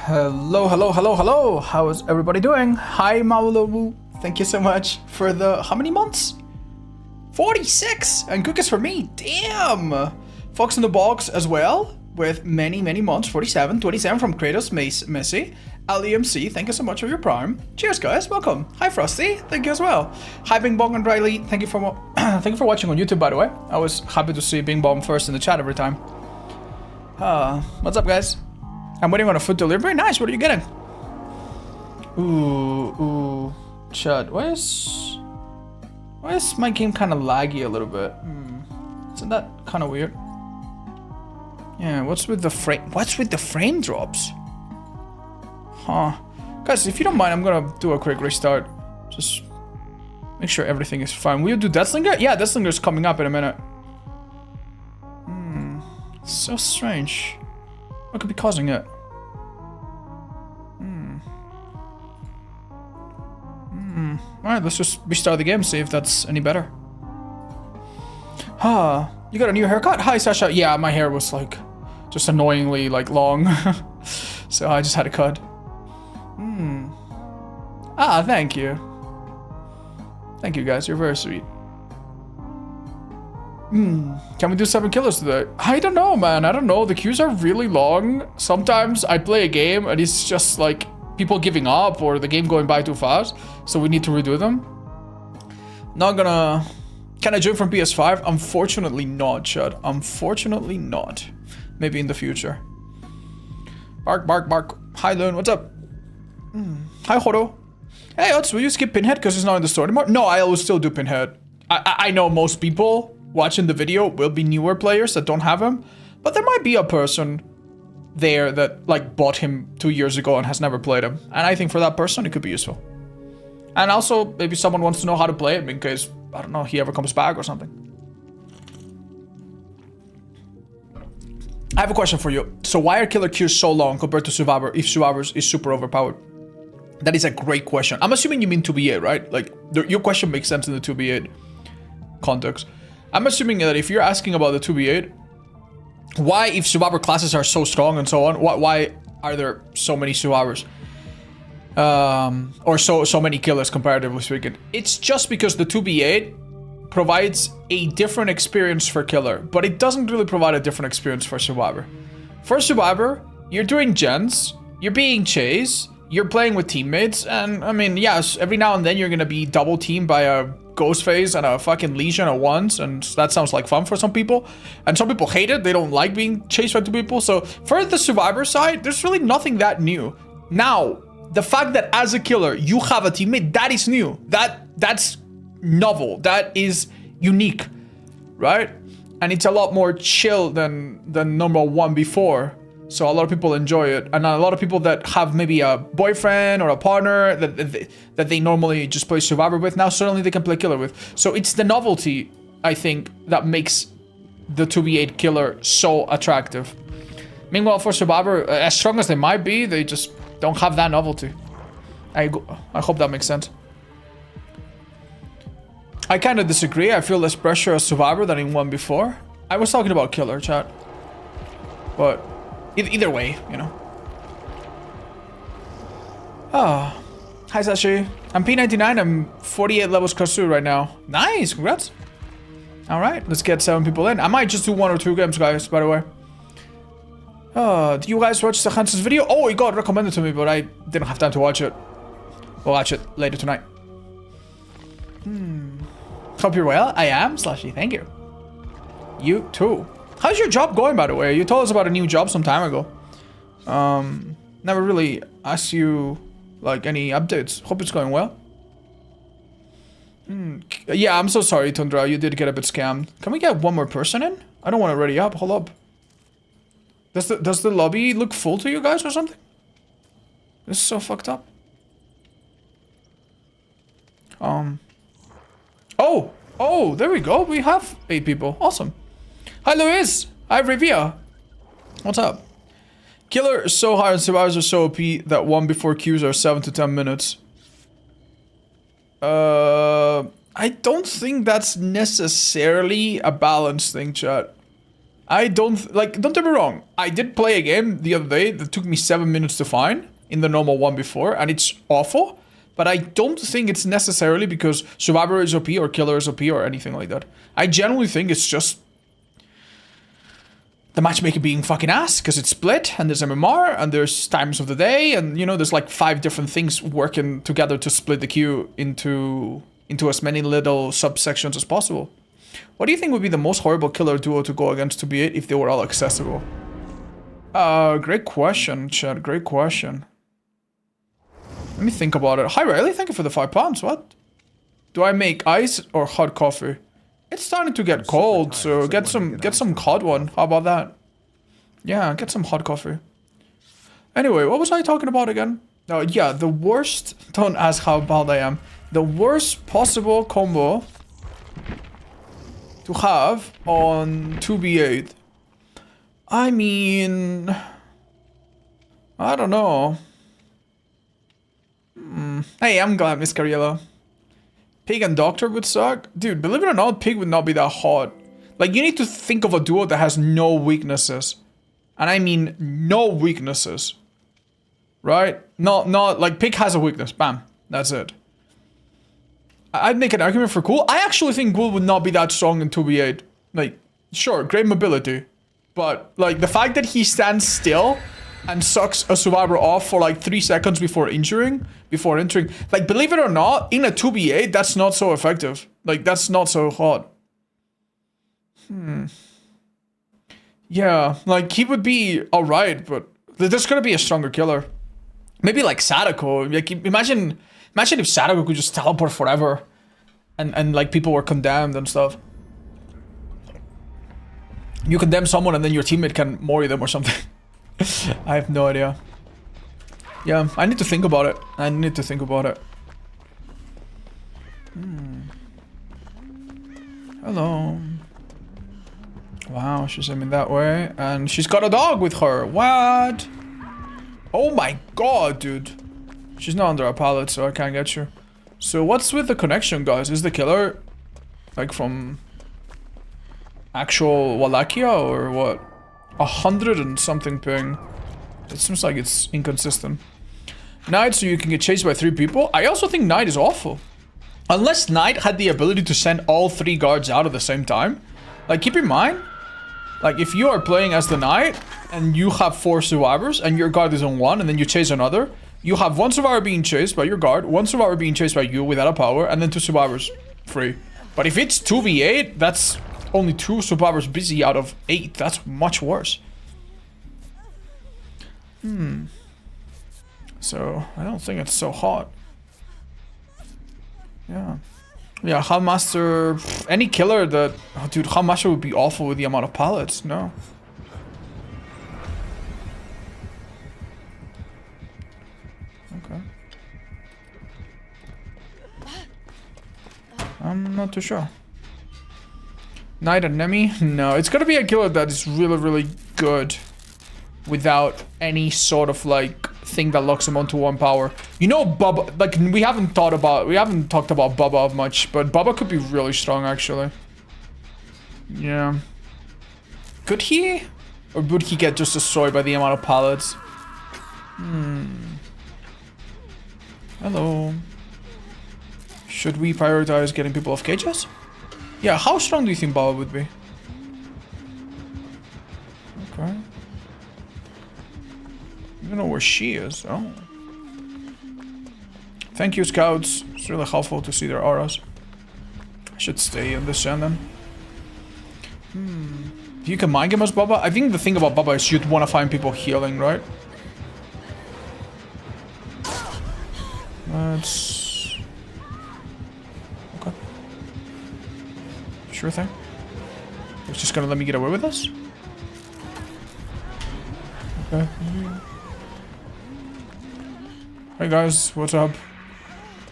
Hello, hello, hello, hello. How is everybody doing? Hi, Maulumu. Thank you so much for the... How many months? 46! And cookies for me. Damn! Fox in the Box as well, with many, many months. 47. 27 from Kratos Messi. LEMC, thank you so much for your prime. Cheers, guys. Welcome. Hi, Frosty. Thank you as well. Hi, Bing Bong and Riley. Thank you for thank you for watching on YouTube, by the way. I was happy to see Bing Bong first in the chat every time. What's up, guys? I'm waiting on a food delivery. Nice. What are you getting? Ooh. Chud. Why is my game kind of laggy a little bit? Isn't that kind of weird? Yeah. What's with the frame drops? Huh. Guys, if you don't mind, I'm gonna do a quick restart. Just make sure everything is fine. Will you do Deathslinger? Yeah, Deathslinger's coming up in a minute. So strange. What could be causing it? Alright, let's just restart the game, see if that's any better. You got a new haircut? Hi, Sasha. Yeah, my hair was like just annoyingly like long. So I just had a cut. Thank you. Thank you, guys. You're very sweet. Can we do 7 killers today? I don't know, man. I don't know. The queues are really long. Sometimes I play a game and it's just like people giving up or the game going by too fast. So we need to redo them. Not gonna... Can I join from PS5? Unfortunately not, Chud. Unfortunately not. Maybe in the future. Bark, bark, bark. Hi, Loon. What's up? Hi, Horo. Hey, Ots, will you skip Pinhead because it's not in the store anymore? No, I will still do Pinhead. I know most people watching the video will be newer players that don't have him. But there might be a person there that like bought him 2 years ago and has never played him. And I think for that person, it could be useful. And also, maybe someone wants to know how to play him in case, I don't know, he ever comes back or something. I have a question for you. So why are killer queues so long compared to Survivor if Survivor is super overpowered? That is a great question. I'm assuming you mean 2v8, right? Like, your question makes sense in the 2v8 context. I'm assuming that if you're asking about the 2v8, why, if Survivor classes are so strong and so on, why are there so many Survivors? Or so many killers, comparatively speaking? It's just because the 2v8 provides a different experience for killer, but it doesn't really provide a different experience for Survivor. For Survivor, you're doing gens, you're being chased, you're playing with teammates, and I mean, yes, every now and then you're gonna be double teamed by a Ghostface and a fucking Legion at once, and that sounds like fun for some people. And some people hate it, they don't like being chased by 2 people. So for the Survivor side, there's really nothing that new. Now, the fact that as a killer, you have a teammate, that is new. That's novel, that is unique, right? And it's a lot more chill than number 1 before. So a lot of people enjoy it, and a lot of people that have maybe a boyfriend or a partner that they normally just play Survivor with, now suddenly they can play killer with. So it's the novelty, I think, that makes the 2v8 killer so attractive. Meanwhile, for Survivor, as strong as they might be, they just don't have that novelty. I hope that makes sense. I kind of disagree. I feel less pressure as Survivor than in 1 before. I was talking about killer, chat. But either way, you know. Hi, Sashi. I'm P99. I'm 48 levels cross 2 right now. Nice, congrats. All right, let's get 7 people in. I might just do 1 or 2 games, guys, by the way. Do you guys watch the Hansen's video? Oh, it got recommended to me, but I didn't have time to watch it. We'll watch it later tonight. Hope you're well. I am, Slushy. Thank you. You too. How's your job going, by the way? You told us about a new job some time ago. Never really asked you, like, any updates. Hope it's going well. Yeah, I'm so sorry, Tundra. You did get a bit scammed. Can we get 1 more person in? I don't want to ready up. Hold up. Does the lobby look full to you guys or something? This is so fucked up. Oh, there we go. We have 8 people. Awesome. Hi, Luis. Hi, Rivia. What's up? Killer is so high and survivors are so OP that 1 before queues are 7 to 10 minutes. I don't think that's necessarily a balanced thing, chat. I don't, like, don't get me wrong. I did play a game the other day that took me 7 minutes to find in the normal one before, and it's awful. But I don't think it's necessarily because Survivor is OP or Killer is OP or anything like that. I generally think it's just the matchmaker being fucking ass, because it's split, and there's MMR, and there's times of the day, and, you know, there's like 5 different things working together to split the queue into as many little subsections as possible. What do you think would be the most horrible killer duo to go against 2v8 if they were all accessible? Great question, Chad. Great question. Let me think about it. Hi Riley, thank you for the £5. What? Do I make ice or hot coffee? It's starting to get cold, so get some hot one. How about that? Yeah, get some hot coffee. Anyway, what was I talking about again? Oh yeah, the worst. Don't ask how bad I am. The worst possible combo to have on 2v8. I mean, I don't know. Hey, I'm glad, Miss Cariello. Pig and Doctor would suck. Dude, believe it or not, Pig would not be that hot. Like, you need to think of a duo that has no weaknesses. And I mean no weaknesses. Right? Not like, Pig has a weakness. Bam. That's it. I'd make an argument for Ghoul. I actually think Ghoul would not be that strong in 2v8. Like, sure, great mobility. But, like, the fact that he stands still and sucks a survivor off for like 3 seconds before entering. Like, believe it or not, in a 2v8, that's not so effective. Like, that's not so hot. Yeah, like, he would be alright, but there's gonna be a stronger killer. Maybe like Sadako. Like, imagine if Sadako could just teleport forever. And like, people were condemned and stuff. You condemn someone and then your teammate can mori them or something. I have no idea. Yeah, I need to think about it. Hello. Wow, she's aiming that way. And she's got a dog with her. What? Oh my god, dude. She's not under a pallet, so I can't get you. So what's with the connection, guys? Is the killer like from actual Wallachia or what? 100 and something ping. It seems like it's inconsistent. Knight, so you can get chased by 3 people. I also think Knight is awful. Unless Knight had the ability to send all 3 guards out at the same time. Like, keep in mind, like, if you are playing as the Knight and you have 4 survivors and your guard is on 1 and then you chase another, you have 1 survivor being chased by your guard, 1 survivor being chased by you without a power, and then 2 survivors free. But if it's 2v8, that's only 2 survivors busy out of 8. That's much worse. So, I don't think it's so hot. Yeah. Yeah, Hellmaster... Any killer that... Oh, dude, Hellmaster would be awful with the amount of pallets. No. Okay. I'm not too sure. Knight and Nemi? No, it's gonna be a killer that is really, really good without any sort of, like, thing that locks him onto 1 power. You know, Bubba, like, we haven't talked about Bubba much, but Bubba could be really strong, actually. Yeah. Could he? Or would he get just destroyed by the amount of pallets? Hello. Should we prioritize getting people off cages? Yeah, how strong do you think Bubba would be? Okay. I don't know where she is. Oh. Thank you, scouts. It's really helpful to see their auras. I should stay in this gen then. You can mind game as Bubba? I think the thing about Bubba is you'd want to find people healing, right? Let's... Okay. Sure thing. It's just gonna let me get away with this? Okay. Hey guys, what's up?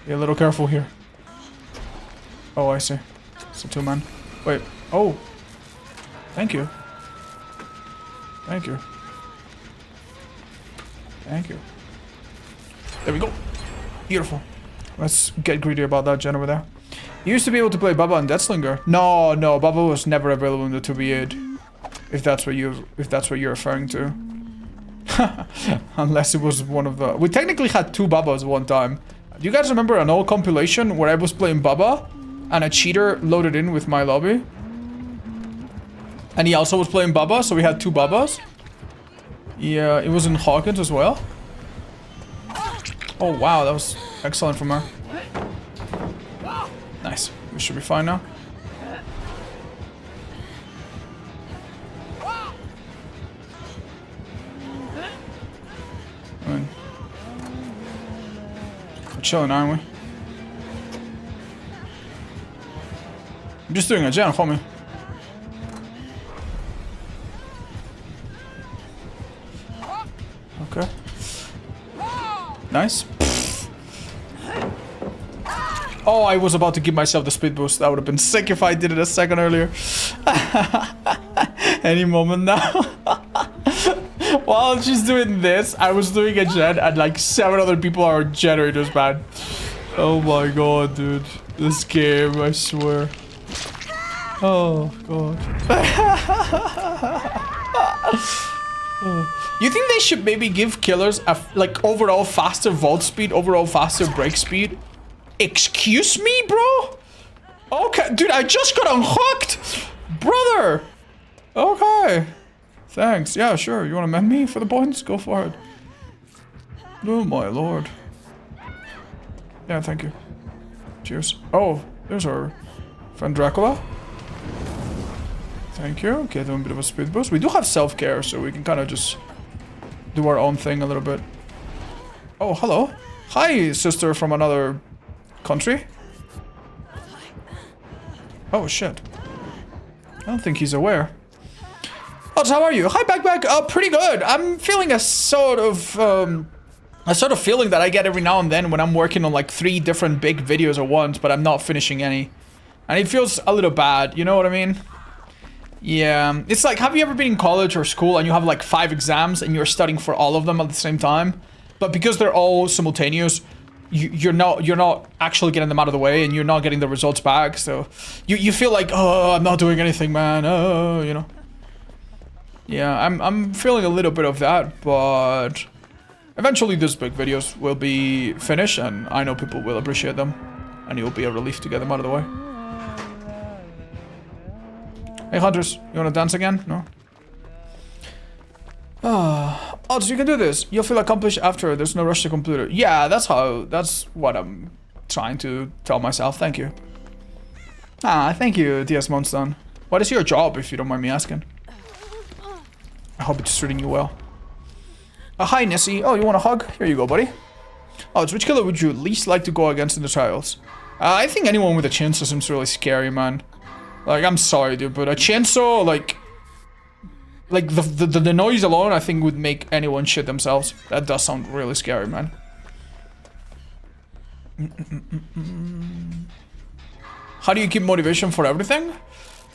Be a little careful here. Oh, I see. It's a 2-man. Wait. Oh. Thank you. Thank you. Thank you. There we go. Beautiful. Let's get greedy about that gen over there. You used to be able to play Bubba and Deathslinger. No, Bubba was never available in the 2v8. If that's what you're referring to. Unless it was one of the... We technically had 2 Babas one time. Do you guys remember an old compilation where I was playing Baba and a cheater loaded in with my lobby? And he also was playing Baba, so we had 2 Babas. Yeah, it was in Hawkins as well. Oh wow, that was excellent from her. Nice. We should be fine now. We're chilling, aren't we? I'm just doing a gen, homie. Okay. Nice. Oh, I was about to give myself the speed boost. That would have been sick if I did it a second earlier. Any moment now. While she's doing this, I was doing a gen and like 7 other people are generators, man. Oh my god, dude. This game, I swear. Oh god. You think they should maybe give killers a like overall faster vault speed, overall faster break speed? Excuse me, bro? Okay, dude, I just got unhooked, brother. Okay, thanks. Yeah, sure. You want to mend me for the points? Go for it. Oh my lord. Yeah, thank you. Cheers. Oh, there's our friend Dracula. Thank you. Okay, doing a bit of a speed boost. We do have self-care, so we can kind of just do our own thing a little bit. Oh, hello. Hi, sister from another country. Oh, shit. I don't think he's aware. Oh, how are you? Hi, Backpack. Oh, pretty good. I'm feeling a sort of feeling that I get every now and then when I'm working on like 3 different big videos at once, but I'm not finishing any. And it feels a little bad, you know what I mean? Yeah, it's like, have you ever been in college or school and you have like 5 exams and you're studying for all of them at the same time? But because they're all simultaneous, you're not actually getting them out of the way and you're not getting the results back. So you feel like, oh, I'm not doing anything, man. Oh, you know. Yeah, I'm feeling a little bit of that, but eventually these big videos will be finished and I know people will appreciate them and it will be a relief to get them out of the way. Hey Hunters, you wanna dance again? No? Oh, so you can do this. You'll feel accomplished after. There's no rush to complete it. Yeah, that's what I'm trying to tell myself. Thank you. Ah, thank you, DS Monston. What is your job, if you don't mind me asking? I hope it's treating you well. Hi, Nessie. Oh, you want a hug? Here you go, buddy. Oh, which killer would you least like to go against in the trials? I think anyone with a chainsaw seems really scary, man. Like, I'm sorry, dude, but a chainsaw, like the noise alone, I think would make anyone shit themselves. That does sound really scary, man. How do you keep motivation for everything?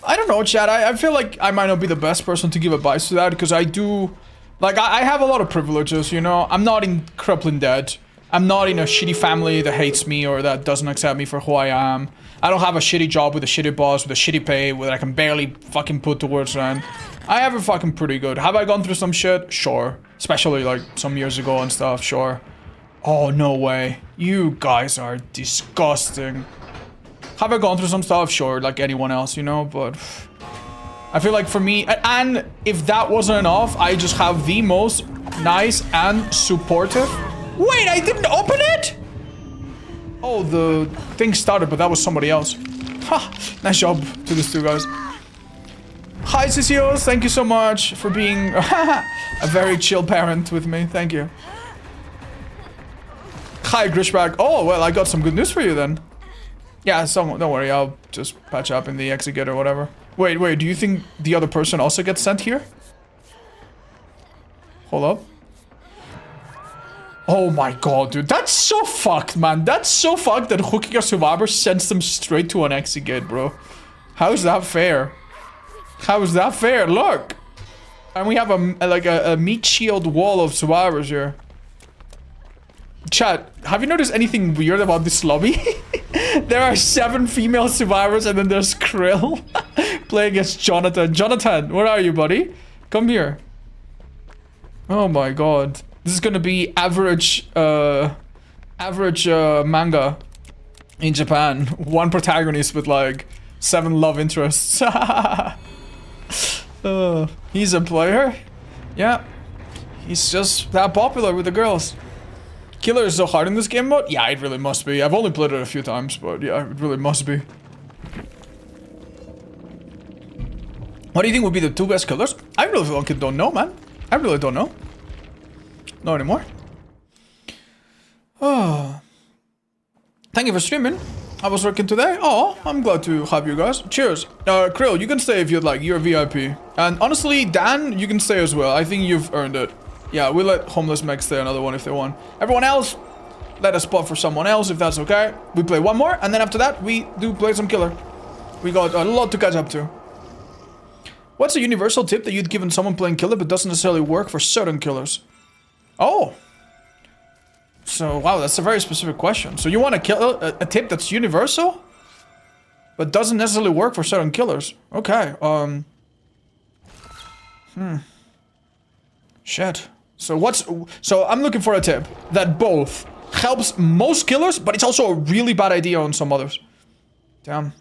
I don't know, Chad. I feel like I might not be the best person to give advice to that because I do, like, I have a lot of privileges, you know? I'm not in crippling debt. I'm not in a shitty family that hates me or that doesn't accept me for who I am. I don't have a shitty job with a shitty boss, with a shitty pay, that I can barely fucking put towards rent. I have it fucking pretty good. Have I gone through some shit? Sure. Especially like some years ago and stuff, sure. Oh, no way. You guys are disgusting. Have I gone through some stuff? Sure, like anyone else, you know, but I feel like for me, and if that wasn't enough, I just have the most nice and supportive. Wait, I didn't open it? Oh, the thing started, but that was somebody else. Ha! Nice job to these 2 guys. Hi, CCOs. Thank you so much for being a very chill parent with me. Thank you. Hi, Grishback. Oh, well, I got some good news for you then. Yeah, don't worry. I'll just patch up in the execute or whatever. Wait. Do you think the other person also gets sent here? Hold up. Oh my god, dude. That's so fucked, man. That's so fucked that hooking a survivor sends them straight to an execute, bro. How is that fair? How is that fair? Look. And we have a meat shield wall of survivors here. Chat, have you noticed anything weird about this lobby? There are 7 female survivors and then there's Krill. Play against Jonathan. Jonathan, where are you, buddy? Come here. Oh my god. This is gonna be average manga in Japan. One protagonist with like 7 love interests. He's a player? Yeah. He's just that popular with the girls. Killer is so hard in this game mode? Yeah, it really must be. I've only played it a few times, but yeah, it really must be. What do you think would be the 2 best killers? I really fucking don't know, man. I really don't know. Not anymore. Oh. Thank you for streaming. I was working today. Oh, I'm glad to have you guys. Cheers. Krill, you can stay if you'd like. You're a VIP. And honestly, Dan, you can stay as well. I think you've earned it. Yeah, we'll let Homeless Meg stay another one if they want. Everyone else, let us spot for someone else if that's okay. We play one more, and then after that, we do play some killer. We got a lot to catch up to. What's a universal tip that you'd given someone playing killer but doesn't necessarily work for certain killers? Oh. So, wow, that's a very specific question. So you want a tip that's universal? But doesn't necessarily work for certain killers. Okay, Shit. So I'm looking for a tip that both helps most killers, but it's also a really bad idea on some others. Damn.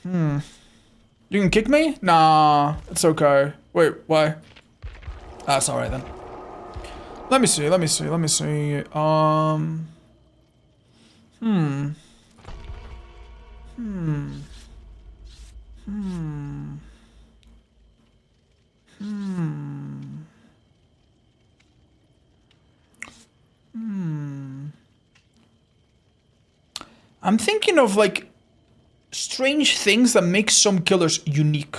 You can kick me? Nah, it's okay. Wait, why? That's alright then. Let me see. I'm thinking of like strange things that make some killers unique.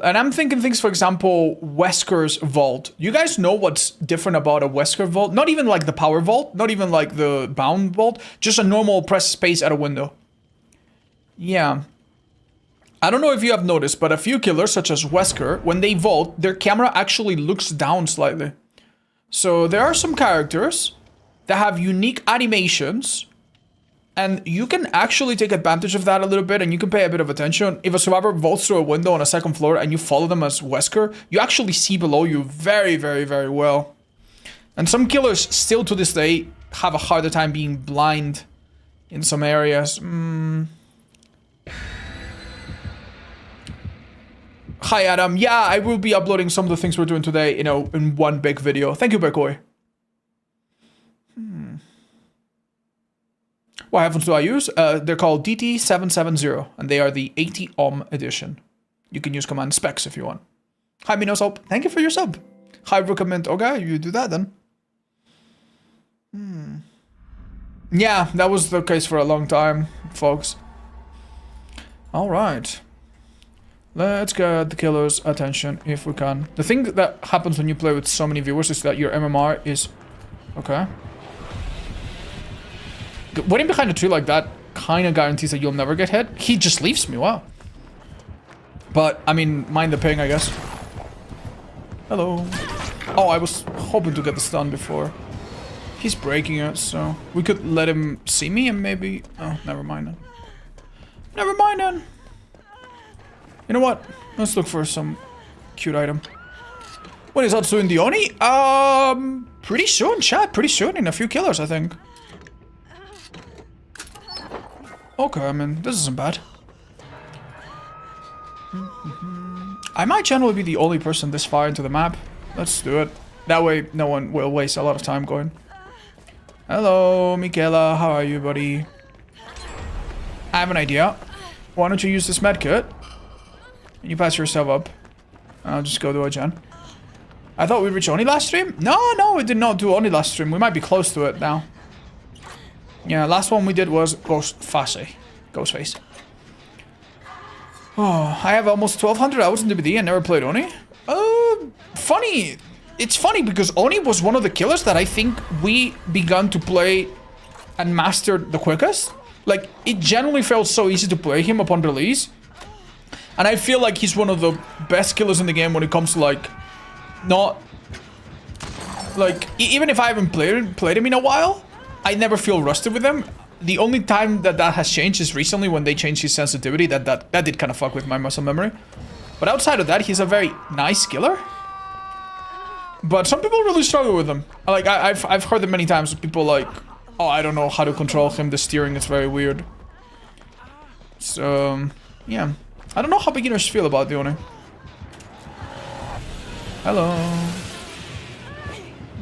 And I'm thinking things, for example, Wesker's vault. You guys know what's different about a Wesker vault? Not even like the power vault, not even like the bound vault, just a normal press space at a window. Yeah. I don't know if you have noticed, but a few killers, such as Wesker, when they vault, their camera actually looks down slightly. So there are some characters that have unique animations, and you can actually take advantage of that a little bit, and you can pay a bit of attention. If a survivor vaults through a window on a 2nd floor and you follow them as Wesker, you actually see below you very, very, very well. And some killers still to this day have a harder time being blind in some areas. Hi Adam, yeah, I will be uploading some of the things we're doing today, you know, in one big video. Thank you, Bekoi. What headphones do I use? They're called DT770, and they are the 80 ohm edition. You can use command specs if you want. Hi Minosop, thank you for your sub. Hi recommend, okay, you do that then. Yeah, that was the case for a long time, folks. Alright. Let's get the killer's attention if we can. The thing that happens when you play with so many viewers is that your MMR is... Okay. Waiting behind a tree like that kind of guarantees that you'll never get hit. He just leaves me, wow. But, I mean, mind the ping, I guess. Hello. Oh, I was hoping to get the stun before. He's breaking it, so... We could let him see me and maybe... Oh, never mind then. Never mind then. You know what? Let's look for some cute item. When is Atsu in the Oni? Pretty soon, chat. Pretty soon, in a few killers, I think. Okay, I mean, this isn't bad. I might generally be the only person this far into the map. Let's do it. That way, no one will waste a lot of time going. Hello, Michaela. How are you, buddy? I have an idea. Why don't you use this medkit? And you patch yourself up. I'll just go to a gen. I thought we reached Oni last stream? No, we did not do Oni last stream. We might be close to it now. Yeah, last one we did was Ghostface. Oh, I have almost 1200 hours in DBD and never played Oni. Funny. It's funny because Oni was one of the killers that I think we begun to play and mastered the quickest. Like, it generally felt so easy to play him upon release. And I feel like he's one of the best killers in the game when it comes to, like, not... Like, even if I haven't played him in a while, I never feel rusted with him. the only time that has changed is recently when they changed his sensitivity. That did kind of fuck with my muscle memory. But outside of that, he's a very nice killer. But some people really struggle with him. Like, I've heard it many times. People like, oh, I don't know how to control him. The steering is very weird. So, yeah. I don't know how beginners feel about the Oni. Hello.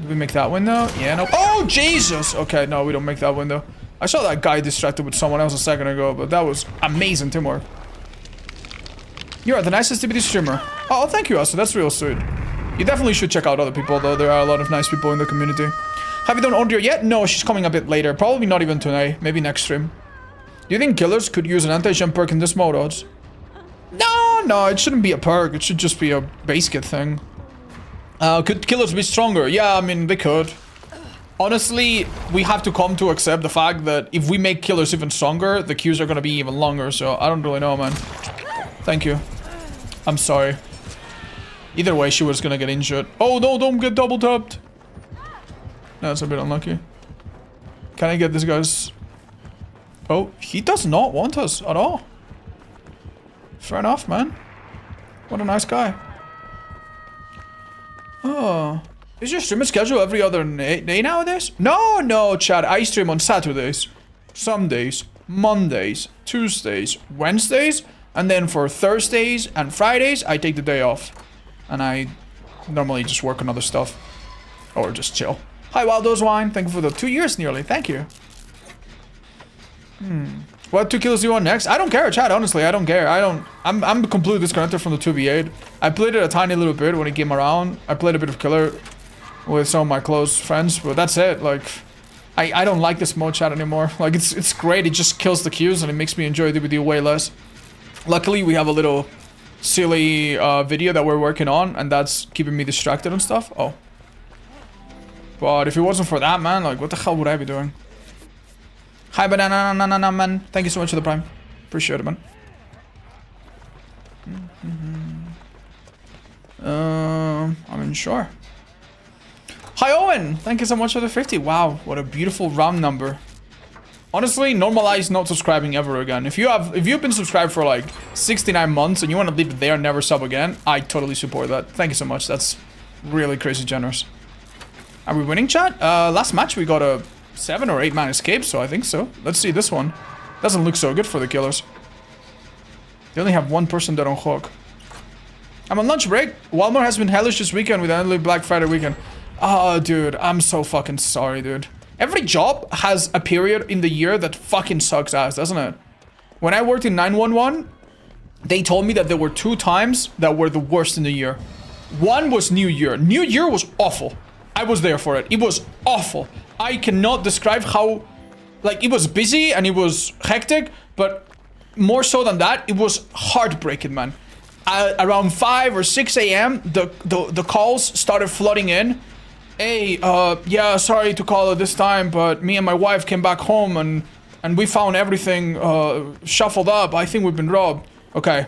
Did we make that window? Yeah, no. Oh, Jesus! Okay, no, we don't make that window. I saw that guy distracted with someone else a second ago, but that was amazing teamwork. You are the nicest TBD streamer. Oh, thank you, Asa. That's real sweet. You definitely should check out other people, though. There are a lot of nice people in the community. Have you done audio yet? No, she's coming a bit later. Probably not even today. Maybe next stream. Do you think killers could use an anti-jump perk in this mode, odds? No, it shouldn't be a perk. It should just be a base kit thing. Could killers be stronger? Yeah, I mean, they could. Honestly, we have to come to accept the fact that if we make killers even stronger, the queues are gonna be even longer, so I don't really know, man. Thank you. I'm sorry. Either way, she was gonna get injured. Oh, no, don't get double tapped. That's a bit unlucky. Can I get this guy's... Oh, he does not want us at all. Fair enough, man. What a nice guy. Oh... Is your streaming schedule every other day nowadays? No, Chad. I stream on Saturdays, Sundays, Mondays, Tuesdays, Wednesdays, and then for Thursdays and Fridays, I take the day off. And I normally just work on other stuff. Or just chill. Hi, Waldo's Wine. Thank you for the 2 years nearly. Thank you. What 2 kills do you want next? I don't care, Chad. Honestly, I don't care. I'm completely disconnected from the 2v8. I played it a tiny little bit when it came around. I played a bit of killer with some of my close friends, but that's it. Like, I don't like this mode chat anymore. Like, it's great. It just kills the queues and it makes me enjoy the video way less. Luckily, we have a little silly video that we're working on, and that's keeping me distracted and stuff. Oh. But if it wasn't for that, man, like, what the hell would I be doing? Hi, banana, man. Thank you so much for the prime. Appreciate it, man. I mean, sure. Hi, Owen. Thank you so much for the 50. Wow, what a beautiful round number. Honestly, normalize not subscribing ever again. If you've been subscribed for like 69 months and you want to leave it there and never sub again, I totally support that. Thank you so much. That's really crazy generous. Are we winning, chat? Last match we got a 7 or 8 man escape, so I think so. Let's see this one. Doesn't look so good for the killers. They only have one person dead on hook. I'm on lunch break. Walmart has been hellish this weekend with early Black Friday weekend. Oh, dude, I'm so fucking sorry, dude. Every job has a period in the year that fucking sucks ass, doesn't it? When I worked in 911, they told me that there were 2 times that were the worst in the year. One was New Year. New Year was awful. I was there for it. It was awful. I cannot describe how... Like, it was busy and it was hectic, but more so than that, it was heartbreaking, man. Around 5 or 6 a.m., the calls started flooding in. Hey, yeah, sorry to call at this time, but me and my wife came back home and we found everything shuffled up. I think we've been robbed. Okay.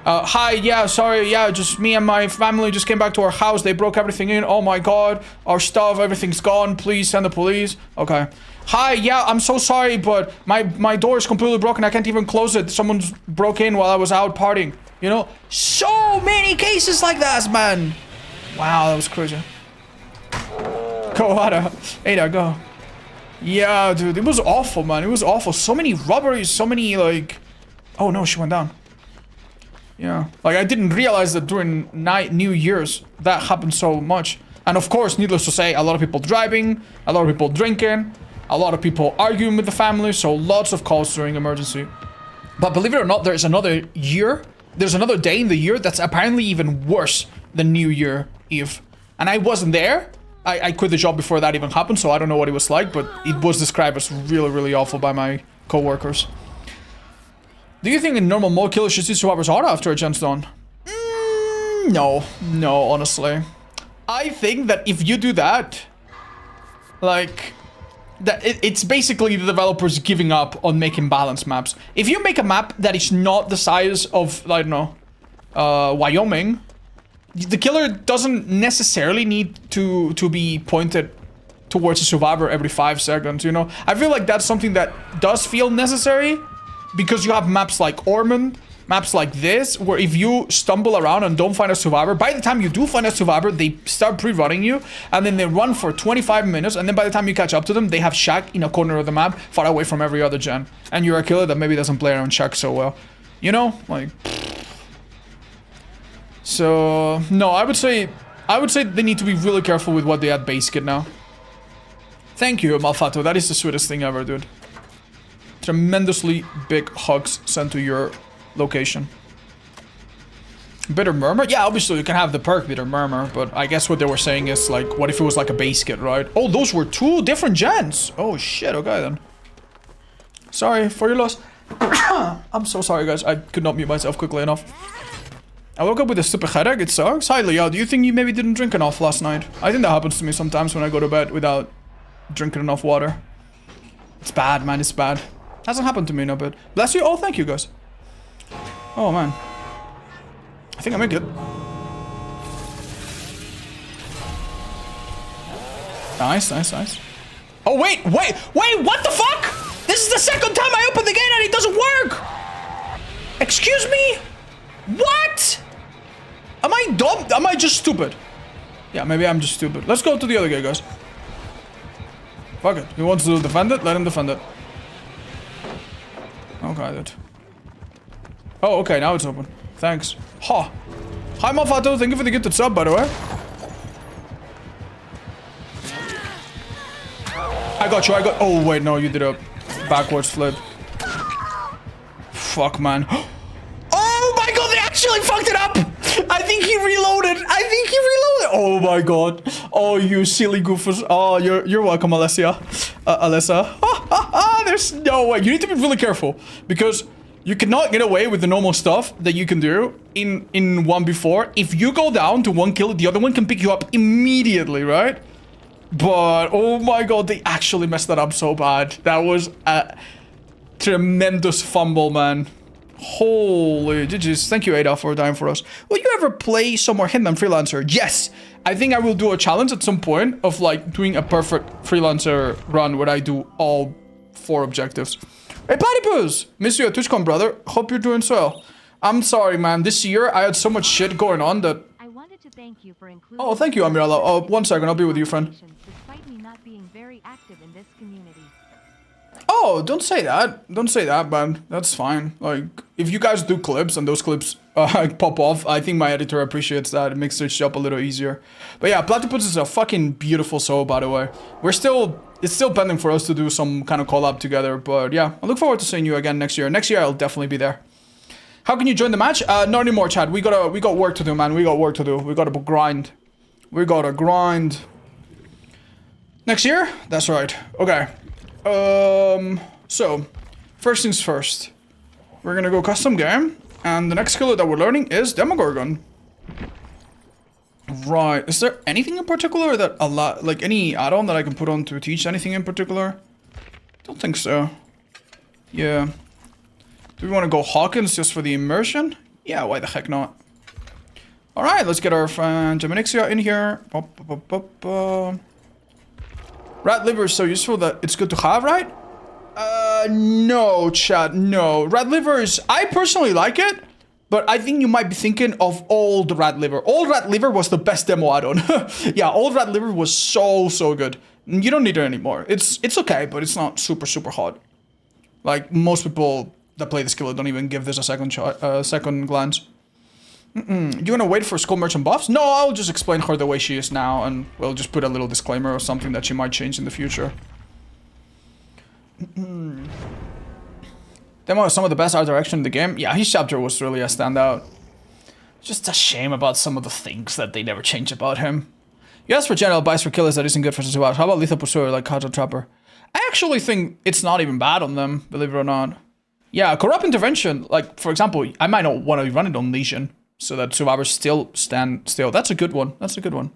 Hi, yeah, sorry, yeah, just me and my family just came back to our house. They broke everything in. Oh my god, our stuff, everything's gone. Please send the police. Okay. Hi, yeah, I'm so sorry, but my door is completely broken. I can't even close it. Someone's broke in while I was out partying. You know? So many cases like that, man. Wow, that was crazy. Go, Ada. Ada, go. Yeah, dude, it was awful, man. It was awful. So many robberies, so many, like... Oh, no, she went down. Yeah. Like, I didn't realize that during New Year's, that happened so much. And of course, needless to say, a lot of people driving, a lot of people drinking, a lot of people arguing with the family, so lots of calls during emergency. But believe it or not, there's another day in the year that's apparently even worse than New Year Eve. And I wasn't there. I quit the job before that even happened, so I don't know what it was like, but it was described as really, really awful by my co-workers. Do you think a normal mode killer should see survivors auto after a gen's done? No, honestly. I think that if you do that, like, that it's basically the developers giving up on making balanced maps. If you make a map that is not the size of, I don't know, Wyoming, the killer doesn't necessarily need to be pointed towards a survivor every 5 seconds, you know? I feel like that's something that does feel necessary because you have maps like Ormond, maps like this, where if you stumble around and don't find a survivor, by the time you do find a survivor, they start pre-running you, and then they run for 25 minutes, and then by the time you catch up to them, they have Shaq in a corner of the map, far away from every other gen. And you're a killer that maybe doesn't play around Shaq so well. You know? Like... So... No, I would say they need to be really careful with what they add base kit now. Thank you, Malfato. That is the sweetest thing ever, dude. Tremendously big hugs sent to your location. Bitter Murmur? Yeah, obviously you can have the perk Bitter Murmur, but I guess what they were saying is like, what if it was like a base kit, right? Oh, those were 2 different gens. Oh shit, okay then. Sorry for your loss. I'm so sorry, guys. I could not mute myself quickly enough. I woke up with a stupid headache. It sucks. Hi, Leo. Do you think you maybe didn't drink enough last night? I think that happens to me sometimes when I go to bed without drinking enough water. It's bad, man. It's bad. Hasn't happened to me in a bit. Bless you. Oh, thank you, guys. Oh, man. I think I make it. Nice, nice, nice. Oh, wait, what the fuck? This is the second time I open the gate and it doesn't work. Excuse me? What? Am I dumb? Am I just stupid? Yeah, maybe I'm just stupid. Let's go to the other guy, guys. Fuck it. He wants to defend it? Let him defend it. Okay, dude. Oh, okay, now it's open. Thanks. Ha! Hi, Malfato. Thank you for the gifted sub, by the way. I got you, Oh, wait, no, you did a backwards flip. Fuck, man. Oh my god, they actually fucked it up! I think he reloaded. Oh my god. Oh, you silly goofers. Oh, you're welcome, Alessia. Alyssa. There's no way. You need to be really careful because you cannot get away with the normal stuff that you can do in 1v4. If you go down to 1 kill, the other one can pick you up immediately, right? But, oh my god, they actually messed that up so bad. That was a tremendous fumble, man. Holy GG's. Thank you, Ada, for dying for us. Will you ever play some more Hitman Freelancer? Yes. I think I will do a challenge at some point of like doing a perfect Freelancer run where I do all 4 objectives. Hey, Platypus! Miss you at TwitchCon, brother. Hope you're doing well. I'm sorry, man. This year, I had so much shit going on that... I wanted to thank you for including... Oh, thank you, Amirala. Oh, 1 second. I'll be with you, friend. Despite me not being very active in this community. Oh, don't say that. Don't say that, man. That's fine. Like, if you guys do clips and those clips pop off, I think my editor appreciates that. It makes search up a little easier. But yeah, Platypus is a fucking beautiful soul, by the way. It's still pending for us to do some kind of collab together. But yeah, I look forward to seeing you again next year. Next year, I'll definitely be there. How can you join the match? Not anymore, Chad. We got work to do, man. We got work to do. We gotta grind. We gotta grind. Next year? That's right. Okay. So, first things first. We're gonna go custom game, and the next skill that we're learning is Demogorgon. Right. Is there anything in particular that like any add-on that I can put on to teach anything in particular? Don't think so. Yeah. Do we want to go Hawkins just for the immersion? Yeah, why the heck not? Alright, let's get our friend Geminixia in here. Rat liver is so useful that it's good to have, right? No, chat, no. Rat liver is... I personally like it, but I think you might be thinking of old rat liver. Old rat liver was the best demo add-on. Yeah, old rat liver was so good. You don't need it anymore. It's okay, but it's not super hot. Like, most people that play the skill don't even give this a second glance. You wanna wait for Skull Merchant buffs? No, I'll just explain her the way she is now, and we'll just put a little disclaimer or something that she might change in the future. Demo is some of the best art direction in the game. Yeah, his chapter was really a standout. Just a shame about some of the things that they never change about him. You asked for general advice for killers that isn't good for Subaru. How about Lethal Pursuer like Kaja Trapper? I actually think it's not even bad on them, believe it or not. Yeah, Corrupt Intervention, like, for example, I might not want to run it on Legion, so that survivors still stand still. That's a good one. That's a good one.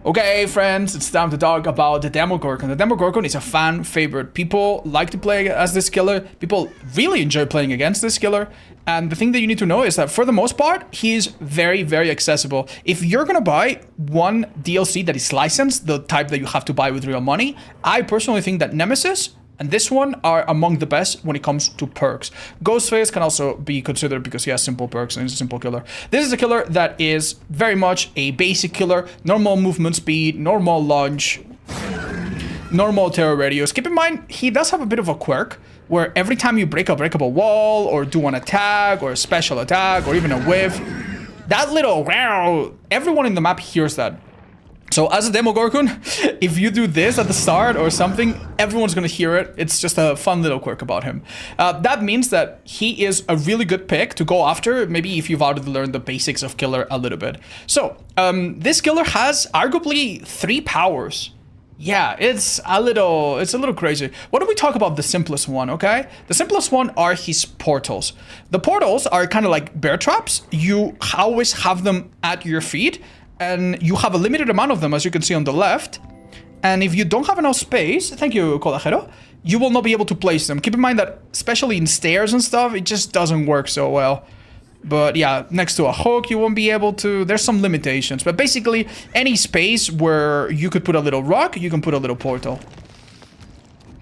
Okay, friends, it's time to talk about the Demogorgon. The Demogorgon is a fan favorite. People like to play as this killer. People really enjoy playing against this killer. And the thing that you need to know is that for the most part, he is very, very accessible. If you're gonna buy one DLC that is licensed, the type that you have to buy with real money, I personally think that Nemesis and this one are among the best when it comes to perks. Ghostface can also be considered because he has simple perks and he's a simple killer. This is a killer that is very much a basic killer. Normal movement speed, normal launch, normal terror radius. Keep in mind, he does have a bit of a quirk where every time you break a breakable wall or do an attack or a special attack or even a whiff, that little wow, everyone in the map hears that. So as a Demogorgon, if you do this at the start or something, everyone's gonna hear it. It's just a fun little quirk about him. That means that he is a really good pick to go after, maybe if you've already learned the basics of killer a little bit. So, this killer has arguably 3 powers. Yeah, it's a little crazy. Why don't we talk about the simplest one, okay? The simplest one are his portals. The portals are kind of like bear traps. You always have them at your feet, and you have a limited amount of them, as you can see on the left. And if you don't have enough space, thank you, Colajero, you will not be able to place them. Keep in mind that, especially in stairs and stuff, it just doesn't work so well. But yeah, next to a hook, you won't be able to. There's some limitations. But basically, any space where you could put a little rock, you can put a little portal.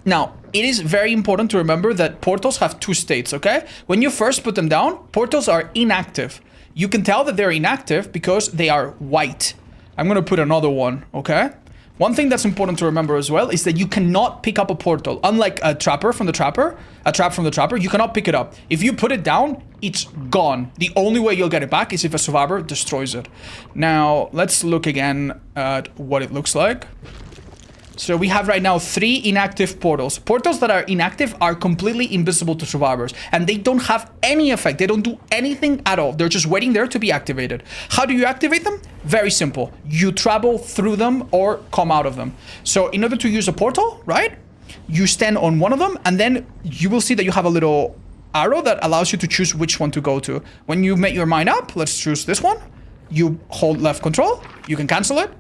Now, it is very important to remember that portals have 2 states, okay? When you first put them down, portals are inactive. You can tell that they're inactive because they are white. I'm gonna put another one, okay? One thing that's important to remember as well is that you cannot pick up a portal. Unlike a trap from the trapper, you cannot pick it up. If you put it down, it's gone. The only way you'll get it back is if a survivor destroys it. Now, let's look again at what it looks like. So we have right now 3 inactive portals. Portals that are inactive are completely invisible to survivors, and they don't have any effect. They don't do anything at all. They're just waiting there to be activated. How do you activate them? Very simple. You travel through them or come out of them. So in order to use a portal, right, you stand on one of them, and then you will see that you have a little arrow that allows you to choose which one to go to. When you've made your mind up, let's choose this one. You hold left control. You can cancel it.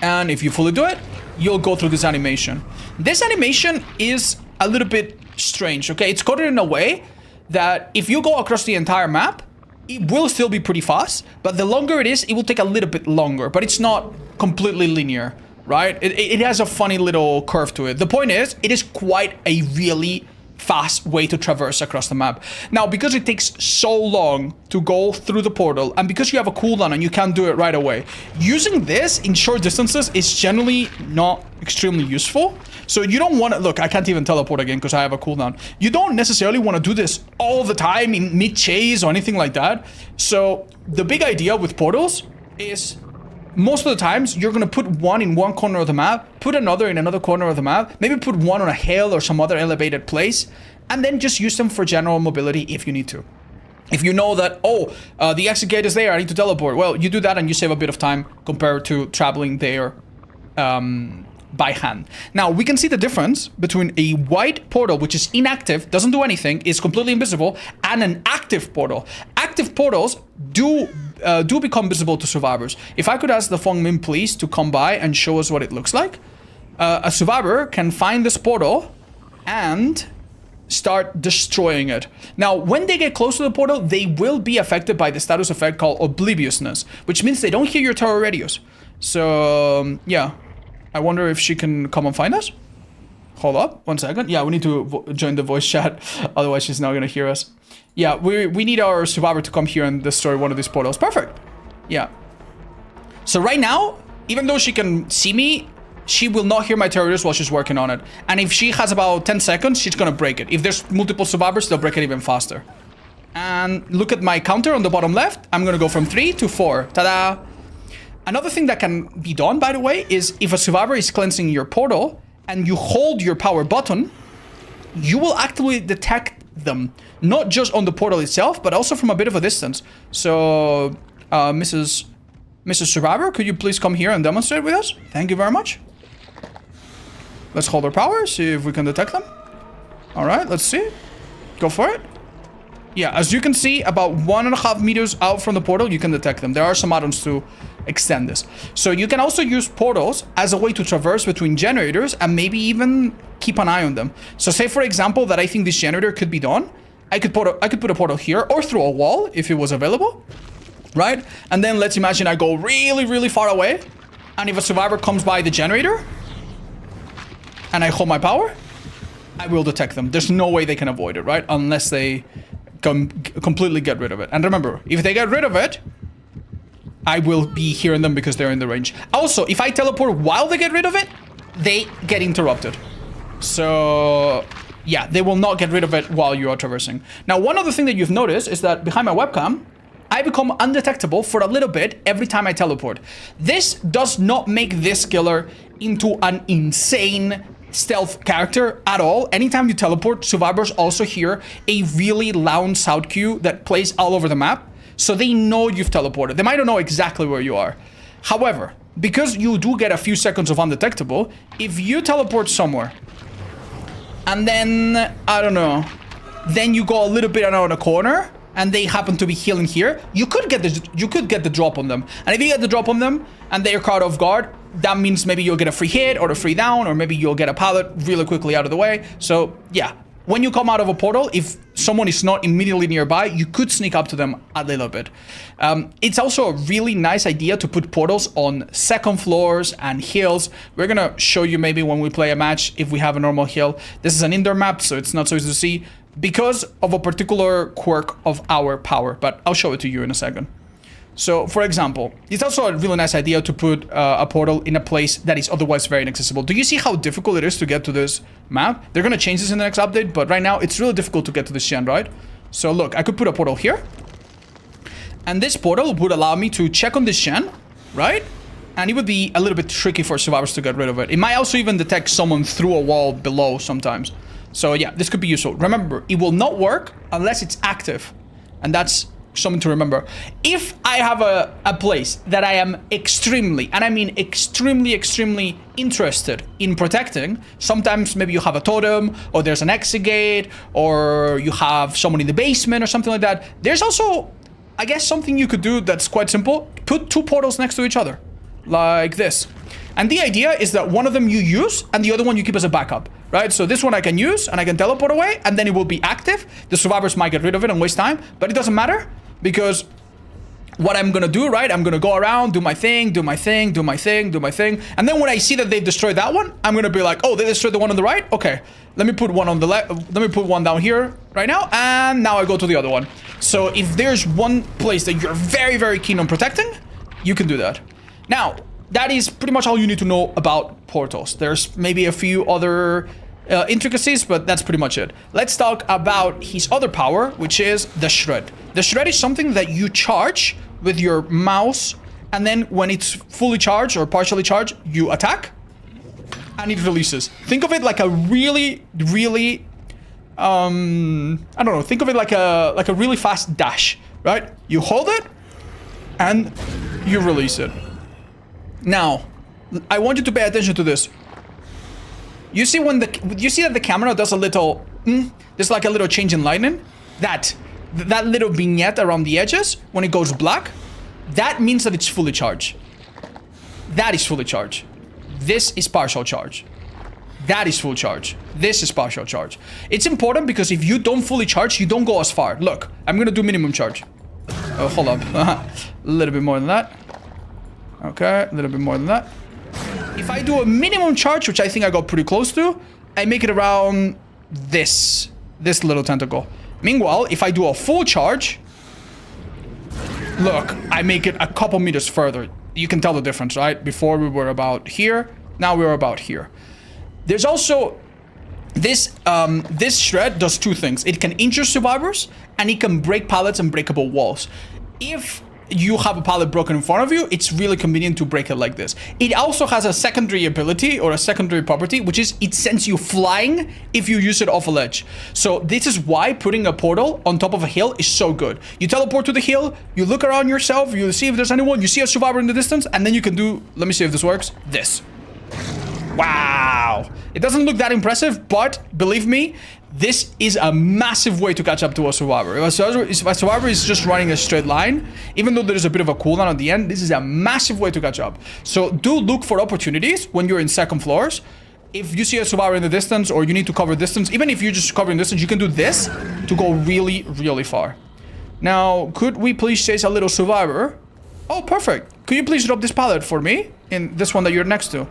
And if you fully do it, you'll go through this animation. This animation is a little bit strange, okay? It's coded in a way that if you go across the entire map, it will still be pretty fast, but the longer it is, it will take a little bit longer, but it's not completely linear, right? It has a funny little curve to it. The point is, it is quite a really fast way to traverse across the map. Now, because it takes so long to go through the portal, and because you have a cooldown and you can't do it right away, using this in short distances is generally not extremely useful. So you don't want to, look, I can't even teleport again because I have a cooldown. You don't necessarily want to do this all the time in mid-chase or anything like that. So the big idea with portals is most of the times, you're going to put one in one corner of the map, put another in another corner of the map, maybe put one on a hill or some other elevated place, and then just use them for general mobility if you need to. If you know that, the exit gate is there, I need to teleport, well, you do that and you save a bit of time compared to traveling there by hand. Now, we can see the difference between a white portal, which is inactive, doesn't do anything, is completely invisible, and an active portal. Active portals do become visible to survivors. If I could ask the Feng Min, please, to come by and show us what it looks like. A survivor can find this portal and start destroying it. Now, when they get close to the portal, they will be affected by the status effect called Obliviousness, which means they don't hear your terror radios. So, yeah. I wonder if she can come and find us. Hold up, 1 second. Yeah, we need to join the voice chat. Otherwise, she's not going to hear us. Yeah, we need our survivor to come here and destroy one of these portals. Perfect. Yeah. So right now, even though she can see me, she will not hear my terrorists while she's working on it. And if she has about 10 seconds, she's going to break it. If there's multiple survivors, they'll break it even faster. And look at my counter on the bottom left. I'm going to go from 3 to 4. Ta-da! Another thing that can be done, by the way, is if a survivor is cleansing your portal and you hold your power button, you will actively detect them. Not just on the portal itself, but also from a bit of a distance. So, Mrs. Survivor, could you please come here and demonstrate with us? Thank you very much. Let's hold our power, see if we can detect them. All right, let's see. Go for it. Yeah, as you can see, about 1.5 meters out from the portal, you can detect them. There are some add-ons to extend this. So you can also use portals as a way to traverse between generators and maybe even keep an eye on them. So say, for example, that I think this generator could be done, I could put a portal here or through a wall if it was available, right? And then let's imagine I go really, really far away, and if a survivor comes by the generator and I hold my power, I will detect them. There's no way they can avoid it, right? Unless they completely get rid of it. And remember, if they get rid of it, I will be hearing them because they're in the range. Also, if I teleport while they get rid of it, they get interrupted. So yeah, they will not get rid of it while you are traversing. Now, one other thing that you've noticed is that behind my webcam, I become undetectable for a little bit every time I teleport. This does not make this killer into an insane stealth character at all. Anytime you teleport, survivors also hear a really loud sound cue that plays all over the map, so they know you've teleported. They might not know exactly where you are. However, because you do get a few seconds of undetectable, if you teleport somewhere and then, I don't know, then you go a little bit around a corner and they happen to be healing here, you could get the drop on them. And if you get the drop on them and they are caught off guard, that means maybe you'll get a free hit or a free down, or maybe you'll get a pallet really quickly out of the way. So yeah, when you come out of a portal, if someone is not immediately nearby, you could sneak up to them a little bit. It's also a really nice idea to put portals on second floors and hills. We're gonna show you maybe when we play a match if we have a normal hill. This is an indoor map, so it's not so easy to see because of a particular quirk of our power, but I'll show it to you in a second. So, for example, it's also a really nice idea to put a portal in a place that is otherwise very inaccessible. Do you see how difficult it is to get to this map? They're going to change this in the next update, but right now it's really difficult to get to this gen, right? So look, I could put a portal here. And this portal would allow me to check on this gen, right? And it would be a little bit tricky for survivors to get rid of it. It might also even detect someone through a wall below sometimes. So yeah, this could be useful. Remember, it will not work unless it's active. And that's something to remember. If I have a place that I am extremely, and I mean extremely interested in protecting, sometimes maybe you have a totem, or there's an exit gate, or you have someone in the basement or something like that. There's also, I guess, something you could do that's quite simple. Put two portals next to each other, like this. And the idea is that one of them you use and the other one you keep as a backup, right? So this one I can use and I can teleport away and then it will be active. The survivors might get rid of it and waste time, but it doesn't matter because what I'm gonna do, right? I'm gonna go around, do my thing. And then when I see that they've destroyed that one, I'm gonna be like, oh, they destroyed the one on the right? Okay, let me put one on the left. Let me put one down here right now. And now I go to the other one. So if there's one place that you're very keen on protecting, you can do that. Now, that is pretty much all you need to know about portals. There's maybe a few other intricacies, but that's pretty much it. Let's talk about his other power, which is the shred. The shred is something that you charge with your mouse, and then when it's fully charged or partially charged, you attack, and it releases. Think of it like a really, I don't know. Think of it like a really fast dash, right? You hold it, and you release it. Now, I want you to pay attention to this. You see that the camera does a little, there's like a little change in lighting? That little vignette around the edges, when it goes black, that means that it's fully charged. That is fully charged. This is partial charge. That is full charge. This is partial charge. It's important because if you don't fully charge, you don't go as far. Look, I'm gonna do minimum charge. Oh, hold up. A little bit more than that. Okay, a little bit more than that. If I do a minimum charge, which I think I got pretty close to, I make it around this little tentacle. Meanwhile, if I do a full charge, look, I make it a couple meters further. You can tell the difference, right? Before we were about here, now we're about here. There's also this shred does two things. It can injure survivors and it can break pallets and breakable walls. If you have a pallet broken in front of you, it's really convenient to break it like this. It also has a secondary ability or a secondary property, which is it sends you flying if you use it off a ledge. So this is why putting a portal on top of a hill is so good. You teleport to the hill, you look around yourself, you see if there's anyone, you see a survivor in the distance, and then you can do, let me see if this works, this. Wow. It doesn't look that impressive, but believe me, this is a massive way to catch up to a survivor. If a survivor is just running a straight line, even though there's a bit of a cooldown at the end, this is a massive way to catch up. So do look for opportunities when you're in second floors if you see a survivor in the distance or you need to cover distance, even if you're just covering distance, you can do this to go really, really far. Now, could we please chase a little survivor? Oh, perfect. Could you please drop this pallet for me? In this one that you're next to.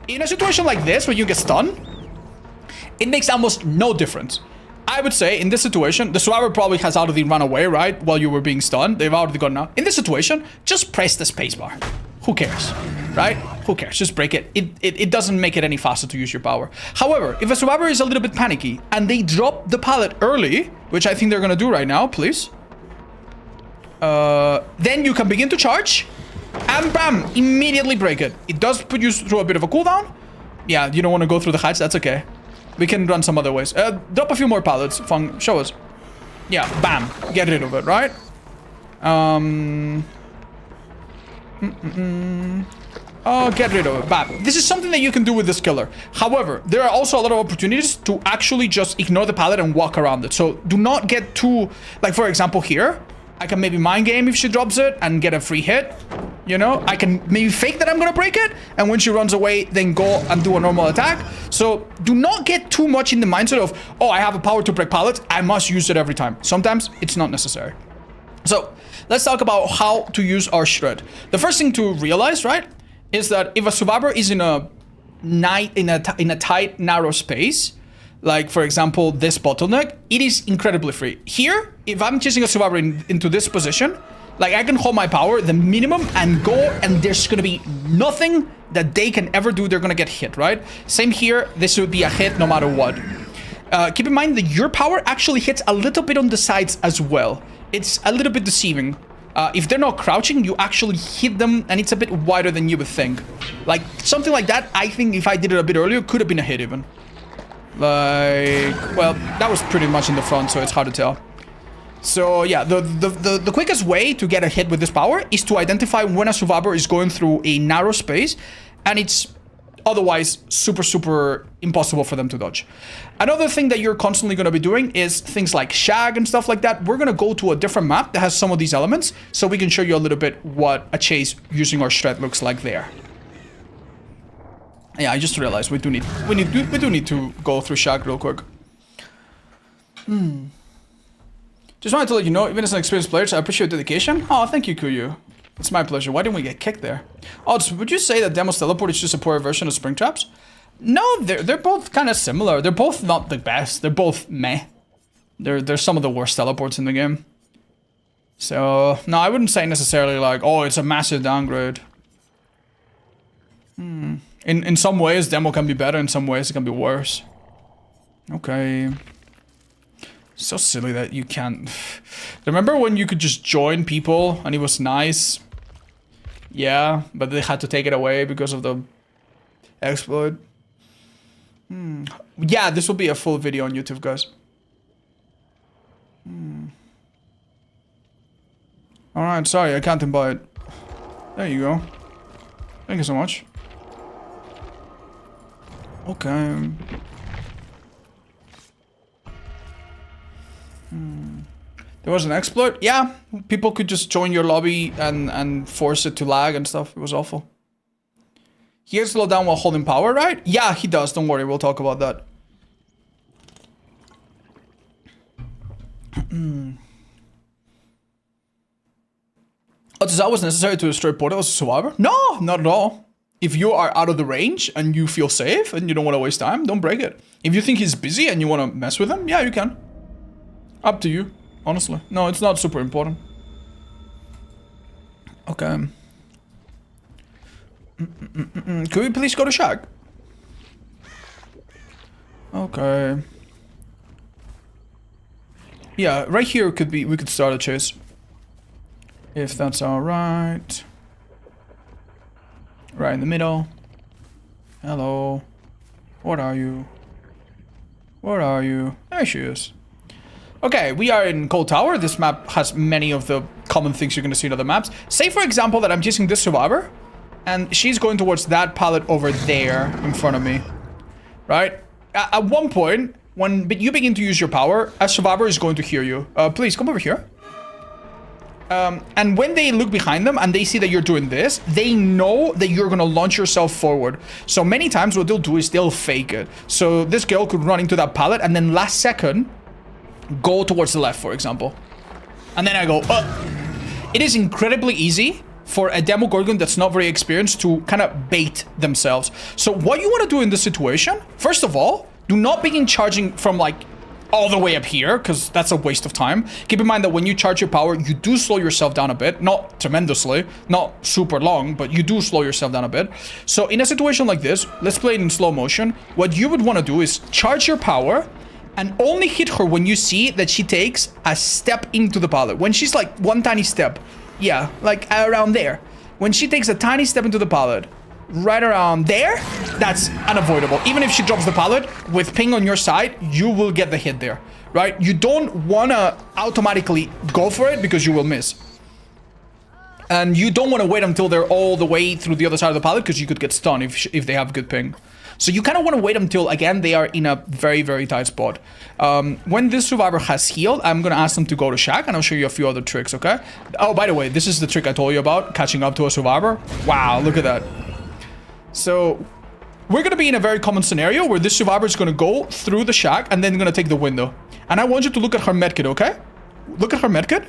In a situation like this, where you get stunned, it makes almost no difference. I would say, in this situation, the survivor probably has already run away, right? While you were being stunned. They've already gone now. In this situation, just press the spacebar. Who cares? Right? Who cares? Just break it. It doesn't make it any faster to use your power. However, if a survivor is a little bit panicky and they drop the pallet early, which I think they're gonna do right now, please. Then you can begin to charge. And bam! Immediately break it. It does put you through a bit of a cooldown. Yeah, you don't want to go through the hatch. That's okay. We can run some other ways. Drop a few more pallets. Fung, show us. Yeah, bam. Get rid of it, right? Oh, get rid of it. Bam. This is something that you can do with this killer. However, there are also a lot of opportunities to actually just ignore the pallet and walk around it. So do not get too... Like, for example, here, I can maybe mind game if she drops it and get a free hit. You know, I can maybe fake that I'm gonna break it, and when she runs away, then go and do a normal attack. So do not get too much in the mindset of, oh, I have a power to break pallets, I must use it every time. Sometimes it's not necessary. So let's talk about how to use our shred. The first thing to realize, right, is that if a survivor is in a tight, narrow space, like for example this bottleneck, it is incredibly free. Here, if I'm chasing a survivor into this position, like I can hold my power the minimum and go, and there's gonna be nothing that they can ever do. They're gonna get hit, right? Same here, this would be a hit no matter what. Keep in mind that your power actually hits a little bit on the sides as well. It's a little bit deceiving. If they're not crouching, you actually hit them, and it's a bit wider than you would think. Like something like that, I think if I did it a bit earlier, could have been a hit even. Like, well, that was pretty much in the front, so it's hard to tell. So yeah, the quickest way to get a hit with this power is to identify when a survivor is going through a narrow space and it's otherwise super impossible for them to dodge. Another thing that you're constantly going to be doing is things like shag and stuff like that. We're going to go to a different map that has some of these elements so we can show you a little bit what a chase using our shred looks like there. Yeah, I just realized we do need to go through shag real quick. Just wanted to let you know, even as an experienced player, I appreciate your dedication. Oh, thank you, Kuyu. It's my pleasure. Why didn't we get kicked there? Oh, would you say that Demo's teleport is just a poorer version of Springtraps? No, they're both kind of similar. They're both not the best. They're both meh. They're some of the worst teleports in the game. So, no, I wouldn't say necessarily like, oh, it's a massive downgrade. In some ways, Demo can be better. In some ways, it can be worse. Okay. So silly that you can't... Remember when you could just join people and it was nice? Yeah, but they had to take it away because of the exploit. Yeah, this will be a full video on YouTube, guys. Alright, sorry, I can't invite. There you go. Thank you so much. Okay. There was an exploit? Yeah, people could just join your lobby and force it to lag and stuff. It was awful. He can slow down while holding power, right? Yeah, he does. Don't worry, we'll talk about that. Oh, does that was necessary to destroy portal as a survivor? No, not at all. If you are out of the range and you feel safe and you don't want to waste time, don't break it. If you think he's busy and you want to mess with him, yeah, you can. Up to you, honestly. No, it's not super important. Okay. Could we please go to Shag? Okay. Yeah, right here could be, we could start a chase. If that's alright. Right in the middle. Hello. What are you? Where are you? There she is. Okay, we are in Cold Tower. This map has many of the common things you're going to see in other maps. Say, for example, that I'm chasing this survivor, and she's going towards that pallet over there in front of me. Right? At one point, when you begin to use your power, a survivor is going to hear you. Please, come over here. And when they look behind them and they see that you're doing this, they know that you're gonna launch yourself forward. So many times what they'll do is they'll fake it. So this girl could run into that pallet and then last second go towards the left, for example. And then I go, It is incredibly easy for a Demogorgon that's not very experienced to kind of bait themselves. So what you want to do in this situation, first of all, do not begin charging from like all the way up here, because that's a waste of time. Keep in mind that when you charge your power, you do slow yourself down a bit. Not tremendously, not super long, but you do slow yourself down a bit. So in a situation like this, let's play it in slow motion. What you would want to do is charge your power and only hit her when you see that she takes a step into the pallet. When she's like one tiny step. Yeah, like around there. When she takes a tiny step into the pallet, right around there, that's unavoidable. Even if she drops the pallet, with ping on your side, you will get the hit there, right? You don't want to automatically go for it because you will miss. And you don't want to wait until they're all the way through the other side of the pallet because you could get stunned if they have good ping. So you kind of want to wait until, again, they are in a very, very tight spot. When this survivor has healed, I'm going to ask them to go to Shack, and I'll show you a few other tricks, okay? Oh, by the way, this is the trick I told you about, catching up to a survivor. Wow, look at that. So we're going to be in a very common scenario where this survivor is going to go through the Shack and then going to take the window. And I want you to look at her medkit, okay? Look at her medkit.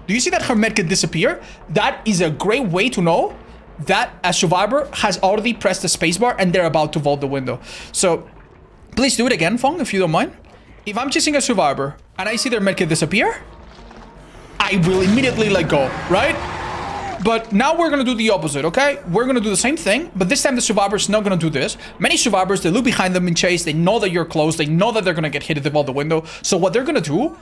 Do you see that her medkit disappear? That is a great way to know that a survivor has already pressed the spacebar and they're about to vault the window. So please do it again, Fong, if you don't mind. If I'm chasing a survivor and I see their medkit disappear, I will immediately let go, right? But now we're gonna do the opposite, okay? We're gonna do the same thing, but this time the survivor's not gonna do this. Many survivors, they look behind them in chase, they know that you're close, they know that they're gonna get hit if they vault the window. So what they're gonna do,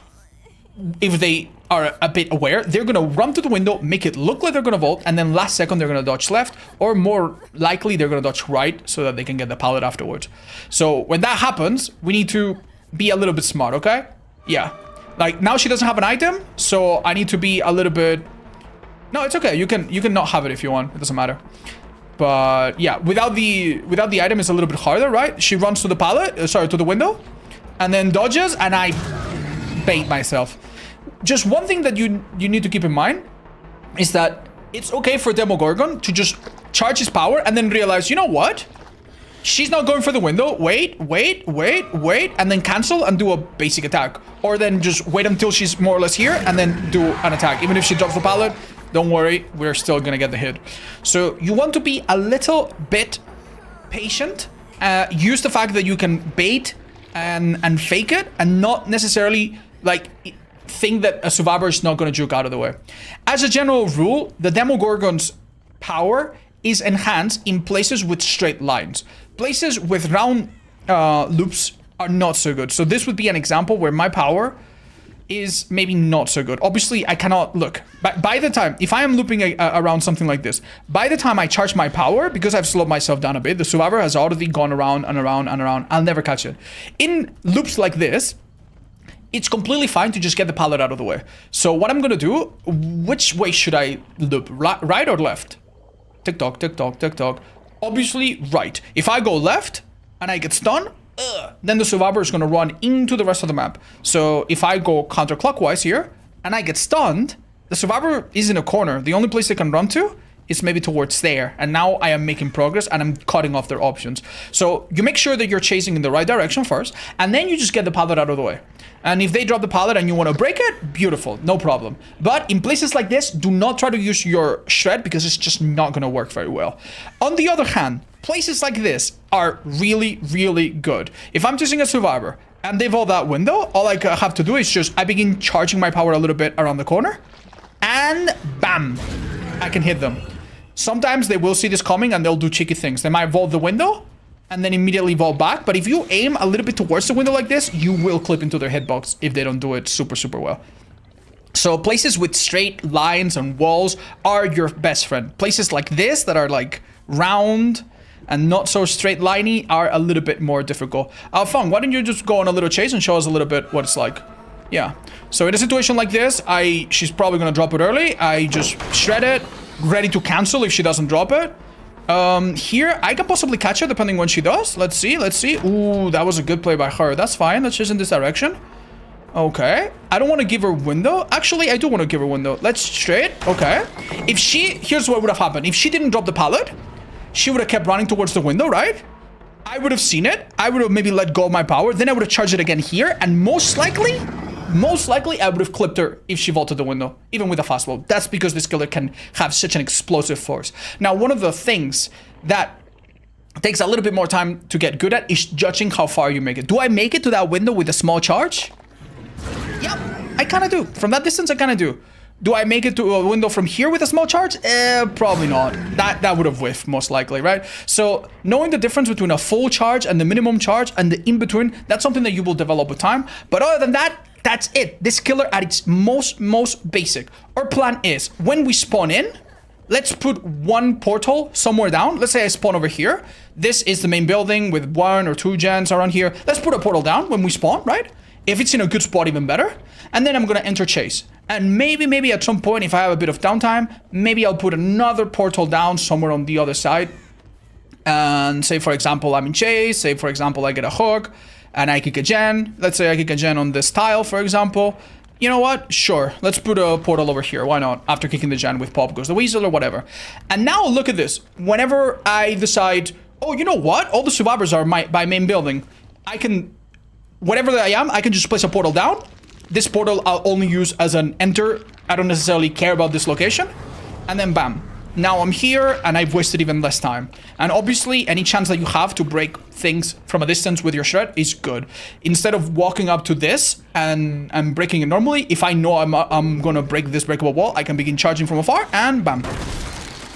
if they are a bit aware, they're gonna run to the window, make it look like they're gonna vault, and then last second they're gonna dodge left, or more likely they're gonna dodge right so that they can get the pallet afterwards. So when that happens, we need to be a little bit smart, okay? Yeah. Like now she doesn't have an item, so I need to be a little bit... No, it's okay. You can not have it if you want. It doesn't matter. But yeah, without the item it's a little bit harder, right? She runs to the pallet, sorry, to the window, and then dodges, and I bait myself. Just one thing that you need to keep in mind is that it's okay for Demogorgon to just charge his power and then realize, you know what? She's not going for the window. Wait, and then cancel and do a basic attack. Or then just wait until she's more or less here and then do an attack. Even if she drops the pallet, don't worry, we're still gonna get the hit. So you want to be a little bit patient. Use the fact that you can bait and fake it and not necessarily like think that a survivor is not going to juke out of the way. As a general rule, the Demogorgon's power is enhanced in places with straight lines. Places with round loops are not so good. So this would be an example where my power is maybe not so good. Obviously, I cannot look. But by the time, if I am looping around something like this, by the time I charge my power, because I've slowed myself down a bit, the survivor has already gone around and around and around. I'll never catch it. In loops like this, it's completely fine to just get the pallet out of the way. So what I'm gonna do, which way should I loop? Right or left? Tick tock, tick tock, tick tock. Obviously, right. If I go left and I get stunned, then the survivor is gonna run into the rest of the map. So if I go counterclockwise here and I get stunned, the survivor is in a corner. The only place they can run to is maybe towards there. And now I am making progress and I'm cutting off their options. So you make sure that you're chasing in the right direction first, and then you just get the pallet out of the way. And if they drop the pallet and you want to break it, beautiful, no problem. But in places like this, do not try to use your shred because it's just not going to work very well. On the other hand, places like this are really, really good. If I'm chasing a survivor and they vault that window, all I have to do is just, I begin charging my power a little bit around the corner and bam, I can hit them. Sometimes they will see this coming and they'll do cheeky things. They might vault the window and then immediately vault back. But if you aim a little bit towards the window like this, you will clip into their hitbox if they don't do it super, super well. So places with straight lines and walls are your best friend. Places like this that are like round and not so straight liney are a little bit more difficult. Fong, why don't you just go on a little chase and show us a little bit what it's like? Yeah. So in a situation like this, she's probably gonna drop it early. I just shred it, ready to cancel if she doesn't drop it. Here, I can possibly catch her depending when she does. Let's see. Ooh, that was a good play by her. That's fine. Let's just in this direction. Okay. I don't want to give her window. Actually, I do want to give her window. Let's straight. Okay. If she... Here's what would have happened. If she didn't drop the pallet, she would have kept running towards the window, right? I would have seen it. I would have maybe let go of my power. Then I would have charged it again here. And most likely, I would have clipped her if she vaulted the window, even with a fastball. That's because this killer can have such an explosive force. Now, one of the things that takes a little bit more time to get good at is judging how far you make it. Do I make it to that window with a small charge? Yep, I kind of do. From that distance, I kind of do. Do I make it to a window from here with a small charge? Probably not. That would have whiffed, most likely, right? So knowing the difference between a full charge and the minimum charge and the in-between, that's something that you will develop with time. But other than that, that's it. This killer at its most basic. Our plan is, when we spawn in, let's put one portal somewhere down. Let's say I spawn over here. This is the main building with 1 or 2 gens around here. Let's put a portal down when we spawn, right? If it's in a good spot, even better. And then I'm going to enter chase. And maybe at some point, if I have a bit of downtime, maybe I'll put another portal down somewhere on the other side. And say, for example, I'm in chase. Say, for example, I get a hook and I kick a gen. Let's say I kick a gen on this tile, for example. You know what? Sure. Let's put a portal over here. Why not? After kicking the gen with Pop Goes the Weasel or whatever. And now look at this. Whenever I decide, oh, you know what? All the survivors are by main building. I can... Whatever I am, I can just place a portal down. This portal I'll only use as an enter. I don't necessarily care about this location. And then bam. Now I'm here and I've wasted even less time. And obviously, any chance that you have to break things from a distance with your shred is good. Instead of walking up to this and breaking it normally, if I know I'm gonna break this breakable wall, I can begin charging from afar and bam.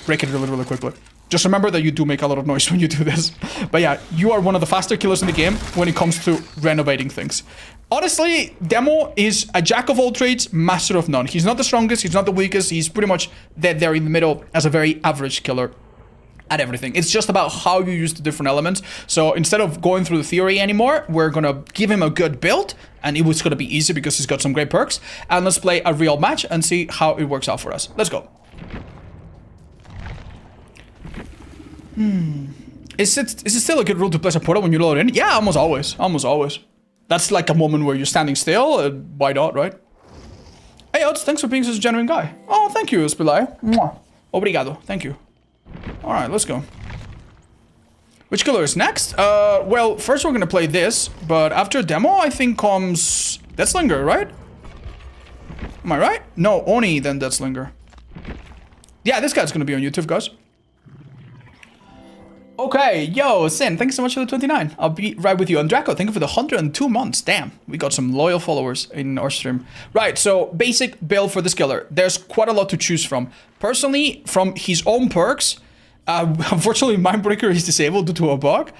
Break it really quickly. Just remember that you do make a lot of noise when you do this. But yeah, you are one of the faster killers in the game when it comes to renovating things. Honestly, Demo is a jack of all trades, master of none. He's not the strongest, he's not the weakest, he's pretty much dead there in the middle as a very average killer at everything. It's just about how you use the different elements. So instead of going through the theory anymore, we're gonna give him a good build, and it was gonna be easy because he's got some great perks. And let's play a real match and see how it works out for us. Let's go. Is it still a good rule to place a portal when you load in? Yeah, almost always. That's like a moment where you're standing still. Why not, right? Hey, Odds, thanks for being such a genuine guy. Oh, thank you, Spilai. Mwah. Obrigado. Thank you. All right, let's go. Which killer is next? Well, first we're gonna play this, but after Demo, I think comes Deathslinger, right? Am I right? No, Oni, then Deathslinger. Yeah, this guy's gonna be on YouTube, guys. Okay, yo, Sin, thanks so much for the 29. I'll be right with you. And Draco, thank you for the 102 months. Damn, we got some loyal followers in our stream. Right, so basic build for this killer. There's quite a lot to choose from. Personally, from his own perks, unfortunately, Mindbreaker is disabled due to a bug.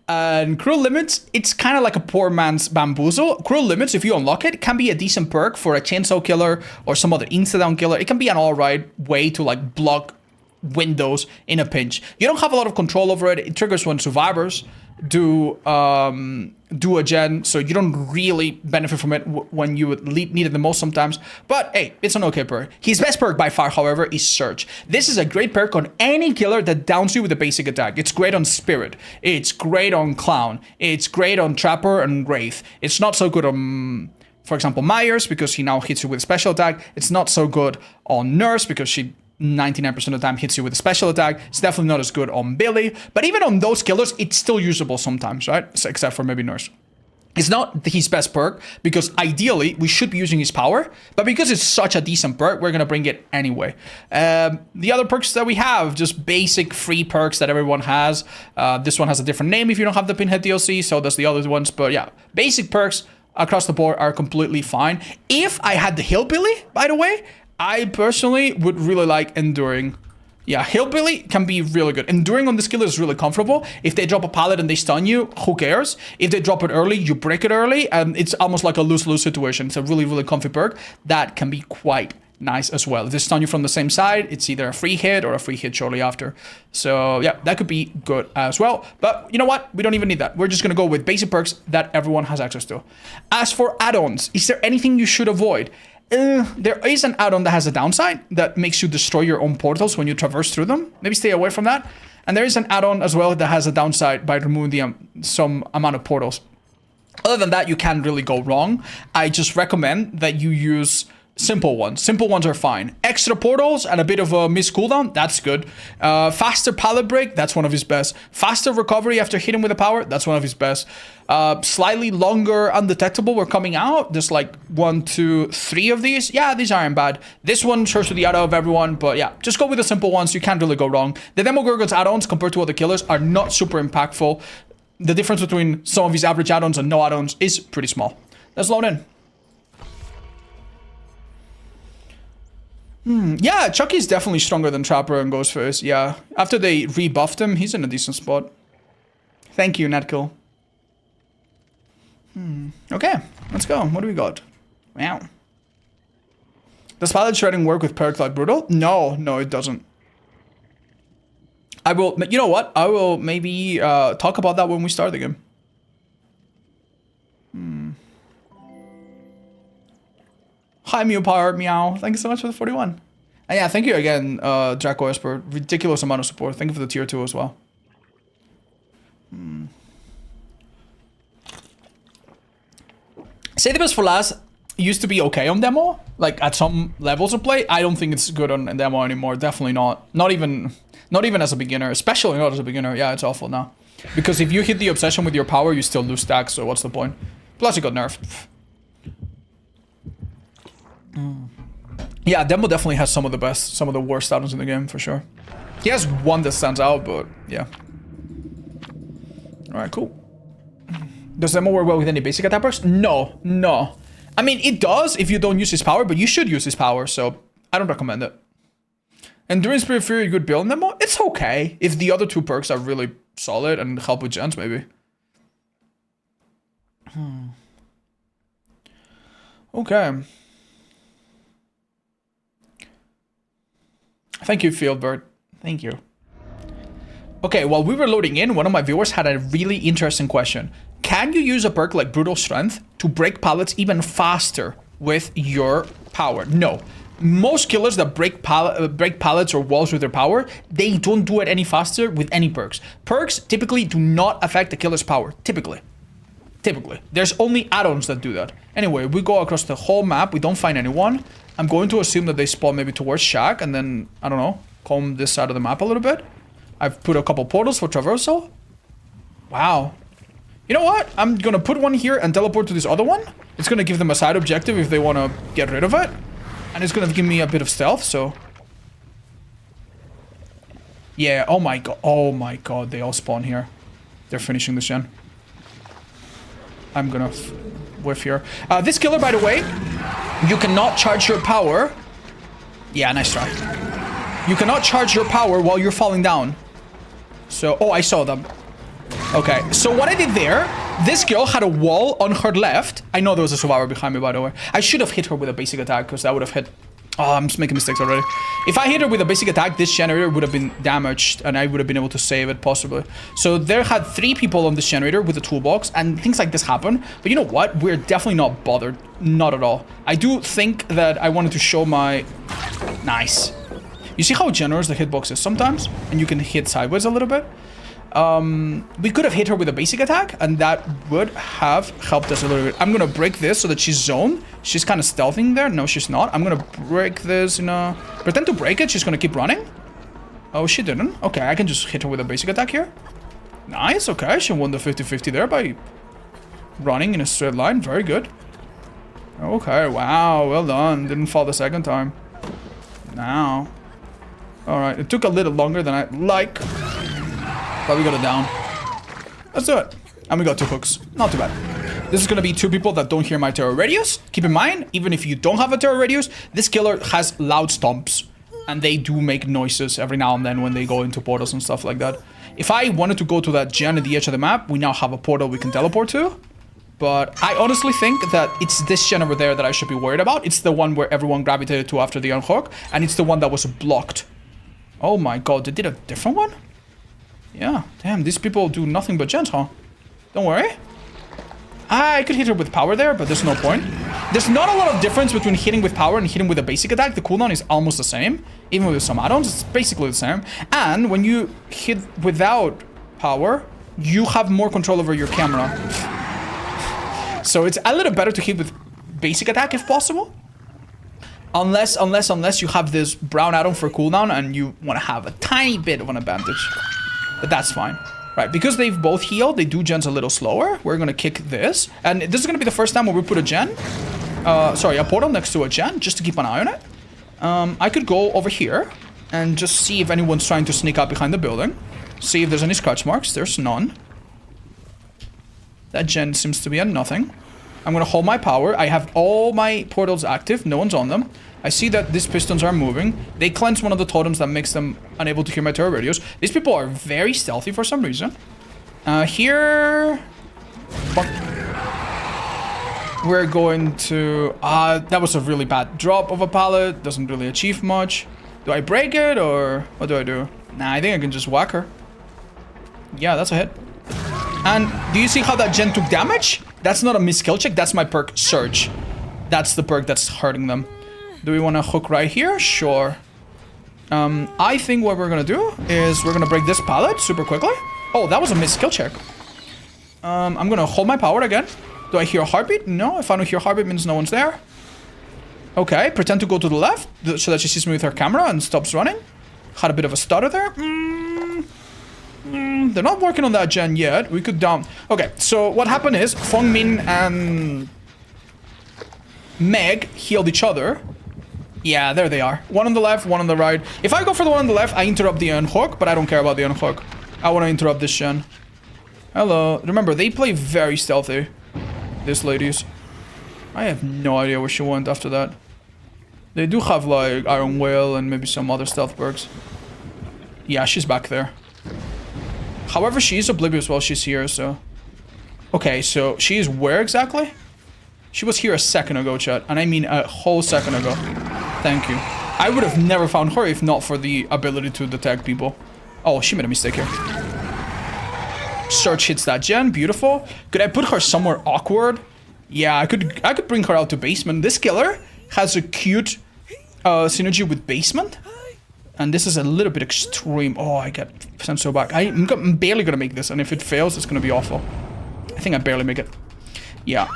And Cruel Limits, it's kind of like a poor man's Bamboozle. Cruel Limits, if you unlock it, can be a decent perk for a chainsaw killer or some other insta-down killer. It can be an alright way to like block windows in a pinch. You don't have a lot of control over it. It triggers when survivors do a gen, so you don't really benefit from it when you would need it the most sometimes. But hey, it's an okay perk. His best perk by far, however, is Surge. This is a great perk on any killer that downs you with a basic attack. It's great on Spirit. It's great on Clown. It's great on Trapper and Wraith. It's not so good on, for example, Myers, because he now hits you with a special attack. It's not so good on Nurse, because she 99% of the time hits you with a special attack. It's definitely not as good on Billy, but even on those killers, it's still usable sometimes, right? Except for maybe Nurse. It's not his best perk, because ideally we should be using his power, but because it's such a decent perk, we're gonna bring it anyway. The other perks that we have, just basic free perks that everyone has. This one has a different name if you don't have the Pinhead DLC, so does the other ones, but yeah, basic perks across the board are completely fine. If I had the Hillbilly, by the way, I personally would really like Enduring. Yeah, Hillbilly can be really good. Enduring on this killer is really comfortable. If they drop a pallet and they stun you, who cares? If they drop it early, you break it early, and it's almost like a lose-lose situation. It's a really comfy perk that can be quite nice as well. If they stun you from the same side, it's either a free hit or a free hit shortly after. So yeah, that could be good as well. But you know what? We don't even need that. We're just gonna go with basic perks that everyone has access to. As for add-ons, is there anything you should avoid? There is an add-on that has a downside that makes you destroy your own portals when you traverse through them. Maybe stay away from that. And there is an add-on as well that has a downside by removing some amount of portals. Other than that, you can't really go wrong. I just recommend that you use simple ones. Simple ones are fine. Extra portals and a bit of a miss cooldown, that's good. Faster pallet break, that's one of his best. Faster recovery after hitting with the power, that's one of his best. Slightly longer undetectable, we're coming out. There's like 1, 2, 3 of these. Yeah, these aren't bad. This one shows to the out of everyone, but yeah, just go with the simple ones. You can't really go wrong. The Demogorgon's add-ons compared to other killers are not super impactful. The difference between some of his average add-ons and no add-ons is pretty small. Let's load in. Yeah, Chucky's definitely stronger than Trapper and Ghostface. Yeah, after they rebuffed him, he's in a decent spot. Thank you, Netkill. Okay, let's go. What do we got? Wow. Does pallet shredding work with perks like Brutal? No, it doesn't. I will, you know what? I will maybe talk about that when we start the game. Hi, Mew Power, meow. Thank you so much for the 41. And yeah, thank you again, Draco Esper. Ridiculous amount of support. Thank you for the tier 2 as well. Say the best for last used to be okay on demo, like at some levels of play. I don't think it's good on demo anymore. Definitely not. Not even as a beginner, especially not as a beginner. Yeah, it's awful now. Because if you hit the obsession with your power, you still lose stacks, so what's the point? Plus it got nerfed. Yeah, Demo definitely has some of the worst add-ons in the game, for sure. He has one that stands out, but yeah. Alright, cool. Does Demo work well with any basic attack perks? No. I mean, it does if you don't use his power, but you should use his power, so I don't recommend it. Endurance Spirit Fury, good build in Demo? It's okay. If the other 2 perks are really solid and help with gens, maybe. Okay. Thank you, Fieldbird. Thank you. Okay, while we were loading in, one of my viewers had a really interesting question. Can you use a perk like Brutal Strength to break pallets even faster with your power? No. Most killers that break pallets or walls with their power, they don't do it any faster with any perks. Perks typically do not affect the killer's power. Typically. There's only add-ons that do that. Anyway, we go across the whole map. We don't find anyone. I'm going to assume that they spawn maybe towards Shack and then, I don't know, comb this side of the map a little bit. I've put a couple portals for traversal. Wow. You know what? I'm going to put one here and teleport to this other one. It's going to give them a side objective if they want to get rid of it. And it's going to give me a bit of stealth, so... Yeah, oh my god, they all spawn here. They're finishing this gen. I'm gonna whiff here. This killer, by the way, you cannot charge your power. Yeah, nice try. You cannot charge your power while you're falling down. So, oh, I saw them. Okay, so what I did there, this girl had a wall on her left. I know there was a survivor behind me, by the way. I should have hit her with a basic attack, because that would have hit... Oh, I'm just making mistakes already. If I hit her with a basic attack, this generator would have been damaged, and I would have been able to save it, possibly. So there had 3 people on this generator with a toolbox, and things like this happen. But you know what? We're definitely not bothered. Not at all. I do think that I wanted to show my... Nice. You see how generous the hitbox is sometimes? And you can hit sideways a little bit? We could have hit her with a basic attack, and that would have helped us a little bit. I'm gonna break this so that she's zoned. She's kind of stealthing there. No, she's not. I'm gonna break this in a... Pretend to break it. She's gonna keep running. Oh, she didn't. Okay, I can just hit her with a basic attack here. Nice, okay. She won the 50-50 there by running in a straight line. Very good. Okay, wow. Well done. Didn't fall the second time. Now. Alright, it took a little longer than I'd like. But we got it down. Let's do it. And we got 2 hooks. Not too bad. This is going to be 2 people that don't hear my terror radius. Keep in mind, even if you don't have a terror radius, this killer has loud stomps. And they do make noises every now and then when they go into portals and stuff like that. If I wanted to go to that gen at the edge of the map, we now have a portal we can teleport to. But I honestly think that it's this gen over there that I should be worried about. It's the one where everyone gravitated to after the unhook. And it's the one that was blocked. Oh my god, they did a different one? Yeah, damn, these people do nothing but gens, huh? Don't worry. I could hit her with power there, but there's no point. There's not a lot of difference between hitting with power and hitting with a basic attack. The cooldown is almost the same. Even with some add-ons, it's basically the same. And when you hit without power, you have more control over your camera. So it's a little better to hit with basic attack if possible. Unless you have this brown atom for cooldown and you want to have a tiny bit of an advantage. But that's fine. Right, because they've both healed, they do gens a little slower. We're going to kick this. And this is going to be the first time where we put a gen. Sorry, a portal next to a gen, just to keep an eye on it. I could go over here and just see if anyone's trying to sneak up behind the building. See if there's any scratch marks. There's none. That gen seems to be at nothing. I'm going to hold my power. I have all my portals active. No one's on them. I see that these pistons are moving. They cleanse one of the totems that makes them unable to hear my terror radios. These people are very stealthy for some reason. Here... We're going to... that was a really bad drop of a pallet. Doesn't really achieve much. Do I break it or what do I do? Nah, I think I can just whack her. Yeah, that's a hit. And do you see how that gen took damage? That's not a miss skill check. That's my perk Surge. That's the perk that's hurting them. Do we want to hook right here? Sure. I think what we're going to do is we're going to break this pallet super quickly. Oh, that was a miss skill check. I'm going to hold my power again. Do I hear a heartbeat? No, if I don't hear a heartbeat, it means no one's there. Okay, pretend to go to the left so that she sees me with her camera and stops running. Had a bit of a stutter there. They're not working on that gen yet. We could down... Okay, so what happened is Feng Min and Meg healed each other. Yeah, there they are. One on the left, one on the right. If I go for the one on the left, I interrupt the unhook, but I don't care about the unhook. I want to interrupt this gen. Hello. Remember, they play very stealthy. These ladies. I have no idea where she went after that. They do have, like, Iron Whale and maybe some other stealth perks. Yeah, she's back there. However, she is oblivious while she's here, so... Okay, so she is where exactly? She was here a second ago, chat. And I mean a whole second ago. Thank you. I would have never found her if not for the ability to detect people. Oh, she made a mistake here. Search hits that gen. Beautiful. Could I put her somewhere awkward? Yeah, I could bring her out to basement. This killer has a cute synergy with basement. And this is a little bit extreme. Oh, I get sent so back. I'm barely gonna make this. And if it fails, it's gonna be awful. I think I barely make it. Yeah.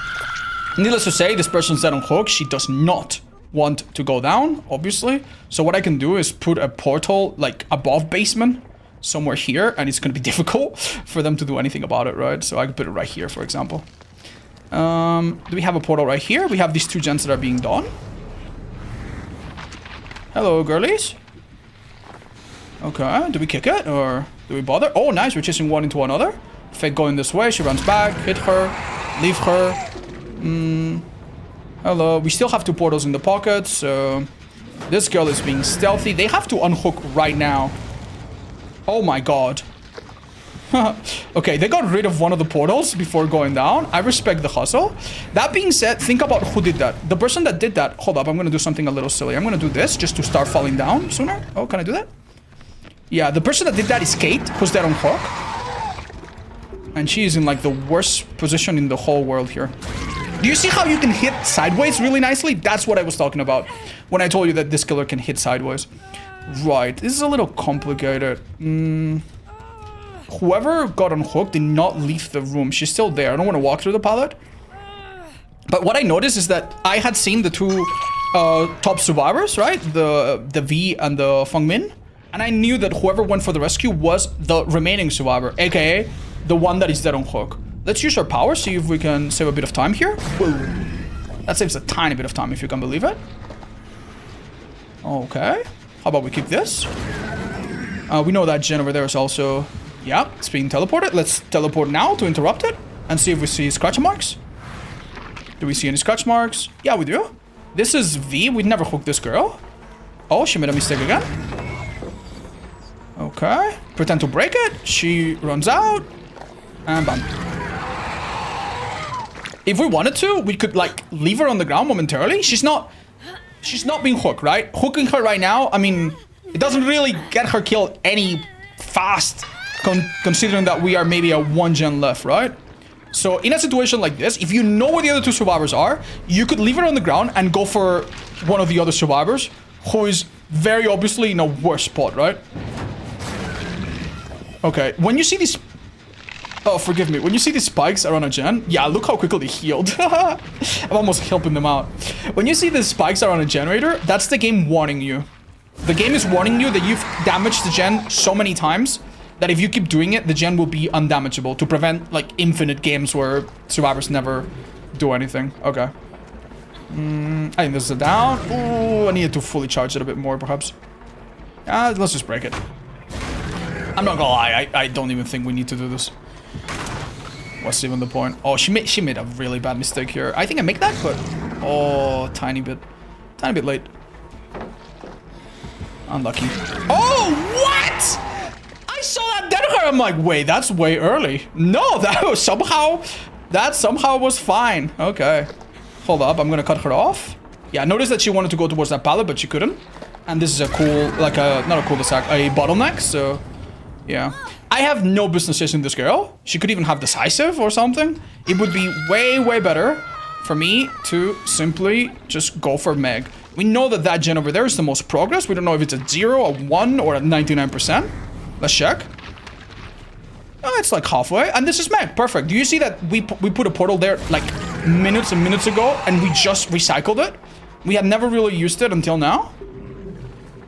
Needless to say, this person's dead on hook. She does not want to go down, obviously. So what I can do is put a portal, like, above basement, somewhere here, and it's going to be difficult for them to do anything about it, right? So I can put it right here, for example. Do we have a portal right here? We have these two gens that are being done. Hello, girlies. Okay, do we kick it, or do we bother? Oh, nice, we're chasing one into another. Fake going this way, she runs back, hit her, leave her. Hello. We still have two portals in the pocket, so this girl is being stealthy. They have to unhook right now. Oh my god. Okay, they got rid of one of the portals before going down. I respect the hustle. That being said, think about who did that. The person that did that... Hold up, I'm going to do something a little silly. I'm going to do this just to start falling down sooner. Oh, can I do that? Yeah, the person that did that is Kate, who's dead on hook. And she is in, like, the worst position in the whole world here. Do you see how you can hit sideways really nicely? That's what I was talking about when I told you that this killer can hit sideways. Right, this is a little complicated. Whoever got unhooked did not leave the room. She's still there. I don't want to walk through the pallet. But what I noticed is that I had seen the two top survivors, right? The V and the Feng Min. And I knew that whoever went for the rescue was the remaining survivor, aka the one that is dead on hook. Let's use our power, see if we can save a bit of time here. Whoa. That saves a tiny bit of time, if you can believe it. Okay. How about we keep this? We know that gen over there is also... Yeah, it's being teleported. Let's teleport now to interrupt it. And see if we see scratch marks. Do we see any scratch marks? Yeah, we do. This is V. We'd never hooked this girl. Oh, she made a mistake again. Okay. Pretend to break it. She runs out. And bam. If we wanted to, we could, like, leave her on the ground momentarily. She's not being hooked, right? Hooking her right now, I mean, it doesn't really get her killed any fast, considering that we are maybe a 1 gen left, right? So in a situation like this, if you know where the other two survivors are, you could leave her on the ground and go for one of the other survivors, who is very obviously in a worse spot, right? Okay, when you see these Oh, forgive me. When you see these spikes around a gen, yeah, look how quickly they healed. I'm almost helping them out. When you see the spikes around a generator, that's the game warning you. The game is warning you that you've damaged the gen so many times that if you keep doing it, the gen will be undamageable to prevent like infinite games where survivors never do anything. Okay. I think this is a down. Ooh, I needed to fully charge it a bit more, perhaps. Let's just break it. I'm not gonna lie, I don't even think we need to do this. What's even the point? Oh, she made a really bad mistake here. I think I make that, but oh, tiny bit late. Unlucky. Oh, what? I saw that dead her. I'm like, wait, that's way early. No, that somehow was fine. Okay, hold up. I'm gonna cut her off. Yeah, notice that she wanted to go towards that pallet, but she couldn't. And this is a cool, like not a cul-de-sac, a bottleneck. So, yeah. I have no business chasing this girl. She could even have decisive or something. It would be way, way better for me to simply just go for Meg. We know that that gen over there is the most progress. We don't know if it's a 0, a 1, or a 99%. Let's check. Oh, it's like halfway. And this is Meg. Perfect. Do you see that we put a portal there like minutes and minutes ago and we just recycled it? We had never really used it until now.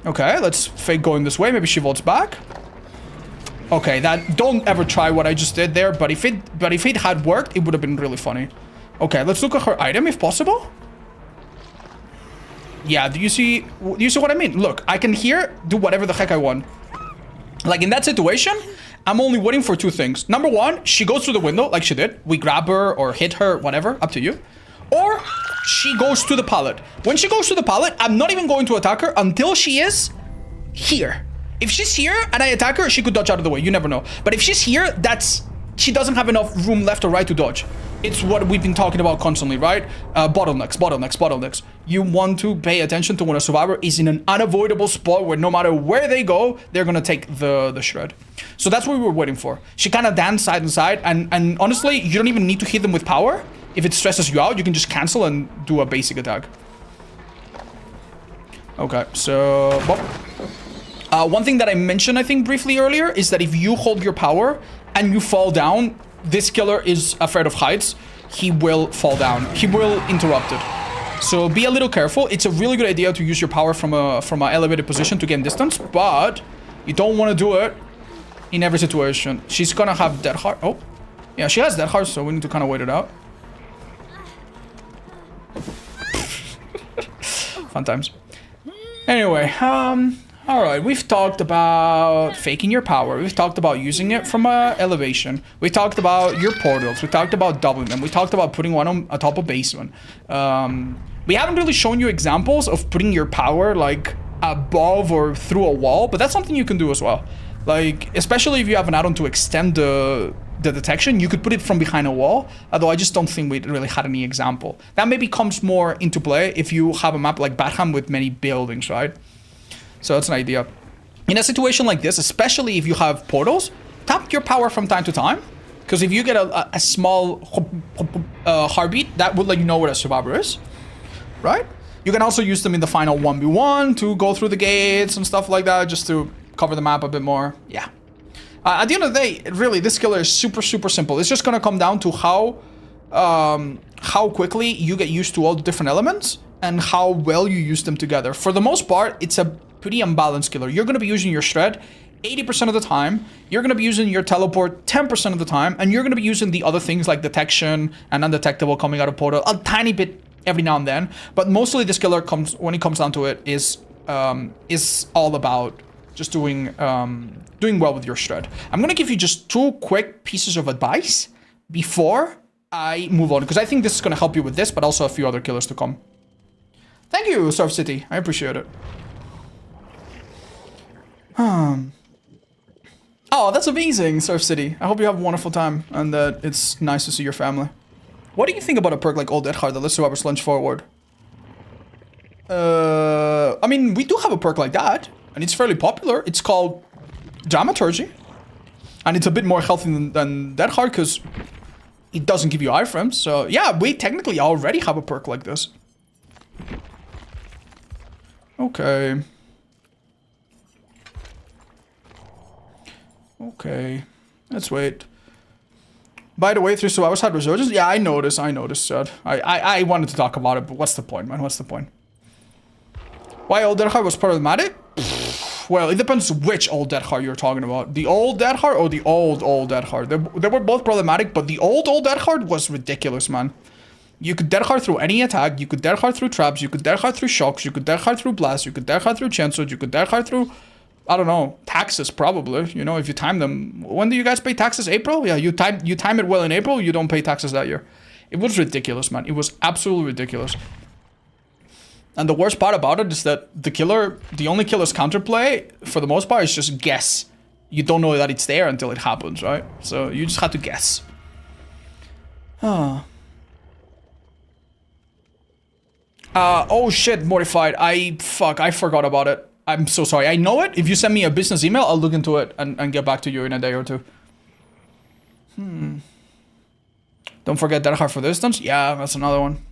Okay, let's fake going this way. Maybe she votes back. Okay, don't ever try what I just did there, but if it had worked, it would have been really funny. Okay, let's look at her item if possible. Yeah, do you see what I mean? Look, I can here do whatever the heck I want. Like in that situation, I'm only waiting for two things. Number one, she goes through the window like she did. We grab her or hit her, whatever, up to you. Or she goes to the pallet. When she goes to the pallet, I'm not even going to attack her until she is here. If she's here and I attack her, she could dodge out of the way. You never know. But if she's here, she doesn't have enough room left or right to dodge. It's what we've been talking about constantly, right? Bottlenecks. You want to pay attention to when a survivor is in an unavoidable spot where no matter where they go, they're going to take the shred. So that's what we were waiting for. She kind of danced side and side. And honestly, you don't even need to hit them with power. If it stresses you out, you can just cancel and do a basic attack. Okay, so... one thing that I mentioned, I think, briefly earlier is that if you hold your power and you fall down, this killer is afraid of heights. He will fall down. He will interrupt it. So be a little careful. It's a really good idea to use your power from a elevated position to gain distance, but you don't want to do it in every situation. She's gonna have dead heart. Oh, yeah, she has dead heart, so we need to kind of wait it out. Fun times. Anyway, all right, we've talked about faking your power. We've talked about using it from elevation. We talked about your portals. We talked about doubling them. We talked about putting one on top of basement. We haven't really shown you examples of putting your power like above or through a wall, but that's something you can do as well. Like, especially if you have an add-on to extend the detection, you could put it from behind a wall, although I just don't think we really had any example. That maybe comes more into play if you have a map like Batham with many buildings, right? So that's an idea. In a situation like this, especially if you have portals, tap your power from time to time. Because if you get a small heartbeat, that would let you know where a survivor is. Right? You can also use them in the final 1v1 to go through the gates and stuff like that, just to cover the map a bit more. Yeah. At the end of the day, really, this killer is super, super simple. It's just going to come down to how quickly you get used to all the different elements and how well you use them together. For the most part, it's a pretty unbalanced killer. You're going to be using your shred 80% of the time. You're going to be using your teleport 10% of the time. And you're going to be using the other things like detection and undetectable coming out of portal a tiny bit every now and then. But mostly this killer comes, when it comes down to it, is all about just doing well with your shred. I'm going to give you just 2 quick pieces of advice before I move on, because I think this is going to help you with this, but also a few other killers to come. Thank you, Surf City. I appreciate it. Oh, that's amazing, Surf City. I hope you have a wonderful time and that it's nice to see your family. What do you think about a perk like Old Dead Hard that lets survivors lunge forward? I mean, we do have a perk like that, and it's fairly popular. It's called Dramaturgy, and it's a bit more healthy than Dead Hard because it doesn't give you iframes. So yeah, we technically already have a perk like this. Okay. Okay, let's wait. By the way, 3 survivors had resurgence. Yeah, I noticed, Chad. I wanted to talk about it, but what's the point, man? What's the point? Why old Deadhard was problematic? Well, it depends which old Deadhard you're talking about. The old Deadhard or the old Deadhard? They were both problematic, but the old Deadhard was ridiculous, man. You could Deadhard through any attack, you could Deadhard through traps, you could Deadhard through shocks, you could Deadhard through blasts, you could Deadhard through chainsaws, you could Deadhard through, I don't know, taxes probably, you know, if you time them. When do you guys pay taxes? April? Yeah, you time it well in April, you don't pay taxes that year. It was ridiculous, man. It was absolutely ridiculous. And the worst part about it is that the only killer's counterplay, for the most part, is just guess. You don't know that it's there until it happens, right? So you just have to guess. Oh shit, Mortified. I forgot about it. I'm so sorry. I know it. If you send me a business email, I'll look into it and get back to you in a day or two. Don't forget Deadhard for distance. Yeah, that's another one.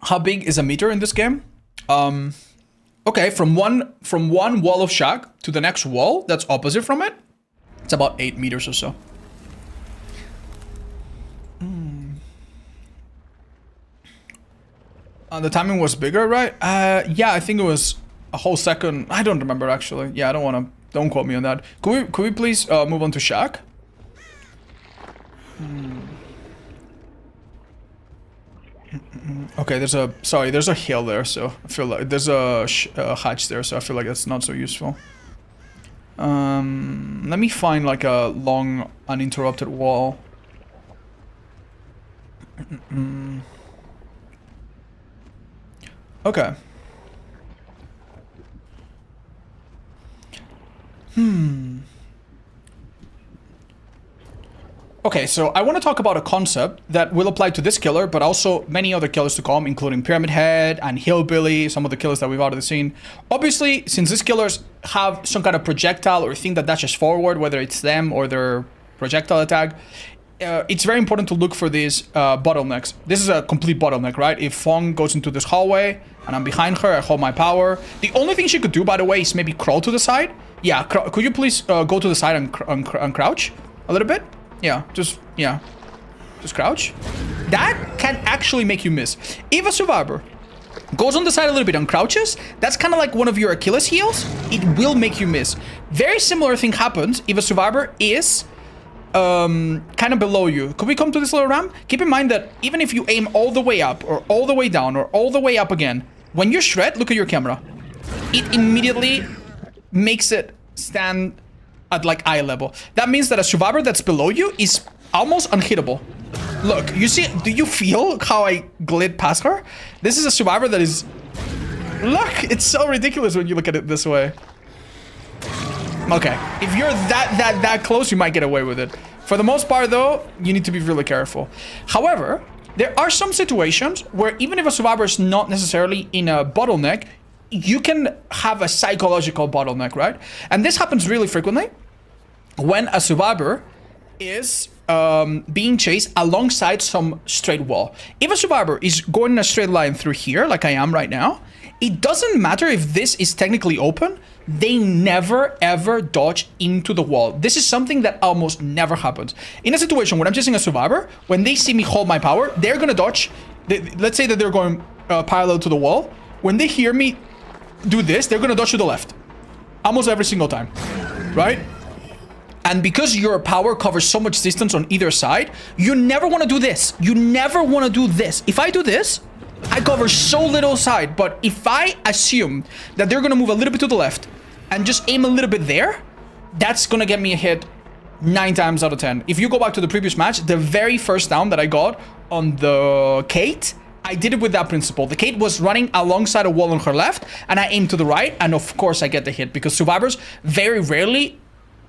How big is a meter in this game? Okay, from one wall of shack to the next wall that's opposite from it, it's about 8 meters or so. The timing was bigger, right? Yeah, I think it was a whole second. I don't remember actually. Yeah, don't quote me on that. Could we please move on to shack? Okay, there's a hill there, so I feel like there's a hatch there, so I feel like that's not so useful. Let me find like a long uninterrupted wall. Okay. Okay, so I want to talk about a concept that will apply to this killer, but also many other killers to come, including Pyramid Head and Hillbilly, some of the killers that we've already seen. Obviously, since these killers have some kind of projectile or thing that dashes forward, whether it's them or their projectile attack, it's very important to look for these bottlenecks. This is a complete bottleneck, right? If Fong goes into this hallway and I'm behind her, I hold my power. The only thing she could do, by the way, is maybe crawl to the side. Yeah, could you please go to the side and crouch a little bit? Yeah, just crouch. That can actually make you miss. If a survivor goes on the side a little bit and crouches, that's kind of like one of your Achilles heels. It will make you miss. Very similar thing happens if a survivor is kind of below you. Could we come to this little ramp? Keep in mind that even if you aim all the way up or all the way down or all the way up again, when you shred, look at your camera. It immediately makes it stand at like eye level. That means that a survivor that's below you is almost unhittable. Look, you see, do you feel how I glid past her? This is a survivor that is... Look, it's so ridiculous when you look at it this way. Okay, if you're that close, you might get away with it. For the most part, though, you need to be really careful. However, there are some situations where even if a survivor is not necessarily in a bottleneck, you can have a psychological bottleneck, right? And this happens really frequently when a survivor is being chased alongside some straight wall. If a survivor is going in a straight line through here, like I am right now, it doesn't matter if this is technically open, they never ever dodge into the wall. This is something that almost never happens. In a situation when I'm chasing a survivor, when they see me hold my power, they're gonna dodge. Let's say that they're going parallel to the wall. When they hear me do this, they're gonna dodge to the left. Almost every single time, right? And because your power covers so much distance on either side, you never want to do this. You never want to do this. If I do this, I cover so little side. But if I assume that they're going to move a little bit to the left and just aim a little bit there, that's going to get me a hit 9 times out of 10. If you go back to the previous match, the very first down that I got on the Kate, I did it with that principle. The Kate was running alongside a wall on her left, and I aimed to the right, and of course I get the hit, because survivors very rarely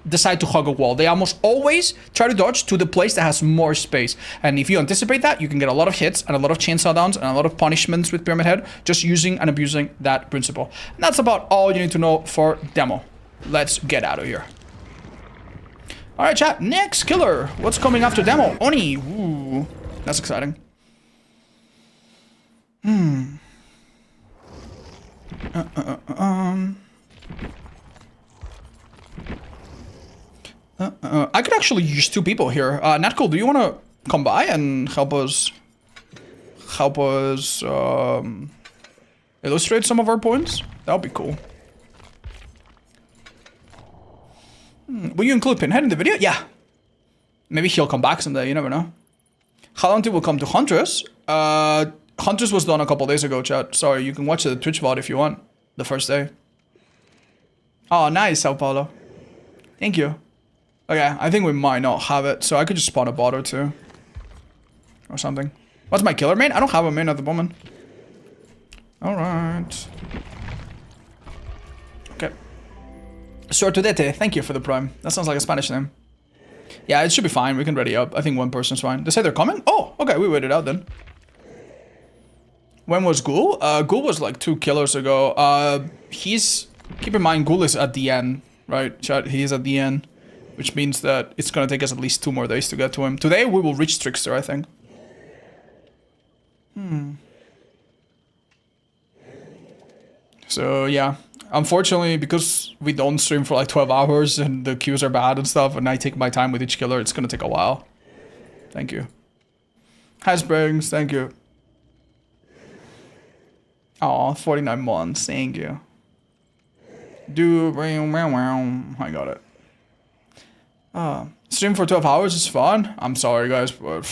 decide to hug a wall. They almost always try to dodge to the place that has more space. And if you anticipate that, you can get a lot of hits and a lot of chainsaw downs and a lot of punishments with Pyramid Head, just using and abusing that principle. And that's about all you need to know for demo. Let's get out of here. All right, chat. Next killer. What's coming after demo? Oni. Ooh, that's exciting. I could actually use 2 people here. Natcool, do you want to come by and help us illustrate some of our points? That would be cool. Will you include Pinhead in the video? Yeah. Maybe he'll come back someday, you never know. How long till we'll come to Huntress? Huntress was done a couple days ago, chat. Sorry, you can watch the Twitch VOD if you want. The first day. Oh, nice, Sao Paulo. Thank you. Okay, I think we might not have it, so I could just spawn a bot or 2. Or something. What's my killer main? I don't have a main at the moment. Alright. Okay. Sortudete, thank you for the prime. That sounds like a Spanish name. Yeah, it should be fine. We can ready up. I think 1 person's fine. They say they're coming? Oh, okay, we waited out then. When was Ghoul? Ghoul was like 2 killers ago. He's... Keep in mind, Ghoul is at the end, right? Chat, he is at the end. Which means that it's gonna take us at least 2 more days to get to him. Today, we will reach Trickster, I think. So, yeah. Unfortunately, because we don't stream for like 12 hours and the queues are bad and stuff, and I take my time with each killer, it's gonna take a while. Thank you. Hi, Springs, thank you. Aw, 49 months, thank you. I got it. Stream for 12 hours is fun. I'm sorry, guys, but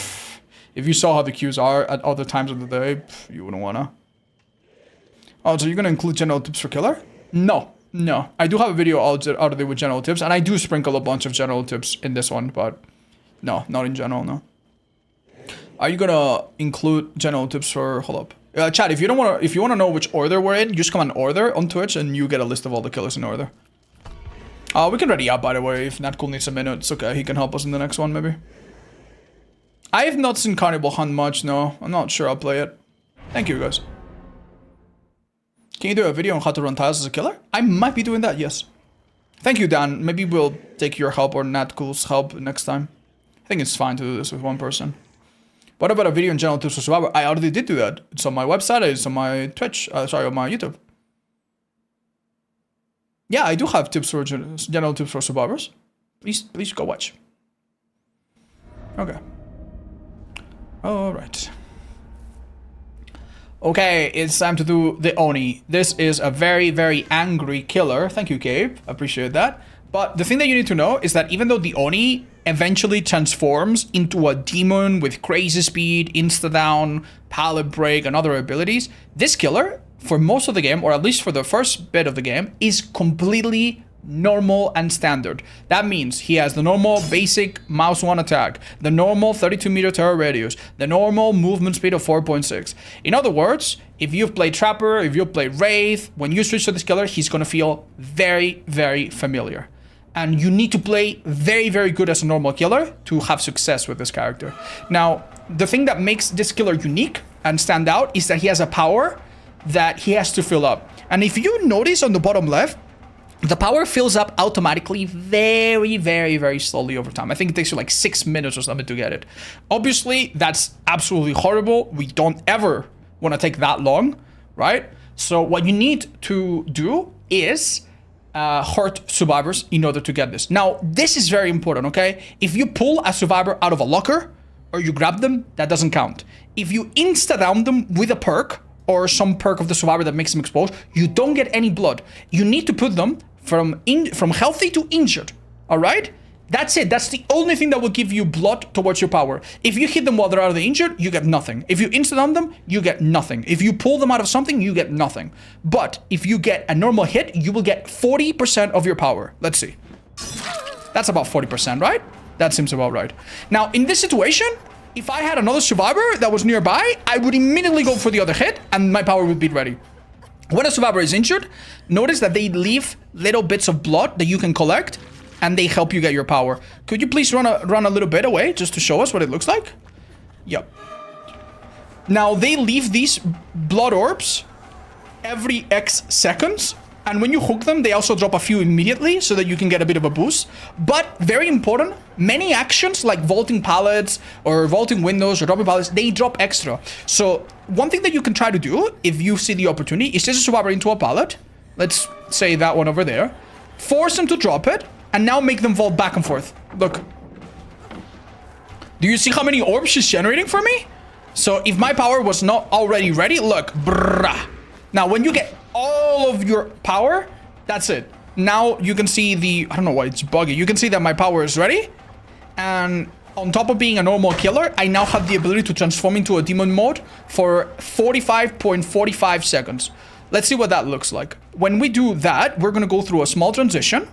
if you saw how the queues are at other times of the day, you wouldn't wanna. Oh, so you're gonna include general tips for killer? No. I do have a video out of there with general tips, and I do sprinkle a bunch of general tips in this one, but no, not in general, no. Are you gonna include general tips for, hold up. Chat, if you wanna know which order we're in, just come on order on Twitch and you get a list of all the killers in order. We can ready up, by the way, if Natcool needs a minute, it's okay, he can help us in the next one, maybe. I have not seen Carnival Hunt much, no. I'm not sure I'll play it. Thank you, guys. Can you do a video on how to run tiles as a killer? I might be doing that, yes. Thank you, Dan. Maybe we'll take your help or Natcool's help next time. I think it's fine to do this with 1 person. What about a video on general tips for Survivor? I already did do that. It's on my website, it's on my Twitch, on my YouTube. Yeah, I do have tips for general tips for survivors. Please go watch. Okay. Alright. Okay, it's time to do the Oni. This is a very, very angry killer. Thank you, Gabe. Appreciate that. But the thing that you need to know is that even though the Oni eventually transforms into a demon with crazy speed, insta-down, pallet break, and other abilities, this killer, for most of the game, or at least for the first bit of the game, is completely normal and standard. That means he has the normal basic mouse 1 attack, the normal 32-meter terror radius, the normal movement speed of 4.6. In other words, if you've played Trapper, if you've played Wraith, when you switch to this killer, he's gonna feel very, very familiar. And you need to play very, very good as a normal killer to have success with this character. Now, the thing that makes this killer unique and stand out is that he has a power that he has to fill up. And if you notice on the bottom left, the power fills up automatically very, very, very slowly over time. I think it takes you like 6 minutes or something to get it. Obviously, that's absolutely horrible. We don't ever want to take that long, right? So what you need to do is hurt survivors in order to get this. Now, this is very important, okay? If you pull a survivor out of a locker or you grab them, that doesn't count. If you insta-down them with a perk or some perk of the survivor that makes them exposed, you don't get any blood. You need to put them from healthy to injured, all right? That's it. That's the only thing that will give you blood towards your power. If you hit them while they're out of the injured, you get nothing. If you insta-down them, you get nothing. If you pull them out of something, you get nothing. But if you get a normal hit, you will get 40% of your power. Let's see. That's about 40%, right? That seems about right. Now, in this situation, if I had another survivor that was nearby, I would immediately go for the other hit and my power would be ready. When a survivor is injured, notice that they leave little bits of blood that you can collect and they help you get your power. Could you please run a little bit away just to show us what it looks like? Yep. Now they leave these blood orbs every X seconds. And when you hook them, they also drop a few immediately so that you can get a bit of a boost. But very important, many actions like vaulting pallets or vaulting windows or dropping pallets, they drop extra. So one thing that you can try to do if you see the opportunity is just a survivor into a pallet. Let's say that one over there. Force them to drop it and now make them vault back and forth. Look. Do you see how many orbs she's generating for me? So if my power was not already ready, look. Brah. Now, when you get all of your power, that's it. Now you can see the... I don't know why it's buggy. You can see that my power is ready. And on top of being a normal killer, I now have the ability to transform into a demon mode for 45.45 seconds. Let's see what that looks like. When we do that, we're going to go through a small transition.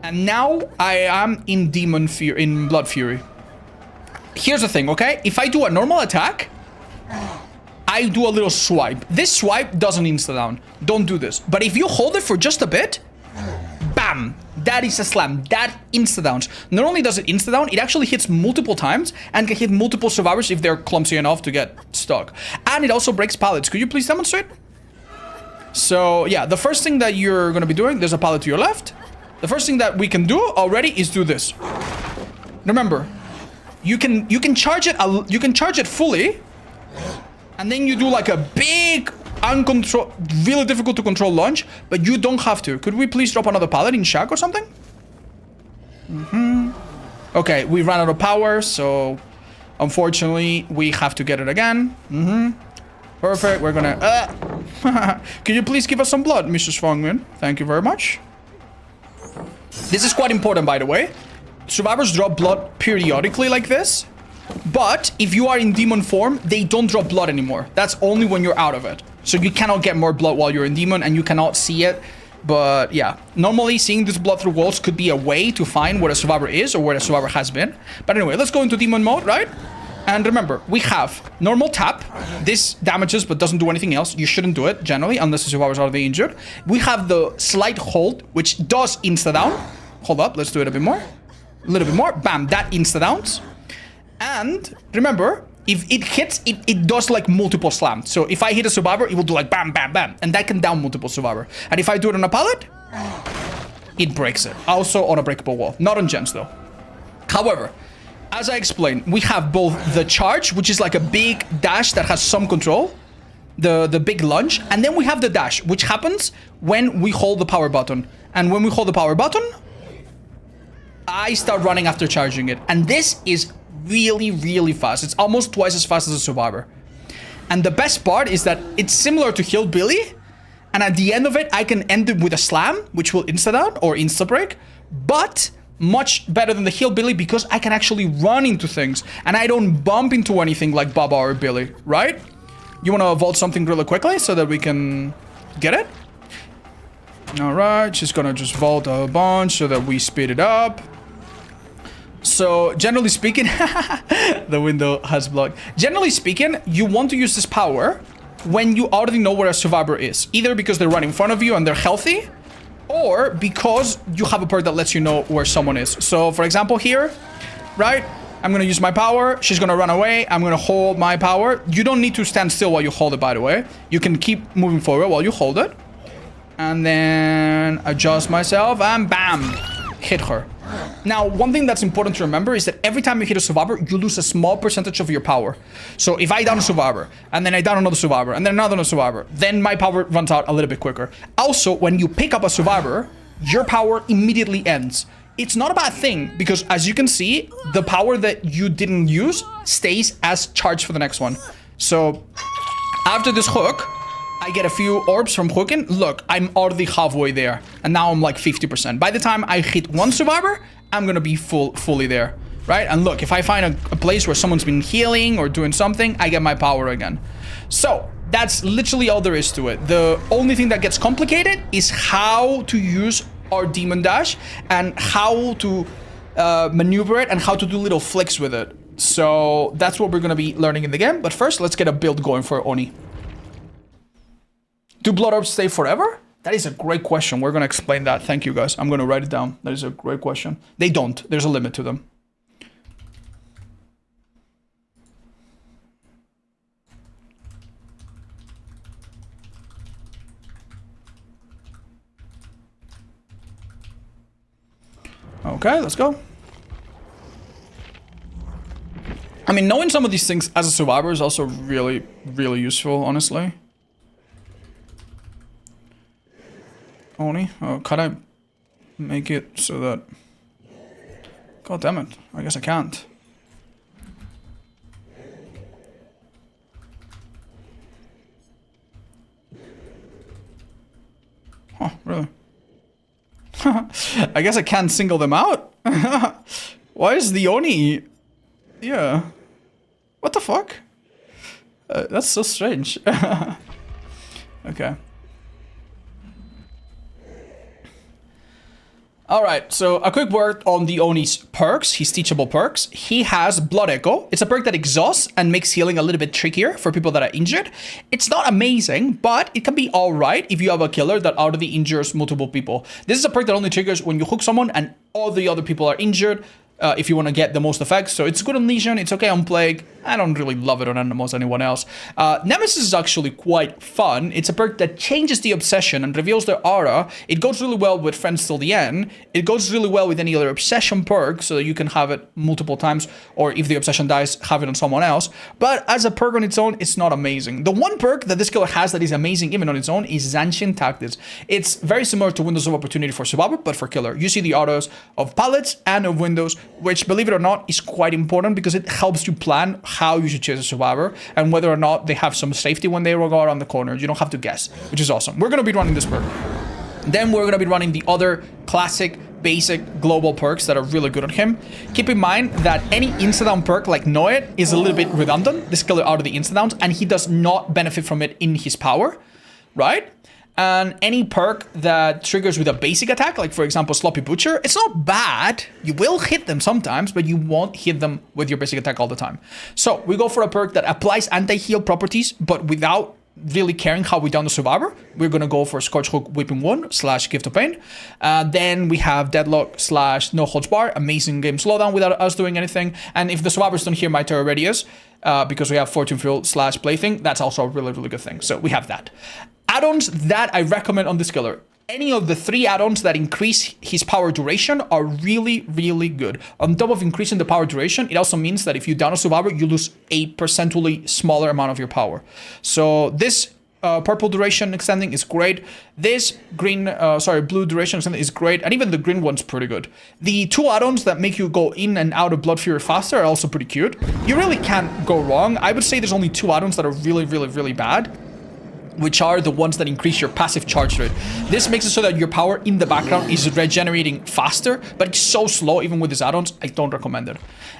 And now I am in Blood Fury. Here's the thing, okay? If I do a normal attack, I do a little swipe. This swipe doesn't insta-down. Don't do this. But if you hold it for just a bit, bam! That is a slam. That insta-downs. Not only does it insta-down, it actually hits multiple times and can hit multiple survivors if they're clumsy enough to get stuck. And it also breaks pallets. Could you please demonstrate? So, yeah, the first thing that you're going to be doing, there's a pallet to your left. The first thing that we can do already is do this. Remember, you can charge it fully, and then you do like a big uncontrolled, really difficult to control launch, but you don't have to. Could we please drop another pallet in shack or something? Okay, we ran out of power, so unfortunately we have to get it again. Perfect. We're gonna could you please give us some blood, Mr. Svangmin? Thank you very much. This is quite important, by the way. Survivors drop blood periodically like this, but if you are in demon form, they don't drop blood anymore. That's only when you're out of it. So you cannot get more blood while you're in demon, and you cannot see it. But yeah, normally seeing this blood through walls could be a way to find where a survivor is or where a survivor has been. But anyway, let's go into demon mode, right? And remember, we have normal tap. This damages but doesn't do anything else. You shouldn't do it, generally, unless the survivors are already injured. We have the slight hold, which does insta-down. Hold up, let's do it a bit more. A little bit more. Bam, that insta-downs. And remember, if it hits, it does like multiple slams. So if I hit a survivor, it will do like bam, bam, bam. And that can down multiple survivor. And if I do it on a pallet, it breaks it. Also on a breakable wall. Not on gens, though. However, as I explained, we have both the charge, which is like a big dash that has some control, the big lunge, and then we have the dash, which happens when we hold the power button. And when we hold the power button, I start running after charging it. And this is really, really fast. It's almost twice as fast as a survivor. And the best part is that it's similar to Hillbilly, and at the end of it, I can end it with a slam, which will insta-down or insta-break, but much better than the Hillbilly because I can actually run into things and I don't bump into anything like Baba or Billy, right? You want to vault something really quickly so that we can get it? All right, she's gonna just vault a bunch so that we speed it up. So generally speaking, the window has blocked. Generally speaking, you want to use this power when you already know where a survivor is, either because they're right in front of you and they're healthy, or because you have a perk that lets you know where someone is. So for example here, right? I'm gonna use my power. She's gonna run away. I'm gonna hold my power. You don't need to stand still while you hold it, by the way. You can keep moving forward while you hold it. And then adjust myself and bam, hit her. Now, one thing that's important to remember is that every time you hit a survivor, you lose a small percentage of your power. So if I down a survivor, and then I down another survivor, and then another survivor, then my power runs out a little bit quicker. Also, when you pick up a survivor, your power immediately ends. It's not a bad thing, because as you can see, the power that you didn't use stays as charged for the next one. So after this hook, I get a few orbs from hooking. Look, I'm already halfway there. And now I'm like 50%. By the time I hit one survivor, I'm gonna be fully there. Right? And look, if I find a place where someone's been healing or doing something, I get my power again. So that's literally all there is to it. The only thing that gets complicated is how to use our demon dash and how to maneuver it and how to do little flicks with it. So that's what we're gonna be learning in the game. But first, let's get a build going for Oni. Do blood orbs stay forever? That is a great question. We're going to explain that. Thank you, guys. I'm going to write it down. That is a great question. They don't. There's a limit to them. Okay, let's go. I mean, knowing some of these things as a survivor is also really, really useful, honestly. Oni? Oh, can I? make it so that... God damn it. I guess I can't. Huh, really? I guess I can't single them out. Why is the Oni... Yeah. What the fuck? That's so strange. Okay. Alright, so a quick word on the Oni's perks, his teachable perks. He has Blood Echo. It's a perk that exhausts and makes healing a little bit trickier for people that are injured. It's not amazing, but it can be alright if you have a killer that already injures multiple people. This is a perk that only triggers when you hook someone and all the other people are injured. If you want to get the most effects. So it's good on Legion, it's okay on Plague. I don't really love it on almost anyone else. Nemesis is actually quite fun. It's a perk that changes the obsession and reveals their aura. It goes really well with Friends Till the End. It goes really well with any other obsession perk, so that you can have it multiple times, or if the obsession dies, have it on someone else. But as a perk on its own, it's not amazing. The one perk that this killer has that is amazing even on its own is Zancian Tactics. It's very similar to Windows of Opportunity for Survivor, but for killer. You see the autos of pallets and of windows, which, believe it or not, is quite important because it helps you plan how you should chase a survivor and whether or not they have some safety when they go around the corner. You don't have to guess, which is awesome. We're going to be running this perk. Then we're going to be running the other classic, basic, global perks that are really good on him. Keep in mind that any insta-down perk like Know It is a little bit redundant. This killer out of the insta-downs, and he does not benefit from it in his power, right? And any perk that triggers with a basic attack, like for example Sloppy Butcher, it's not bad. You will hit them sometimes, but you won't hit them with your basic attack all the time. So we go for a perk that applies anti-heal properties, but without really caring how we down the survivor. We're going to go for Scorch Hook Whipping Wound / Gift of Pain. Then we have Deadlock / No Holds Bar, amazing game slowdown without us doing anything. And if the survivors don't hear my terror radius, because we have Fortune Field / Plaything, that's also a really, really good thing. So we have that. Add-ons that I recommend on this killer. Any of the 3 add-ons that increase his power duration are really, really good. On top of increasing the power duration, it also means that if you down a survivor, you lose a percentually smaller amount of your power. So this purple duration extending is great. This blue duration extending is great. And even the green one's pretty good. The 2 add-ons that make you go in and out of Blood Fury faster are also pretty cute. You really can't go wrong. I would say there's only 2 add-ons that are really, really, really bad, which are the ones that increase your passive charge rate. This makes it so that your power in the background is regenerating faster, but it's so slow even with these add-ons, I don't recommend it.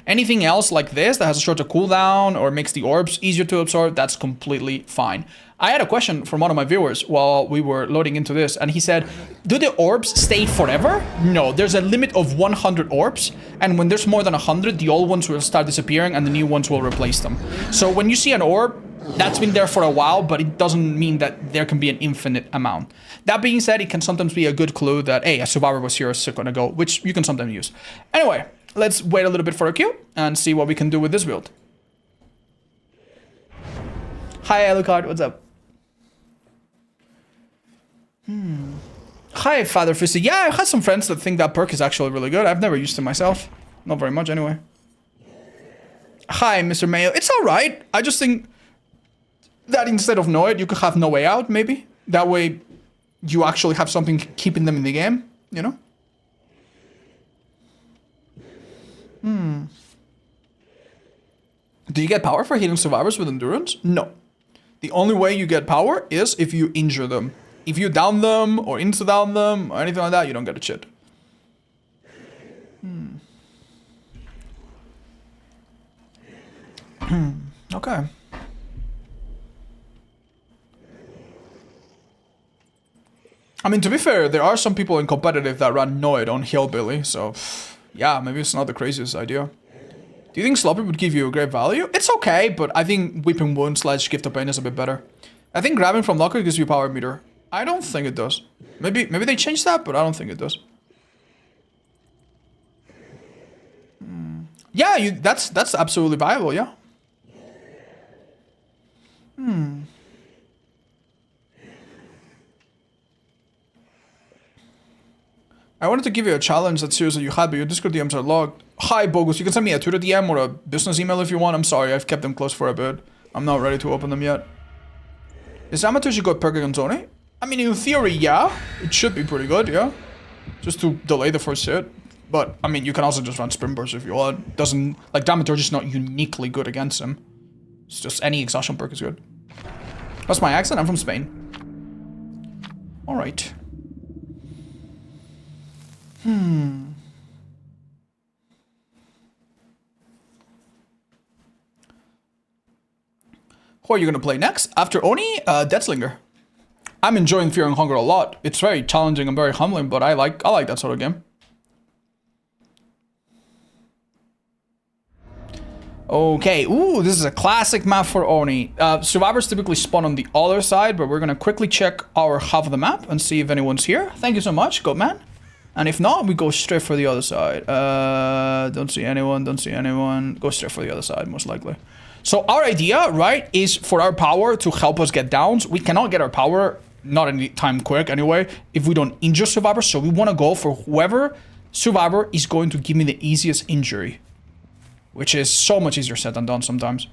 Anything else like this that has a shorter cooldown or makes the orbs easier to absorb, that's completely fine. I had a question from one of my viewers while we were loading into this, and he said, do the orbs stay forever? No, there's a limit of 100 orbs, and when there's more than 100, the old ones will start disappearing and the new ones will replace them. So when you see an orb, that's been there for a while, but it doesn't mean that there can be an infinite amount. That being said, it can sometimes be a good clue that, hey, a survivor was here a second ago, which you can sometimes use. Anyway, let's wait a little bit for a queue and see what we can do with this build. Hi, Alucard, what's up? Hi, Father Fisty. Yeah, I had some friends that think that perk is actually really good. I've never used it myself. Not very much, anyway. Hi, Mr. Mayo. It's alright. I just think that instead of Know It, you could have No Way Out, maybe. That way, you actually have something keeping them in the game, you know? Do you get power for hitting survivors with endurance? No. The only way you get power is if you injure them. If you down them, or insta-down them, or anything like that, you don't get a shit. Okay. I mean, to be fair, there are some people in competitive that run Know It on Hillbilly, so yeah, maybe it's not the craziest idea. Do you think Sloppy would give you a great value? It's okay, but I think Whipping Wound / Gift of Pain is a bit better. I think grabbing from locker gives you power meter. I don't think it does. Maybe they changed that, but I don't think it does. Yeah, that's absolutely viable, yeah. I wanted to give you a challenge that seriously you had, but your Discord DMs are logged. Hi, Bogus. You can send me a Twitter DM or a business email if you want. I'm sorry, I've kept them closed for a bit. I'm not ready to open them yet. Is Amateushi good perk against Oni? I mean, in theory, yeah. It should be pretty good, yeah. just to delay the first hit. But, I mean, you can also just run Sprint Burst if you want. Doesn't, like, Dramaturge is not uniquely good against him. It's just any exhaustion perk is good. What's my accent? I'm from Spain. Alright. Who are you gonna play next? After Oni, Deathslinger. I'm enjoying Fear and Hunger a lot. It's very challenging and very humbling, but I like that sort of game. Okay, ooh, this is a classic map for Oni. Survivors typically spawn on the other side, but we're gonna quickly check our half of the map and see if anyone's here. Thank you so much, Goatman. And if not, we go straight for the other side. Don't see anyone, don't see anyone. Go straight for the other side, most likely. So our idea, right, is for our power to help us get downs. We cannot get our power, not any time quick anyway, if we don't injure survivors. So we want to go for whoever survivor is going to give me the easiest injury. Which is so much easier said than done sometimes.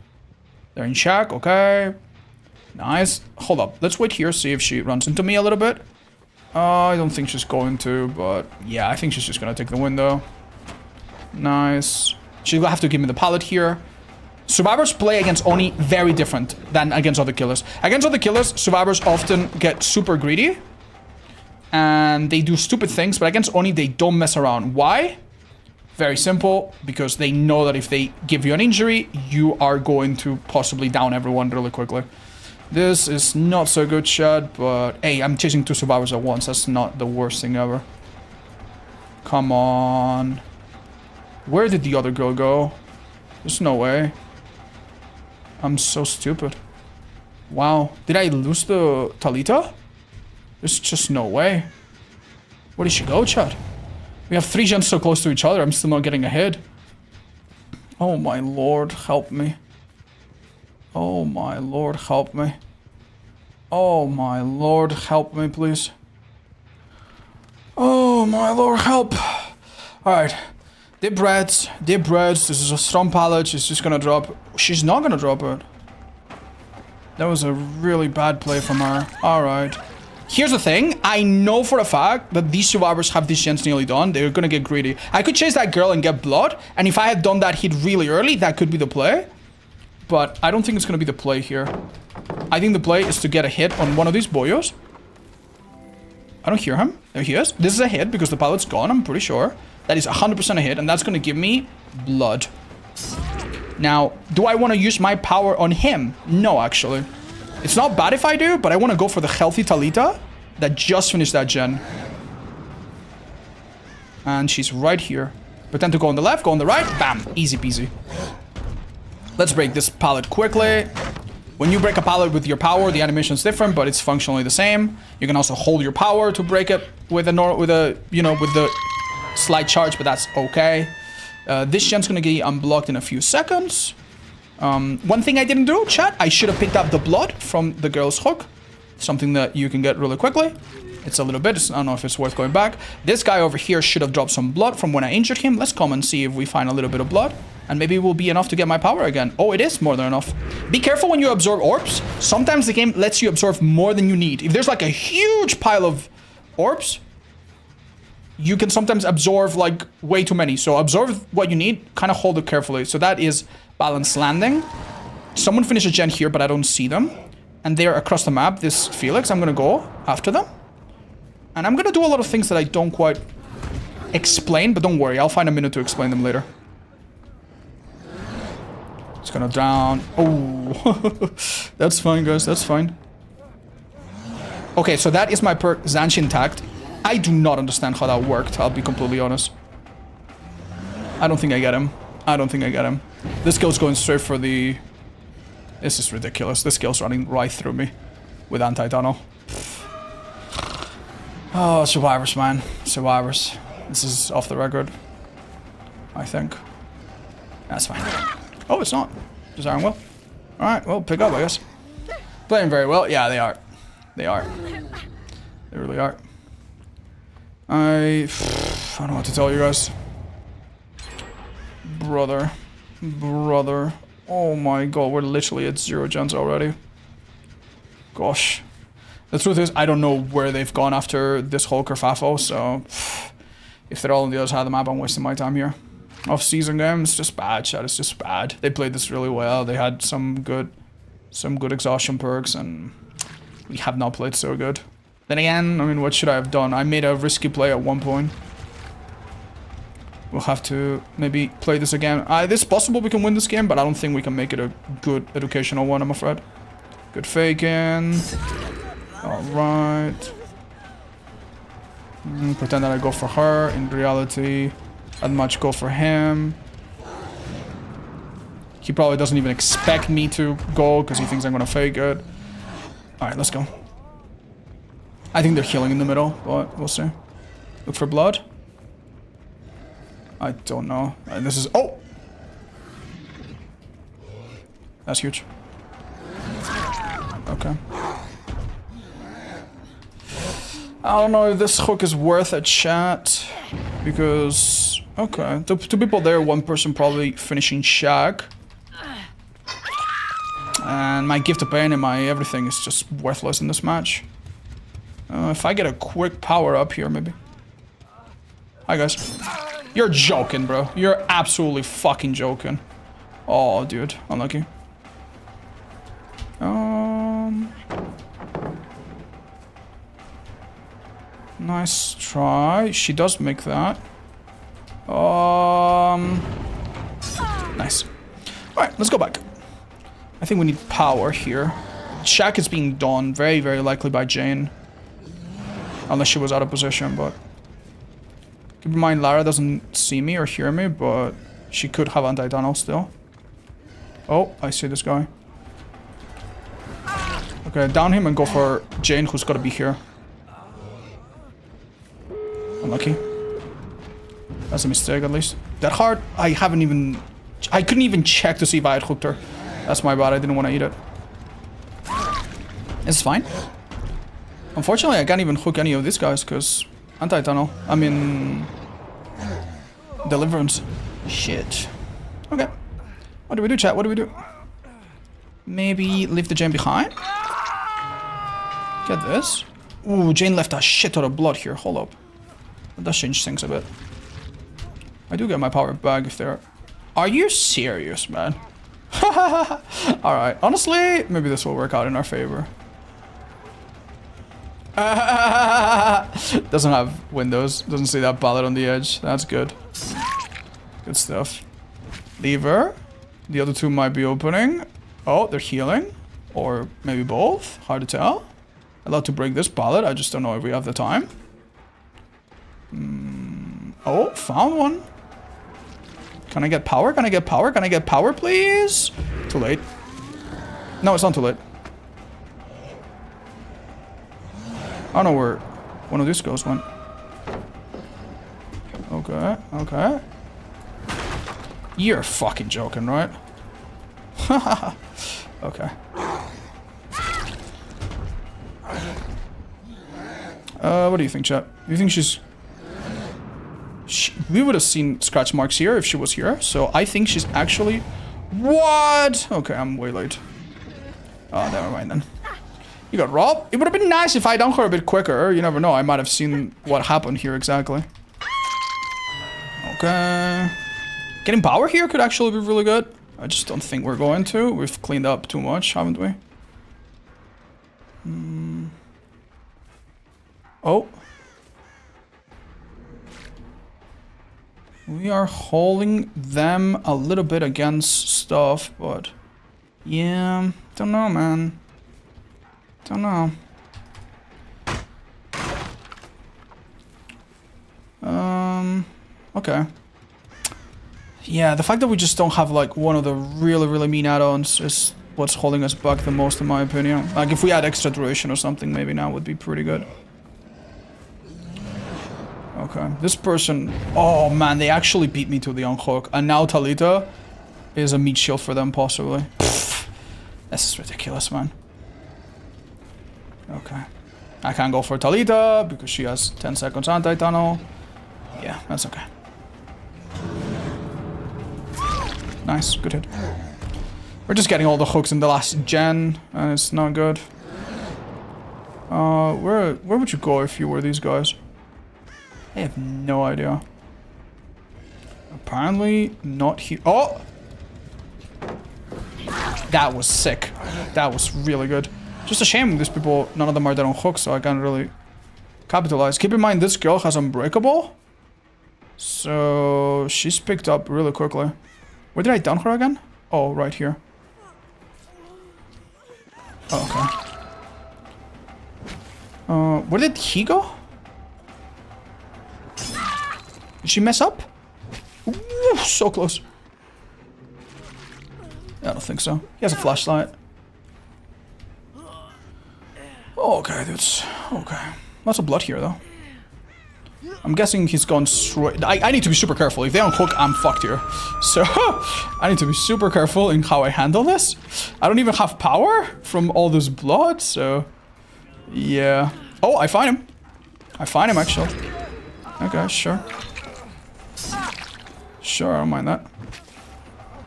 They're in check, okay. Nice. Hold up, let's wait here, see if she runs into me a little bit. I don't think she's going to, but yeah, I think she's just gonna take the window. Nice. She'll have to give me the pallet here. Survivors play against Oni very different than against other killers. Against other killers, survivors often get super greedy. And they do stupid things, but against Oni, they don't mess around. Why? Very simple, because they know that if they give you an injury, you are going to possibly down everyone really quickly. This is not so good, chat, but hey, I'm chasing 2 survivors at once. That's not the worst thing ever. Come on. Where did the other girl go? There's no way. I'm so stupid. Wow. Did I lose the Talita? There's just no way. Where did she go, chat? We have 3 gens so close to each other. I'm still not getting ahead. Oh my lord, help me. Oh my lord, help me. Oh my lord, help me, please. Oh my lord, help. Alright. Dip breads. This is a strong pallet. She's just gonna drop. She's not gonna drop it. That was a really bad play from her. Alright. Here's the thing. I know for a fact that these survivors have these gens nearly done. They're gonna get greedy. I could chase that girl and get blood. And if I had done that hit really early, that could be the play. But I don't think it's gonna be the play here. I think the play is to get a hit on one of these boyos. I don't hear him. There he is. This is a hit because the pallet's gone, I'm pretty sure. That is 100% a hit, and that's gonna give me blood. Now, do I want to use my power on him? No, actually. It's not bad if I do, but I want to go for the healthy Talita that just finished that gen. And she's right here. Pretend to go on the left, go on the right. Bam. Easy peasy. Let's break this pallet quickly. When you break a pallet with your power, the animation is different, but it's functionally the same. You can also hold your power to break it with the slight charge, but that's okay. This gen's gonna get unblocked in a few seconds. One thing I didn't do, chat, I should have picked up the blood from the girl's hook. Something that you can get really quickly. It's a little bit, I don't know if it's worth going back. This guy over here should have dropped some blood from when I injured him. Let's come and see if we find a little bit of blood. And maybe it will be enough to get my power again. Oh, it is more than enough. Be careful when you absorb orbs. Sometimes the game lets you absorb more than you need. If there's like a huge pile of orbs, you can sometimes absorb like way too many. So absorb what you need, kind of hold it carefully. So that is balanced landing. Someone finished a gen here, but I don't see them. And they're across the map, this Felix. I'm gonna go after them. And I'm gonna do a lot of things that I don't quite explain, but don't worry, I'll find a minute to explain them later. It's gonna drown. Oh, that's fine, guys, that's fine. Okay, so that is my perk, Zanshi intact. I do not understand how that worked, I'll be completely honest. I don't think I get him. I don't think I get him. This kill's going straight for the... This is ridiculous. This kill's running right through me with anti-tunnel. Oh, survivors, man. Survivors. This is off the record, I think. That's fine. Oh, it's not. Desiring well. Alright, well, pick up, I guess. Playing very well. Yeah, they are. They are. They really are. I don't know what to tell you guys. Brother. Brother. Oh my god, we're literally at 0 gens already. Gosh. The truth is, I don't know where they've gone after this Hulk or Fafo, so if they're all on the other side of the map, I'm wasting my time here. Off-season game, it's just bad, chat. It's just bad. They played this really well. They had some good exhaustion perks, and we have not played so good. Then again, I mean, what should I have done? I made a risky play at one point. We'll have to maybe play this again. It's possible we can win this game, but I don't think we can make it a good educational one, I'm afraid. Good faking. Alright. Pretend that I go for her. In reality, I'd much go for him. He probably doesn't even expect me to go because he thinks I'm gonna fake it. Alright, let's go. I think they're healing in the middle, but we'll see. Look for blood. I don't know. This is... Oh! That's huge. Okay. I don't know if this hook is worth a chat. Because... Okay. Two people there, one person probably finishing Shag. And my gift of pain and my everything is just worthless in this match. If I get a quick power up here, maybe. Hi, guys. You're joking, bro. You're absolutely fucking joking. Oh, dude. Unlucky. Nice try. She does make that. Nice. Alright, let's go back. I think we need power here. Shaq is being done very, very likely by Jane. Unless she was out of position, but... Keep in mind, Lara doesn't see me or hear me, but she could have anti-tunnel still. Oh, I see this guy. Okay, down him and go for Jane, who's gotta be here. Unlucky. That's a mistake, at least. That heart, I couldn't even check to see if I had hooked her. That's my bad, I didn't want to eat it. It's fine. Unfortunately, I can't even hook any of these guys, because... Anti-tunnel. I mean... Deliverance. Shit. Okay. What do we do, chat? What do we do? Maybe leave the Jane behind? Get this. Ooh, Jane left a shit ton of blood here. Hold up. That does change things a bit. I do get my power back if they're... Are you serious, man? Alright. Honestly, maybe this will work out in our favor. Doesn't have windows. Doesn't see that pallet on the edge. That's good. Good stuff. Lever. The other two might be opening. Oh, they're healing. Or maybe both. Hard to tell. Allowed to break this pallet. I just don't know if we have the time. Oh, found one. Can I get power? Can I get power? Can I get power, please? Too late. No, it's not too late. I don't know where one of these ghosts went. Okay, okay. You're fucking joking, right? Okay. What do you think, chat? Do you think she's... We would have seen scratch marks here if she was here, so I think she's actually... What? Okay, I'm way late. Oh, never mind then. You got robbed? It would have been nice if I done her a bit quicker. You never know, I might have seen what happened here exactly. Okay. Getting power here could actually be really good. I just don't think we're going to. We've cleaned up too much, haven't we? Oh. We are holding them a little bit against stuff, but... Yeah, don't know, man. Don't know. Okay. Yeah, the fact that we just don't have, like, one of the really, really mean add-ons is what's holding us back the most, in my opinion. Like, if we had extra duration or something, maybe now would be pretty good. Okay, this person... Oh, man, they actually beat me to the unhook. And now Talita is a meat shield for them, possibly. Pfft, this is ridiculous, man. Okay. I can't go for Talita because she has 10 seconds anti-tunnel. Yeah, that's okay. Nice, good hit. We're just getting all the hooks in the last gen, and it's not good. Where would you go if you were these guys? I have no idea. Apparently not here. Oh! That was sick. That was really good. Just a shame these people, none of them are dead on hook, so I can't really capitalize. Keep in mind, this girl has Unbreakable. So she's picked up really quickly. Where did I down her again? Oh, right here. Oh, okay. Where did he go? Did she mess up? Ooh, so close. I don't think so. He has a flashlight. Okay, dudes. Okay. Lots of blood here, though. I'm guessing he's gone straight. I need to be super careful. If they unhook, I'm fucked here. So, I need to be super careful in how I handle this. I don't even have power from all this blood, so... Yeah. Oh, I find him. I find him, actually. Okay, sure. Sure, I don't mind that.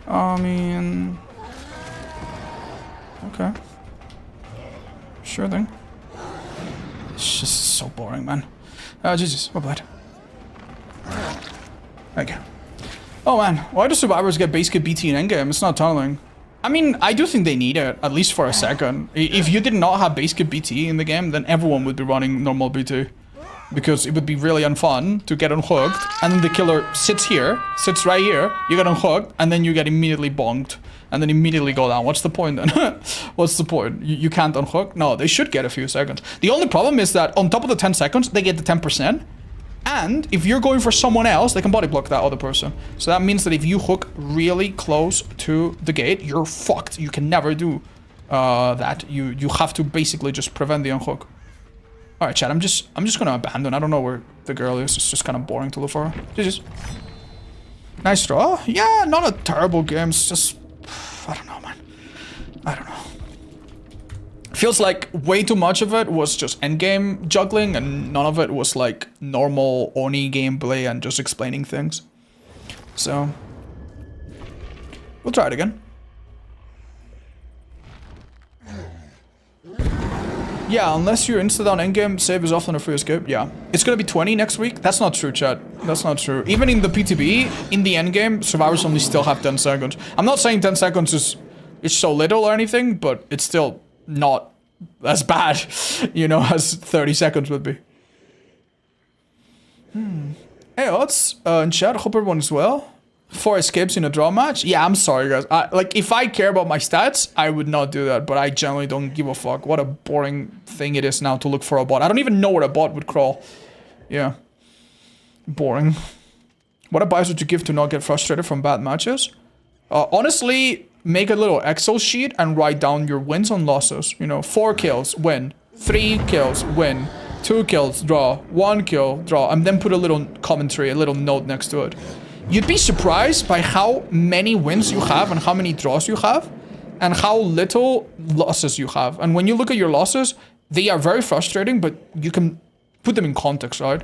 I mean... Okay. Sure thing. It's just so boring, man. Jesus, what blood? Okay. Oh man, why do survivors get basic BT in endgame? It's not tunneling. I mean, I do think they need it, at least for a second. If you did not have basic BT in the game, then everyone would be running normal BT. Because it would be really unfun to get unhooked, and then the killer sits right here, you get unhooked, and then you get immediately bonked, and then immediately go down. What's the point then? What's the point? You can't unhook? No, they should get a few seconds. The only problem is that on top of the 10 seconds, they get the 10%, and if you're going for someone else, they can body block that other person. So that means that if you hook really close to the gate, you're fucked. You can never do that. You have to basically just prevent the unhook. Alright, chat, I'm just gonna abandon. I don't know where the girl is. It's just kind of boring to look for her. GG's. Nice draw. Yeah, not a terrible game. It's just... I don't know, man. I don't know. Feels like way too much of it was just endgame juggling, and none of it was like normal Oni gameplay and just explaining things. So... we'll try it again. Yeah, unless you're insta-down endgame, save is often a free escape. Yeah. It's gonna be 20 next week? That's not true, chat. That's not true. Even in the PTB, in the endgame, survivors only still have 10 seconds. I'm not saying 10 seconds is so little or anything, but it's still not as bad, you know, as 30 seconds would be. Hey, odds in chat. Hope everyone is well. 4 escapes in a draw match? Yeah, I'm sorry, guys. Like, if I care about my stats, I would not do that, but I generally don't give a fuck. What a boring thing it is now to look for a bot. I don't even know where a bot would crawl. Yeah. Boring. What advice would you give to not get frustrated from bad matches? Honestly, make a little Excel sheet and write down your wins and losses. You know, 4 kills, win. 3 kills, win. 2 kills, draw. 1 kill, draw. And then put a little commentary, a little note next to it. You'd be surprised by how many wins you have and how many draws you have and how little losses you have. And when you look at your losses, they are very frustrating, but you can put them in context, right?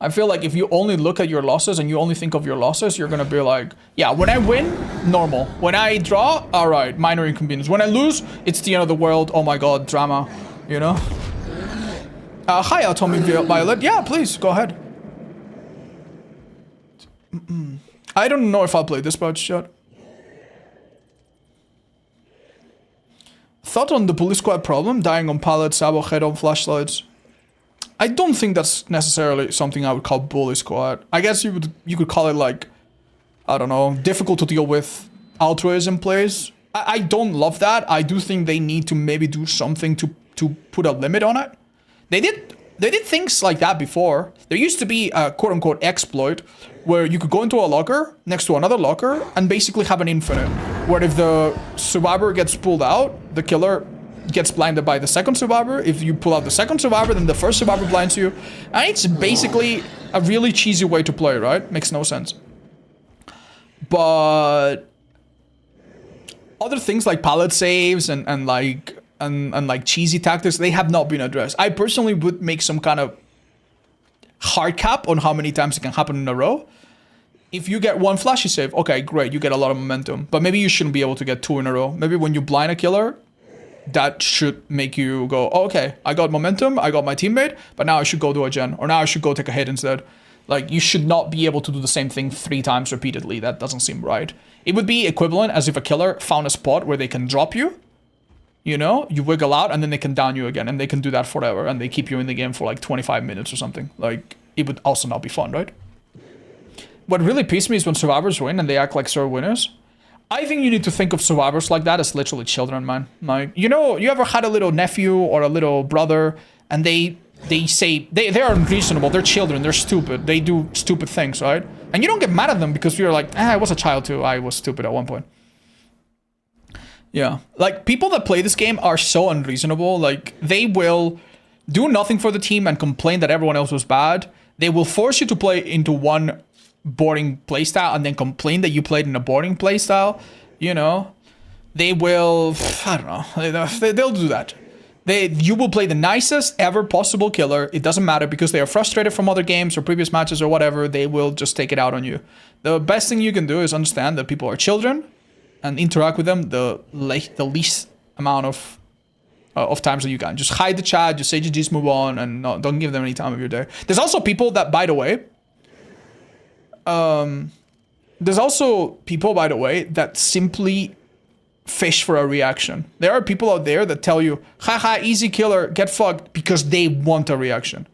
I feel like if you only look at your losses and you only think of your losses, you're gonna be like, yeah, when I win, normal. When I draw, all right, minor inconvenience. When I lose, it's the end of the world. Oh my God, drama, you know? Hi, Atomic Violet. Yeah, please, go ahead. I don't know if I'll play this much yet. Thought on the police squad problem, dying on pallets, sabo head on flashlights. I don't think that's necessarily something I would call bully squad. I guess you could call it like, I don't know, difficult to deal with altruism plays. I don't love that. I do think they need to maybe do something to put a limit on it. They did things like that before. There used to be a quote-unquote exploit where you could go into a locker next to another locker and basically have an infinite. Where if the survivor gets pulled out, the killer gets blinded by the second survivor. If you pull out the second survivor, then the first survivor blinds you. And it's basically a really cheesy way to play, right? Makes no sense. But other things like pallet saves and like cheesy tactics, they have not been addressed. I personally would make some kind of hard cap on how many times it can happen in a row. If you get 1 flashy save, okay, great, you get a lot of momentum. But maybe you shouldn't be able to get 2 in a row. Maybe when you blind a killer, that should make you go, oh, okay, I got momentum, I got my teammate, but now I should go do a gen, or now I should go take a hit instead. Like, you should not be able to do the same thing 3 times repeatedly. That doesn't seem right. It would be equivalent as if a killer found a spot where they can drop you, you know, you wiggle out, and then they can down you again, and they can do that forever, and they keep you in the game for like 25 minutes or something. Like, it would also not be fun, right? What really pisses me is when survivors win and they act like sore winners. I think you need to think of survivors like that as literally children, man. Like, you know, you ever had a little nephew or a little brother, and they say, they're unreasonable, they're children, they're stupid, they do stupid things, right? And you don't get mad at them because you're like, I was a child too, I was stupid at one point. Yeah, like, people that play this game are so unreasonable. Like, they will do nothing for the team and complain that everyone else was bad. They will force you to play into one boring playstyle and then complain that you played in a boring playstyle. You know, they will, I don't know, they'll do that. You will play the nicest ever possible killer. It doesn't matter because they are frustrated from other games or previous matches or whatever. They will just take it out on you. The best thing you can do is understand that people are children and interact with them the least amount of times that you can. Just hide the chat, just say GG's, move on, and don't give them any time of your day. There's also people that, by the way, that simply fish for a reaction. There are people out there that tell you, haha, easy killer, get fucked, because they want a reaction.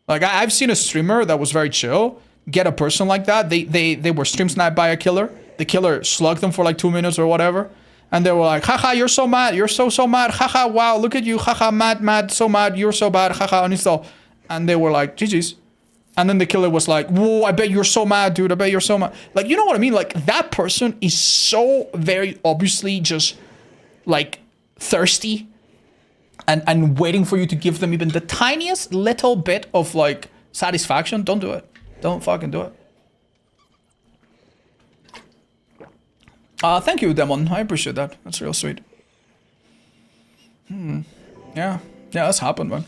Like, I've seen a streamer that was very chill get a person like that. They were stream sniped by a killer. The killer slugged them for like 2 minutes or whatever. And they were like, haha, you're so mad. You're so mad. Haha, wow, look at you. Haha, mad, so mad. You're so bad. Haha, uninstall. And they were like, GG's. And then the killer was like, whoa, I bet you're so mad, dude. I bet you're so mad. Like, you know what I mean? Like, that person is so very obviously just, like, thirsty and waiting for you to give them even the tiniest little bit of, like, satisfaction. Don't do it. Don't fucking do it. Thank you, Demon. I appreciate that. That's real sweet. Yeah, that's happened, man.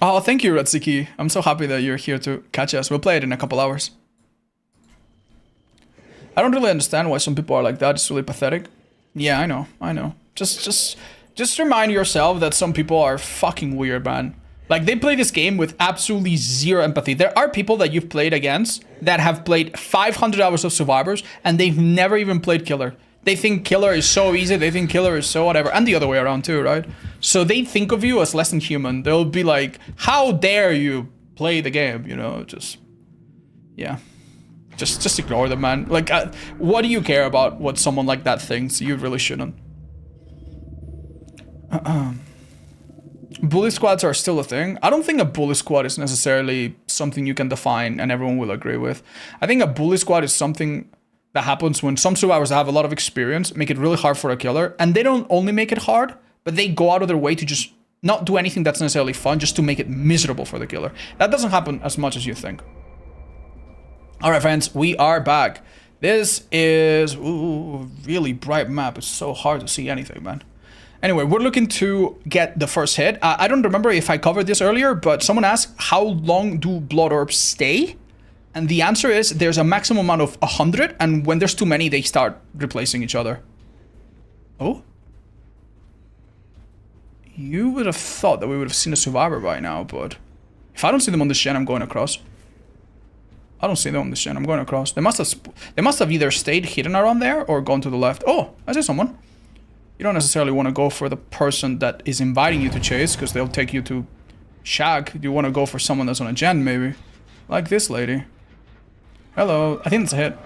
Oh, thank you, Retsuki. I'm so happy that you're here to catch us. We'll play it in a couple hours. I don't really understand why some people are like that. It's really pathetic. Yeah, I know. Just remind yourself that some people are fucking weird, man. Like, they play this game with absolutely zero empathy. There are people that you've played against that have played 500 hours of Survivors and they've never even played Killer. They think Killer is so easy, they think Killer is so whatever, and the other way around too, right? So they think of you as less than human. They'll be like, how dare you play the game, you know? Yeah. Just ignore them, man. Like, what do you care about what someone like that thinks? You really shouldn't. Bully squads are still a thing. I don't think a bully squad is necessarily something you can define and everyone will agree with. I think a bully squad is something that happens when some survivors have a lot of experience, make it really hard for a killer, and they don't only make it hard, but they go out of their way to just not do anything that's necessarily fun, just to make it miserable for the killer. That doesn't happen as much as you think. Alright, friends, we are back. This is really bright map. It's so hard to see anything, man. Anyway, we're looking to get the first hit. I don't remember if I covered this earlier, but someone asked, how long do blood orbs stay? And the answer is, there's a maximum amount of 100, and when there's too many, they start replacing each other. Oh? You would have thought that we would have seen a survivor by now, but if I don't see them on this gen, I'm going across. I don't see them on this gen, I'm going across. They must have either stayed hidden around there or gone to the left. Oh, I see someone. You don't necessarily want to go for the person that is inviting you to chase, because they'll take you to shag. You want to go for someone that's on a gen, maybe. Like this lady. Hello. I think it's a hit.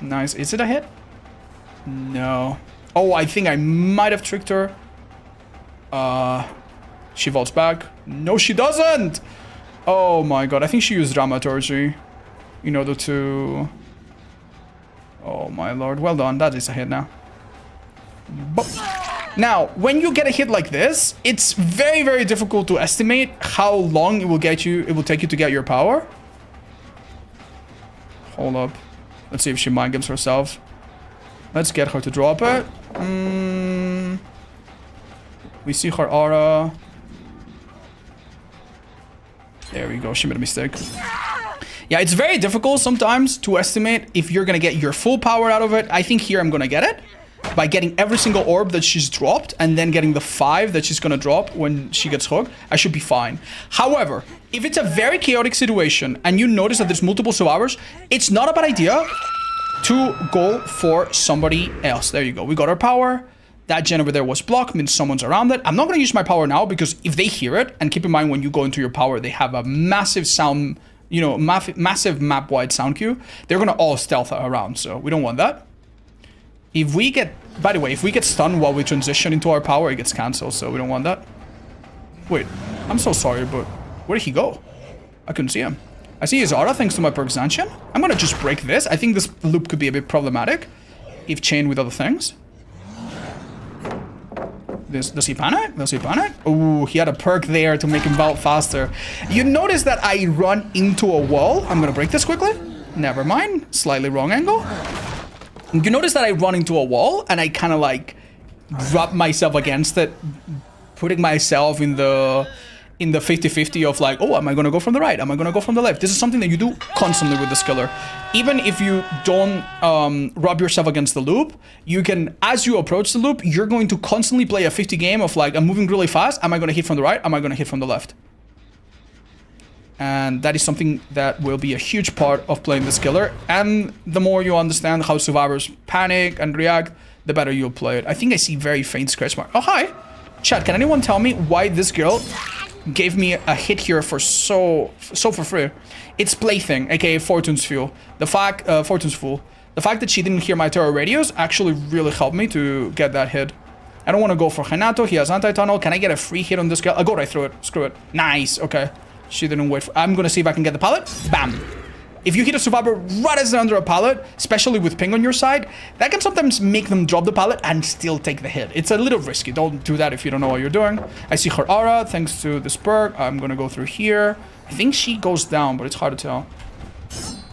Nice. Is it a hit? No. Oh, I think I might have tricked her. She vaults back. No, she doesn't! Oh my god. I think she used dramaturgy in order to... Oh my lord. Well done. That is a hit now. Now, when you get a hit like this, it's very, very difficult to estimate how long it will take you to get your power. Hold up. Let's see if she mind games herself. Let's get her to drop it. We see her aura. There we go. She made a mistake. Yeah, it's very difficult sometimes to estimate if you're gonna get your full power out of it. I think here I'm gonna get it by getting every single orb that she's dropped and then getting the 5 that she's gonna drop when she gets hooked. I should be fine. However, if it's a very chaotic situation and you notice that there's multiple survivors, it's not a bad idea to go for somebody else. There you go. We got our power. That gen over there was blocked, means someone's around it. I'm not going to use my power now because if they hear it, and keep in mind when you go into your power, they have a massive sound, you know, massive map-wide sound queue. They're going to all stealth around, so we don't want that. If we get, by the way, if we get stunned while we transition into our power, it gets cancelled, so we don't want that. Wait, I'm so sorry, but where did he go? I couldn't see him. I see his aura thanks to my perk Zancian. I'm going to just break this. I think this loop could be a bit problematic if chained with other things. Does he panic? Does he panic? Ooh, he had a perk there to make him vault faster. You notice that I run into a wall. I'm gonna break this quickly. Never mind. Slightly wrong angle. You notice that I run into a wall and I kind of like rub myself against it, putting myself in the 50-50 of like, oh, am I gonna go from the right? Am I gonna go from the left? This is something that you do constantly with the skiller. Even if you don't rub yourself against the loop, you can, as you approach the loop, you're going to constantly play a 50 game of like, I'm moving really fast. Am I gonna hit from the right? Am I gonna hit from the left? And that is something that will be a huge part of playing the skiller. And the more you understand how survivors panic and react, the better you'll play it. I think I see very faint scratch mark. Oh, hi. Chat, can anyone tell me why this girl gave me a hit here for so for free? It's Plaything, aka Fortune's Fuel. Fortune's Fool. The fact that she didn't hear my terror radios actually really helped me to get that hit. I don't want to go for Renato. He has anti-tunnel. Can I get a free hit on this girl? I'll go right through it. Screw it. Nice. Okay. She didn't wait for... I'm going to see if I can get the pallet. Bam. If you hit a survivor right as they're under a pallet, especially with ping on your side, that can sometimes make them drop the pallet and still take the hit. It's a little risky. Don't do that if you don't know what you're doing. I see her aura thanks to this perk. I'm going to go through here. I think she goes down, but it's hard to tell.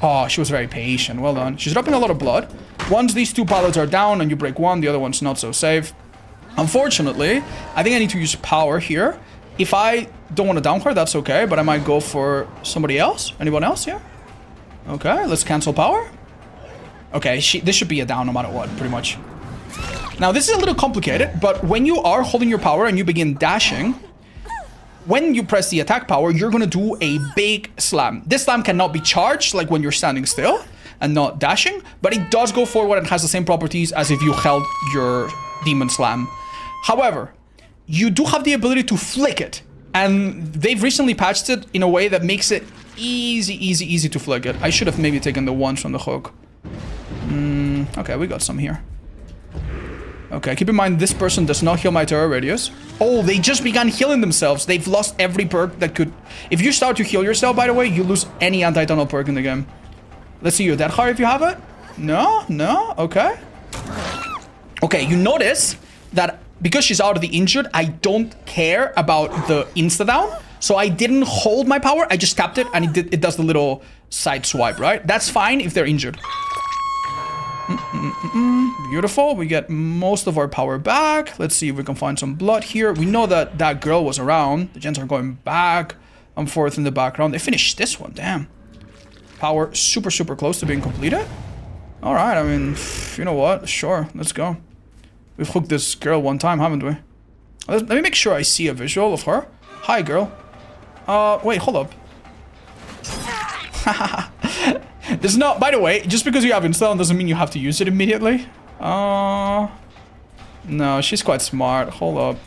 Oh, she was very patient. Well done. She's dropping a lot of blood. Once these 2 pallets are down and you break one, the other one's not so safe. Unfortunately, I think I need to use power here. If I don't want to down her, that's okay, but I might go for somebody else. Anyone else here? Okay, let's cancel power. Okay, this should be a down no matter what, pretty much. Now, this is a little complicated, but when you are holding your power and you begin dashing, when you press the attack power, you're going to do a big slam. This slam cannot be charged, like when you're standing still and not dashing, but it does go forward and has the same properties as if you held your demon slam. However, you do have the ability to flick it, and they've recently patched it in a way that makes it easy to flick it. I should have maybe taken the ones from the hook. Okay, we got some here. Okay, keep in mind this person does not heal my terror radius. Oh, they just began healing themselves. They've lost every perk that could... If you start to heal yourself, by the way, you lose any anti-tunnel perk in the game. Let's see your death heart if you have it. No? Okay. Okay, you notice that because she's already injured, I don't care about the insta-down. So I didn't hold my power, I just tapped it and it does the little side swipe, right? That's fine if they're injured. Beautiful, we get most of our power back. Let's see if we can find some blood here. We know that that girl was around. The gens are going back and forth in the background. They finished this one, damn. Power super close to being completed. All right, I mean, you know what? Sure, let's go. We've hooked this girl one time, haven't we? Let me make sure I see a visual of her. Hi, girl. Wait, hold up. There's no... By the way, just because you have install doesn't mean you have to use it immediately. No, she's quite smart. Hold up.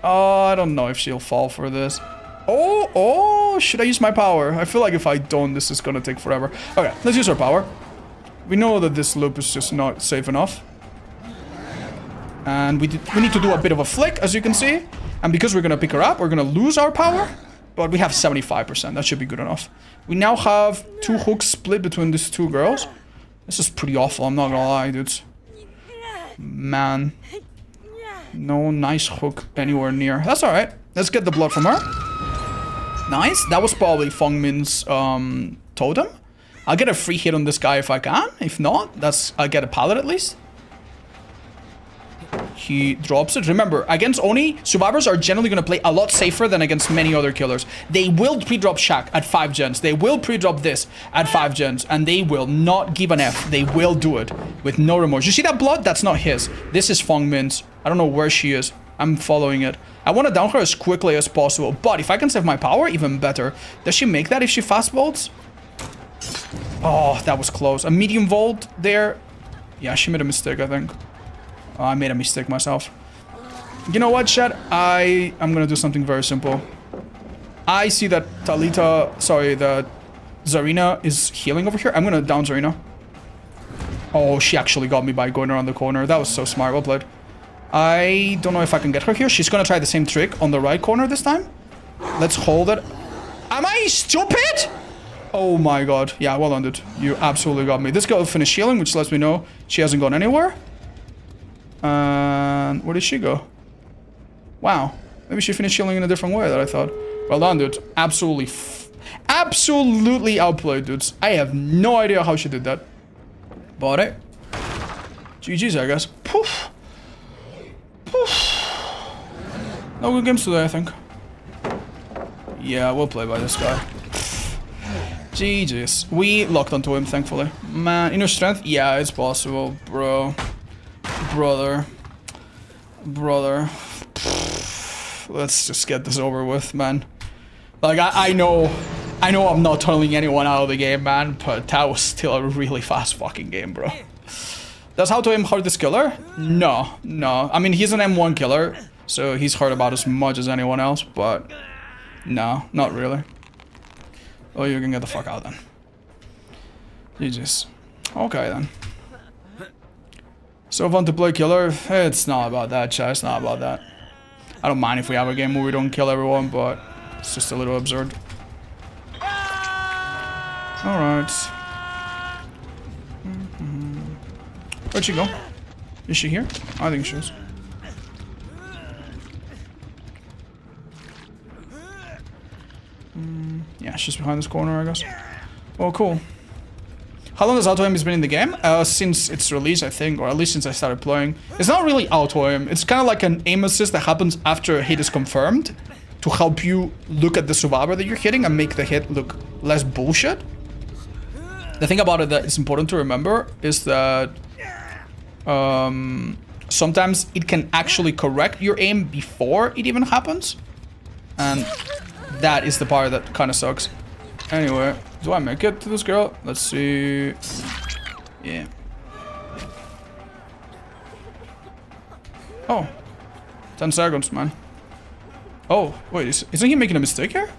I don't know if she'll fall for this. Oh, should I use my power? I feel like if I don't, this is gonna take forever. Okay, let's use our power. We know that this loop is just not safe enough. And we need to do a bit of a flick, as you can see. And because we're gonna pick her up, we're gonna lose our power. But we have 75%. That should be good enough. We now have 2 hooks split between these 2 girls. This is pretty awful, I'm not gonna lie, dudes. Man. No nice hook anywhere near. That's alright. Let's get the blood from her. Nice. That was probably Feng Min's totem. I'll get a free hit on this guy if I can. If not, I'll get a pallet at least. he drops it. Remember, against Oni, survivors are generally going to play a lot safer than against many other killers. They will pre-drop Shaq at 5 gens. They will pre-drop this at 5 gens. And they will not give an F. They will do it with no remorse. You see that blood? That's not his. This is Fong Min's. I don't know where she is. I'm following it. I want to down her as quickly as possible. But if I can save my power, even better. Does she make that if she fast vaults? Oh, that was close. A medium vault there. Yeah, she made a mistake, I think. Oh, I made a mistake myself. You know what, chat? I'm gonna do something very simple. I see that that Zarina is healing over here. I'm gonna down Zarina. Oh, she actually got me by going around the corner. That was so smart. Well played. I don't know if I can get her here. She's gonna try the same trick on the right corner this time. Let's hold it. Am I stupid? Oh my god. Yeah, well done, dude. You absolutely got me. This girl finished healing, which lets me know she hasn't gone anywhere. And where did she go? Wow. Maybe she finished healing in a different way than I thought. Well done, dude. Absolutely outplayed, dudes. I have no idea how she did that. But hey. GG's, I guess. Poof. Poof. No good games today, I think. Yeah, we'll play by this guy. GG's. We locked onto him, thankfully. Man, inner strength? Yeah, it's possible, bro. Brother. Let's just get this over with, man. Like, I know I'm not tunneling anyone out of the game, man, but that was still a really fast fucking game, bro. Does How to Aim hurt this killer? No. I mean, he's an M1 killer, so he's hurt about as much as anyone else, but no, not really. Oh, you can get the fuck out then. GG's. Okay then. So fun to play killer. It's not about that, chat. It's not about that. I don't mind if we have a game where we don't kill everyone, but it's just a little absurd. Alright. Where'd she go? Is she here? I think she is. Yeah, she's behind this corner, I guess. Oh, cool. How long has auto aim been in the game? Since its release, I think, or at least since I started playing. It's not really auto aim. It's kind of like an aim assist that happens after a hit is confirmed to help you look at the survivor that you're hitting and make the hit look less bullshit. The thing about it that is important to remember is that sometimes it can actually correct your aim before it even happens, and that is the part that kind of sucks. Anyway, do I make it to this girl? Let's see. Yeah. Oh. 10 seconds, man. Oh, wait, isn't he making a mistake here?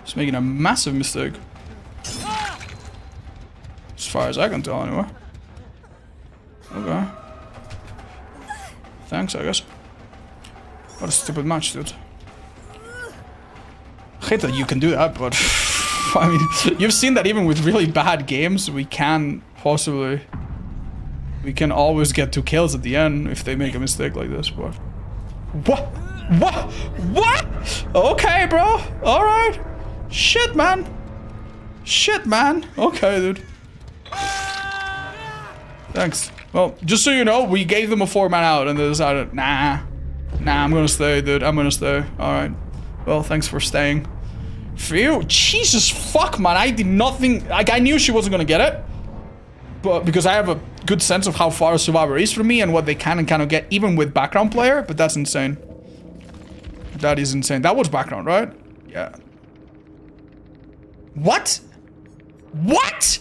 He's making a massive mistake. As far as I can tell, anyway. Okay. Thanks, I guess. What a stupid match, dude. I hate that you can do that, but... I mean, you've seen that even with really bad games, we can possibly... We can always get 2 kills at the end if they make a mistake like this, but... What? Okay, bro. Alright. Shit, man. Okay, dude. Thanks. Well, just so you know, we gave them a 4-man out and they decided, nah, I'm gonna stay, dude. I'm gonna stay. Alright. Well, thanks for staying. Phew. Jesus fuck, man. I did not think... Like, I knew she wasn't gonna get it. But because I have a good sense of how far a survivor is from me and what they can and cannot get, even with background player. But that's insane. That is insane. That was background, right? Yeah. What? That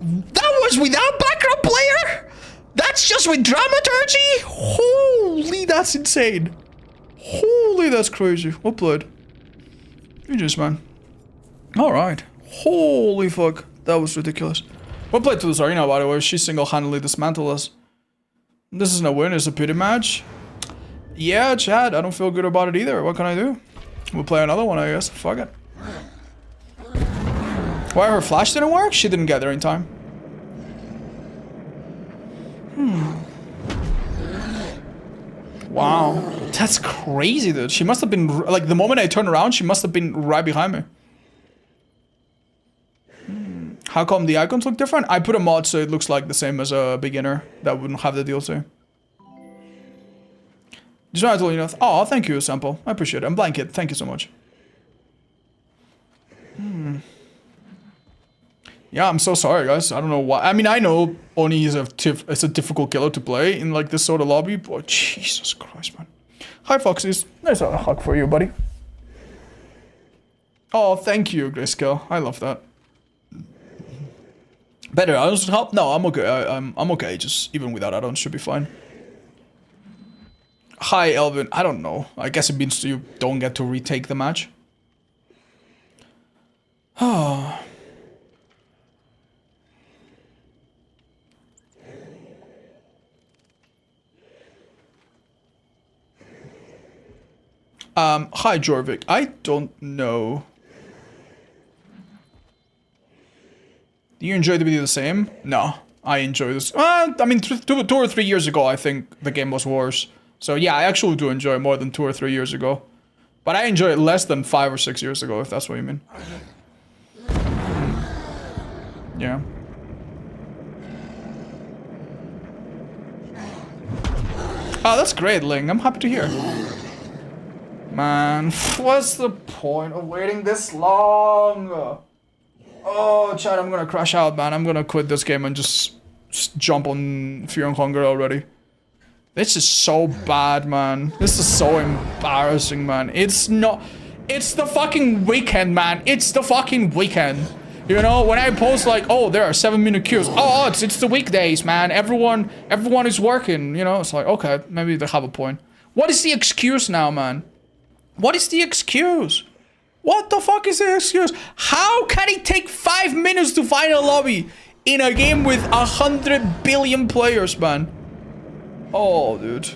was without background player? That's just with dramaturgy? Holy, that's insane. Holy, that's crazy. Well played. You just, man. Alright. Holy fuck. That was ridiculous. Well played to this arena, by the way. She single-handedly dismantled us. This isn't a win, it's a pity match. Yeah, Chad, I don't feel good about it either. What can I do? We'll play another one, I guess. Fuck it. Why her flash didn't work? She didn't get there in time. Wow. That's crazy, dude. She must have been... Like, the moment I turned around, she must have been right behind me. How come the icons look different? I put a mod so it looks like the same as a beginner that wouldn't have the DLC. Just wanted to let you know. Oh, thank you, Sample. I appreciate it. And Blanket, thank you so much. Yeah, I'm so sorry, guys. I don't know why. I mean, I know Oni is a difficult killer to play in like this sort of lobby, but Jesus Christ, man. Hi, Foxys. Nice a hug for you, buddy. Oh, thank you, Grayscale. I love that. Better add-ons help? No, I'm okay. I'm okay. Just even without add-ons should be fine. Hi, Elvin. I don't know. I guess it means you don't get to retake the match. Oh. Hi, Jorvik. I don't know. Do you enjoy the video the same? No, I enjoy this. I mean, 2 or 3 years ago, I think the game was worse. So yeah, I actually do enjoy it more than 2 or 3 years ago. But I enjoy it less than 5 or 6 years ago, if that's what you mean. Yeah. Oh, that's great, Ling. I'm happy to hear. Man, what's the point of waiting this long? Oh, Chad, I'm gonna crash out, man. I'm gonna quit this game and just jump on Fear and Hunger already. This is so bad, man. This is so embarrassing, man. It's not... It's the fucking weekend, man. It's the fucking weekend. You know, when I post like, oh, there are 7-minute queues. Oh, it's the weekdays, man. Everyone is working, you know? It's like, okay, maybe they have a point. What is the excuse now, man? What is the excuse? What the fuck is the excuse? How can it take 5 minutes to find a lobby in a game with 100 billion players, man? Oh, dude.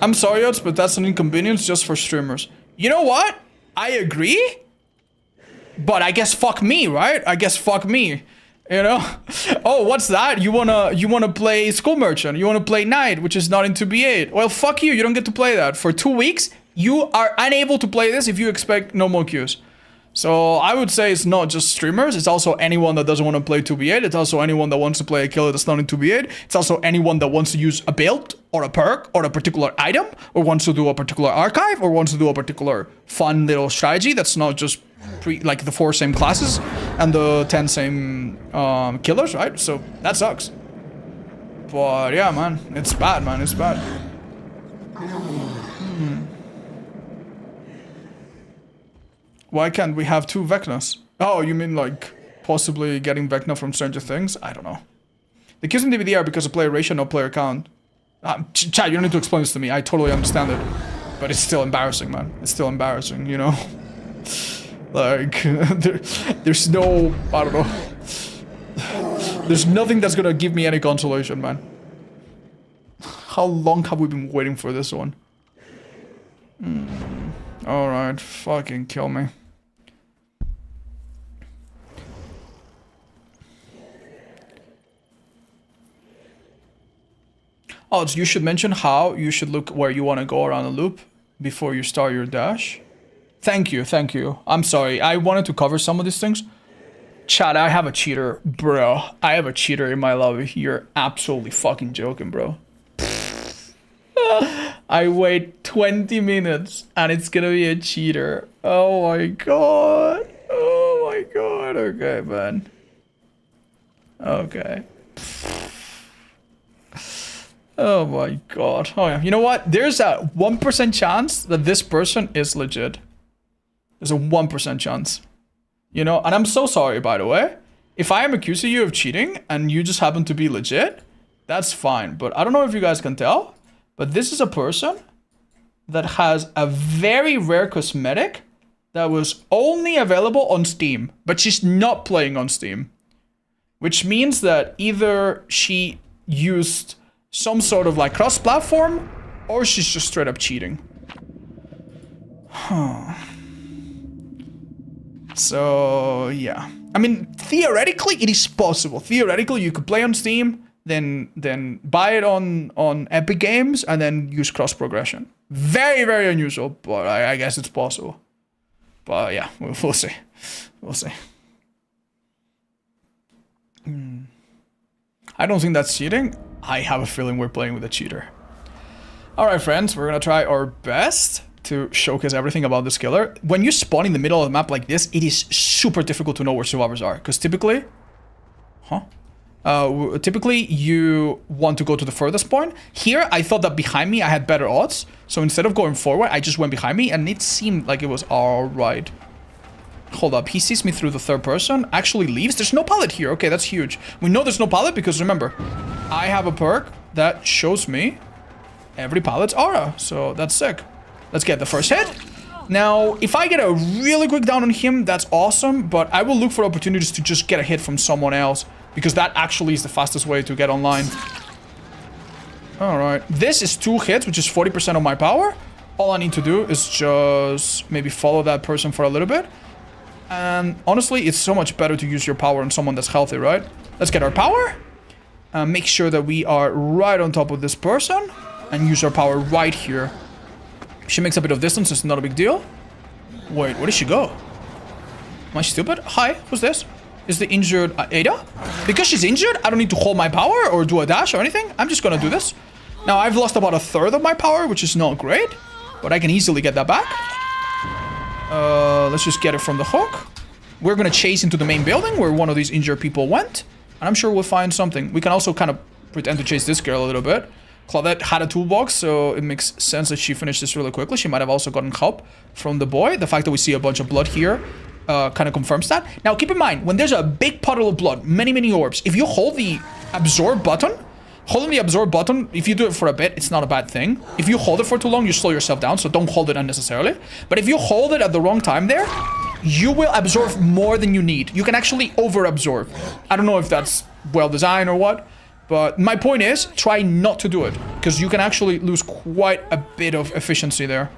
I'm sorry, Yots, but that's an inconvenience just for streamers. You know what? I agree. But I guess fuck me, right? I guess fuck me. You know? Oh, what's that? You wanna play School Merchant? You wanna play Knight, which is not in 2B8? Well, fuck you. You don't get to play that. For 2 weeks, you are unable to play this if you expect no more queues. So I would say it's not just streamers. It's also anyone that doesn't want to play 2B8. It's also anyone that wants to play a killer that's not in 2B8. It's also anyone that wants to use a build or a perk or a particular item or wants to do a particular archive or wants to do a particular fun little strategy that's not just like the 4 same classes and the 10 same killers, right? So that sucks. But yeah, man, it's bad, man. It's bad. Why can't we have 2 Vecnas? Oh, you mean like possibly getting Vecna from Stranger Things? I don't know. The queues in DVD are because of player ratio, no player count. Chad, you don't need to explain this to me. I totally understand it. But it's still embarrassing, man. It's still embarrassing, you know? Like, there's no... I don't know. There's nothing that's gonna give me any consolation, man. How long have we been waiting for this one? Alright, fucking kill me. Oh, so you should mention how you should look where you want to go around the loop before you start your dash. Thank you, thank you. I'm sorry, I wanted to cover some of these things. Chad, I have a cheater, bro. I have a cheater in my lobby. You're absolutely fucking joking, bro. I wait 20 minutes and it's gonna be a cheater. Oh my god. Oh my god. Okay, man. Okay. Oh my god. Oh yeah. You know what? There's a 1% chance that this person is legit. There's a 1% chance. You know, and I'm so sorry, by the way. If I am accusing you of cheating and you just happen to be legit, that's fine. But I don't know if you guys can tell, but this is a person that has a very rare cosmetic that was only available on Steam, but she's not playing on Steam. Which means that either she used some sort of like cross-platform, or she's just straight up cheating. So, yeah. I mean, theoretically, it is possible. Theoretically, you could play on Steam, then buy it on Epic Games, and then use cross-progression. Very, very unusual, but I guess it's possible. But yeah, we'll see. We'll see. I don't think that's cheating. I have a feeling we're playing with a cheater. Alright friends, we're gonna try our best to showcase everything about this killer. When you spawn in the middle of the map like this, it is super difficult to know where survivors are. Because typically... typically you want to go to the furthest point. Here, I thought that behind me I had better odds. So instead of going forward, I just went behind me and it seemed like it was alright. Hold up, he sees me through the third person, actually leaves. There's no pallet here. Okay, that's huge. We know there's no pallet because remember, I have a perk that shows me every pallet's aura. So that's sick. Let's get the first hit. Now, if I get a really quick down on him, that's awesome. But I will look for opportunities to just get a hit from someone else. Because that actually is the fastest way to get online. Alright. This is 2 hits, which is 40% of my power. All I need to do is just maybe follow that person for a little bit. And honestly, it's so much better to use your power on someone that's healthy, right? Let's get our power. Make sure that we are right on top of this person. And use our power right here. She makes a bit of distance, it's not a big deal. Wait, where did she go? Am I stupid? Hi, who's this? Is the injured Ada? Because she's injured, I don't need to hold my power or do a dash or anything. I'm just gonna do this. Now, I've lost about 1/3 of my power, which is not great. But I can easily get that back. Let's just get it from the hook. We're gonna chase into the main building where one of these injured people went. And I'm sure we'll find something. We can also kind of pretend to chase this girl a little bit. Claudette had a toolbox, so it makes sense that she finished this really quickly. She might have also gotten help from the boy. The fact that we see a bunch of blood here kind of confirms that. Now, keep in mind, when there's a big puddle of blood, many orbs, if you hold the absorb button, holding the absorb button, if you do it for a bit, it's not a bad thing. If you hold it for too long, you slow yourself down, so don't hold it unnecessarily. But if you hold it at the wrong time there, you will absorb more than you need. You can actually over-absorb. I don't know if that's well-designed or what. But my point is, try not to do it. Because you can actually lose quite a bit of efficiency there.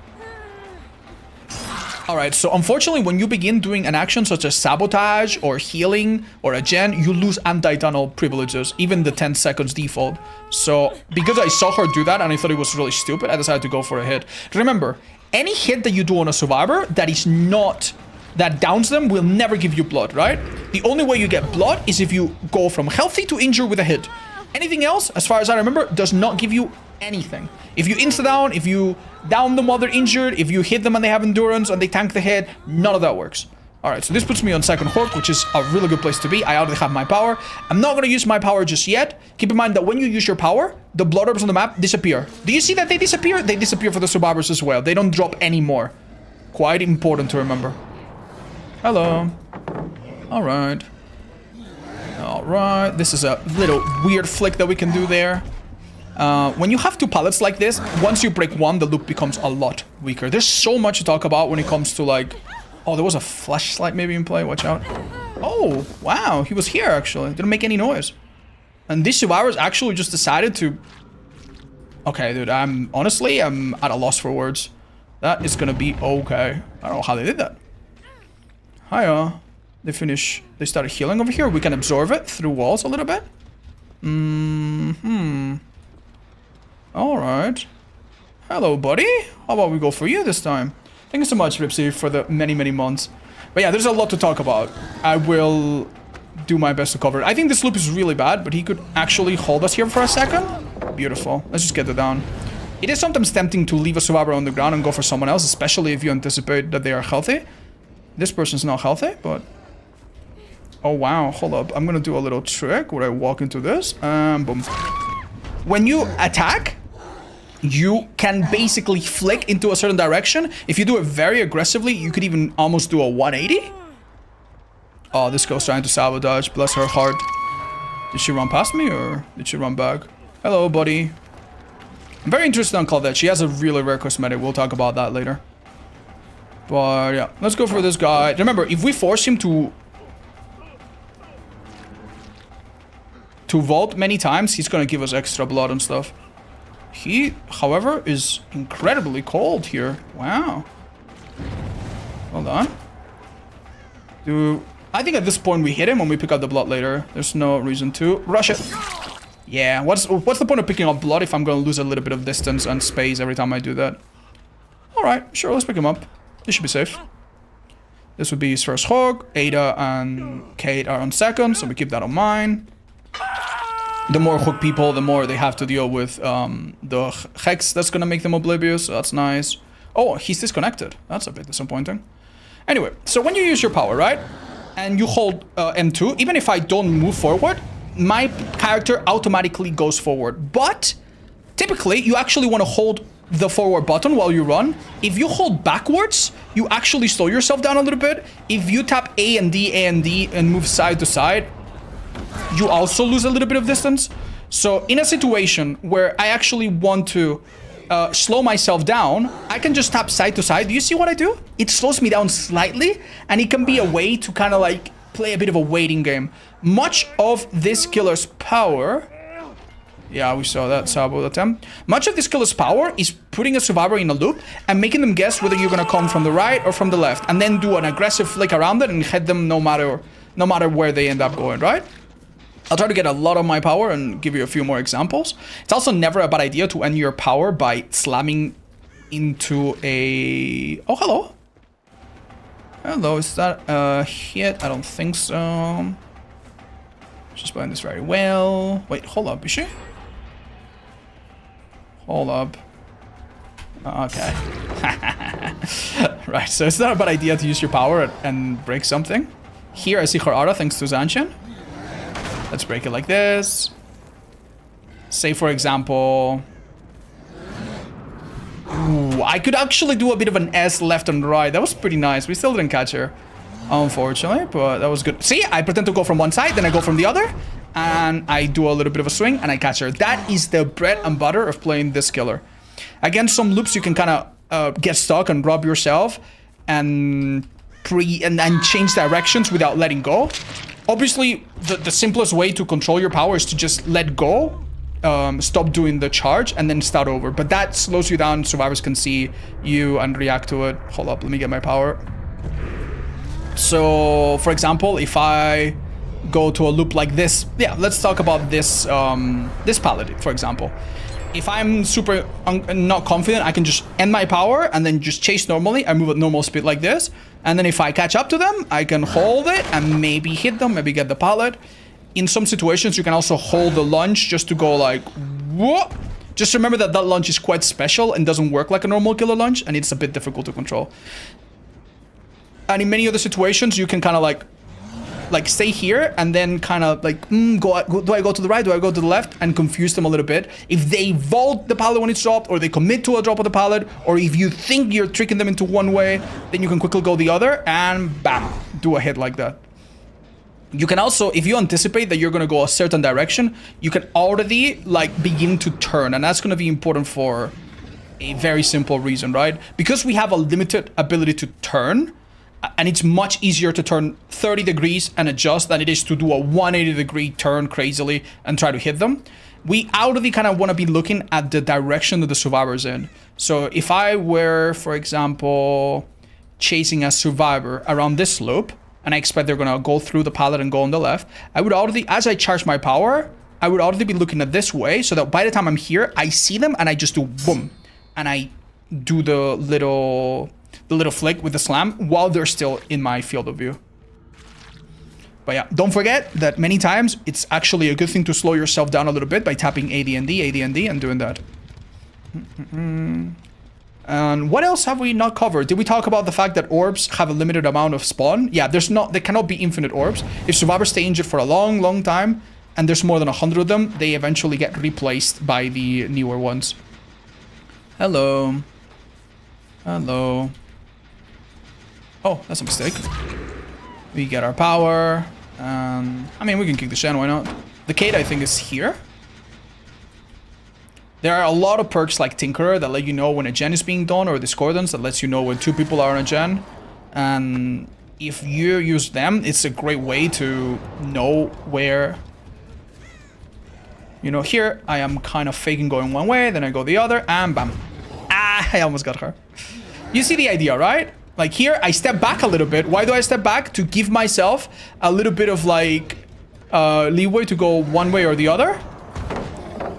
Alright, so unfortunately, when you begin doing an action such as sabotage or healing or a gen, you lose anti-tunnel privileges, even the 10 seconds default. So, because I saw her do that and I thought it was really stupid, I decided to go for a hit. Remember, any hit that you do on a survivor that is not... that downs them will never give you blood, right? The only way you get blood is if you go from healthy to injured with a hit. Anything else, as far as I remember, does not give you anything. If you insta-down, if you down them while they're injured, if you hit them and they have endurance and they tank the hit, none of that works. Alright, so this puts me on second hook, which is a really good place to be. I already have my power. I'm not going to use my power just yet. Keep in mind that when you use your power, the blood orbs on the map disappear. Do you see that they disappear? They disappear for the survivors as well. They don't drop any more. Quite important to remember. Hello. Alright. Alright. This is a little weird flick that we can do there. When you have 2 pallets like this, once you break one, the loop becomes a lot weaker. There's so much to talk about when it comes to like... Oh, there was a flashlight maybe in play. Watch out. Oh, wow. He was here, actually. Didn't make any noise. And these survivors actually just decided to... Okay, dude. I'm at a loss for words. That is gonna be okay. I don't know how they did that. Hiya. They started healing over here. We can absorb it through walls a little bit. Alright. Hello, buddy. How about we go for you this time? Thank you so much, Ripsy, for the many months. But yeah, there's a lot to talk about. I will do my best to cover it. I think this loop is really bad, but he could actually hold us here for a second. Beautiful. Let's just get it down. It is sometimes tempting to leave a survivor on the ground and go for someone else, especially if you anticipate that they are healthy. This person's not healthy, but... Oh, wow. Hold up. I'm gonna do a little trick where I walk into this, and boom. When you attack, you can basically flick into a certain direction. If you do it very aggressively, you could even almost do a 180. Oh, this girl's trying to sabotage. Bless her heart. Did she run past me, or did she run back? Hello, buddy. I'm very interested in Claudette. She has a really rare cosmetic. We'll talk about that later. But yeah, let's go for this guy. Remember, if we force him to vault many times, he's gonna give us extra blood and stuff. He, however, is incredibly cold here. Wow. Hold on. I think at this point we hit him when we pick up the blood later. There's no reason to rush it. Yeah, what's the point of picking up blood if I'm gonna lose a little bit of distance and space every time I do that? Alright, sure, let's pick him up. This should be safe. This would be his first hog. Ada and Kate are on second, so we keep that on mind. The more hook people, the more they have to deal with the hex that's gonna make them oblivious. So that's nice. Oh, he's disconnected. That's a bit disappointing. Anyway, so when you use your power, right? And you hold M2, even if I don't move forward, my character automatically goes forward. But typically, you actually want to hold the forward button while you run. If you hold backwards, you actually slow yourself down a little bit. If you tap A and D, and move side to side, you also lose a little bit of distance. So in a situation where I actually want to slow myself down, I can just tap side to side. Do you see what I do? It slows me down slightly, and it can be a way to kind of like play a bit of a waiting game. Much of this killer's power... Yeah, we saw that Sabo attempt. Much of this killer's power is putting a survivor in a loop and making them guess whether you're gonna come from the right or from the left, and then do an aggressive flick around it and hit them no matter where they end up going, right? I'll try to get a lot of my power and give you a few more examples. It's also never a bad idea to end your power by slamming into a... Oh, hello. Hello, is that a hit? I don't think so. She's playing this very well. Wait, hold up, is she? Hold up. Okay. Right, so it's not a bad idea to use your power and break something. Here I see her aura thanks to Zanshin. Let's break it like this. Say, for example... Ooh, I could actually do a bit of an S left and right. That was pretty nice. We still didn't catch her, unfortunately, but that was good. See, I pretend to go from one side, then I go from the other, and I do a little bit of a swing, and I catch her. That is the bread and butter of playing this killer. Against some loops, you can kind of get stuck and rub yourself and change directions without letting go. Obviously, the simplest way to control your power is to just let go, stop doing the charge, and then start over. But that slows you down. Survivors can see you and react to it. Hold up, let me get my power. So, for example, if I go to a loop like this, yeah, let's talk about this this pallet, for example. If I'm super not confident, I can just end my power and then just chase normally. I move at normal speed like this. And then if I catch up to them, I can hold it and maybe hit them, maybe get the pallet. In some situations, you can also hold the lunge just to go like, whoa. Just remember that that lunge is quite special and doesn't work like a normal killer lunge, and it's a bit difficult to control. And in many other situations, you can kind of like stay here and then kind of like, do I go to the right? Do I go to the left? And confuse them a little bit. If they vault the pallet when it's dropped, or they commit to a drop of the pallet, or if you think you're tricking them into one way, then you can quickly go the other and bam, do a hit like that. You can also, if you anticipate that you're going to go a certain direction, you can already like begin to turn, and that's going to be important for a very simple reason, right? Because we have a limited ability to turn, and it's much easier to turn 30 degrees and adjust than it is to do a 180-degree turn crazily and try to hit them. We already kind of want to be looking at the direction that the survivor's in. So if I were, for example, chasing a survivor around this loop, and I expect they're going to go through the pallet and go on the left, I would already, as I charge my power, I would already be looking at this way, so that by the time I'm here, I see them and I just do boom. And I do the little flick with the slam while they're still in my field of view. But yeah, don't forget that many times it's actually a good thing to slow yourself down a little bit by tapping AD&D, and doing that. And what else have we not covered? Did we talk about the fact that orbs have a limited amount of spawn? Yeah, there cannot be infinite orbs. If survivors stay injured for a long, long time, and there's more than 100 of them, they eventually get replaced by the newer ones. Hello. Hello. Oh, that's a mistake. We get our power. I mean, we can kick the Shen, why not? The Kate, I think, is here. There are a lot of perks like Tinkerer that let you know when a gen is being done, or Discordance that lets you know when two people are on a gen. And if you use them, it's a great way to know where... You know, here I am kind of faking going one way, then I go the other, and bam. Ah, I almost got her. You see the idea, right? Like here, I step back a little bit. Why do I step back? To give myself a little bit of like leeway to go one way or the other.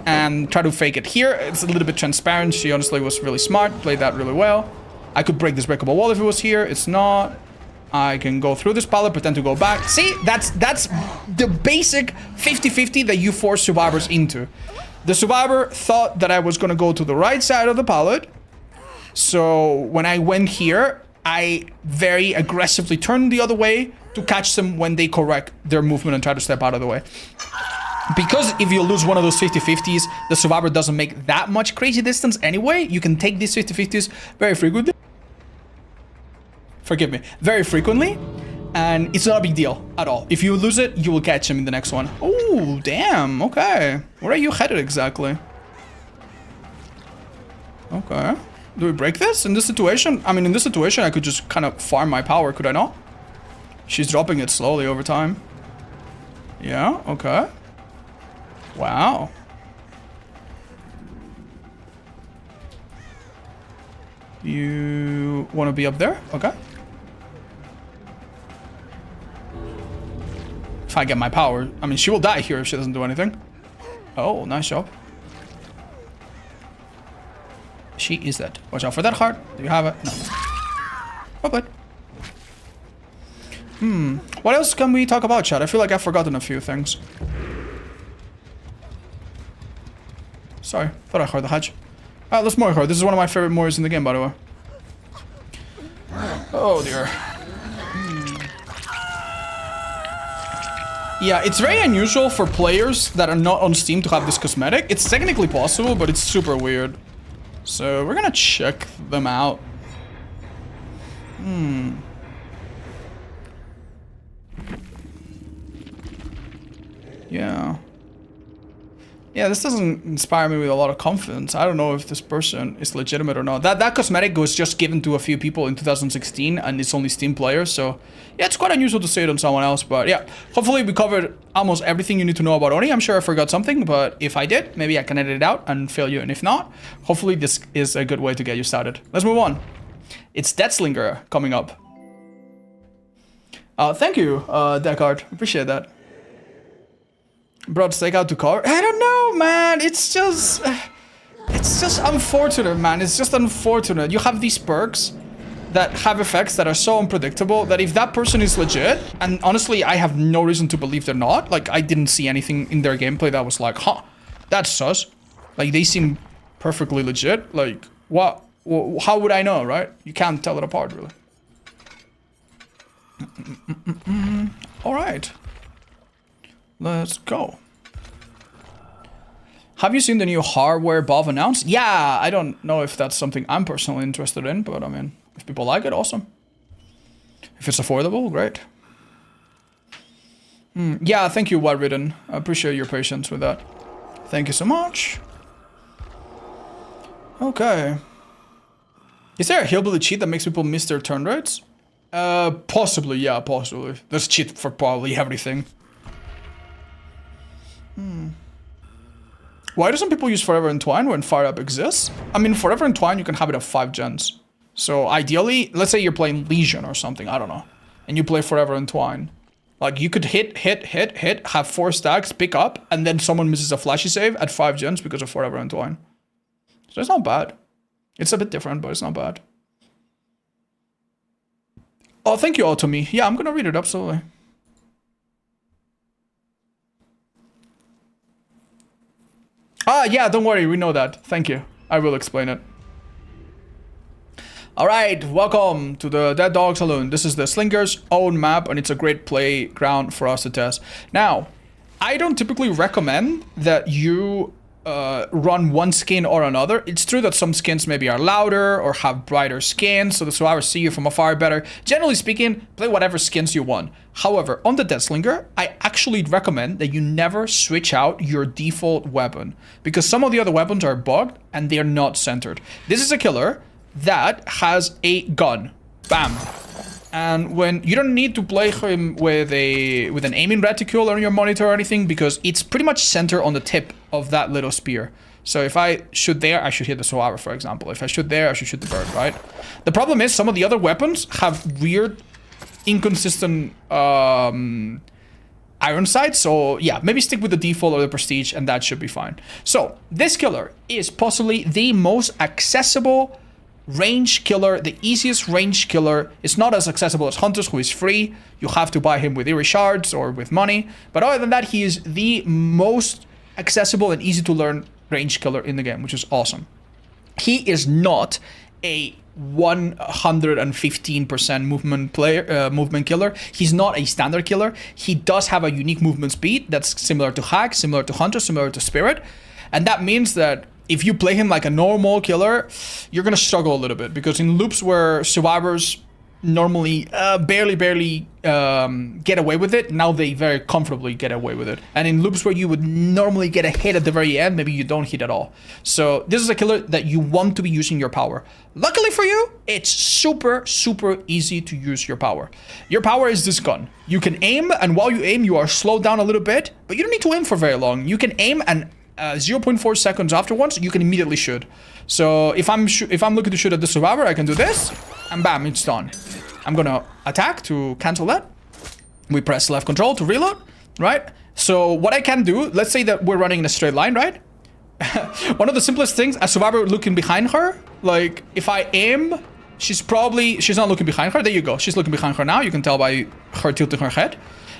And try to fake it. Here, it's a little bit transparent. She honestly was really smart. Played that really well. I could break this breakable wall if it was here. It's not. I can go through this pallet, pretend to go back. See, that's the basic 50-50 that you force survivors into. The survivor thought that I was gonna go to the right side of the pallet. So when I went here, I very aggressively turned the other way to catch them when they correct their movement and try to step out of the way. Because if you lose one of those 50-50s, the survivor doesn't make that much crazy distance anyway. You can take these 50-50s very frequently. Forgive me, very frequently, and it's not a big deal at all. If you lose it, you will catch him in the next one. Oh, damn, okay. Where are you headed exactly? Okay. Do we break this in this situation? I mean, in this situation, I could just kind of farm my power, could I not? She's dropping it slowly over time. Yeah, okay. Wow. You want to be up there? Okay. If I get my power. I mean, she will die here if she doesn't do anything. Oh, nice job. She is dead. Watch out for that heart. Do you have it? No. Oh, but. What else can we talk about, chat? I feel like I've forgotten a few things. Sorry, thought I heard the hatch. Ah, let's Mori hard. This is one of my favorite Moris in the game, by the way. Oh dear. Yeah, it's very unusual for players that are not on Steam to have this cosmetic. It's technically possible, but it's super weird. So we're gonna check them out. Yeah. Yeah, this doesn't inspire me with a lot of confidence. I don't know if this person is legitimate or not. That cosmetic was just given to a few people in 2016, and it's only Steam players, so yeah, it's quite unusual to see it on someone else. But yeah, hopefully we covered almost everything you need to know about Oni. I'm sure I forgot something, but if I did, maybe I can edit it out and fail you. And if not, hopefully this is a good way to get you started. Let's move on. It's Deathslinger coming up. Thank you, Deckard. Appreciate that. Brought steak out to car. I don't know, man. It's just unfortunate, man. It's just unfortunate. You have these perks that have effects that are so unpredictable that if that person is legit, and honestly, I have no reason to believe they're not. Like, I didn't see anything in their gameplay that was like, huh, that's sus. Like, they seem perfectly legit. Like, what? How would I know, right? You can't tell it apart, really. All right. Let's go. Have you seen the new hardware buff announced? Yeah, I don't know if that's something I'm personally interested in, but I mean, if people like it, awesome. If it's affordable, great. Yeah, thank you, Well Ridden. I appreciate your patience with that. Thank you so much. Okay. Is there a hillbilly cheat that makes people miss their turn rates? Possibly, yeah, possibly. There's cheat for probably everything. Why doesn't people use Forever Entwine when Fire Up exists? I mean, Forever Entwine, you can have it at 5 gens. So ideally, let's say you're playing Legion or something, I don't know. And you play Forever Entwine. Like, you could hit, have 4 stacks, pick up, and then someone misses a flashy save at 5 gens because of Forever Entwine. So it's not bad. It's a bit different, but it's not bad. Oh, thank you all to me. Yeah, I'm gonna read it, absolutely. Ah, yeah, don't worry, we know that. Thank you. I will explain it. Alright, welcome to the Dead Dog Saloon. This is the Slinger's own map, and it's a great playground for us to test. Now, I don't typically recommend that you run one skin or another. It's true that some skins maybe are louder or have brighter skins, so the survivors see you from afar better. Generally speaking, play whatever skins you want. However, on the Deathslinger, I actually recommend that you never switch out your default weapon, because some of the other weapons are bugged and they're not centered. This is a killer that has a gun. Bam. And when you don't need to play him with an aiming reticule on your monitor or anything, because it's pretty much centered on the tip of that little spear. So if I shoot there, I should hit the survivor, for example. If I shoot there, I should shoot the bird, right? The problem is some of the other weapons have weird, inconsistent iron sights. So yeah, maybe stick with the default or the prestige, and that should be fine. So this killer is possibly the most accessible range killer, the easiest range killer. It's not as accessible as Hunters, who is free. You have to buy him with Eerie Shards or with money. But other than that, he is the most accessible and easy to learn range killer in the game, which is awesome. He is not a 115% movement killer. He's not a standard killer. He does have a unique movement speed that's similar to Hack, similar to Hunter, similar to Spirit. And that means that if you play him like a normal killer, you're going to struggle a little bit, because in loops where survivors normally barely get away with it, now they very comfortably get away with it. And in loops where you would normally get a hit at the very end, maybe you don't hit at all. So this is a killer that you want to be using your power. Luckily for you, it's super easy to use your power. Your power is this gun. You can aim, and while you aim, you are slowed down a little bit, but you don't need to aim for very long. You can aim, and 0.4 seconds afterwards, you can immediately shoot. So if I'm looking to shoot at the survivor, I can do this, and bam, it's done. I'm gonna attack to cancel that. We press left control to reload, right? So what I can do, let's say that we're running in a straight line, right? One of the simplest things, a survivor looking behind her, like if I aim, she's not looking behind her. There you go. She's looking behind her now. You can tell by her tilting her head.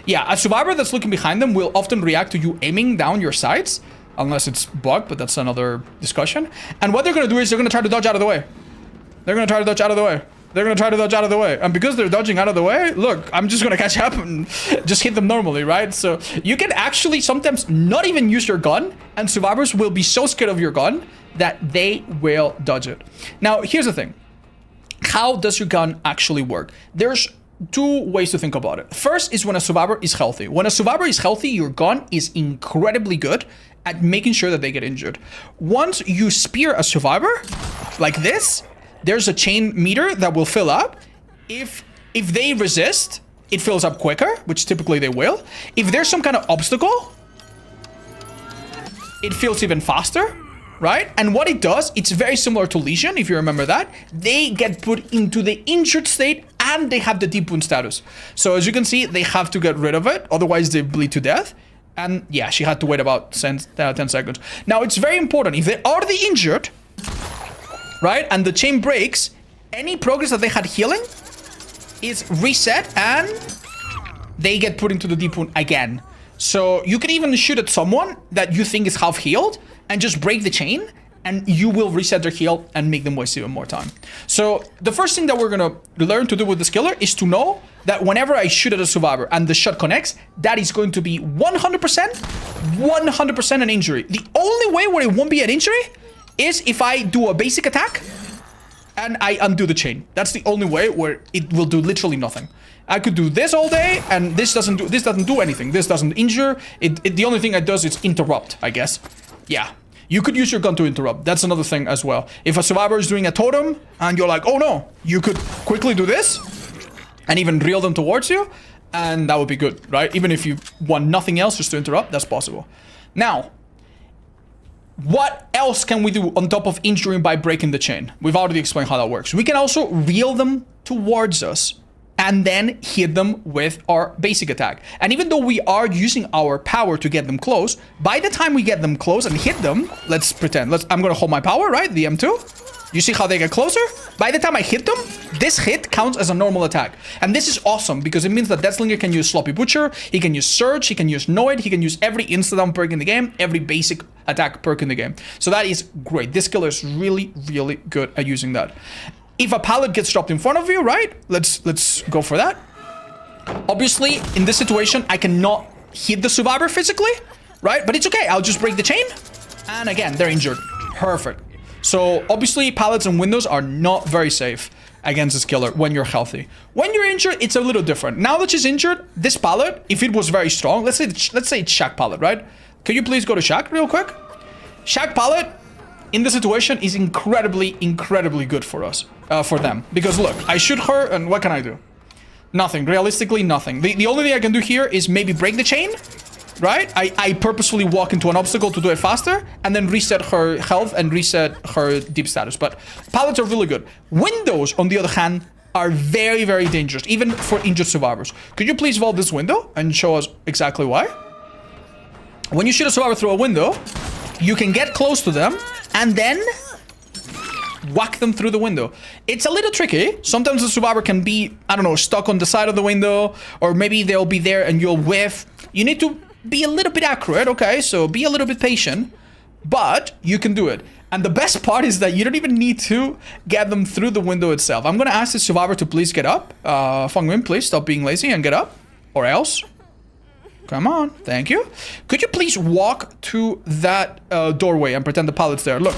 Yeah, a survivor that's looking behind them will often react to you aiming down your sights, unless it's bugged, but that's another discussion. And what they're going to do is they're going to try to dodge out of the way. They're going to try to dodge out of the way. They're going to try to dodge out of the way. And because they're dodging out of the way, look, I'm just going to catch up and just hit them normally, right? So you can actually sometimes not even use your gun, and survivors will be so scared of your gun that they will dodge it. Now, here's the thing. How does your gun actually work? There's two ways to think about it. First is when a survivor is healthy. When a survivor is healthy, your gun is incredibly good at making sure that they get injured. Once you spear a survivor like this, there's a chain meter that will fill up. If they resist, it fills up quicker, which typically they will. If there's some kind of obstacle, it fills even faster, right? And what it does, it's very similar to Legion, if you remember that. They get put into the injured state, and they have the deep wound status. So as you can see, they have to get rid of it, otherwise they bleed to death. And yeah, she had to wait about 10 seconds. Now, it's very important. If they are the injured, right, and the chain breaks, any progress that they had healing is reset, and they get put into the deep wound again. So you can even shoot at someone that you think is half healed and just break the chain, and you will reset their heal and make them waste even more time. So the first thing that we're gonna learn to do with this killer is to know that whenever I shoot at a survivor and the shot connects, that is going to be 100% an injury. The only way where it won't be an injury is if I do a basic attack and I undo the chain. That's the only way where it will do literally nothing. I could do this all day, and this doesn't do anything. This doesn't injure. The only thing it does is interrupt, I guess. Yeah. You could use your gun to interrupt. That's another thing as well. If a survivor is doing a totem and you're like, oh no, you could quickly do this and even reel them towards you, and that would be good, right? Even if you want nothing else, just to interrupt, that's possible. Now, what else can we do on top of injuring by breaking the chain? We've already explained how that works. We can also reel them towards us and then hit them with our basic attack. And even though we are using our power to get them close, by the time we get them close and hit them, let's pretend, I'm gonna hold my power, right? The M2. You see how they get closer? By the time I hit them, this hit counts as a normal attack. And this is awesome because it means that Deathslinger can use Sloppy Butcher, he can use Surge, he can use Noid, he can use every insta-down perk in the game, every basic attack perk in the game. So that is great. This killer is really, really good at using that. If a pallet gets dropped in front of you, right? Let's go for that. Obviously, in this situation, I cannot hit the survivor physically, right? But it's okay. I'll just break the chain. And again, they're injured. Perfect. So obviously, pallets and windows are not very safe against this killer when you're healthy. When you're injured, it's a little different. Now that she's injured, this pallet, if it was very strong, let's say it's Shaq pallet, right? Can you please go to Shaq real quick? Shaq pallet, in this situation, is incredibly good for us, for them. Because look, I shoot her, and what can I do? Nothing. Realistically, nothing. The only thing I can do here is maybe break the chain, right? I purposefully walk into an obstacle to do it faster, and then reset her health and reset her deep status. But pallets are really good. Windows, on the other hand, are very, very dangerous, even for injured survivors. Could you please vault this window and show us exactly why? When you shoot a survivor through a window, you can get close to them, and then whack them through the window. It's a little tricky. Sometimes the survivor can be, I don't know, stuck on the side of the window, or maybe they'll be there and you'll whiff. You need to be a little bit accurate, okay? So be a little bit patient, but you can do it. And the best part is that you don't even need to get them through the window itself. I'm gonna ask the survivor to please get up. Fengmin, please stop being lazy and get up, or else. Come on, thank you. Could you please walk to that doorway and pretend the pallet's there? Look,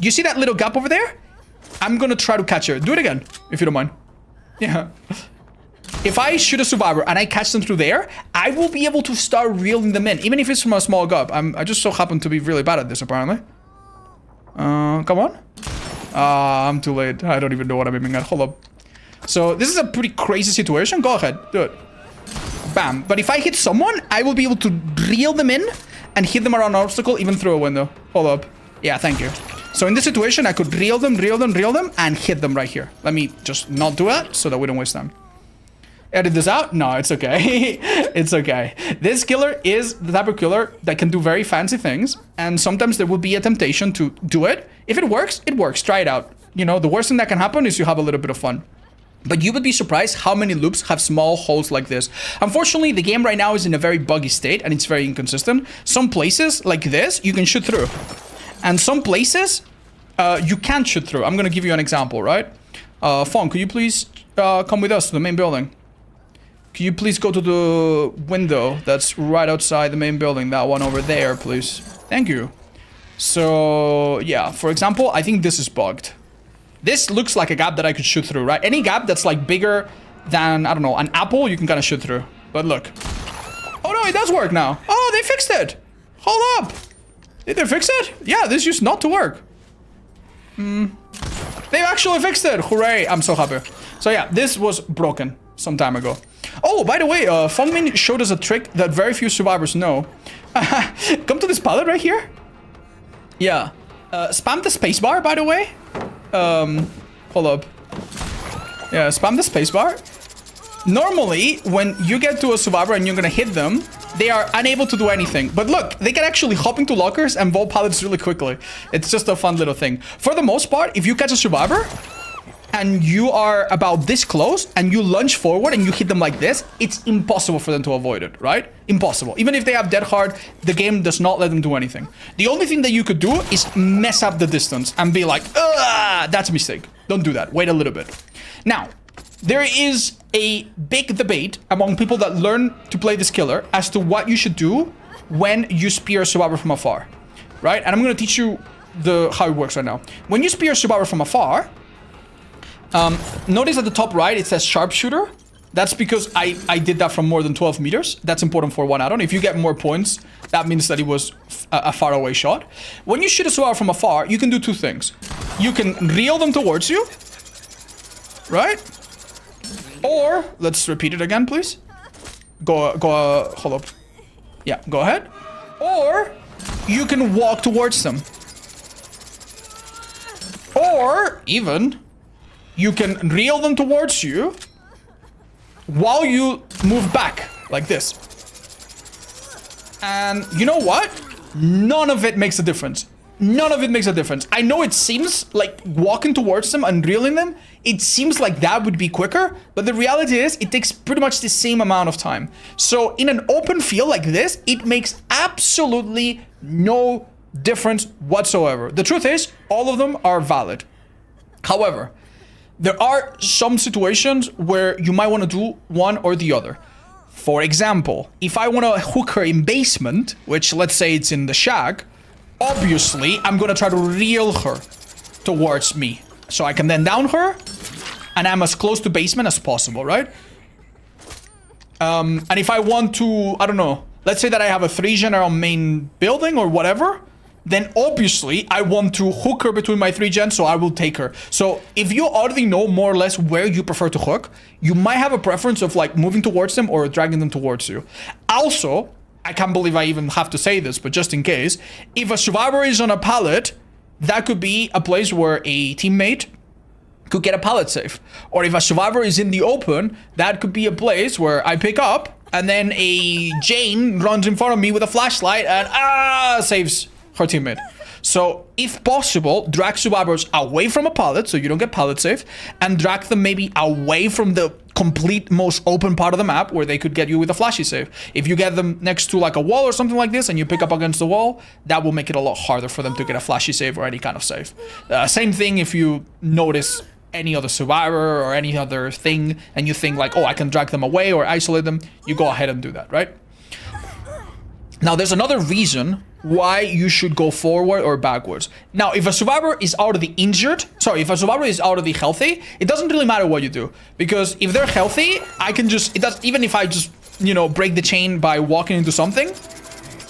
you see that little gap over there? I'm gonna try to catch her. Do it again, if you don't mind. Yeah. If I shoot a survivor and I catch them through there, I will be able to start reeling them in, even if it's from a small gap. I just so happen to be really bad at this, apparently. Come on. I'm too late. I don't even know what I'm aiming at. Hold up. So this is a pretty crazy situation. Go ahead, do it. Bam. But if I hit someone, I will be able to reel them in and hit them around an obstacle, even through a window. Hold up. Yeah, thank you. So in this situation, I could reel them, and hit them right here. Let me just not do that so that we don't waste time. Edit this out? No, it's okay. It's okay. This killer is the type of killer that can do very fancy things, and sometimes there will be a temptation to do it. If it works, it works. Try it out. You know, the worst thing that can happen is you have a little bit of fun. But you would be surprised how many loops have small holes like this. Unfortunately, the game right now is in a very buggy state and it's very inconsistent. Some places, like this, you can shoot through. And some places, you can't shoot through. I'm gonna give you an example, right? Fong, could you please come with us to the main building? Could you please go to the window that's right outside the main building? That one over there, please. Thank you. So, yeah, for example, I think this is bugged. This looks like a gap that I could shoot through, right? Any gap that's like bigger than, I don't know, an apple, you can kind of shoot through. But look. Oh no, it does work now. Oh, they fixed it. Hold up. Did they fix it? Yeah, this used not to work. They actually fixed it. Hooray. I'm so happy. So yeah, this was broken some time ago. Oh, by the way, Fengmin showed us a trick that very few survivors know. Come to this pallet right here. Yeah. Spam the spacebar, by the way. Hold up. Yeah, spam the spacebar. Normally, when you get to a survivor and you're gonna hit them, they are unable to do anything. But look, they can actually hop into lockers and vault pallets really quickly. It's just a fun little thing. For the most part, if you catch a survivor and you are about this close and you lunge forward and you hit them like this, it's impossible for them to avoid it, right? Impossible. Even if they have dead hard, the game does not let them do anything. The only thing that you could do is mess up the distance and be like, ugh, that's a mistake. Don't do that. Wait a little bit. Now, there is a big debate among people that learn to play this killer as to what you should do when you spear a survivor from afar, right? And I'm going to teach you how it works right now. When you spear a survivor from afar, notice at the top right, it says sharpshooter. That's because I did that from more than 12 meters. That's important for one add-on. If you get more points, that means that it was a far away shot. When you shoot a survivor from afar, you can do two things. You can reel them towards you, right? Or, let's repeat it again, please. Hold up. Yeah, go ahead. Or, you can walk towards them. Or, even, you can reel them towards you while you move back, like this. And you know what? None of it makes a difference. None of it makes a difference. I know it seems like walking towards them and reeling them, it seems like that would be quicker, but the reality is it takes pretty much the same amount of time. So in an open field like this, it makes absolutely no difference whatsoever. The truth is, all of them are valid. However, there are some situations where you might want to do one or the other. For example, if I want to hook her in basement, which let's say it's in the shack, obviously I'm going to try to reel her towards me. So I can then down her, and I'm as close to basement as possible, right? And if I want to, I don't know, let's say that I have a 3-gen around main building or whatever, then obviously I want to hook her between my 3-gen, so I will take her. So if you already know more or less where you prefer to hook, you might have a preference of like moving towards them or dragging them towards you. Also, I can't believe I even have to say this, but just in case, if a survivor is on a pallet, that could be a place where a teammate could get a pallet safe. Or if a survivor is in the open, that could be a place where I pick up and then a Jane runs in front of me with a flashlight and saves her teammate. So if possible, drag survivors away from a pallet so you don't get pallet safe, and drag them maybe away from the complete most open part of the map where they could get you with a flashy save. If you get them next to like a wall or something like this and you pick up against the wall, that will make it a lot harder for them to get a flashy save or any kind of save. Same thing if you notice any other survivor or any other thing and you think like, oh, I can drag them away or isolate them, you go ahead and do that, right? Now, there's another reason why you should go forward or backwards. Now, if a survivor is already injured, sorry, if a survivor is already healthy, it doesn't really matter what you do. Because if they're healthy, I can just, even if I just, you know, break the chain by walking into something,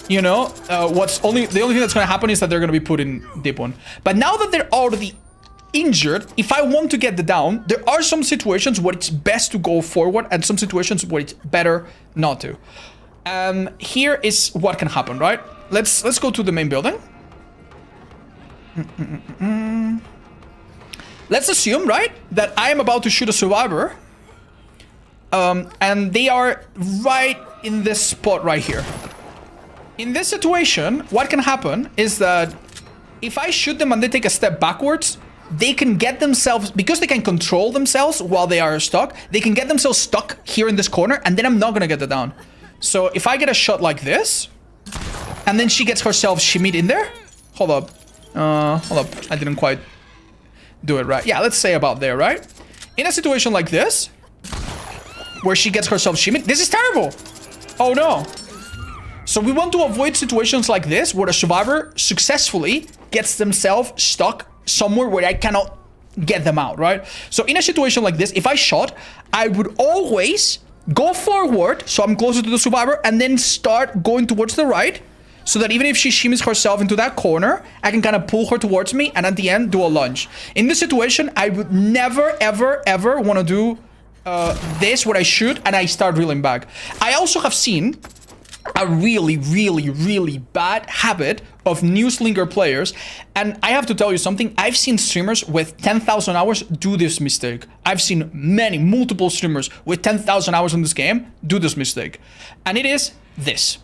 you know, the only thing that's going to happen is that they're going to be put in deep one. But now that they're already injured, if I want to get the down, there are some situations where it's best to go forward and some situations where it's better not to. Here is what can happen, right? Let's go to the main building. Let's assume, right, that I am about to shoot a survivor. And they are right in this spot right here. In this situation, what can happen is that if I shoot them and they take a step backwards, they can get themselves, because they can control themselves while they are stuck, they can get themselves stuck here in this corner, and then I'm not gonna get the down. So if I get a shot like this, and then she gets herself shimmied in there. Hold up. I didn't quite do it right. Yeah, let's say about there, right? In a situation like this, where she gets herself shimmied, this is terrible. Oh no. So we want to avoid situations like this, where the survivor successfully gets themselves stuck somewhere where I cannot get them out, right? So in a situation like this, if I shot, I would always go forward, so I'm closer to the survivor, and then start going towards the right, so that even if she shimmies herself into that corner, I can kind of pull her towards me, and at the end, do a lunge. In this situation, I would never, ever, ever want to do this, where I shoot, and I start reeling back. I also have seen a really, really, really bad habit of new Slinger players, and I have to tell you something. I've seen streamers with 10,000 hours do this mistake. I've seen multiple streamers with 10,000 hours in this game do this mistake, and it is this.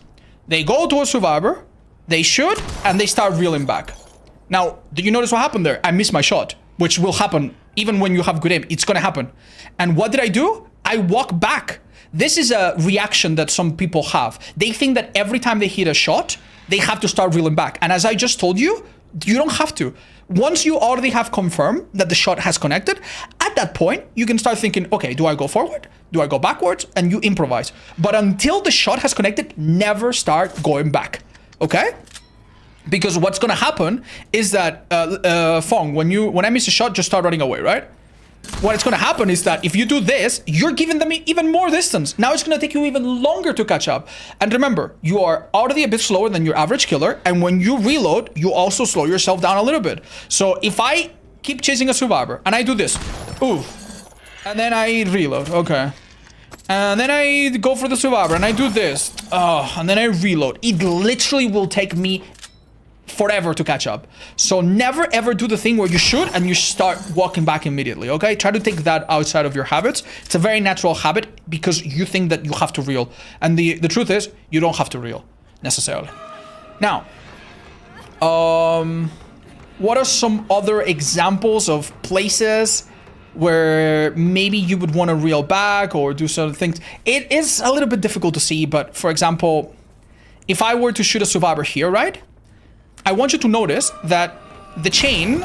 They go to a survivor, they shoot, and they start reeling back. Now, did you notice what happened there? I missed my shot, which will happen even when you have good aim. It's gonna happen. And what did I do? I walk back. This is a reaction that some people have. They think that every time they hit a shot, they have to start reeling back. And as I just told you, you don't have to. Once you already have confirmed that the shot has connected, at that point, you can start thinking, okay, do I go forward? Do I go backwards? And you improvise. But until the shot has connected, never start going back, okay? Because what's gonna happen is that, Fong, when I miss a shot, just start running away, right? What's gonna happen is that if you do this, you're giving them even more distance. Now it's gonna take you even longer to catch up. And remember, you are already a bit slower than your average killer, and when you reload, you also slow yourself down a little bit. So if I keep chasing a survivor, and I do this, ooh, and then I reload, okay. And then I go for the survivor, and I do this, and then I reload. It literally will take me forever to catch up. So never ever do the thing where you shoot and you start walking back immediately, okay? Try to take that outside of your habits. It's a very natural habit because you think that you have to reel. And the truth is, you don't have to reel, necessarily. Now, what are some other examples of places where maybe you would want to reel back or do certain things? It is a little bit difficult to see, but for example, if I were to shoot a survivor here, right? I want you to notice that the chain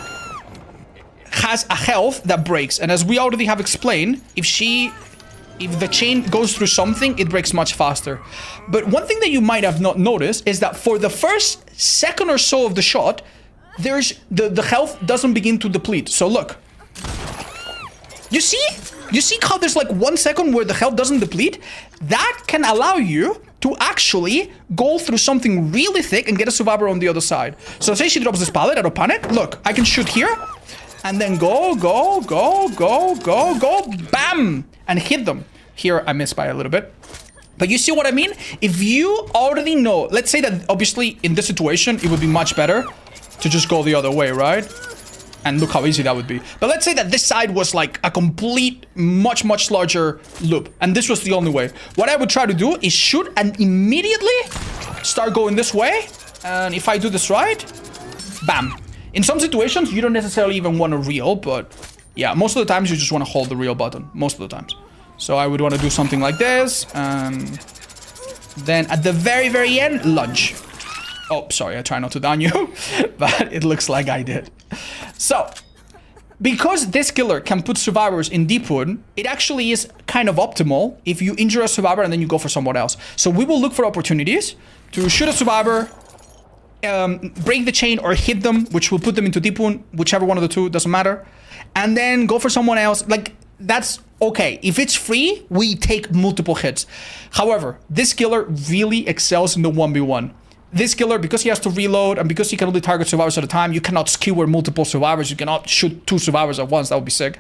has a health that breaks. And as we already have explained, if the chain goes through something, it breaks much faster. But one thing that you might have not noticed is that for the first second or so of the shot, there's the health doesn't begin to deplete. So look. You see? You see how there's like 1 second where the health doesn't deplete? That can allow you to actually go through something really thick and get a survivor on the other side. So say she drops this pallet out of panic. Look, I can shoot here and then go, bam, and hit them. Here, I missed by a little bit. But you see what I mean? If you already know, let's say that obviously in this situation, it would be much better to just go the other way, right? And look how easy that would be. But let's say that this side was like a complete, much, much larger loop. And this was the only way. What I would try to do is shoot and immediately start going this way. And if I do this right, bam. In some situations, you don't necessarily even want to reel, but yeah, most of the times you just want to hold the reel button. Most of the times. So I would want to do something like this, and then at the very, very end, lunge. Oh, sorry, I try not to down you, but it looks like I did. So, because this killer can put survivors in deep wood, it actually is kind of optimal if you injure a survivor and then you go for someone else. So we will look for opportunities to shoot a survivor, break the chain or hit them, which will put them into deep wound, whichever one of the two, doesn't matter. And then go for someone else. Like, that's okay. If it's free, we take multiple hits. However, this killer really excels in the 1v1. This killer, because he has to reload and because he can only target survivors at a time, you cannot skewer multiple survivors. You cannot shoot 2 survivors at once. That would be sick.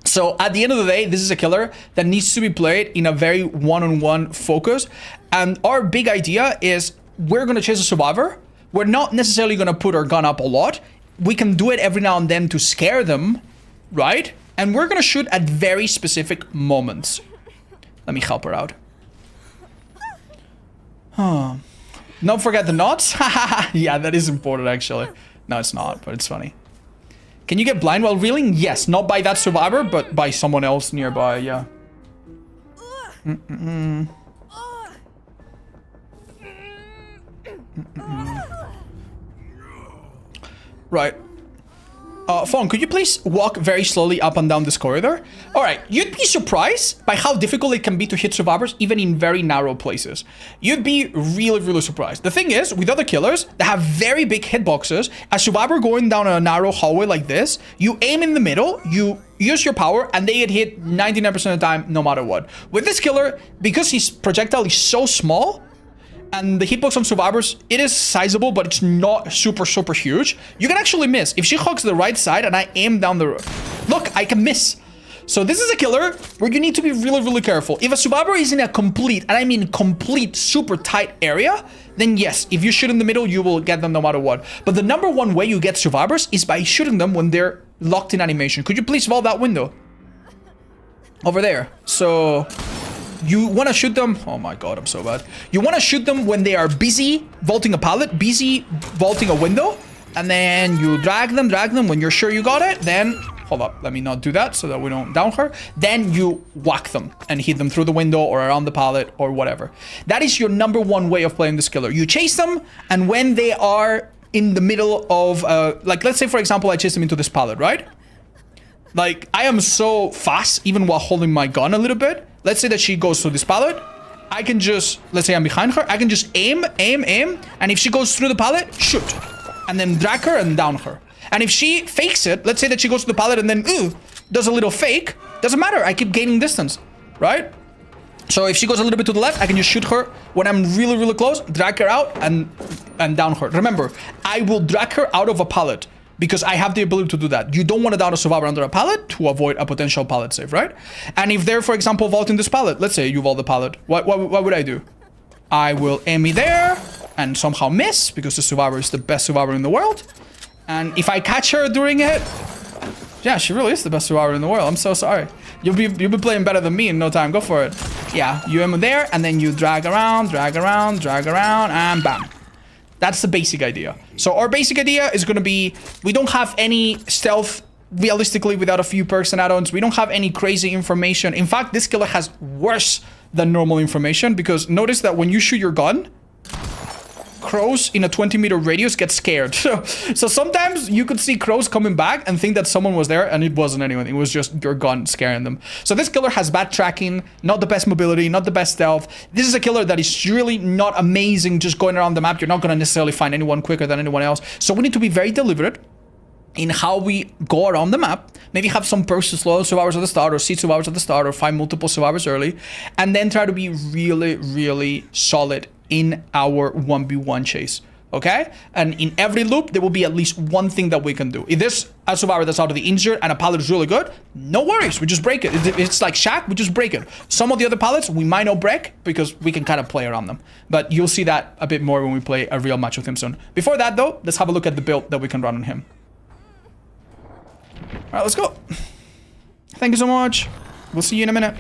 So at the end of the day, this is a killer that needs to be played in a very one-on-one focus. And our big idea is we're going to chase a survivor. We're not necessarily going to put our gun up a lot. We can do it every now and then to scare them, right? And we're going to shoot at very specific moments. Let me help her out. Don't forget the knots. Yeah, that is important, actually. No, it's not, but it's funny. Can you get blind while reeling? Yes, not by that survivor, but by someone else nearby, yeah. Right. Fawn, could you please walk very slowly up and down this corridor? Alright, you'd be surprised by how difficult it can be to hit survivors even in very narrow places. You'd be really, really surprised. The thing is, with other killers that have very big hitboxes, a survivor going down a narrow hallway like this, you aim in the middle, you use your power, and they get hit 99% of the time, no matter what. With this killer, because his projectile is so small, and the hitbox on survivors, it is sizable, but it's not super, super huge. You can actually miss. If she hogs the right side and I aim down the road, look, I can miss. So this is a killer where you need to be really, really careful. If a survivor is in a complete, and I mean complete, super tight area, then yes, if you shoot in the middle, you will get them no matter what. But the number one way you get survivors is by shooting them when they're locked in animation. Could you please vault that window? Over there. So you want to shoot them. Oh my god, I'm so bad. You want to shoot them when they are busy vaulting a pallet, busy vaulting a window, and then you drag them when you're sure you got it. Then hold up, let me not do that so that we don't down her. Then you whack them and hit them through the window or around the pallet or whatever. That is your number one way of playing this killer. You chase them, and when they are in the middle of like, let's say for example I chase them into this pallet, right? Like, I am so fast even while holding my gun a little bit. Let's say that she goes through this pallet. I can just, let's say I'm behind her. I can just aim. And if she goes through the pallet, shoot. And then drag her and down her. And if she fakes it, let's say that she goes to the pallet and then does a little fake. Doesn't matter. I keep gaining distance, right? So if she goes a little bit to the left, I can just shoot her when I'm really, really close. Drag her out and down her. Remember, I will drag her out of a pallet, because I have the ability to do that. You don't want to down a survivor under a pallet to avoid a potential pallet save, right? And if they're, for example, vaulting this pallet, let's say you vault the pallet, what would I do? I will aim me there and somehow miss, because the survivor is the best survivor in the world. And if I catch her doing it, yeah, she really is the best survivor in the world. I'm so sorry. You'll be playing better than me in no time. Go for it. Yeah, you aim there and then you drag around, and bam. That's the basic idea. So our basic idea is going to be, we don't have any stealth realistically without a few perks and add-ons. We don't have any crazy information. In fact, this killer has worse than normal information, because notice that when you shoot your gun, crows in a 20-meter radius get scared. So sometimes you could see crows coming back and think that someone was there, and it wasn't anyone. It was just your gun scaring them. So this killer has bad tracking, not the best mobility, not the best stealth. This is a killer that is really not amazing just going around the map. You're not going to necessarily find anyone quicker than anyone else. So we need to be very deliberate in how we go around the map. Maybe have some perks to slow survivors at the start, or seed survivors at the start, or find multiple survivors early, and then try to be really, really solid in our 1v1 chase, okay? And in every loop, there will be at least one thing that we can do. If there's a survivor that's already injured and a pallet is really good, no worries, we just break it. If it's like Shaq, we just break it. Some of the other pallets, we might not break, because we can kind of play around them. But you'll see that a bit more when we play a real match with him soon. Before that, though, let's have a look at the build that we can run on him. All right, let's go. Thank you so much. We'll see you in a minute.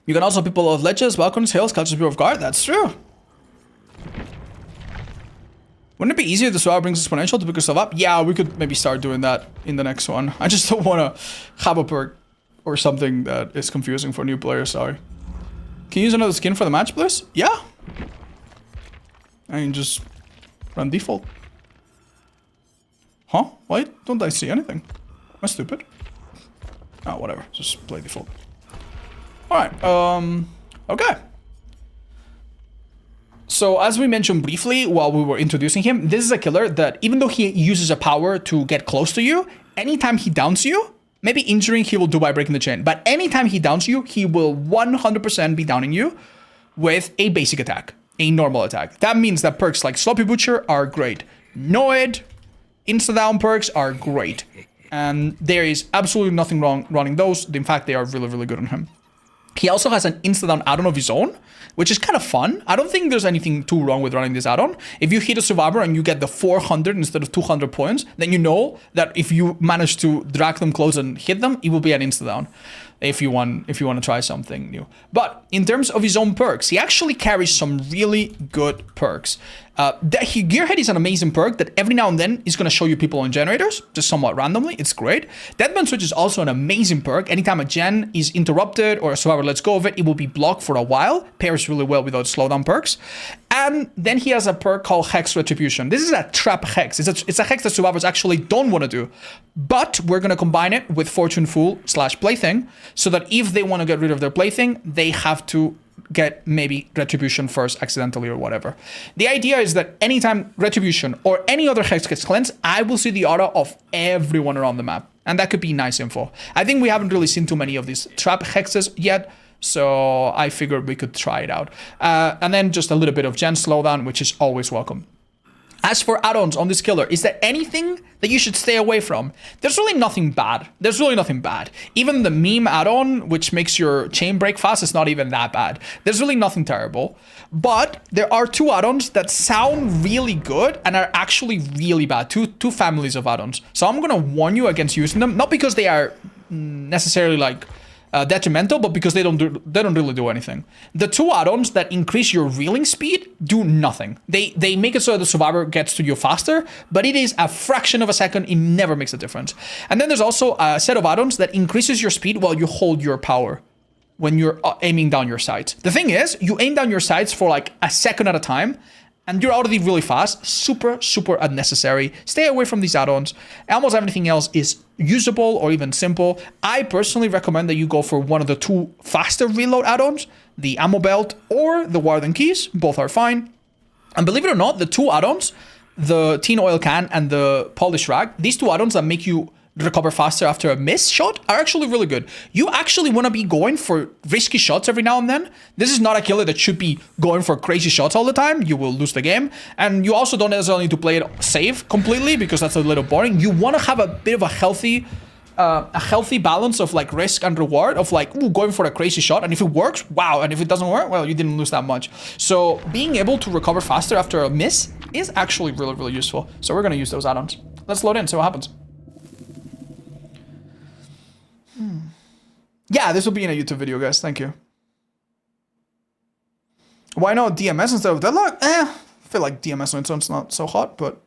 You can also people of ledges, balconies, hills, catch people off guard. That's true. Wouldn't it be easier if the survivor brings exponential to pick yourself up? Yeah, we could maybe start doing that in the next one. I just don't want to have a perk or something that is confusing for new players, sorry. Can you use another skin for the match, please? Yeah. I can just run default. Huh? Why don't I see anything? Am I stupid? Oh, whatever. Just play default. Alright, okay. So, as we mentioned briefly while we were introducing him, this is a killer that even though he uses a power to get close to you, anytime he downs you, maybe injuring he will do by breaking the chain, but anytime he downs you, he will 100% be downing you with a basic attack, a normal attack. That means that perks like Sloppy Butcher are great. Noid, insta-down perks are great. And there is absolutely nothing wrong running those. In fact, they are really, really good on him. He also has an insta-down add-on of his own, which is kind of fun. I don't think there's anything too wrong with running this add-on. If you hit a survivor and you get the 400 instead of 200 points, then you know that if you manage to drag them close and hit them, it will be an insta-down if you want to try something new. But in terms of his own perks, he actually carries some really good perks. Gearhead is an amazing perk that every now and then is going to show you people on generators, just somewhat randomly. It's great. Deadman Switch is also an amazing perk. Anytime a gen is interrupted or a survivor lets go of it, it will be blocked for a while. Pairs really well without slowdown perks. And then he has a perk called Hex Retribution. This is a trap hex. It's a hex that survivors actually don't want to do. But we're going to combine it with Fortune Fool / Plaything so that if they want to get rid of their Plaything, they have to get maybe Retribution first accidentally or whatever. The idea is that anytime Retribution or any other hex gets cleansed, I will see the aura of everyone around the map. And that could be nice info. I think we haven't really seen too many of these trap hexes yet, so I figured we could try it out. And then just a little bit of gen slowdown, which is always welcome. As for add-ons on this killer, is there anything that you should stay away from? There's really nothing bad. There's really nothing bad. Even the meme add-on, which makes your chain break fast, is not even that bad. There's really nothing terrible. But there are two add-ons that sound really good and are actually really bad. Two families of add-ons. So I'm going to warn you against using them. Not because they are necessarily like detrimental, but because they don't really do anything. The two add-ons that increase your reeling speed do nothing. They make it so that the survivor gets to you faster, but it is a fraction of a second. It never makes a difference. And then there's also a set of add-ons that increases your speed while you hold your power when you're aiming down your sights. The thing is, you aim down your sights for like a second at a time, and you're out of it really fast. Super, super unnecessary. Stay away from these add-ons. Almost everything else is usable or even simple. I personally recommend that you go for one of the two faster reload add-ons, the Ammo Belt or the Warden Keys. Both are fine. And believe it or not, the two add-ons, the Teen Oil Can and the Polish Rag, these two add-ons that make you recover faster after a miss shot are actually really good. You actually want to be going for risky shots every now and then. This is not a killer that should be going for crazy shots all the time. You will lose the game. And you also don't necessarily need to play it safe completely because that's a little boring. You want to have a bit of a healthy balance of like risk and reward of like, ooh, going for a crazy shot. And if it works, wow. And if it doesn't work, well, you didn't lose that much. So being able to recover faster after a miss is actually really, really useful. So we're going to use those add-ons. Let's load in, see what happens. Yeah, this will be in a YouTube video, guys. Thank you. Why not DMS instead of Deadlock? I feel like DMS on its own is not so hot, but...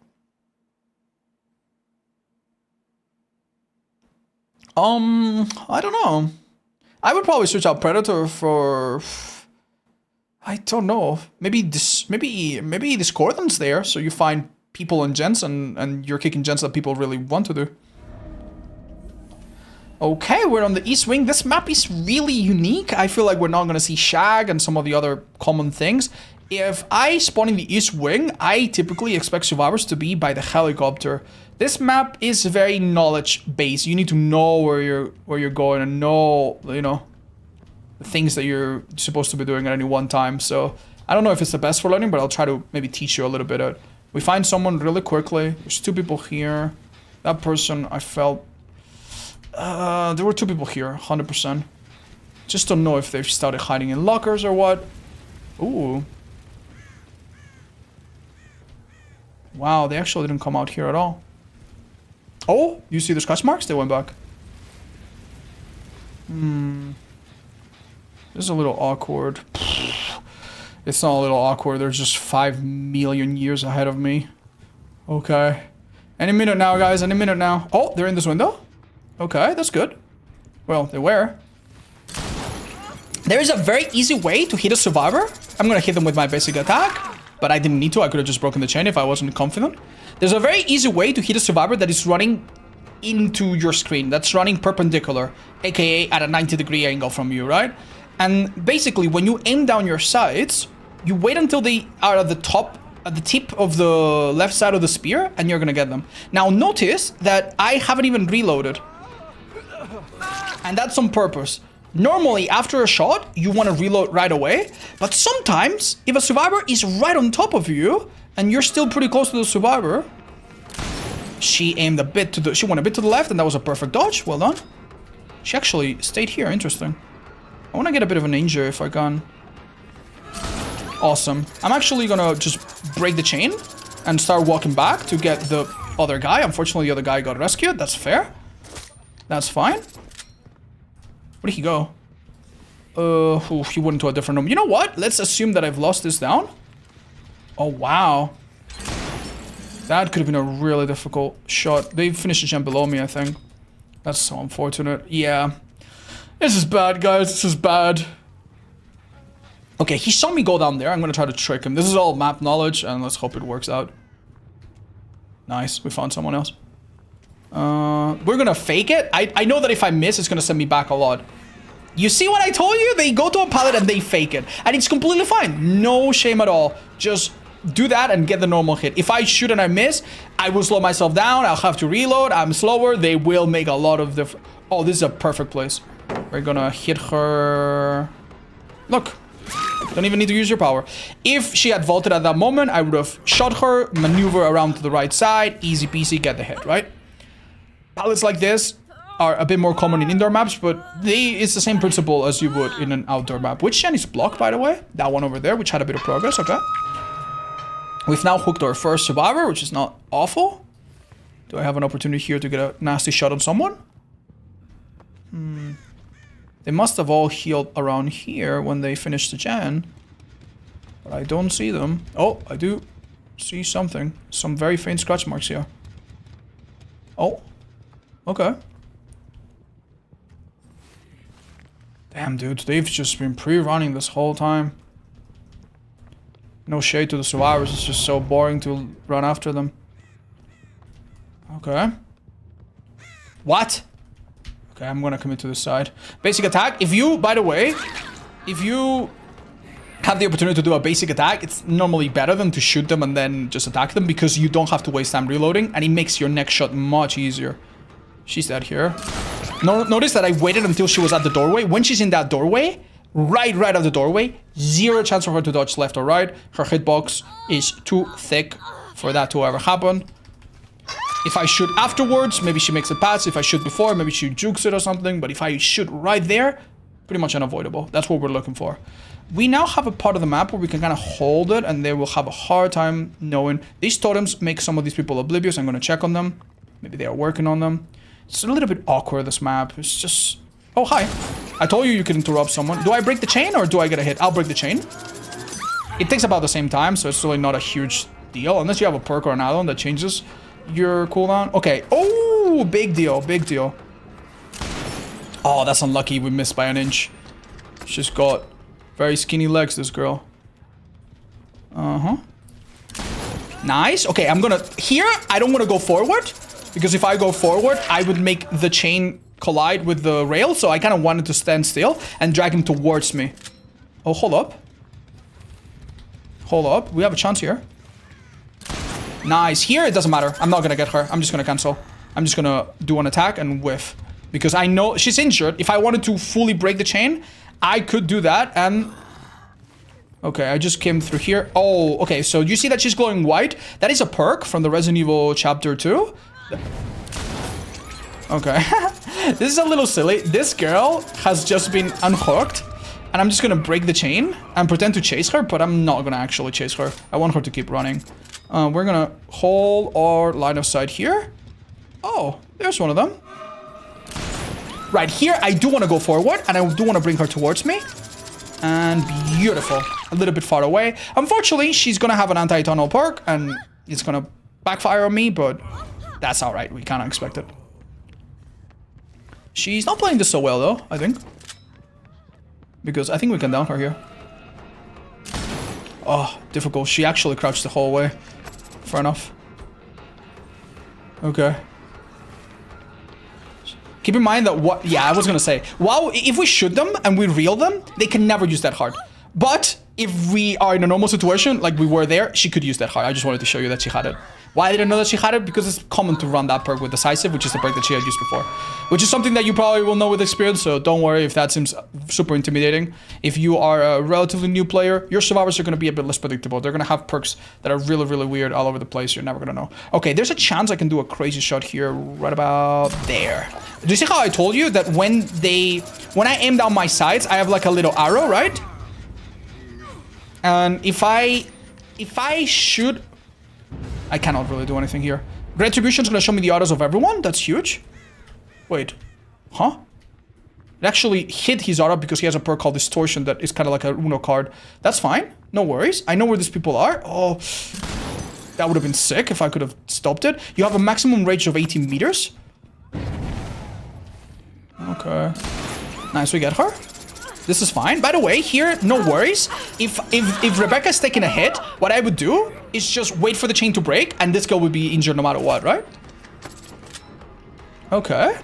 I don't know. I would probably switch out Predator for... I don't know. Maybe Discordant's there, so you find people in gens and you're kicking gens that people really want to do. Okay, we're on the East Wing. This map is really unique. I feel like we're not going to see Shag and some of the other common things. If I spawn in the East Wing, I typically expect survivors to be by the helicopter. This map is very knowledge-based. You need to know where you're going and know, you know, the things that you're supposed to be doing at any one time. So I don't know if it's the best for learning, but I'll try to maybe teach you a little bit. We find someone really quickly. There's two people here. That person, I felt... there were two people here, 100%. Just don't know if they've started hiding in lockers or what. Ooh. Wow, they actually didn't come out here at all. Oh, you see the scratch marks? They went back. This is a little awkward. It's not a little awkward. They're just 5 million years ahead of me. Okay. Any minute now, guys. Any minute now. Oh, they're in this window. Okay, that's good. Well, they were. There is a very easy way to hit a survivor. I'm gonna hit them with my basic attack, but I didn't need to. I could have just broken the chain if I wasn't confident. There's a very easy way to hit a survivor that is running into your screen. That's running perpendicular, aka at a 90-degree angle from you, right? And basically, when you aim down your sights, you wait until they are at the top, at the tip of the left side of the spear, and you're gonna get them. Now, notice that I haven't even reloaded. And that's on purpose. Normally, after a shot, you want to reload right away. But sometimes, if a survivor is right on top of you, and you're still pretty close to the survivor, she aimed a bit to the... She went a bit to the left, and that was a perfect dodge. Well done. She actually stayed here. Interesting. I want to get a bit of a ninja if I can. Awesome. I'm actually going to just break the chain and start walking back to get the other guy. Unfortunately, the other guy got rescued. That's fair. That's fine. Where did he go? He went into a different room. You know what? Let's assume that I've lost this down. Oh, wow. That could have been a really difficult shot. They finished the gem below me, I think. That's so unfortunate. Yeah. This is bad, guys. This is bad. Okay, he saw me go down there. I'm going to try to trick him. This is all map knowledge, and let's hope it works out. Nice. We found someone else. We're going to fake it. I know that if I miss, it's going to send me back a lot. You see what I told you? They go to a pallet and they fake it. And it's completely fine. No shame at all. Just do that and get the normal hit. If I shoot and I miss, I will slow myself down. I'll have to reload. I'm slower. They will make a lot of difference. Oh, this is a perfect place. We're gonna hit her. Look. Don't even need to use your power. If she had vaulted at that moment, I would have shot her, maneuver around to the right side, easy peasy, get the hit, right? Pallets like this are a bit more common in indoor maps, but it's the same principle as you would in an outdoor map. Which gen is blocked, by the way? That one over there, which had a bit of progress, okay. We've now hooked our first survivor, which is not awful. Do I have an opportunity here to get a nasty shot on someone? They must have all healed around here when they finished the gen. But I don't see them. Oh, I do see something. Some very faint scratch marks here. Oh. Okay. Damn, dude. They've just been pre-running this whole time. No shade to the survivors. It's just so boring to run after them. Okay. What? Okay, I'm gonna commit to this side. Basic attack. If you, by the way, if you have the opportunity to do a basic attack, it's normally better than to shoot them and then just attack them because you don't have to waste time reloading and it makes your next shot much easier. She's dead here. Notice that I waited until she was at the doorway. When she's in that doorway, right at the doorway, zero chance for her to dodge left or right. Her hitbox is too thick for that to ever happen. If I shoot afterwards, maybe she makes it pass. If I shoot before, maybe she jukes it or something. But if I shoot right there, pretty much unavoidable. That's what we're looking for. We now have a part of the map where we can kind of hold it and they will have a hard time knowing. These totems make some of these people oblivious. I'm going to check on them. Maybe they are working on them. It's a little bit awkward, this map. It's just... Oh, hi. I told you you could interrupt someone. Do I break the chain or do I get a hit? I'll break the chain. It takes about the same time, so it's really not a huge deal. Unless you have a perk or an add-on that changes your cooldown. Okay. Oh, big deal. Big deal. Oh, that's unlucky. We missed by an inch. She's got very skinny legs, this girl. Uh-huh. Nice. Okay, I'm gonna... Here, I don't want to go forward. Because if I go forward, I would make the chain collide with the rail. So I kind of wanted to stand still and drag him towards me. Oh, hold up. Hold up. We have a chance here. Nice. Here, it doesn't matter. I'm not going to get her. I'm just going to cancel. I'm just going to do an attack and whiff. Because I know she's injured. If I wanted to fully break the chain, I could do that. And... Okay, I just came through here. Oh, okay. So you see that she's glowing white? That is a perk from the Resident Evil Chapter 2. Okay. This is a little silly. This girl has just been unhooked. And I'm just going to break the chain and pretend to chase her. But I'm not going to actually chase her. I want her to keep running. We're going to hold our line of sight here. Oh, there's one of them. Right here, I do want to go forward. And I do want to bring her towards me. And beautiful. A little bit far away. Unfortunately, she's going to have an anti-tunnel perk. And it's going to backfire on me, but that's alright. We kind of expect it. She's not playing this so well, though, I think. Because I think we can down her here. Oh, difficult. She actually crouched the whole way. Fair enough. Okay. Keep in mind that what... Yeah, I was gonna say. Wow, if we shoot them and we reel them, they can never use that hard. But if we are in a normal situation, like we were there, she could use that hard. I just wanted to show you that she had it. Why I didn't know that she had it? Because it's common to run that perk with Decisive, which is the perk that she had used before. Which is something that you probably will know with experience, so don't worry if that seems super intimidating. If you are a relatively new player, your survivors are going to be a bit less predictable. They're going to have perks that are really, really weird all over the place. You're never going to know. Okay, there's a chance I can do a crazy shot here right about there. Do you see how I told you that when I aim down my sights, I have like a little arrow, right? And if I shoot... I cannot really do anything here. Retribution is going to show me the autos of everyone. That's huge. Wait. Huh? It actually hit his auto because he has a perk called Distortion that is kind of like a Uno card. That's fine. No worries. I know where these people are. Oh, that would have been sick if I could have stopped it. You have a maximum range of 18 meters. Okay. Nice, we get her. This is fine. By the way, here, no worries. If Rebecca's taking a hit, what I would do is just wait for the chain to break, and this girl would be injured no matter what, right? Okay.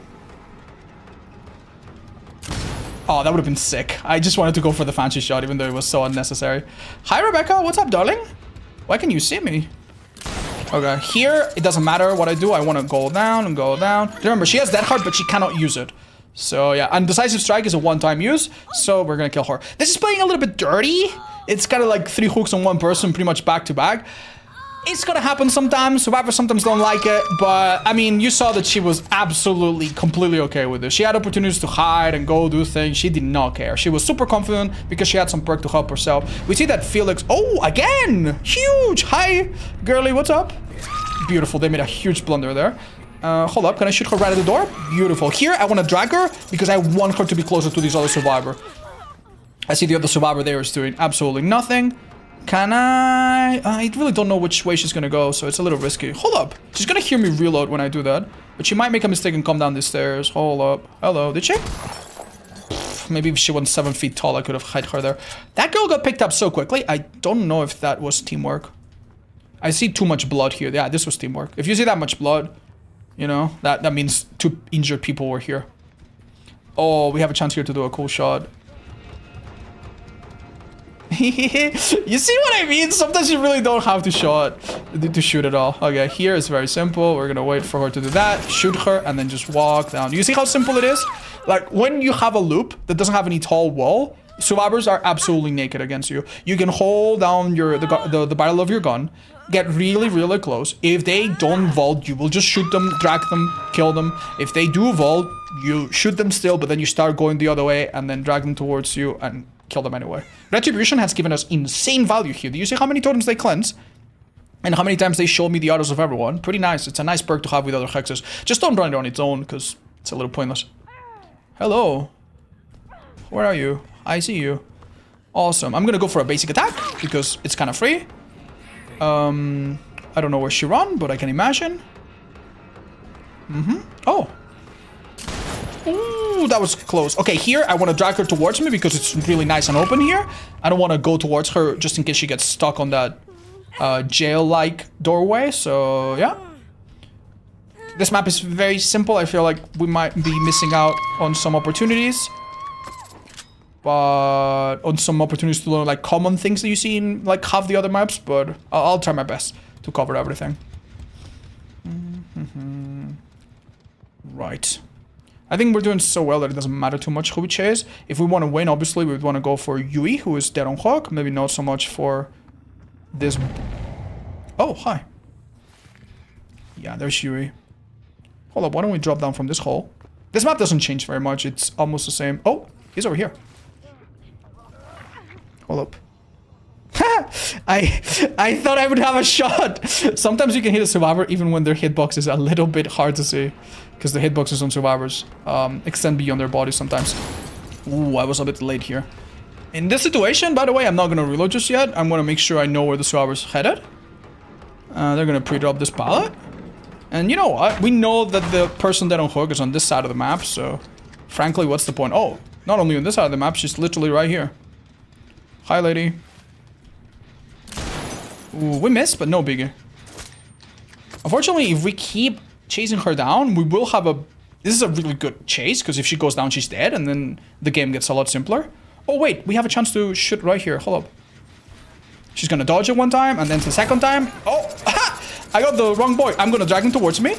Oh, that would have been sick. I just wanted to go for the fancy shot, even though it was so unnecessary. Hi, Rebecca. What's up, darling? Why can you see me? Okay, here, it doesn't matter what I do. I want to go down and go down. Remember, she has that heart, but she cannot use it. So yeah, and Decisive Strike is a one-time use, so we're gonna kill her. This is playing a little bit dirty. It's kind of like 3 hooks on one person, pretty much back to back. It's gonna happen sometimes. Survivors sometimes don't like it, but I mean, you saw that she was absolutely, completely okay with this. She had opportunities to hide and go do things. She did not care. She was super confident because she had some perk to help herself. We see that Felix, oh, again, huge. Hi, girly, what's up? Beautiful, they made a huge blunder there. Hold up, can I shoot her right at the door? Beautiful. Here, I want to drag her because I want her to be closer to this other survivor. I see the other survivor there is doing absolutely nothing. Can I really don't know which way she's going to go, so it's a little risky. Hold up. She's going to hear me reload when I do that. But she might make a mistake and come down the stairs. Hold up. Hello, did she? Maybe if she went 7 feet tall, I could have hid her there. That girl got picked up so quickly. I don't know if that was teamwork. I see too much blood here. Yeah, this was teamwork. If you see that much blood... You know, that means 2 injured people were here. Oh, we have a chance here to do a cool shot. You see what I mean? Sometimes you really don't have to shoot at all. Okay, here is very simple. We're gonna wait for her to do that, shoot her, and then just walk down. You see how simple it is? Like, when you have a loop that doesn't have any tall wall, survivors are absolutely naked against you. You can hold down the barrel of your gun, get really, really close. If they don't vault, you will just shoot them, drag them, kill them. If they do vault, you shoot them still, but then you start going the other way and then drag them towards you and kill them anyway. Retribution has given us insane value here. Do you see how many totems they cleanse? And how many times they show me the autos of everyone? Pretty nice. It's a nice perk to have with other hexes. Just don't run it on its own, because it's a little pointless. Hello. Where are you? I see you. Awesome. I'm gonna go for a basic attack, because it's kind of free. I don't know where she ran, but I can imagine. Oh. Ooh, that was close. Okay, here, I want to drag her towards me because it's really nice and open here. I don't want to go towards her just in case she gets stuck on that jail-like doorway, so yeah. This map is very simple. I feel like we might be missing out on some opportunities. But on some opportunities to learn like common things that you see in like half the other maps, but I'll try my best to cover everything. Right. I think we're doing so well that it doesn't matter too much who we chase. If we want to win, obviously, we would want to go for Yui, who is dead on Hawk. Maybe not so much for this. Oh, hi. Yeah, there's Yui. Hold up, why don't we drop down from this hole? This map doesn't change very much. It's almost the same. Oh, he's over here. Hold up. I thought I would have a shot. Sometimes you can hit a survivor even when their hitbox is a little bit hard to see. Because the hitboxes on survivors extend beyond their bodies sometimes. Ooh, I was a bit late here. In this situation, by the way, I'm not going to reload just yet. I'm going to make sure I know where the survivor's headed. They're gonna pre-drop this pallet. And you know what? We know that the person that on hook is on this side of the map, so frankly, what's the point? Oh, not only on this side of the map, she's literally right here. Hi, lady. Ooh, we missed, but no biggie. Unfortunately, if we keep chasing her down, we will have a... This is a really good chase, because if she goes down, she's dead, and then the game gets a lot simpler. Oh, wait, we have a chance to shoot right here. Hold up. She's gonna dodge it one time, and then the second time... Oh, I got the wrong boy. I'm gonna drag him towards me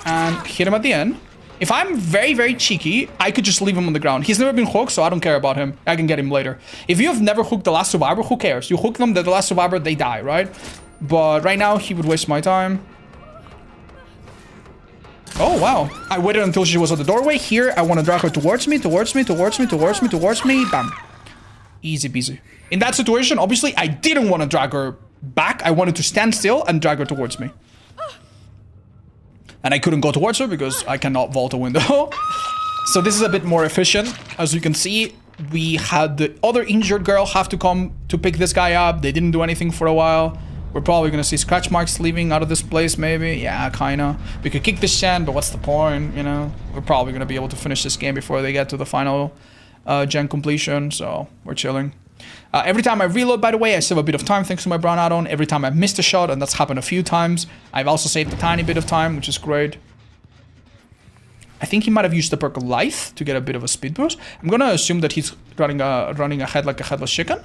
and hit him at the end. If I'm very, very cheeky, I could just leave him on the ground. He's never been hooked, so I don't care about him. I can get him later. If you have never hooked the last survivor, who cares? You hook them, the last survivor, they die, right? But right now, he would waste my time. Oh, wow. I waited until she was at the doorway. Here, I want to drag her towards me. Bam. Easy peasy. In that situation, obviously, I didn't want to drag her back. I wanted to stand still and drag her towards me. And I couldn't go towards her because I cannot vault a window. So this is a bit more efficient. As you can see, we had the other injured girl have to come to pick this guy up. They didn't do anything for a while. We're probably going to see scratch marks leaving out of this place, maybe. Yeah, kind of. We could kick this gen, but what's the point, you know? We're probably going to be able to finish this game before they get to the final gen completion. So we're chilling. Every time I reload, by the way, I save a bit of time thanks to my brown add-on. Every time I've missed a shot, and that's happened a few times, I've also saved a tiny bit of time, which is great. I think he might have used the perk Lithe to get a bit of a speed boost. I'm gonna assume that he's running ahead like a headless chicken.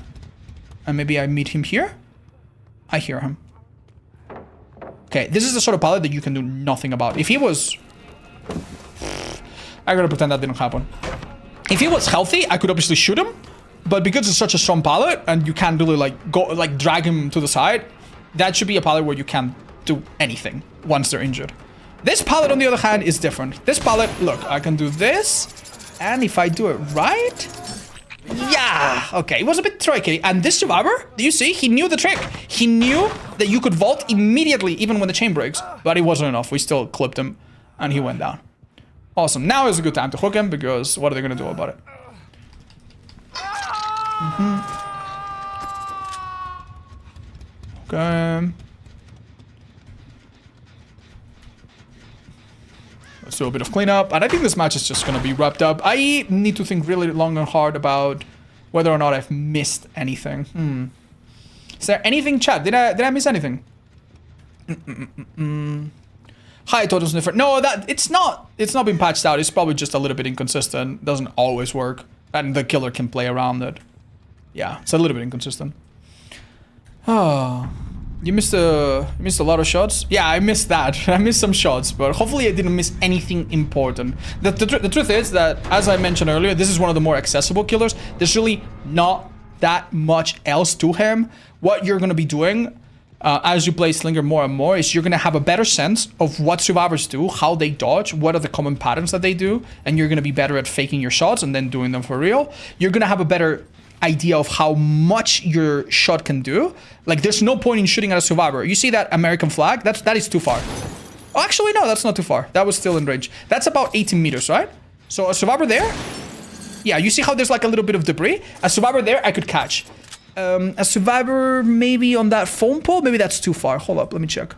And maybe I meet him here. I hear him. Okay, this is the sort of pallet that you can do nothing about. If he was... I gotta pretend that didn't happen. If he was healthy, I could obviously shoot him. But because it's such a strong pallet and you can't really like drag him to the side, that should be a pallet where you can't do anything once they're injured. This pallet, on the other hand, is different. This pallet, look, I can do this, and if I do it right, yeah, okay, it was a bit tricky. And this survivor, do you see? He knew the trick. He knew that you could vault immediately, even when the chain breaks, but it wasn't enough. We still clipped him, and he went down. Awesome. Now is a good time to hook him because what are they gonna do about it? Okay. Let's do a bit of cleanup. And I think this match is just going to be wrapped up. I need to think really long and hard about whether or not I've missed anything. Is there anything, chat? Did I miss anything? Hi, Total Sniffer. No, it's not been patched out. It's probably just a little bit inconsistent. Doesn't always work. And the killer can play around it. Yeah, it's a little bit inconsistent. Oh, you missed a lot of shots. Yeah, I missed that. I missed some shots, but hopefully I didn't miss anything important. The truth is that, as I mentioned earlier, this is one of the more accessible killers. There's really not that much else to him. What you're gonna be doing as you play Slinger more and more is you're gonna have a better sense of what survivors do, how they dodge, what are the common patterns that they do, and you're gonna be better at faking your shots and then doing them for real. You're gonna have a better idea of how much your shot can do. Like, there's no point in shooting at a survivor. You see that American flag? That is too far. Oh, actually, no, that's not too far. That was still in range. That's about 18 meters, right? So a survivor there? Yeah, you see how there's like a little bit of debris? A survivor there, I could catch. A survivor maybe on that foam pole? Maybe that's too far. Hold up, let me check.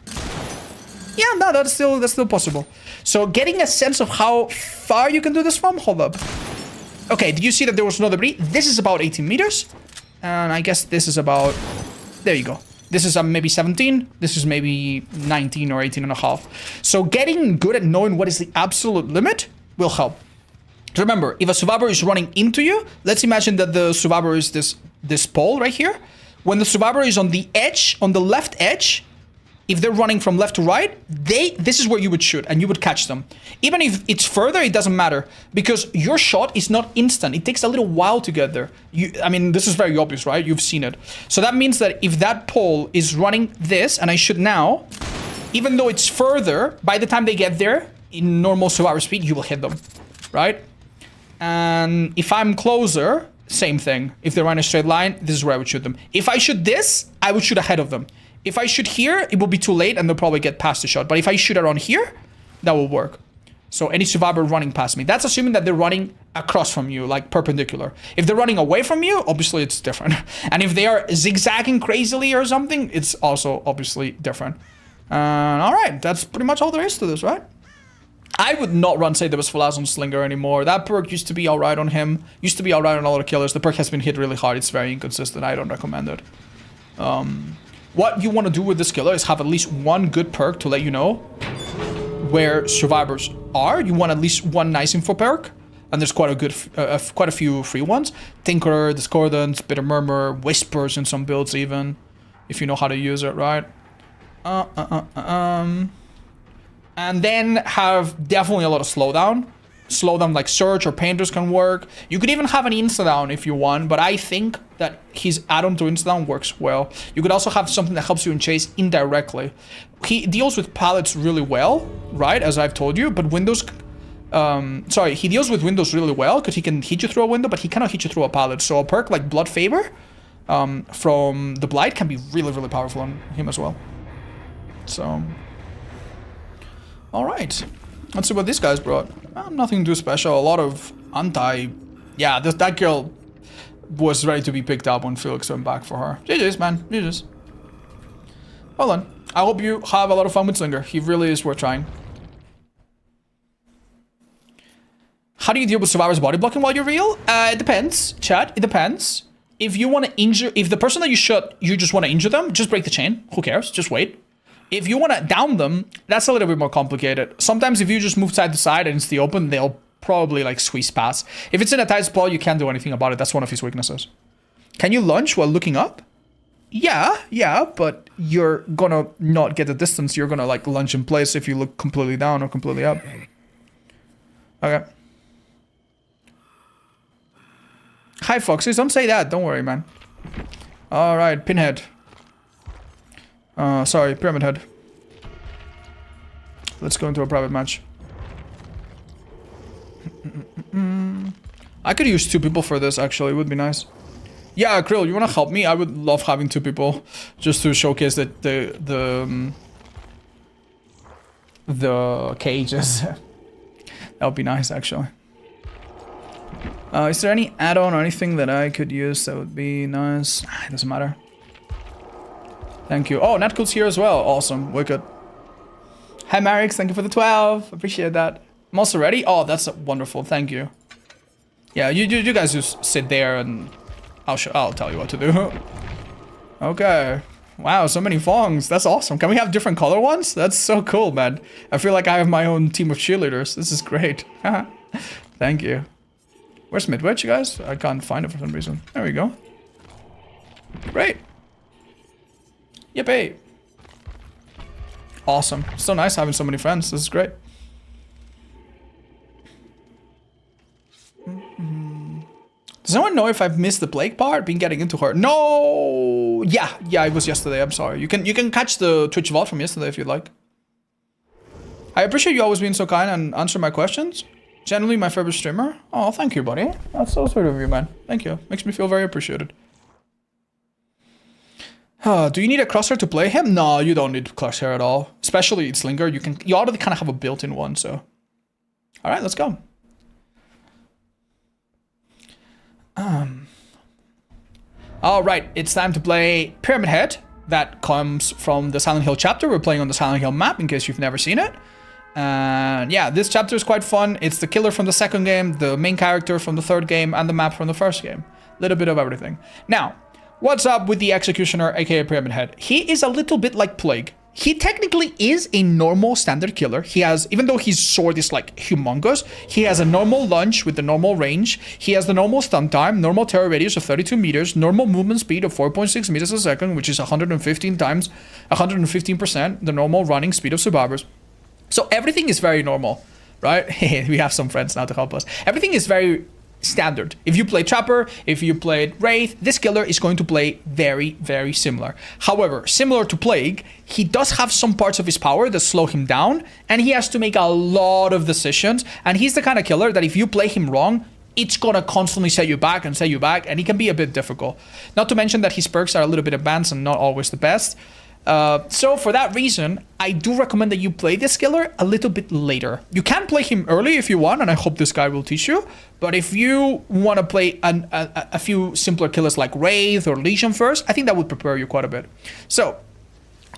Yeah, no, that's still possible. So getting a sense of how far you can do this from? Hold up. Okay, did you see that there was no debris? This is about 18 meters. And I guess this is about... There you go. This is maybe 17. This is maybe 19 or 18 and a half. So getting good at knowing what is the absolute limit will help. Remember, if a survivor is running into you, let's imagine that the survivor is this pole right here. When the survivor is on the edge, on the left edge, if they're running from left to right, this is where you would shoot and you would catch them. Even if it's further, it doesn't matter because your shot is not instant. It takes a little while to get there. I mean, this is very obvious, right? You've seen it. So that means that if that pole is running this and I shoot now, even though it's further, by the time they get there, in normal survivor speed, you will hit them, right? And if I'm closer, same thing. If they run a straight line, this is where I would shoot them. If I shoot this, I would shoot ahead of them. If I shoot here, it will be too late and they'll probably get past the shot. But if I shoot around here, that will work. So any survivor running past me, that's assuming that they're running across from you, like perpendicular. If they're running away from you, obviously it's different. And if they are zigzagging crazily or something, it's also obviously different. Alright, that's pretty much all there is to this, right? I would not run Say There Was Flaws on Slinger anymore. That perk used to be alright on him. Used to be alright on all the killers. The perk has been hit really hard. It's very inconsistent. I don't recommend it. What you want to do with this killer is have at least one good perk to let you know where survivors are. You want at least one nice info perk. And there's quite a few free ones. Tinkerer, Discordance, Bitter Murmur, Whispers in some builds even. If you know how to use it, right? And then have definitely a lot of slowdown. Slowdown like Surge or Painters can work. You could even have an insta-down if you want, but I think that his add-on to insta-down works well. You could also have something that helps you in chase indirectly. He deals with pallets really well, right, as I've told you, but windows... he deals with windows really well, because he can hit you through a window, but he cannot hit you through a pallet. So a perk like Blood Favor from the Blight can be really, really powerful on him as well. So... Alright. Let's see what this guy's brought. Nothing too special. A lot of anti... Yeah, that girl was ready to be picked up when Felix went back for her. GG's, man. GG's. Well then. I hope you have a lot of fun with Slinger. He really is worth trying. How do you deal with survivors body blocking while you're real? It depends, chat. It depends. If you want to injure... If the person that you shot, you just want to injure them, just break the chain. Who cares? Just wait. If you want to down them, that's a little bit more complicated. Sometimes if you just move side to side and it's the open, they'll probably like squeeze past. If it's in a tight spot, you can't do anything about it. That's one of his weaknesses. Can you lunge while looking up? Yeah, but you're gonna not get the distance. You're gonna like lunge in place if you look completely down or completely up. Okay. Hi, Foxes. Don't say that. Don't worry, man. All right, Pinhead. Sorry, Pyramid Head. Let's go into a private match. I could use 2 people for this, actually. It would be nice. Yeah, Krill, you wanna help me? I would love having 2 people just to showcase that the cages. That would be nice, actually. Is there any add-on or anything that I could use that would be nice? It doesn't matter. Thank you. Oh, Natcool's here as well. Awesome. Wicked. Hi, Marix. Thank you for the 12. Appreciate that. I'm also ready. Oh, that's wonderful. Thank you. Yeah, you guys just sit there and I'll tell you what to do. Okay. Wow, so many Fongs. That's awesome. Can we have different color ones? That's so cool, man. I feel like I have my own team of cheerleaders. This is great. Thank you. Where's Midwich, you guys? I can't find it for some reason. There we go. Great. Yippee! Awesome. So nice having so many friends. This is great. Does anyone know if I've missed the Blake part? Been getting into her? No! Yeah, it was yesterday. I'm sorry. You can catch the Twitch vault from yesterday if you'd like. I appreciate you always being so kind and answering my questions. Generally my favorite streamer. Oh, thank you, buddy. That's so sweet of you, man. Thank you. Makes me feel very appreciated. Do you need a crosshair to play him? No, you don't need crosshair at all. Especially in Slinger, you already kind of have a built-in one, so. Alright, let's go. Alright, it's time to play Pyramid Head. That comes from the Silent Hill chapter. We're playing on the Silent Hill map, in case you've never seen it. And yeah, this chapter is quite fun. It's the killer from the second game, the main character from the third game, and the map from the first game. Little bit of everything. Now, what's up with the Executioner, aka Pyramid Head? He is a little bit like Plague. He technically is a normal standard killer. He has, even though his sword is like humongous, he has a normal lunge with the normal range. He has the normal stun time, normal terror radius of 32 meters, normal movement speed of 4.6 meters a second, which is 115% the normal running speed of survivors. So everything is very normal, right? We have some friends now to help us. Everything is very standard. If you play Trapper, if you played Wraith, this killer is going to play very, very similar. However, similar to Plague, he does have some parts of his power that slow him down, and he has to make a lot of decisions, and he's the kind of killer that if you play him wrong, it's gonna constantly set you back, and he can be a bit difficult. Not to mention that his perks are a little bit advanced and not always the best. So for that reason, I do recommend that you play this killer a little bit later. You can play him early if you want, and I hope this guy will teach you. But if you want to play a few simpler killers like Wraith or Legion first, I think that would prepare you quite a bit. So,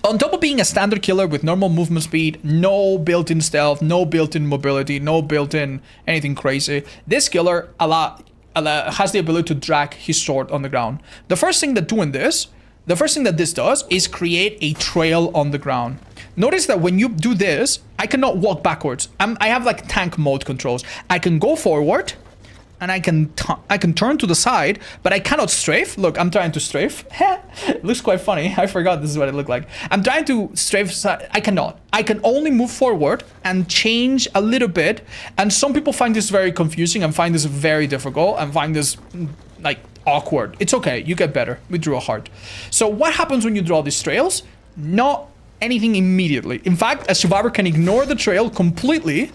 On top of being a standard killer with normal movement speed, no built-in stealth, no built-in mobility, no built-in anything crazy, this killer has the ability to drag his sword on the ground. The first thing that this does is create a trail on the ground. Notice that when you do this, I cannot walk backwards. I have like tank mode controls. I can go forward, and I can turn to the side, but I cannot strafe. Look, I'm trying to strafe. It looks quite funny. I forgot this is what it looked like. I'm trying to strafe. I cannot. I can only move forward and change a little bit. And some people find this very confusing and find this very difficult and find this like awkward. It's okay. You get better. We drew a heart. So what happens when you draw these trails? Not anything immediately. In fact, a survivor can ignore the trail completely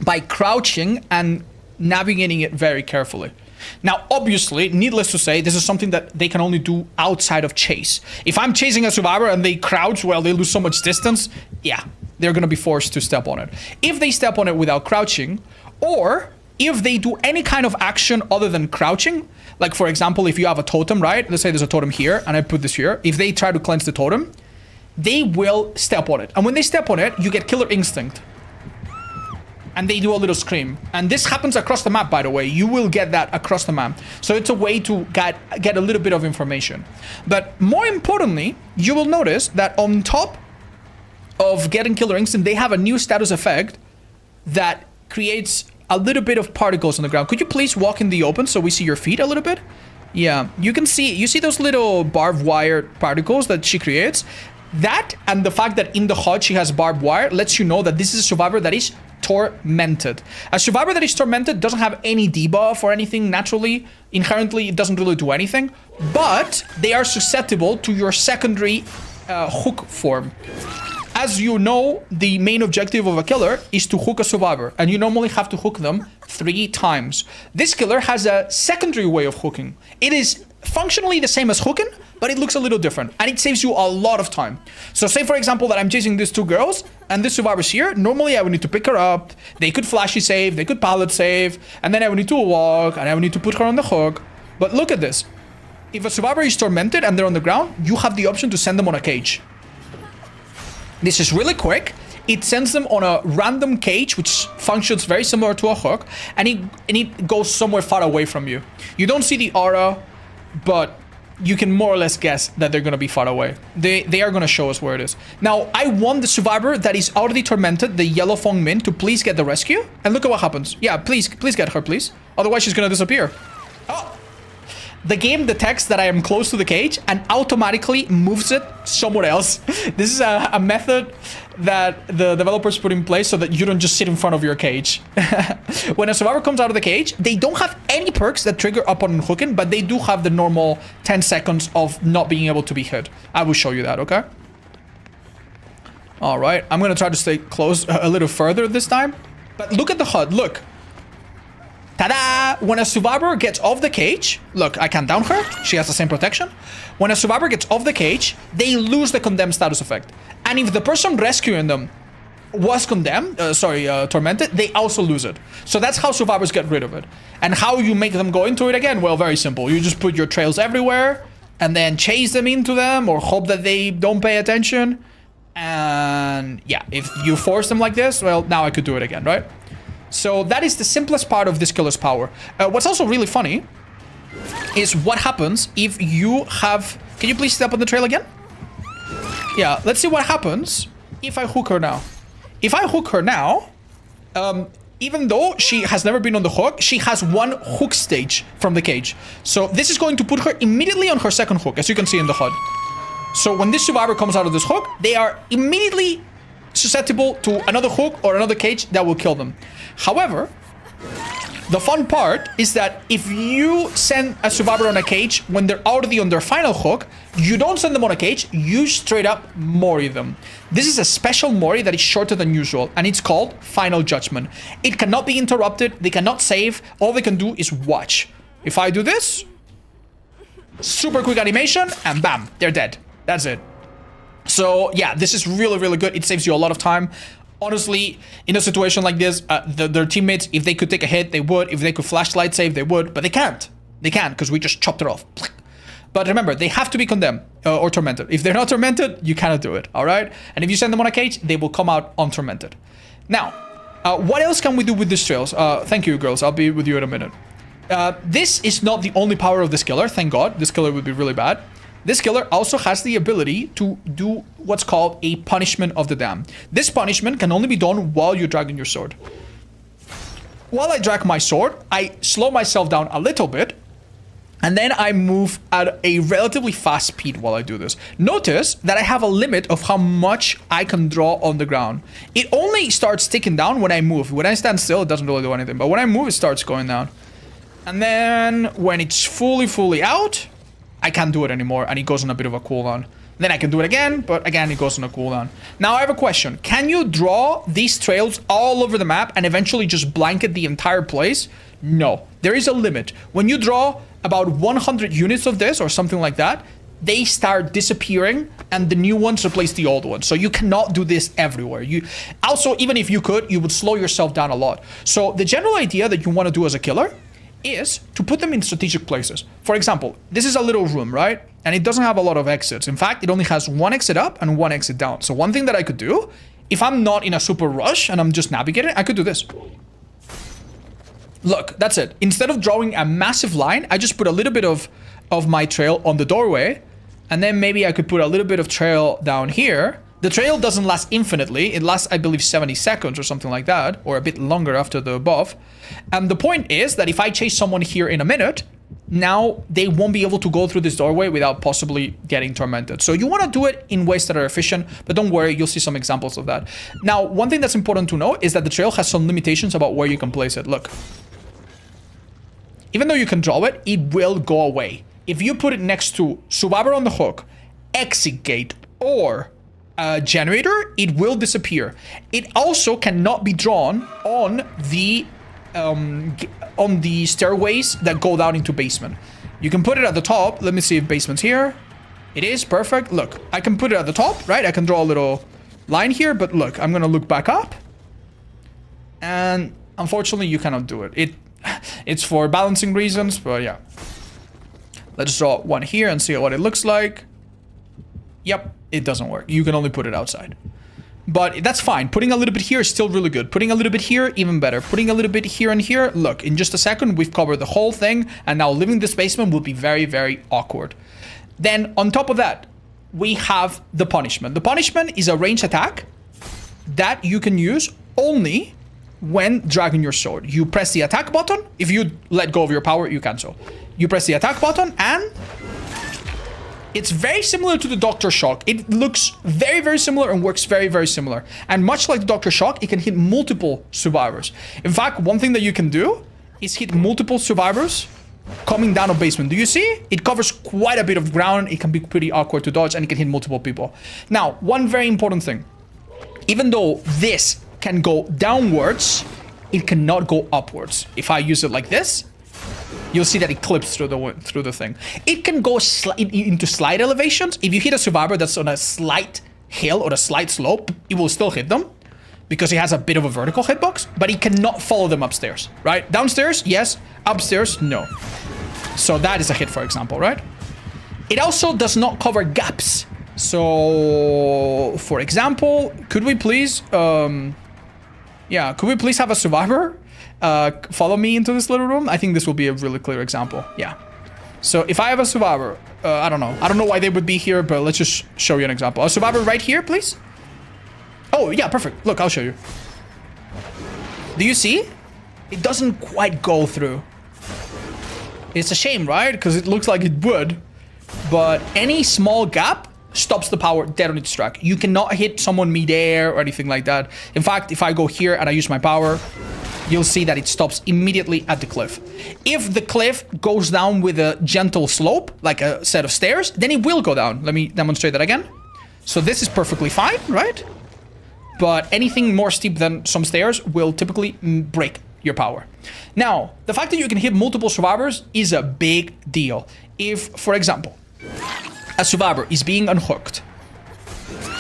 by crouching and navigating it very carefully. Now, obviously, needless to say, this is something that they can only do outside of chase. If I'm chasing a survivor and they crouch, well, they lose so much distance, yeah, they're gonna be forced to step on it. If they step on it without crouching, or if they do any kind of action other than crouching, like for example, if you have a totem, right? Let's say there's a totem here, and I put this here. If they try to cleanse the totem, they will step on it. And when they step on it, you get killer instinct. And they do a little scream. And this happens across the map, by the way. You will get that across the map. So it's a way to get a little bit of information. But more importantly, you will notice that on top of getting killer instinct, they have a new status effect that creates a little bit of particles on the ground. Could you please walk in the open so we see your feet a little bit? Yeah, you see those little barbed wire particles that she creates? That and the fact that in the HUD she has barbed wire lets you know that this is a survivor that is tormented. A survivor that is tormented doesn't have any debuff or anything naturally. Inherently, it doesn't really do anything. But they are susceptible to your secondary hook form. As you know, the main objective of a killer is to hook a survivor. And you normally have to hook them 3 times. This killer has a secondary way of hooking. It is functionally the same as hooking, but it looks a little different, and it saves you a lot of time. So say, for example, that I'm chasing these 2 girls, and this survivor's here. Normally, I would need to pick her up. They could flashy save, they could pallet save, and then I would need to walk, and I would need to put her on the hook. But look at this. If a survivor is tormented and they're on the ground, you have the option to send them on a cage. This is really quick. It sends them on a random cage, which functions very similar to a hook, and it goes somewhere far away from you. You don't see the aura, but you can more or less guess that they're going to be far away. They are going to show us where it is. Now, I want the survivor that is already tormented, the yellow Fong Min, to please get the rescue. And look at what happens. Yeah, please get her, please. Otherwise, she's going to disappear. Oh! The game detects that I am close to the cage and automatically moves it somewhere else. This is a method that the developers put in place so that you don't just sit in front of your cage. When a survivor comes out of the cage, they don't have any perks that trigger upon hooking, but they do have the normal 10 seconds of not being able to be hit. I will show you that, okay? All right, I'm going to try to stay close a little further this time. But look at the HUD, look. Ta-da! When a survivor gets off the cage, look, I can down her. She has the same protection. When a survivor gets off the cage, they lose the condemned status effect. And if the person rescuing them was tormented, they also lose it. So that's how survivors get rid of it. And how you make them go into it again? Well, very simple. You just put your trails everywhere and then chase them into them or hope that they don't pay attention. And yeah, if you force them like this, well, now I could do it again, right? So that is the simplest part of this killer's power. What's also really funny is what happens if you have... Can you please step on the trail again? Yeah, let's see what happens if I hook her now. If I hook her now, even though she has never been on the hook, she has 1 hook stage from the cage. So this is going to put her immediately on her second hook, as you can see in the HUD. So when this survivor comes out of this hook, they are immediately susceptible to another hook or another cage that will kill them. However, the fun part is that if you send a survivor on a cage when they're already on their final hook, you don't send them on a cage, you straight up mori them. This is a special mori that is shorter than usual, and it's called Final Judgment. It cannot be interrupted, they cannot save, all they can do is watch. If I do this, super quick animation, and bam, they're dead. That's it. So yeah, this is really, really good. It saves you a lot of time. Honestly, in a situation like this, their teammates, if they could take a hit, they would. If they could flashlight save, they would. But they can't. They can't because we just chopped it off. But remember, they have to be condemned or tormented. If they're not tormented, you cannot do it, all right? And if you send them on a cage, they will come out untormented. Now, what else can we do with these trails? Thank you, girls. I'll be with you in a minute. This is not the only power of this killer, thank God. This killer would be really bad. This killer also has the ability to do what's called a punishment of the dam. This punishment can only be done while you're dragging your sword. While I drag my sword, I slow myself down a little bit, and then I move at a relatively fast speed while I do this. Notice that I have a limit of how much I can draw on the ground. It only starts ticking down when I move. When I stand still, it doesn't really do anything, but when I move, it starts going down. And then when it's fully out, I can't do it anymore, and it goes on a bit of a cooldown. Then I can do it again, but again, it goes on a cooldown. Now I have a question. Can you draw these trails all over the map and eventually just blanket the entire place? No. There is a limit. When you draw about 100 units of this or something like that, they start disappearing and the new ones replace the old ones. So you cannot do this everywhere. Also, even if you could, you would slow yourself down a lot. So the general idea that you want to do as a killer is to put them in strategic places. For example, this is a little room, right? And it doesn't have a lot of exits. In fact, it only has one exit up and one exit down. So one thing that I could do, if I'm not in a super rush and I'm just navigating, I could do this. Look, that's it. Instead of drawing a massive line, I just put a little bit of my trail on the doorway. And then maybe I could put a little bit of trail down here. The trail doesn't last infinitely. It lasts, I believe, 70 seconds or something like that, or a bit longer after the above. And the point is that if I chase someone here in a minute, now they won't be able to go through this doorway without possibly getting tormented. So you want to do it in ways that are efficient, but don't worry, you'll see some examples of that. Now, one thing that's important to know is that the trail has some limitations about where you can place it. Look. Even though you can draw it, it will go away. If you put it next to Survivor on the Hook, Exit Gate, or generator, it will disappear. It also cannot be drawn on the stairways that go down into basement. You can put it at the top. Let me see if basement's here. It is perfect. Look, I can put it at the top, right? I can draw a little line here, but look, I'm gonna look back up, and unfortunately, you cannot do it. It's for balancing reasons, but yeah. Let's draw one here and see what it looks like. Yep, it doesn't work. You can only put it outside. But that's fine. Putting a little bit here is still really good. Putting a little bit here, even better. Putting a little bit here and here. Look, in just a second, we've covered the whole thing. And now leaving this basement will be very, very awkward. Then on top of that, we have the punishment. The punishment is a ranged attack that you can use only when dragging your sword. You press the attack button. If you let go of your power, you cancel. You press the attack button and it's very similar to the Dr. Shock. It looks very, very similar and works very, very similar. And much like the Dr. Shock, it can hit multiple survivors. In fact, one thing that you can do is hit multiple survivors coming down a basement. Do you see? It covers quite a bit of ground. It can be pretty awkward to dodge and it can hit multiple people. Now, one very important thing. Even though this can go downwards, it cannot go upwards. If I use it like this, you'll see that it clips through the thing. It can go into slight elevations. If you hit a survivor that's on a slight hill or a slight slope, it will still hit them because it has a bit of a vertical hitbox, but it cannot follow them upstairs, right? Downstairs, yes. Upstairs, no. So that is a hit, for example, right? It also does not cover gaps. So, for example, could we please, could we please have a survivor follow me into this little room? I think this will be a really clear example. Yeah. So if I have a survivor, I don't know why they would be here, but let's just show you an example. A survivor right here, please. Oh, yeah, perfect. Look, I'll show you. Do you see? It doesn't quite go through. It's a shame, right? Because it looks like it would. But any small gap stops the power dead on its track. You cannot hit someone midair or anything like that. In fact, if I go here and I use my power, you'll see that it stops immediately at the cliff. If the cliff goes down with a gentle slope, like a set of stairs, then it will go down. Let me demonstrate that again. So this is perfectly fine, right? But anything more steep than some stairs will typically break your power. Now, the fact that you can hit multiple survivors is a big deal. If, for example, a survivor is being unhooked,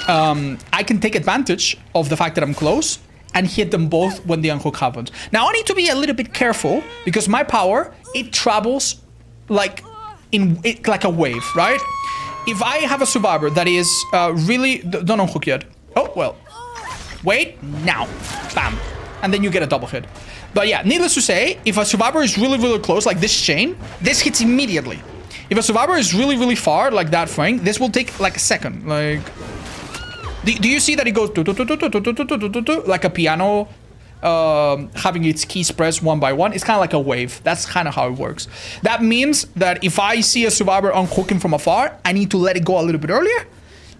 I can take advantage of the fact that I'm close and hit them both when the unhook happens. Now, I need to be a little bit careful because my power, it travels like like a wave, right? If I have a survivor that is really... Don't unhook yet. Oh, well. Wait, now. Bam. And then you get a double hit. But yeah, needless to say, if a survivor is really, really close, like this chain, this hits immediately. If a survivor is really, really far, like that thing, this will take like a second. Like... Do you see that it goes like a piano, having its keys pressed one by one? It's kind of like a wave. That's kind of how it works. That means that if I see a survivor unhooking from afar, I need to let it go a little bit earlier.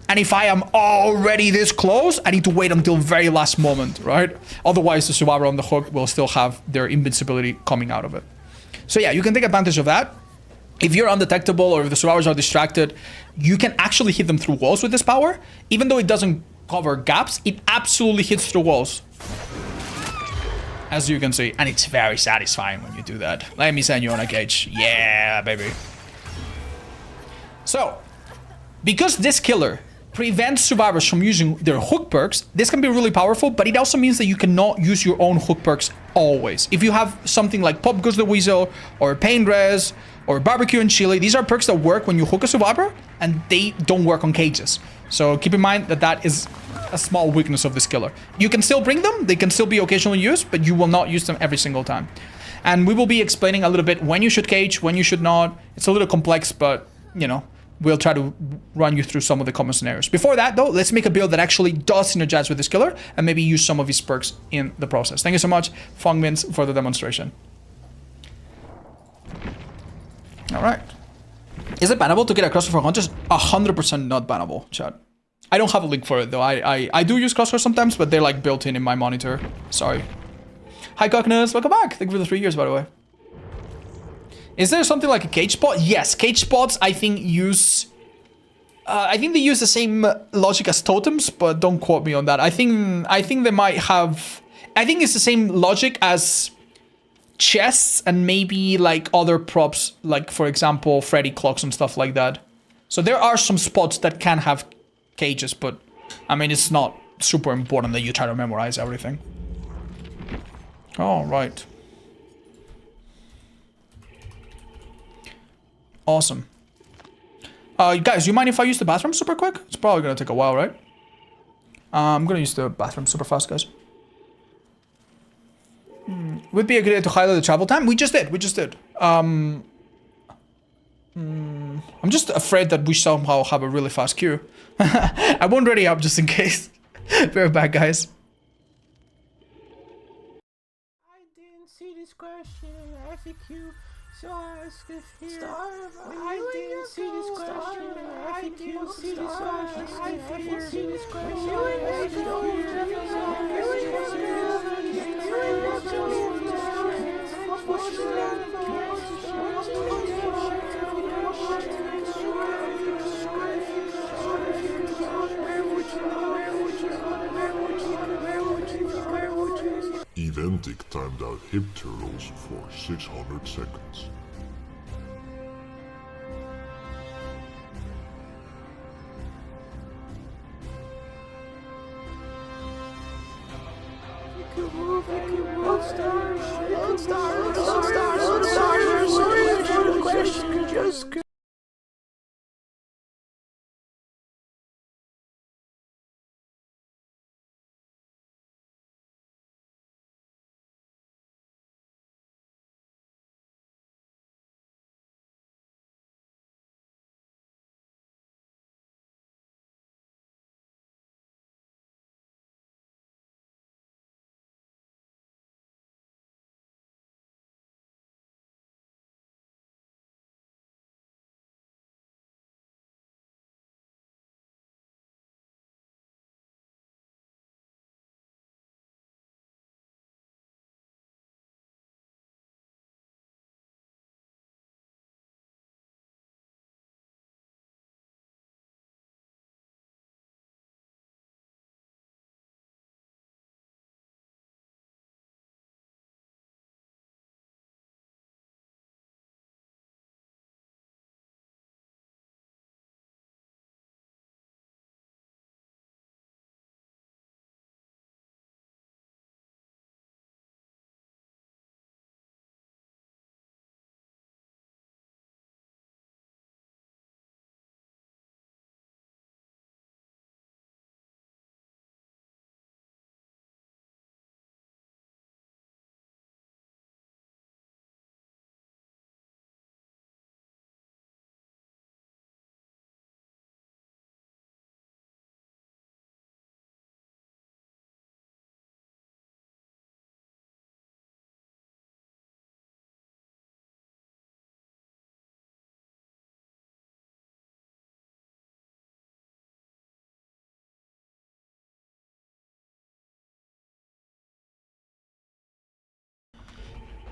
And if I am already this close, I need to wait until very last moment, right? Otherwise, the survivor on the hook will still have their invincibility coming out of it. So yeah, you can take advantage of that. If you're undetectable or if the survivors are distracted, you can actually hit them through walls with this power. Even though it doesn't cover gaps, it absolutely hits through walls. As you can see. And it's very satisfying when you do that. Let me send you on a cage. Yeah, baby. So, because this killer prevents survivors from using their hook perks, this can be really powerful, but it also means that you cannot use your own hook perks always. If you have something like Pop Goes the Weasel or Pain Res or Barbecue and Chili, these are perks that work when you hook a survivor and they don't work on cages. So keep in mind that that is a small weakness of this killer. You can still bring them, they can still be occasionally used, but you will not use them every single time. And we will be explaining a little bit when you should cage, when you should not. It's a little complex, but you know, we'll try to run you through some of the common scenarios. Before that, though, let's make a build that actually does synergize with this killer and maybe use some of his perks in the process. Thank you so much, Fongmins, for the demonstration. All right. Is it bannable to get a crosshair for hunters? 100% not bannable, chat. I don't have a link for it, though. I do use crosshair sometimes, but they're like built in my monitor. Sorry. Hi, Cockness. Welcome back. Thank you for the 3 years, by the way. Is there something like a cage spot? Yes, cage spots, I think, use... I think they use the same logic as totems, but don't quote me on that. I think they might have... I think it's the same logic as chests and maybe like other props, like for example, Freddy clocks and stuff like that. So there are some spots that can have cages, but I mean, it's not super important that you try to memorize everything. All right. Awesome. Guys, you mind if I use the bathroom super quick? It's probably gonna take a while, right? I'm gonna use the bathroom super fast, guys. Would be a good idea to highlight the travel time. We just did. I'm just afraid that we somehow have a really fast queue. I won't ready up just in case. Very bad, guys. I didn't see this question in FAQ, so I asked if here. I didn't see this question in FAQ, so I didn't see this question Eventic timed out hip turtles for 600 seconds. Just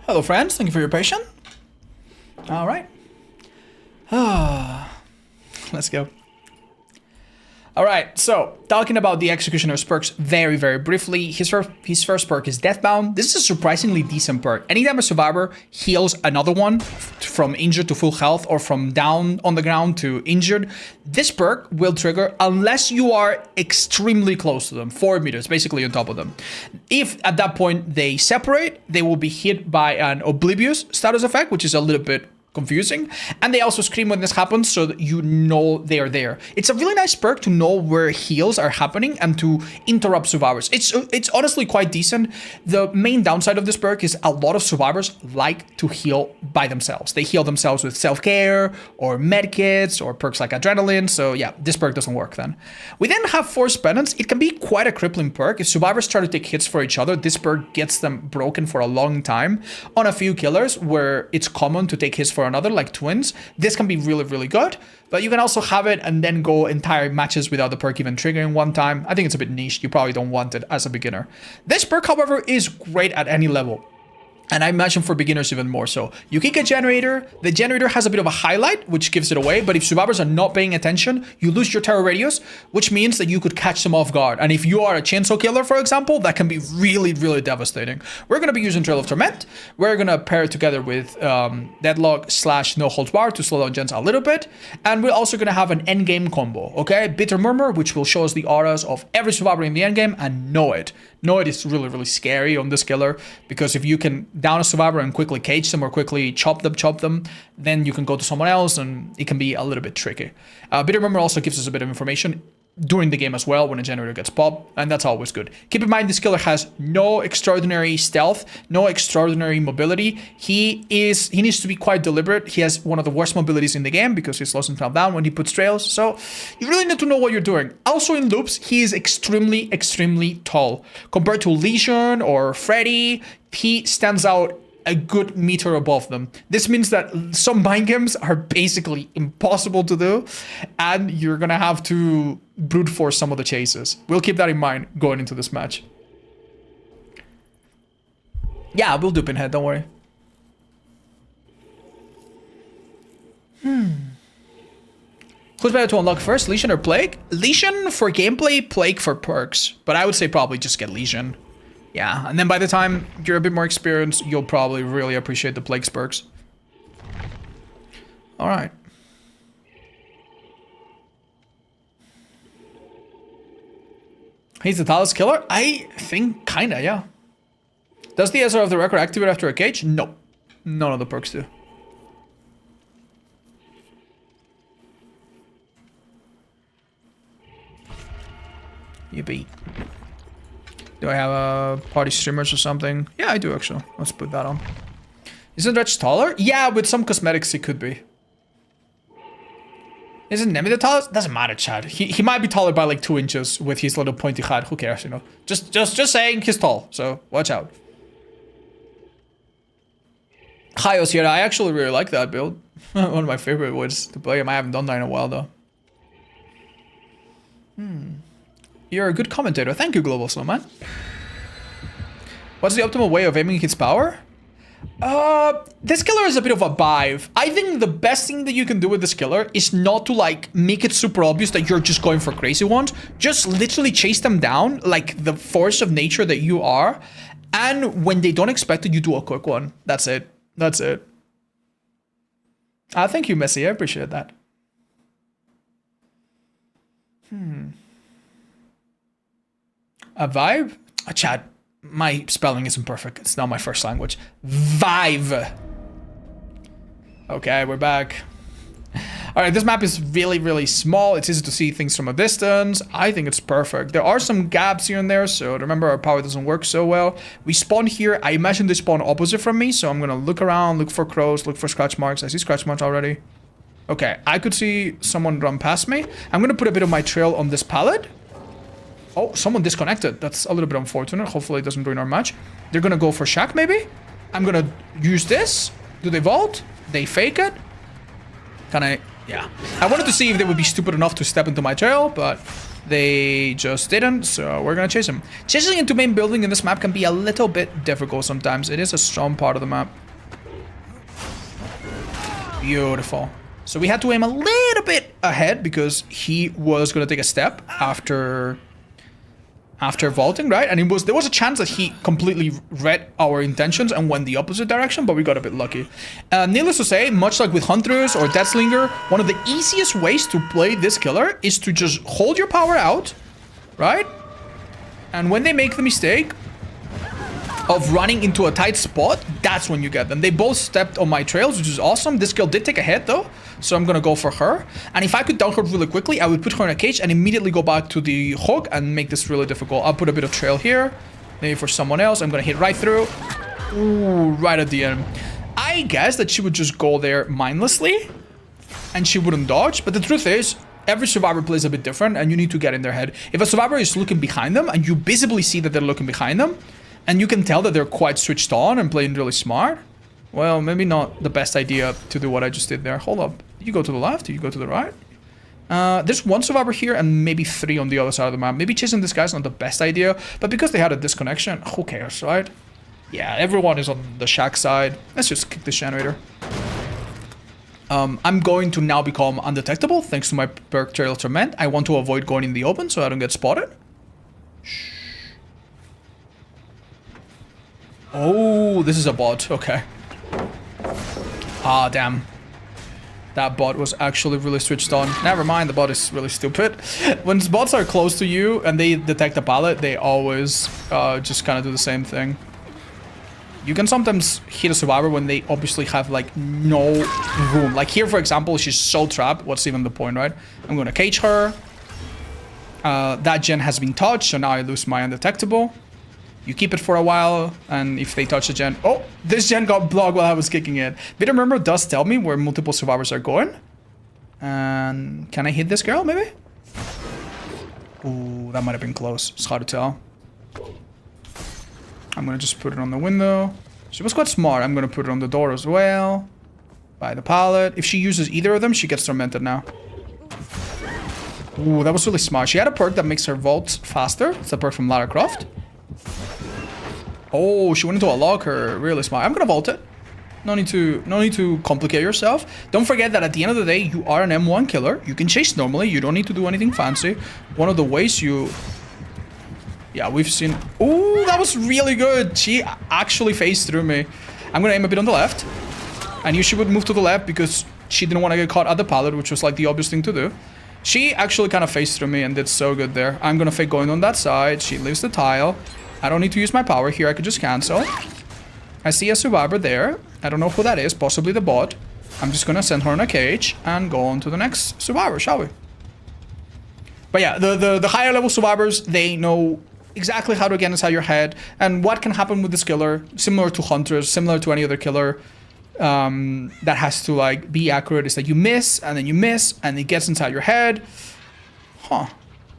Hello, friends. Thank you for your patience. All right. Let's go. All right, so talking about the Executioner's perks very, very briefly. His first perk is Deathbound. This is a surprisingly decent perk. Anytime a survivor heals another one from injured to full health or from down on the ground to injured, this perk will trigger unless you are extremely close to them, 4 meters, basically on top of them. If at that point they separate, they will be hit by an Oblivious status effect, which is a little bit confusing, and they also scream when this happens so that you know they are there. It's a really nice perk to know where heals are happening and to interrupt survivors. It's honestly quite decent. The main downside of this perk is a lot of survivors like to heal by themselves. They heal themselves with self-care or medkits or perks like adrenaline, so yeah, this perk doesn't work then. We then have Force Penance. It can be quite a crippling perk. If survivors try to take hits for each other, this perk gets them broken for a long time. On a few killers where it's common to take hits for another, like twins, this can be really, really good. But you can also have it and then go entire matches without the perk even triggering one time. I think it's a bit niche. You probably don't want it as a beginner. This perk, however, is great at any level. And I imagine for beginners even more so. You kick a generator. The generator has a bit of a highlight, which gives it away. But if survivors are not paying attention, you lose your terror radius, which means that you could catch them off guard. And if you are a chainsaw killer, for example, that can be really, really devastating. We're going to be using Trail of Torment. We're going to pair it together with Deadlock / No Holds Bar to slow down gens a little bit. And we're also going to have an endgame combo, okay? Bitter Murmur, which will show us the auras of every survivor in the endgame, and Know It. Know It is really, really scary on this killer, because if you can down a survivor and quickly cage them or quickly chop them, then you can go to someone else and it can be a little bit tricky. Bitter Murmur also gives us a bit of information during the game as well when a generator gets popped, and that's always good. Keep in mind, this killer has no extraordinary stealth, no extraordinary mobility. He needs to be quite deliberate. He has one of the worst mobilities in the game because he slows himself down when he puts trails, so you really need to know what you're doing. Also in loops, he is extremely, extremely tall. Compared to Legion or Freddy, he stands out a good meter above them. This means that some mind games are basically impossible to do, and you're gonna have to brute force some of the chases. We'll keep that in mind going into this match. Yeah, we'll do Pinhead, don't worry. Who's better to unlock first, Legion or Plague? Legion for gameplay, Plague for perks, but I would say probably just get Legion. Yeah, and then by the time you're a bit more experienced, you'll probably really appreciate the Plague's perks. Alright. He's the tallest killer? I think kinda, yeah. Does the SR of the record activate after a cage? No. None of the perks do. Yippee. Do I have a party streamers or something? Yeah, I do actually. Let's put that on. Isn't Dredge taller? Yeah, with some cosmetics it could be. Isn't Nemi the tallest? Doesn't matter, Chad. He might be taller by like 2 inches with his little pointy head. Who cares, you know? Just saying he's tall, so watch out. Hi, Osiera. I actually really like that build. One of my favorite ways to play him. I haven't done that in a while though. You're a good commentator. Thank you, Global Snowman. What's the optimal way of aiming his power? This killer is a bit of a bive. I think the best thing that you can do with this killer is not to like make it super obvious that you're just going for crazy ones. Just literally chase them down like the force of nature that you are. And when they don't expect it, you do a quick one. That's it. That's it. Thank you, Messi. I appreciate that. A vibe? Chat, my spelling isn't perfect. It's not my first language. Vibe. Okay, we're back. Alright, this map is really, really small. It's easy to see things from a distance. I think it's perfect. There are some gaps here and there, so remember our power doesn't work so well. We spawn here. I imagine they spawn opposite from me, so I'm gonna look around, look for crows, look for scratch marks. I see scratch marks already. Okay, I could see someone run past me. I'm gonna put a bit of my trail on this pallet. Oh, someone disconnected. That's a little bit unfortunate. Hopefully it doesn't ruin our match. They're gonna go for Shack, maybe? I'm gonna use this. Do they vault? They fake it? Can I? Yeah. I wanted to see if they would be stupid enough to step into my trail, but They just didn't, so we're gonna chase him. Chasing into main building in this map can be a little bit difficult sometimes. It is a strong part of the map. Beautiful. So we had to aim a little bit ahead because he was gonna take a step after vaulting, right? And there was a chance that he completely read our intentions and went the opposite direction, but we got a bit lucky. Needless to say, much like with Hunters or Deathslinger, one of the easiest ways to play this killer is to just hold your power out, right? And when they make the mistake of running into a tight spot, that's when you get them. They both stepped on my trails, which is awesome. This girl did take a hit though, so I'm gonna go for her. And if I could down her really quickly, I would put her in a cage and immediately go back to the hook and make this really difficult. I'll put a bit of trail here, maybe for someone else. I'm gonna hit right through. Ooh, right at the end. I guess that she would just go there mindlessly and she wouldn't dodge, but the truth is, every survivor plays a bit different and you need to get in their head. If a survivor is looking behind them and you visibly see that they're looking behind them, and you can tell that they're quite switched on and playing really smart, well, maybe not the best idea to do what I just did there. Hold up. You go to the left, you go to the right. There's one survivor here and maybe 3 on the other side of the map. Maybe chasing this guy's not the best idea, but because they had a disconnection, who cares, right? Yeah, everyone is on the shack side. Let's just kick this generator. I'm going to now become undetectable thanks to my perk Trail Torment. I want to avoid going in the open so I don't get spotted. Shh. Oh, this is a bot. Okay. Ah, damn. That bot was actually really switched on. Never mind, the bot is really stupid. When bots are close to you and they detect a pallet, they always just kind of do the same thing. You can sometimes hit a survivor when they obviously have like no room. Like here, for example, she's so trapped. What's even the point, right? I'm going to cage her. That gen has been touched, so now I lose my undetectable. You keep it for a while, and if they touch the gen... Oh, this gen got blocked while I was kicking it. Bit remember does tell me where multiple survivors are going. And can I hit this girl, maybe? Ooh, that might have been close. It's hard to tell. I'm gonna just put it on the window. She was quite smart. I'm gonna put it on the door as well. By the pallet. If she uses either of them, she gets tormented now. Ooh, that was really smart. She had a perk that makes her vault faster. It's a perk from Lara Croft. Oh, she went into a locker. Really smart. I'm gonna vault it. No need to complicate yourself. Don't forget that at the end of the day, you are an M1 killer. You can chase normally. You don't need to do anything fancy. One of the ways you... Yeah, we've seen... Ooh, that was really good. She actually phased through me. I'm gonna aim a bit on the left. I knew she would move to the left because she didn't want to get caught at the pallet, which was like the obvious thing to do. She actually kind of phased through me and did so good there. I'm gonna fake going on that side. She leaves the tile. I don't need to use my power here. I could just cancel. I see a survivor there. I don't know who that is. Possibly the bot. I'm just gonna send her in a cage and go on to the next survivor, shall we? But yeah, the higher level survivors, they know exactly how to get inside your head and what can happen with this killer. Similar to Hunters, similar to any other killer that has to like be accurate, is that you miss and then you miss and it gets inside your head. Huh.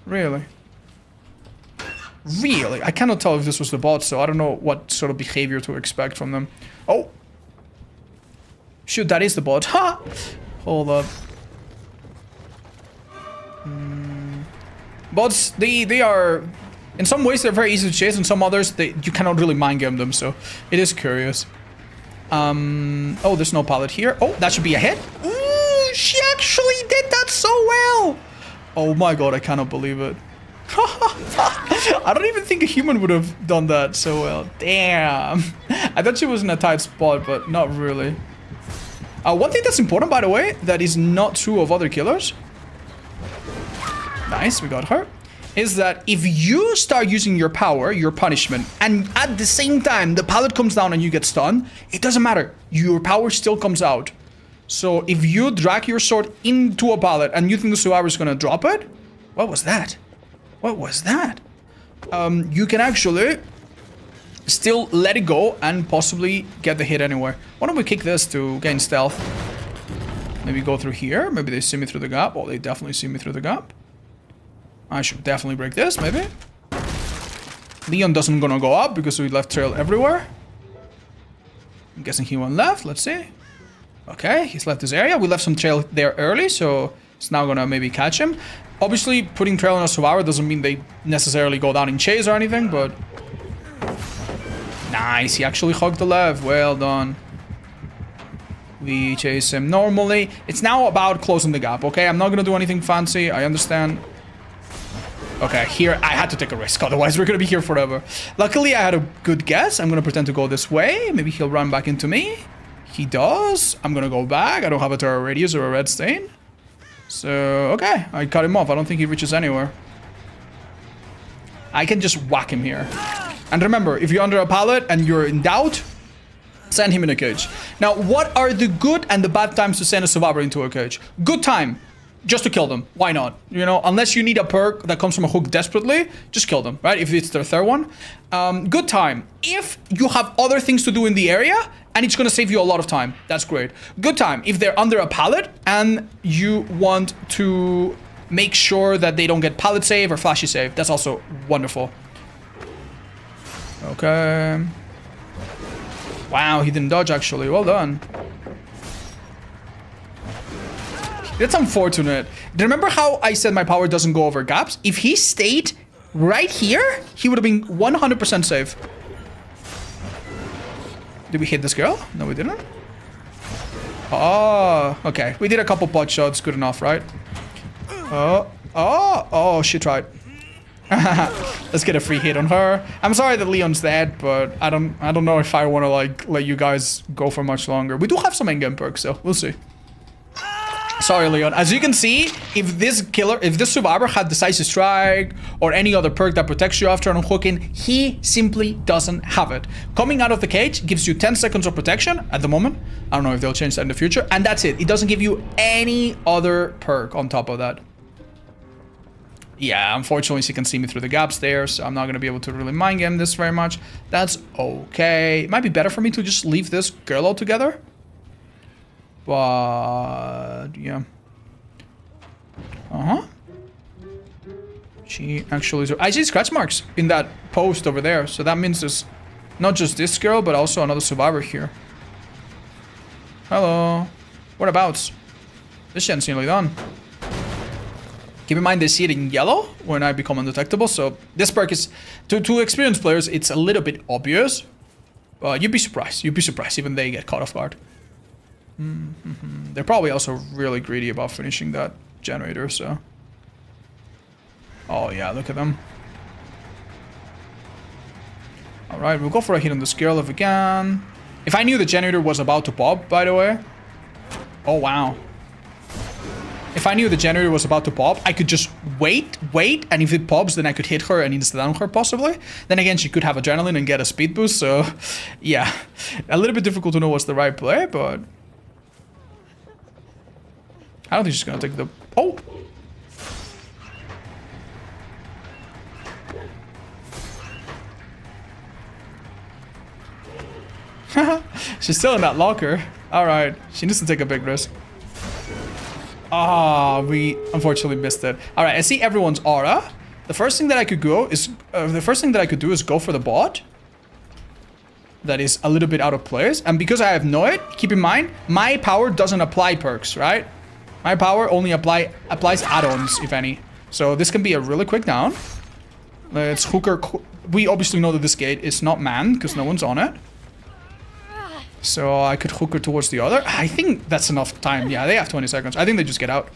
Really? Really? I cannot tell if this was the bot, so I don't know what sort of behavior to expect from them. Oh! Shoot, that is the bot. Ha! Hold up. Bots, they are... In some ways, they're very easy to chase. In some others, you cannot really mind game them, so it is curious. Oh, there's no pallet here. Oh, that should be a hit. Ooh, she actually did that so well! Oh my god, I cannot believe it. I don't even think a human would have done that so well. Damn. I thought she was in a tight spot, but not really. One thing that's important, by the way, that is not true of other killers. Nice, we got her. Is that if you start using your power, your punishment, and at the same time the pallet comes down and you get stunned, it doesn't matter. Your power still comes out. So if you drag your sword into a pallet and you think the survivor is gonna drop it, what was that? What was that? You can actually still let it go and possibly get the hit anywhere. Why don't we kick this to gain stealth? Maybe go through here. Maybe they see me through the gap. Well, they definitely see me through the gap. I should definitely break this, maybe. Leon doesn't gonna go up because we left trail everywhere. I'm guessing he went left. Let's see. Okay, he's left this area. We left some trail there early, so it's now gonna maybe catch him. Obviously, putting trail on a survivor doesn't mean they necessarily go down in chase or anything, but... Nice, he actually hugged the lev. Well done. We chase him normally. It's now about closing the gap, okay? I'm not gonna do anything fancy, I understand. Okay, here, I had to take a risk, otherwise we're gonna be here forever. Luckily, I had a good guess. I'm gonna pretend to go this way. Maybe he'll run back into me. He does. I'm gonna go back. I don't have a terror radius or a red stain. So, okay, I cut him off. I don't think he reaches anywhere. I can just whack him here. And remember, if you're under a pallet and you're in doubt, send him in a cage. Now, what are the good and the bad times to send a survivor into a cage? Good time, just to kill them. Why not? You know, unless you need a perk that comes from a hook desperately, just kill them, right? If it's their third one. Good time, if you have other things to do in the area and it's gonna save you a lot of time, that's great. Good time, if they're under a pallet and you want to make sure that they don't get pallet save or flashy save, that's also wonderful. Okay. Wow, he didn't dodge actually. Well done. That's unfortunate. Remember how I said my power doesn't go over gaps? If he stayed right here, he would have been 100% safe. Did we hit this girl? No, we didn't. Oh, okay. We did a couple pot shots. Good enough, right? Oh, she tried. Let's get a free hit on her. I'm sorry that Leon's dead, but I don't know if I want to like let you guys go for much longer. We do have some endgame perks, so we'll see. Sorry, Leon. As you can see, if this survivor had Decisive Strike or any other perk that protects you after unhooking, he simply doesn't have it. Coming out of the cage gives you 10 seconds of protection at the moment. I don't know if they'll change that in the future, and that's it. It doesn't give you any other perk on top of that. Yeah, unfortunately, she can see me through the gaps there, so I'm not going to be able to really mind game this very much. That's okay. It might be better for me to just leave this girl altogether. But, yeah. Uh-huh. She actually... I see scratch marks in that post over there, so that means there's not just this girl, but also another survivor here. Hello. Whereabouts? This shit's nearly done. Keep in mind they see it in yellow when I become undetectable, so this perk is, to experienced players, it's a little bit obvious. You'd be surprised. You'd be surprised even they get caught off guard. They're probably also really greedy about finishing that generator, so... Oh yeah, look at them. Alright, we'll go for a hit on this girl if we can. If I knew the generator was about to pop, by the way... Oh wow. If I knew the generator was about to pop, I could just wait, and if it pops, then I could hit her and insta-down her, possibly. Then again, she could have adrenaline and get a speed boost, so... Yeah. A little bit difficult to know what's the right play, but... I don't think she's gonna take the... Oh! She's still in that locker. Alright, she needs to take a big risk. Ah, we unfortunately missed it. Alright, I see everyone's aura. The first thing that I could do is go for the bot. That is a little bit out of place. And because I have Noid, keep in mind, my power doesn't apply perks, right? My power only applies add-ons, if any. So this can be a really quick down. Let's hook her. We obviously know that this gate is not manned because no one's on it. So I could hook her towards the other. I think that's enough time. Yeah, they have 20 seconds. I think they just get out.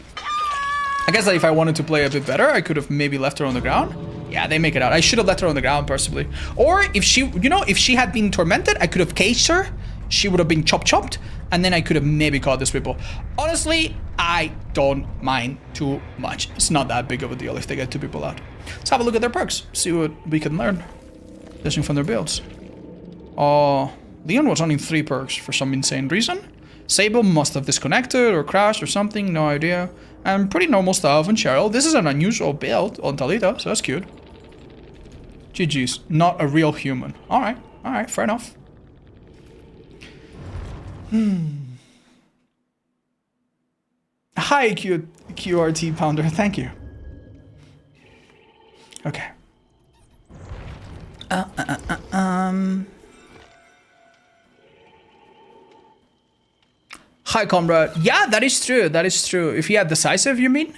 I guess that if I wanted to play a bit better, I could have maybe left her on the ground. Yeah, they make it out. I should have left her on the ground, personally. Or if she, you know, if she had been tormented, I could have caged her. She would have been chopped. And then I could have maybe caught this people. Honestly, I don't mind too much. It's not that big of a deal if they get 2 people out. Let's have a look at their perks. See what we can learn. Judging from their builds. Oh, Leon was running 3 perks for some insane reason. Sable must have disconnected or crashed or something. No idea. And pretty normal stuff on Cheryl. This is an unusual build on Talita, so that's cute. GG's. Not a real human. Alright, fair enough. Hi, QRT Pounder. Thank you. Okay. Hi, comrade. Yeah, that is true. That is true. If he had decisive, you mean?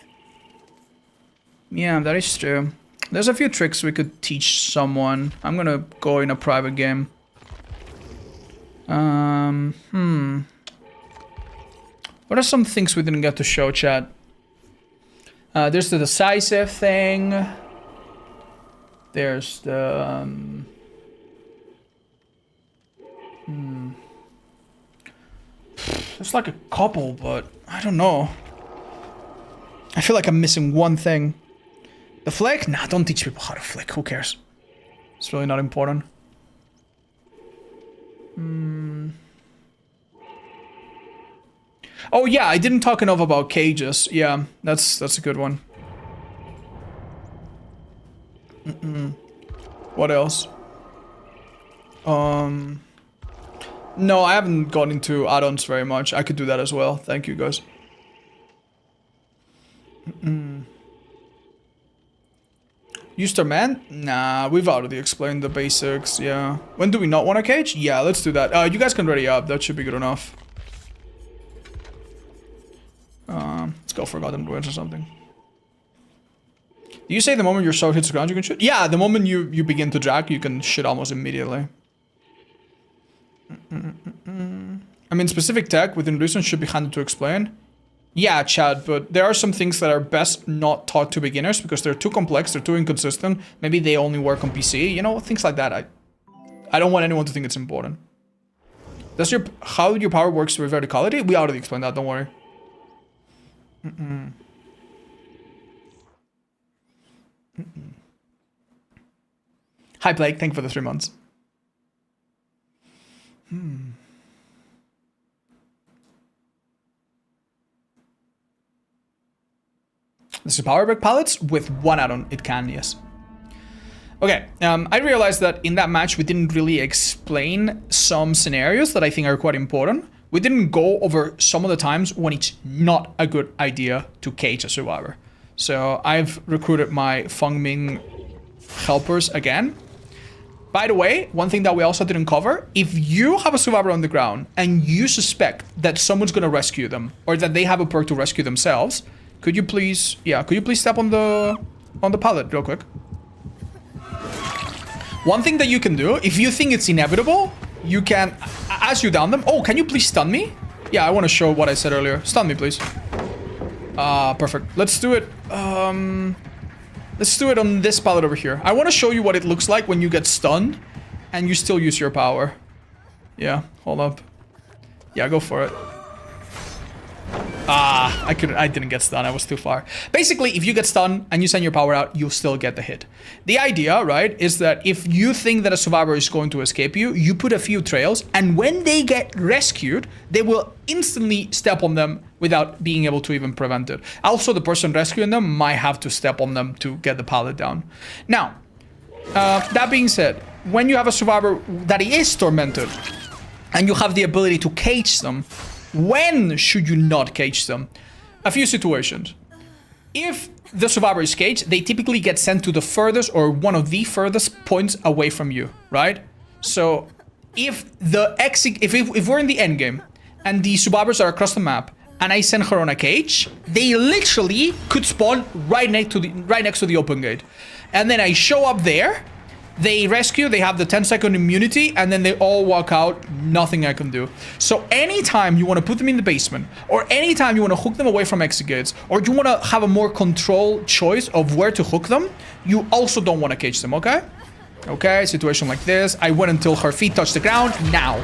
Yeah, that is true. There's a few tricks we could teach someone. I'm gonna go in a private game. What are some things we didn't get to show, chat? There's the decisive thing. There's the... There's like a couple, but I don't know. I feel like I'm missing one thing. The flick? Nah, don't teach people how to flick. Who cares? It's really not important. Oh yeah, I didn't talk enough about cages. Yeah, that's a good one. What else? No, I haven't gone into add-ons very much. I could do that as well. Thank you, guys. Used man? Nah, we've already explained the basics, yeah. When do we not want a cage? Yeah, let's do that. You guys can ready up. That should be good enough. Let's go Forgotten Ruins or something. Do you say the moment your sword hits the ground you can shoot? Yeah, the moment you begin to drag, you can shoot almost immediately. I mean, specific tech within reason should be handed to explain. Yeah, Chad, but there are some things that are best not taught to beginners because they're too complex, they're too inconsistent. Maybe they only work on PC, you know, things like that. I don't want anyone to think it's important. How your power works with verticality? We already explained that, don't worry. Hi, Blake, thank you for the 3 months. This is power brick pallets with one add-on. It can, yes. Okay, I realized that in that match we didn't really explain some scenarios that I think are quite important. We didn't go over some of the times when it's not a good idea to cage a survivor. So I've recruited my Fengming helpers again. By the way, one thing that we also didn't cover, if you have a survivor on the ground and you suspect that someone's gonna rescue them or that they have a perk to rescue themselves, could you please step on the pallet real quick? One thing that you can do, if you think it's inevitable, you can, as you down them, oh, can you please stun me? Yeah, I want to show what I said earlier. Stun me, please. Perfect. Let's do it. Let's do it on this pallet over here. I want to show you what it looks like when you get stunned and you still use your power. Yeah, hold up. Yeah, go for it. I didn't get stunned. I was too far. Basically, if you get stunned and you send your power out, you'll still get the hit. The idea, right, is that if you think that a survivor is going to escape you, you put a few trails, and when they get rescued, they will instantly step on them without being able to even prevent it. Also, the person rescuing them might have to step on them to get the pallet down. Now, that being said, when you have a survivor that is tormented, and you have the ability to cage them, when should you not cage them? A few situations. If the survivor is caged, they typically get sent to the furthest or one of the furthest points away from you, right? So if we're in the end game and the survivors are across the map and I send her on a cage, they literally could spawn right next to the open gate. And then I show up there, they rescue, they have the 10-second immunity, and then they all walk out, nothing I can do. So anytime you want to put them in the basement, or anytime you want to hook them away from exit gates, or you want to have a more controlled choice of where to hook them, you also don't want to cage them, okay? Okay, situation like this. I wait until her feet touch the ground, now.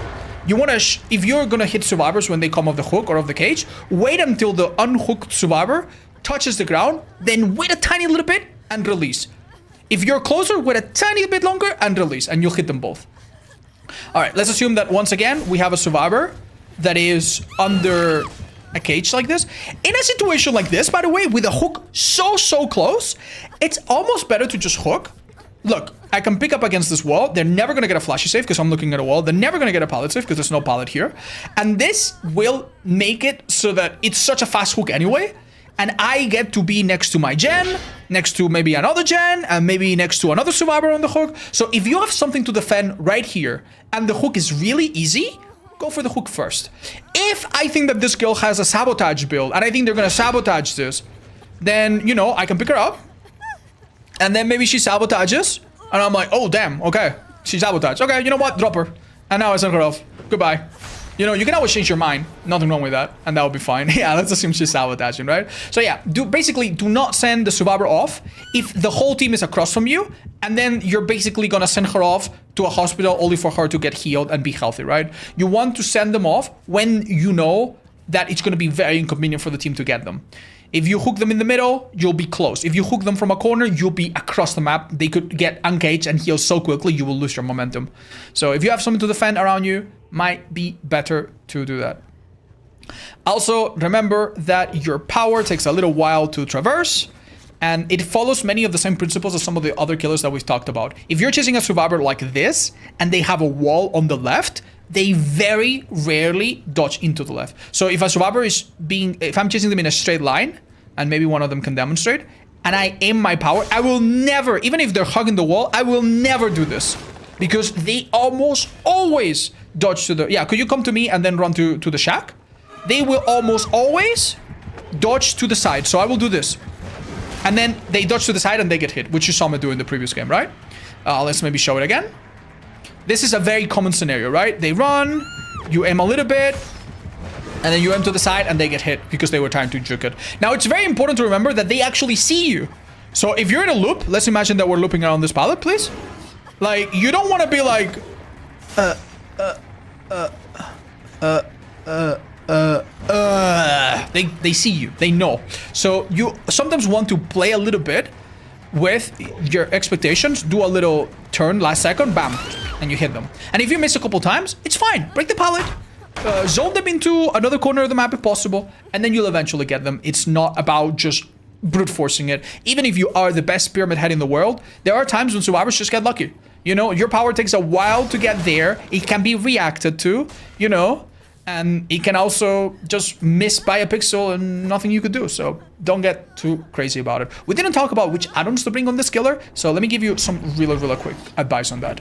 You want to, if you're going to hit survivors when they come off the hook or off the cage, wait until the unhooked survivor touches the ground, then wait a tiny little bit and release. If you're closer, wait a tiny bit longer and release, and you'll hit them both. All right, let's assume that once again, we have a survivor that is under a cage like this. In a situation like this, by the way, with a hook so close, it's almost better to just hook. Look, I can pick up against this wall. They're never going to get a flashy save because I'm looking at a wall. They're never going to get a pallet save because there's no pallet here. And this will make it so that it's such a fast hook anyway. And I get to be next to my gen, next to maybe another gen, and maybe next to another survivor on the hook. So if you have something to defend right here, and the hook is really easy, go for the hook first. If I think that this girl has a sabotage build, and I think they're going to sabotage this, then, you know, I can pick her up, And then maybe she sabotages. And I'm like, oh, damn. Okay. She sabotaged. Okay, you know what? Drop her. And now I send her off. Goodbye. You know, you can always change your mind. Nothing wrong with that. And that would be fine. Yeah, let's assume she's sabotaging, right? So yeah, basically do not send the survivor off if the whole team is across from you. And then you're basically going to send her off to a hospital only for her to get healed and be healthy, right? You want to send them off when you know that it's going to be very inconvenient for the team to get them. If you hook them in the middle, you'll be close. If you hook them from a corner, you'll be across the map. They could get uncaged and heal so quickly, you will lose your momentum. So if you have someone to defend around you, might be better to do that. Also, remember that your power takes a little while to traverse, and it follows many of the same principles as some of the other killers that we've talked about. If you're chasing a survivor like this, and they have a wall on the left, they very rarely dodge into the left. So if a survivor is if I'm chasing them in a straight line, and maybe one of them can demonstrate, and I aim my power, I will never, even if they're hugging the wall, I will never do this. Because they almost always dodge to the... Yeah, could you come to me and then run to the shack? They will almost always dodge to the side. So I will do this. And then they dodge to the side and they get hit, which you saw me do in the previous game, right? Let's maybe show it again. This is a very common scenario, right? They run, you aim a little bit, and then you aim to the side and they get hit because they were trying to juke it. Now, it's very important to remember that they actually see you. So if you're in a loop, let's imagine that we're looping around this pallet, please. Like, you don't want to be like... They see you. They know. So you sometimes want to play a little bit with your expectations. Do a little turn last second. Bam. And you hit them. And if you miss a couple times, it's fine. Break the pallet. Zone them into another corner of the map if possible. And then you'll eventually get them. It's not about just brute forcing it. Even if you are the best pyramid head in the world, there are times when survivors just get lucky. You know, your power takes a while to get there. It can be reacted to, you know, and it can also just miss by a pixel and nothing you could do. So don't get too crazy about it. We didn't talk about which add-ons to bring on this killer, so let me give you some really quick advice on that.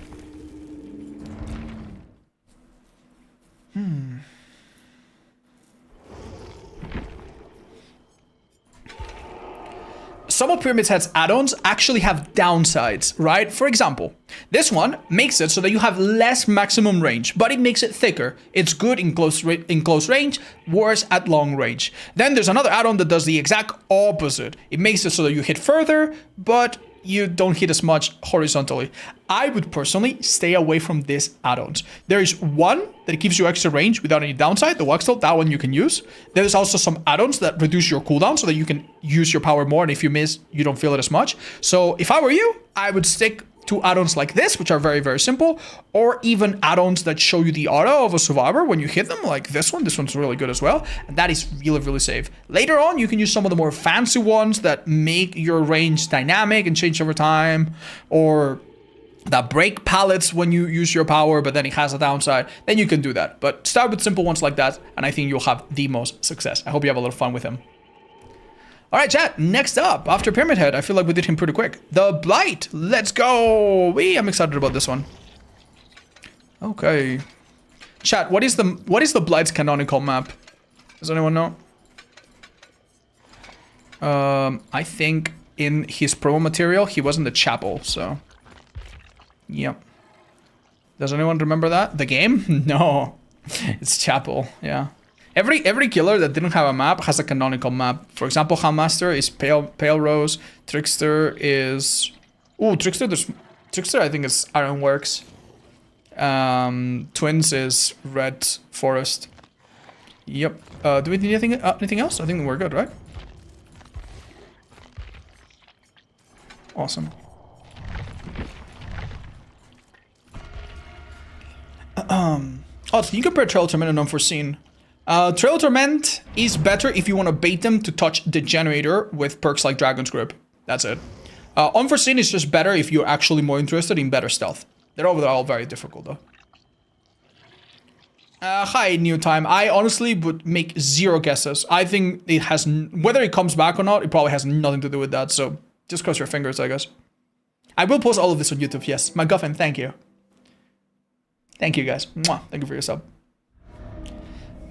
Some of Pyramid Head's add-ons actually have downsides, right? For example, this one makes it so that you have less maximum range, but it makes it thicker. It's good in close range, worse at long range. Then there's another add-on that does the exact opposite. It makes it so that you hit further, but you don't hit as much horizontally. I would personally stay away from these add-ons. There is one that gives you extra range without any downside, the Waxel, that one you can use. There's also some add-ons that reduce your cooldown so that you can use your power more, and if you miss, you don't feel it as much. So if I were you, I would stick to add-ons like this, which are very simple, or even add-ons that show you the aura of a survivor when you hit them, like this one. This one's really good as well, and that is really safe. Later on, you can use some of the more fancy ones that make your range dynamic and change over time, or that break pallets when you use your power, but then it has a downside. Then you can do that, but start with simple ones like that, and I think you'll have the most success. I hope you have a lot of fun with him. All right, chat, next up, after Pyramid Head, I feel like we did him pretty quick. The Blight, let's go. I'm excited about this one. Okay. Chat, what is the Blight's canonical map? Does anyone know? I think in his promo material, he was in the chapel, so. Yep. Does anyone remember that? The game? No. It's chapel, yeah. Every killer that didn't have a map has a canonical map. For example, Hammaster is Pale Rose. Trickster is... Ooh, Trickster I think is Ironworks. Twins is Red Forest. Yep. Do we need anything else? I think we're good, right? Awesome. Oh, so you compare Trail Torment and Unforeseen. Trail Torment is better if you want to bait them to touch the generator with perks like Dragon's Grip. That's it. Unforeseen is just better if you're actually more interested in better stealth. They're overall very difficult though. Hi, New Time. I honestly would make zero guesses. I think it has, whether it comes back or not, it probably has nothing to do with that. So just cross your fingers, I guess. I will post all of this on YouTube. Yes, McGuffin, thank you. Thank you guys. Mwah. Thank you for your sub.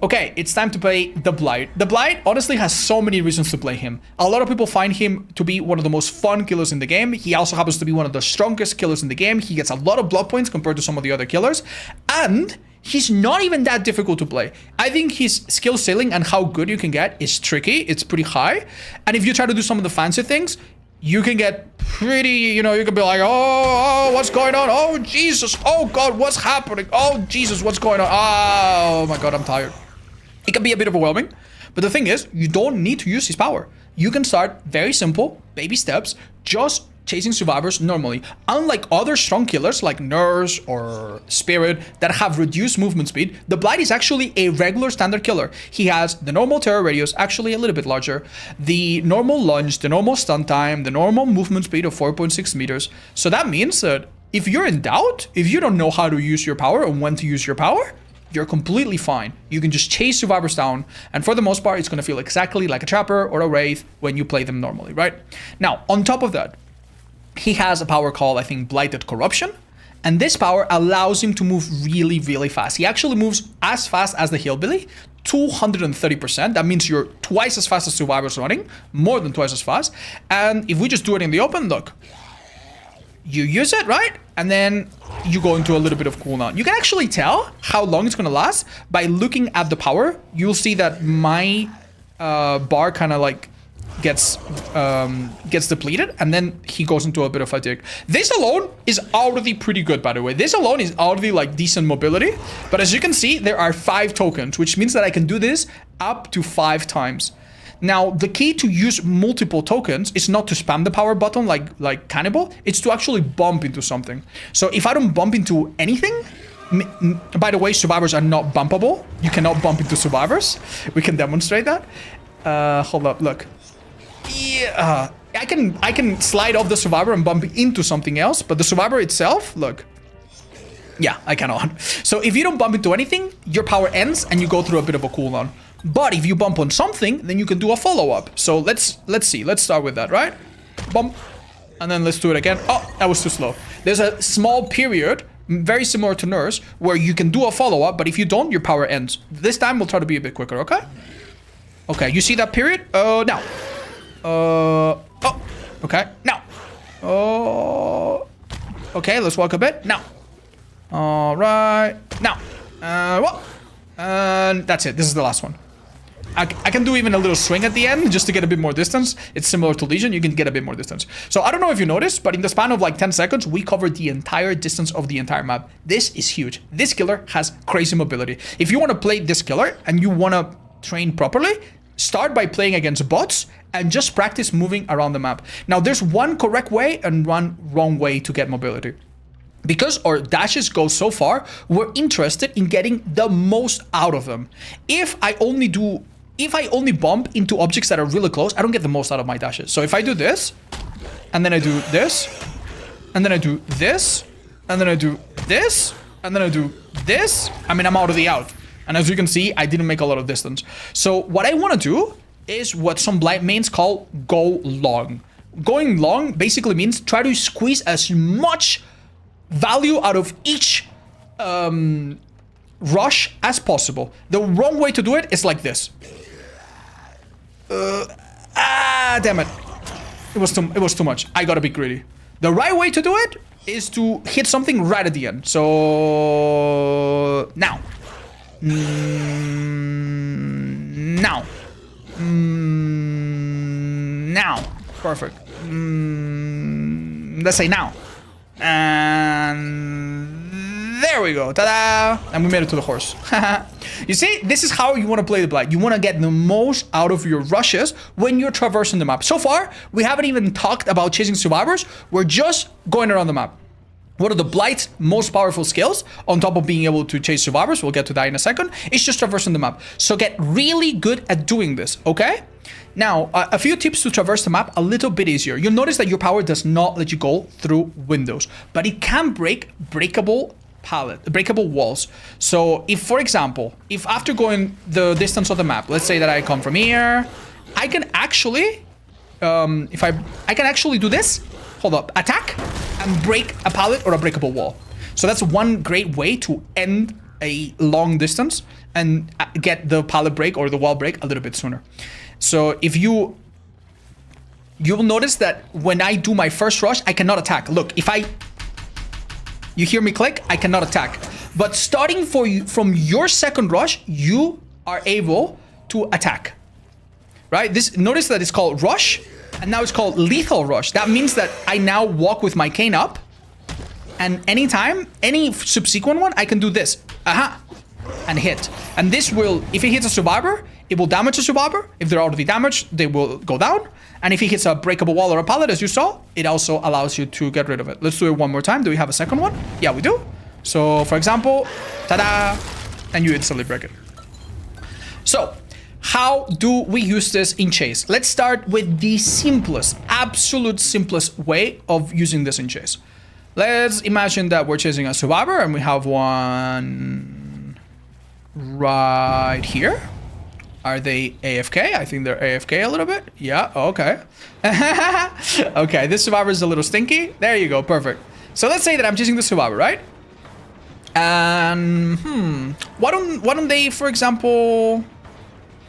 Okay, it's time to play the Blight. The Blight honestly has so many reasons to play him. A lot of people find him to be one of the most fun killers in the game. He also happens to be one of the strongest killers in the game. He gets a lot of blood points compared to some of the other killers. And he's not even that difficult to play. I think his skill ceiling and how good you can get is tricky. It's pretty high. And if you try to do some of the fancy things, you can get pretty, you know, you can be like, oh, what's going on? Oh, Jesus. Oh, God, what's happening? Oh, Jesus, what's going on? Oh, my God, I'm tired. It can be a bit overwhelming, but the thing is, you don't need to use his power. You can start very simple, baby steps, just chasing survivors normally. Unlike other strong killers like Nurse or Spirit that have reduced movement speed, the Blight is actually a regular standard killer. He has the normal terror radius, actually a little bit larger, the normal lunge, the normal stun time, the normal movement speed of 4.6 meters. So that means that if you're in doubt, if you don't know how to use your power and when to use your power, you're completely fine. You can just chase survivors down, and for the most part, it's gonna feel exactly like a Trapper or a Wraith when you play them normally, right? Now, on top of that, he has a power called, I think, Blighted Corruption, and this power allows him to move really, really fast. He actually moves as fast as the Hillbilly, 230%. That means you're twice as fast as survivors running, more than twice as fast. And if we just do it in the open, look, you use it, right? And then you go into a little bit of cooldown. You can actually tell how long it's gonna last by looking at the power. You'll see that my bar kind of like gets depleted, and then he goes into a bit of fatigue. This alone is already pretty good, by the way. This alone is already like decent mobility. But as you can see, there are 5 tokens, which means that I can do this up to 5 times. Now, the key to use multiple tokens is not to spam the power button like Cannibal. It's to actually bump into something. So if I don't bump into anything, by the way, survivors are not bumpable. You cannot bump into survivors. We can demonstrate that. Hold up, look. Yeah, I can slide off the survivor and bump into something else, but the survivor itself, look. Yeah, I cannot. So if you don't bump into anything, your power ends and you go through a bit of a cooldown. But if you bump on something, then you can do a follow-up. So let's see. Let's start with that, right? Bump. And then let's do it again. Oh, that was too slow. There's a small period, very similar to Nurse, where you can do a follow-up, but if you don't, your power ends. This time, we'll try to be a bit quicker, okay? Okay, you see that period? Now. Oh, okay. Now. Oh. Okay, let's walk a bit. Now. All right. Now. Well. And that's it. This is the last one. I can do even a little swing at the end just to get a bit more distance. It's similar to Legion. You can get a bit more distance. So I don't know if you noticed, but in the span of like 10 seconds, we covered the entire distance of the entire map. This is huge. This killer has crazy mobility. If you want to play this killer and you want to train properly, start by playing against bots and just practice moving around the map. Now, there's one correct way and one wrong way to get mobility. Because our dashes go so far, we're interested in getting the most out of them. If I only bump into objects that are really close, I don't get the most out of my dashes. So if I do this, and then I do this, and then I do this, and then I do this, and then I do this, I mean, I'm already out. And as you can see, I didn't make a lot of distance. So what I want to do is what some Blight mains call go long. Going long basically means try to squeeze as much value out of each rush as possible. The wrong way to do it is like this. Damn it. It was too much. I gotta be greedy. The right way to do it is to hit something right at the end. So now. Now. Now. Perfect. Let's say now. And there we go. Ta-da! And we made it to the horse. You see, this is how you want to play the Blight. You want to get the most out of your rushes when you're traversing the map. So far, we haven't even talked about chasing survivors. We're just going around the map. One of the Blight's most powerful skills, on top of being able to chase survivors, we'll get to that in a second, is just traversing the map. So get really good at doing this, okay? Now, a few tips to traverse the map a little bit easier. You'll notice that your power does not let you go through windows, but it can break breakable walls. So if, for example, if after going the distance of the map, let's say that I come from here, I can actually, I can actually do this, hold up, attack, and break a pallet or a breakable wall. So that's one great way to end a long distance and get the pallet break or the wall break a little bit sooner. So if you will notice that when I do my first rush, I cannot attack. Look, you hear me click, I cannot attack. But starting from your second rush, you are able to attack, right? Notice that it's called rush, and now it's called lethal rush. That means that I now walk with my cane up, and anytime, any subsequent one, I can do this, and hit. And this will, if it hits a survivor, it will damage a survivor. If they're already damaged, they will go down. And if he hits a breakable wall or a pallet, as you saw, it also allows you to get rid of it. Let's do it one more time. Do we have a second one? Yeah, we do. So, for example, ta-da, and you instantly break it. So, how do we use this in Chase? Let's start with the simplest, absolute simplest way of using this in Chase. Let's imagine that we're chasing a survivor and we have one right here. Are they AFK? I think they're AFK a little bit. Yeah, okay. Okay, this survivor is a little stinky. There you go, perfect. So let's say that I'm chasing the survivor, right? And, why don't they, for example...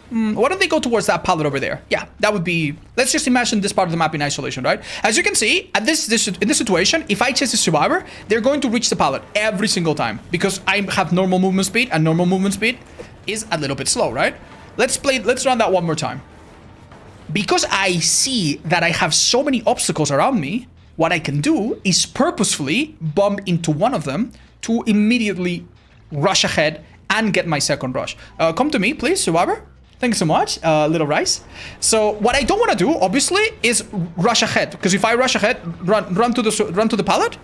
why don't they go towards that pallet over there? Yeah, that would be... Let's just imagine this part of the map in isolation, right? As you can see, in this situation, if I chase a survivor, they're going to reach the pallet every single time. Because I have normal movement speed, and normal movement speed is a little bit slow, right? Let's run that one more time. Because I see that I have so many obstacles around me, what I can do is purposefully bump into one of them to immediately rush ahead and get my second rush. Come to me, please, survivor. Thank you so much, little rice. So what I don't want to do, obviously, is rush ahead. Because if I rush ahead, run to the pallet,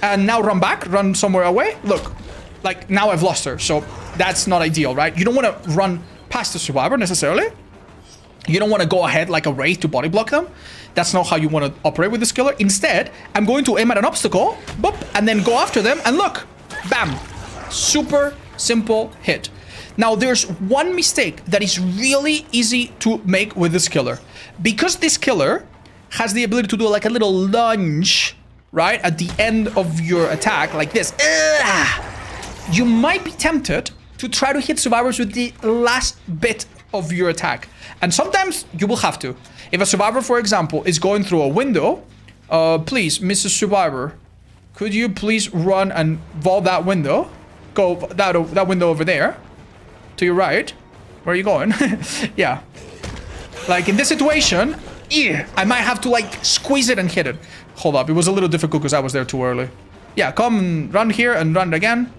and now run back, run somewhere away. Look, like now I've lost her. So that's not ideal, right? You don't want to run past the survivor necessarily. You don't want to go ahead like a wraith to body block them. That's not how you want to operate with this killer. Instead, I'm going to aim at an obstacle, boop, and then go after them, and look, bam, super simple hit. Now, there's one mistake that is really easy to make with this killer. Because this killer has the ability to do like a little lunge, right, at the end of your attack, like this. You might be tempted to try to hit survivors with the last bit of your attack. And sometimes you will have to. If a survivor, for example, is going through a window, please, Mrs. Survivor, could you please run and vault that window? Go that window over there. To your right. Where are you going? Yeah. Like in this situation, I might have to like squeeze it and hit it. Hold up, it was a little difficult because I was there too early. Yeah, come and run here and run again.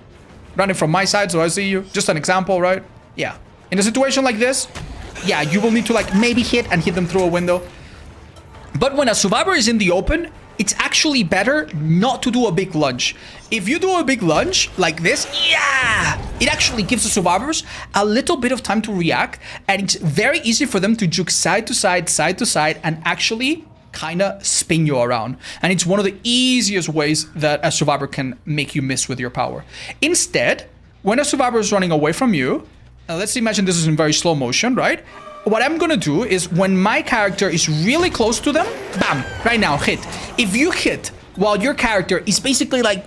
Run it from my side so I see you. Just an example, right? Yeah. In a situation like this, yeah, you will need to like maybe hit them through a window. But when a survivor is in the open, it's actually better not to do a big lunge. If you do a big lunge like this, yeah, it actually gives the survivors a little bit of time to react, and it's very easy for them to juke side to side, and actually kind of spin you around. And it's one of the easiest ways that a survivor can make you miss with your power. Instead, when a survivor is running away from you, let's imagine this is in very slow motion, right? What I'm gonna do is when my character is really close to them, bam, right now, hit. If you hit while your character is basically like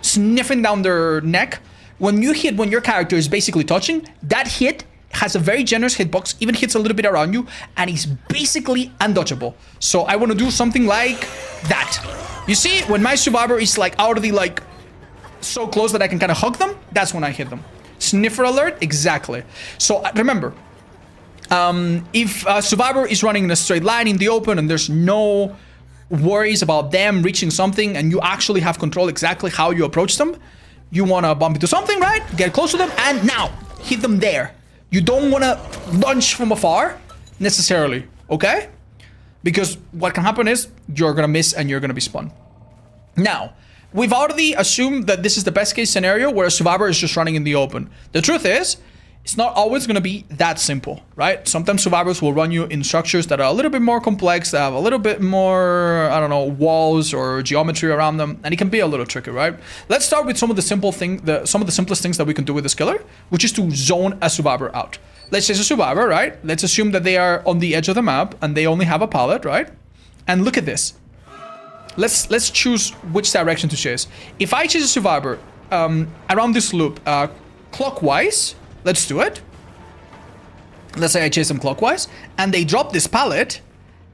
sniffing down their neck, when you hit when your character is basically touching, that hit has a very generous hitbox, even hits a little bit around you, and is basically undodgeable. So I want to do something like that. You see, when my survivor is like already like so close that I can kind of hug them, that's when I hit them. Sniffer alert, exactly. So remember, if a survivor is running in a straight line in the open and there's no worries about them reaching something and you actually have control exactly how you approach them, you want to bump into something, right? Get close to them and now hit them there. You don't want to launch from afar necessarily, okay? Because what can happen is you're going to miss and you're going to be spun. Now, we've already assumed that this is the best case scenario where a survivor is just running in the open. The truth is, it's not always going to be that simple, right? Sometimes survivors will run you in structures that are a little bit more complex, that have a little bit more, I don't know, walls or geometry around them, and it can be a little tricky, right? Let's start with some of the simplest things that we can do with this killer, which is to zone a survivor out. Let's chase a survivor, right? Let's assume that they are on the edge of the map and they only have a pallet, right? And look at this. Let's choose which direction to chase. If I chase a survivor around this loop, clockwise, let's do it. Let's say I chase them clockwise, and they drop this pallet,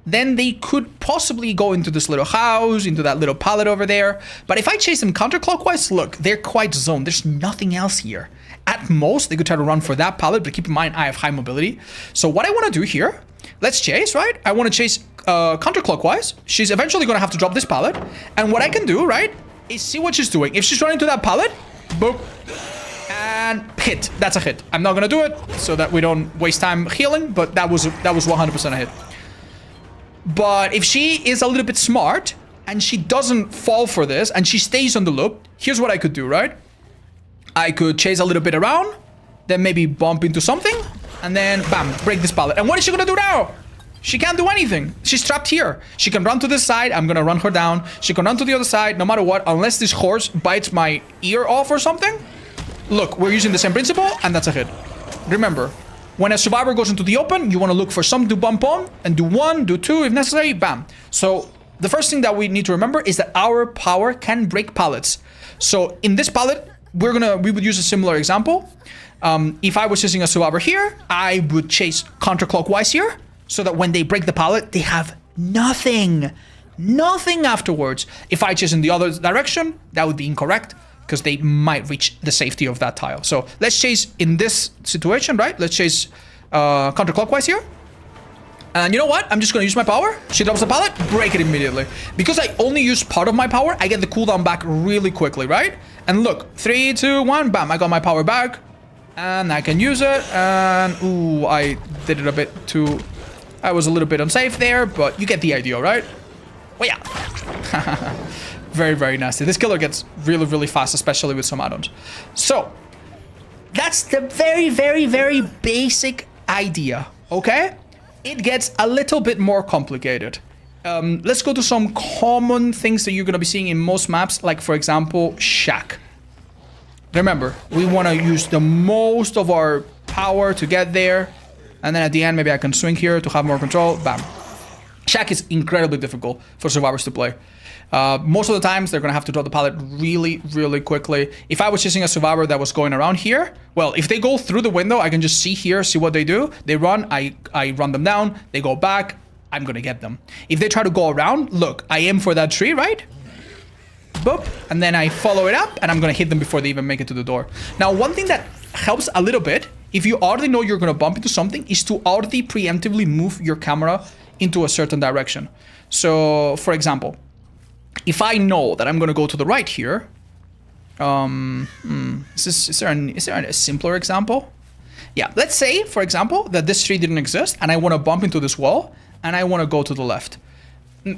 then they could possibly go into this little house, into that little pallet over there. But if I chase them counterclockwise, look, they're quite zoned. There's nothing else here. At most, they could try to run for that pallet, but keep in mind, I have high mobility. So what I want to do here, let's chase, right? I want to chase counterclockwise. She's eventually going to have to drop this pallet. And what I can do, right, is see what she's doing. If she's running to that pallet, boop, and hit. That's a hit. I'm not going to do it so that we don't waste time healing, but that was 100% a hit. But if she is a little bit smart and she doesn't fall for this and she stays on the loop, here's what I could do, right? I could chase a little bit around, then maybe bump into something, and then bam, break this pallet. And what is she gonna do now? She can't do anything. She's trapped here. She can run to this side. I'm gonna run her down. She can run to the other side no matter what, unless this horse bites my ear off or something. Look, we're using the same principle, and that's a hit. Remember, when a survivor goes into the open, you want to look for something to bump on and do 1, do 2 if necessary, bam. So the first thing that we need to remember is that our power can break pallets. So in this pallet, we would use a similar example. If I was chasing a survivor here, I would chase counterclockwise here so that when they break the pallet, they have nothing afterwards. If I chase in the other direction, that would be incorrect, because they might reach the safety of that tile. So let's chase in this situation, right? Let's chase counterclockwise here. And you know what? I'm just gonna use my power. She drops the pallet, break it immediately. Because I only use part of my power, I get the cooldown back really quickly, right? And look, 3, 2, 1, bam, I got my power back. And I can use it, and ooh, I did it a bit too... I was a little bit unsafe there, but you get the idea, right? Oh yeah. Very, very nasty. This killer gets really, really fast, especially with some add-ons. So, that's the very, very, very basic idea, okay? It gets a little bit more complicated. Let's go to some common things that you're going to be seeing in most maps, like, for example, Shack. Remember, we want to use the most of our power to get there, and then at the end, maybe I can swing here to have more control. Bam. Shack is incredibly difficult for survivors to play. Most of the times, they're going to have to draw the pallet really, really quickly. If I was chasing a survivor that was going around here, well, if they go through the window, I can just see here, see what they do. They run, I run them down, they go back, I'm going to get them. If they try to go around, look, I aim for that tree, right? Boop, and then I follow it up, and I'm going to hit them before they even make it to the door. Now, one thing that helps a little bit, if you already know you're going to bump into something, is to already preemptively move your camera into a certain direction. So, for example, if I know that I'm going to go to the right here, is there a simpler example? Yeah, let's say, for example, that this tree didn't exist, and I want to bump into this wall, and I want to go to the left.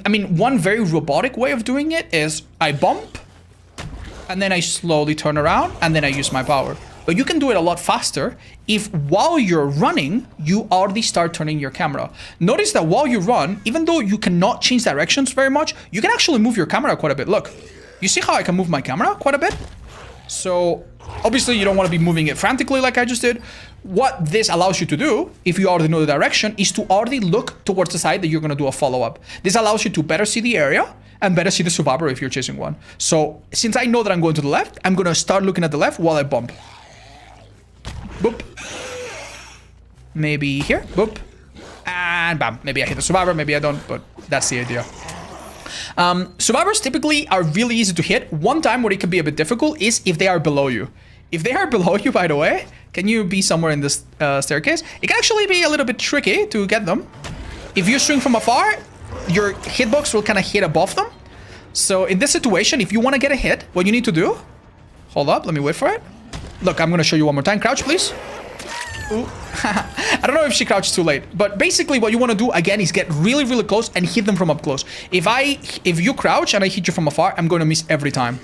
I mean, one very robotic way of doing it is I bump, and then I slowly turn around, and then I use my power. But you can do it a lot faster if while you're running, you already start turning your camera. Notice that while you run, even though you cannot change directions very much, you can actually move your camera quite a bit. Look, you see how I can move my camera quite a bit? So obviously you don't want to be moving it frantically like I just did. What this allows you to do, if you already know the direction, is to already look towards the side that you're going to do a follow-up. This allows you to better see the area and better see the survivor if you're chasing one. So since I know that I'm going to the left, I'm going to start looking at the left while I bump. Boop. Maybe here. Boop. And bam. Maybe I hit the survivor. Maybe I don't. But that's the idea. Survivors typically are really easy to hit. One time where it can be a bit difficult is if they are below you. If they are below you, by the way, can you be somewhere in this staircase? It can actually be a little bit tricky to get them. If you swing from afar, your hitbox will kind of hit above them. So in this situation, if you want to get a hit, what you need to do... Hold up. Let me wait for it. Look, I'm going to show you one more time. Crouch, please. Ooh. I don't know if she crouched too late. But basically what you want to do, again, is get really, really close and hit them from up close. If you crouch and I hit you from afar, I'm going to miss every time.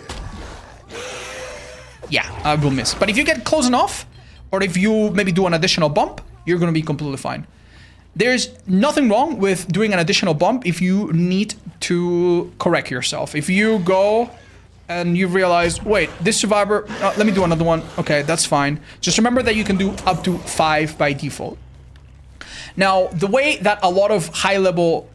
Yeah, I will miss. But if you get close enough, or if you maybe do an additional bump, you're going to be completely fine. There's nothing wrong with doing an additional bump if you need to correct yourself. If you go... and you realize, wait, this survivor, let me do another one. Okay, that's fine. Just remember that you can do up to 5 by default. Now, the way that a lot of high-level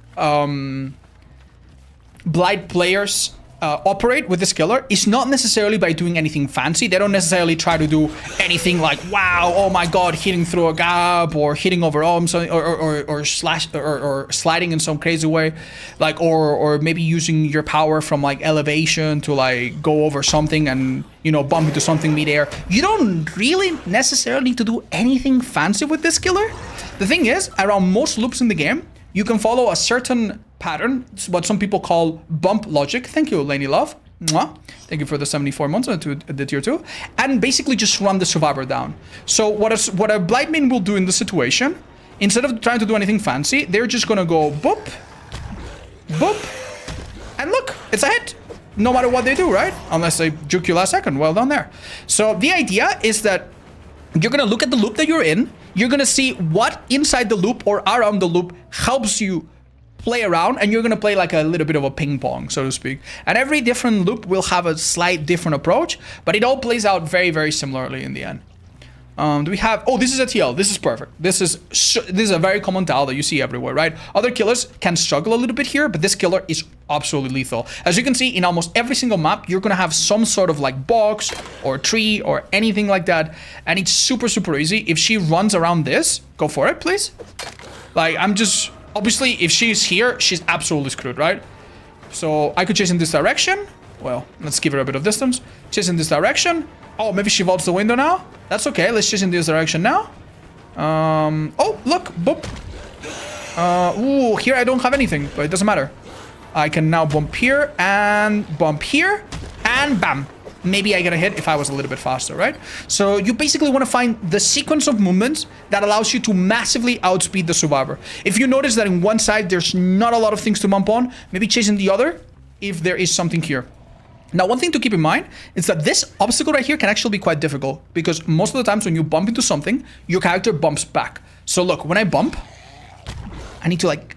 Blight players operate with this killer is not necessarily by doing anything fancy. They don't necessarily try to do anything like, wow, oh my god, hitting through a gap or hitting over arms or sliding in some crazy way, like or maybe using your power from like elevation to like go over something and, you know, bump into something midair. You don't really necessarily need to do anything fancy with this killer. The thing is, around most loops in the game, you can follow a certain pattern. It's what some people call bump logic. Thank you, Laney Love. Mwah. Thank you for the 74 months to the tier 2. And basically just run the survivor down. So what a Blightmane will do in this situation, instead of trying to do anything fancy, they're just gonna go boop, boop, and look, it's a hit. No matter what they do, right? Unless they juke you last second. Well done there. So the idea is that you're gonna look at the loop that you're in. You're gonna see what inside the loop or around the loop helps you play around, and you're gonna play like a little bit of a ping pong, so to speak. And every different loop will have a slight different approach, but it all plays out very, very similarly in the end. Do we have... Oh, this is a TL. This is perfect. This is a very common tile that you see everywhere, right? Other killers can struggle a little bit here, but this killer is absolutely lethal. As you can see, in almost every single map, you're gonna have some sort of like box or tree or anything like that, and it's super, super easy. If she runs around this, go for it, please. Like, I'm just... Obviously, if she's here, she's absolutely screwed, right? So I could chase in this direction. Well, let's give her a bit of distance. Chase in this direction. Oh, maybe she vaults the window now. That's okay. Let's chase in this direction now. Oh, look. Boop. Ooh, here I don't have anything, but it doesn't matter. I can now bump here and bam. Maybe I get a hit if I was a little bit faster, right? So you basically want to find the sequence of movements that allows you to massively outspeed the survivor. If you notice that in one side there's not a lot of things to bump on, maybe chasing the other if there is something here. Now, one thing to keep in mind is that this obstacle right here can actually be quite difficult, because most of the times when you bump into something, your character bumps back. So look, when I bump, I need to like,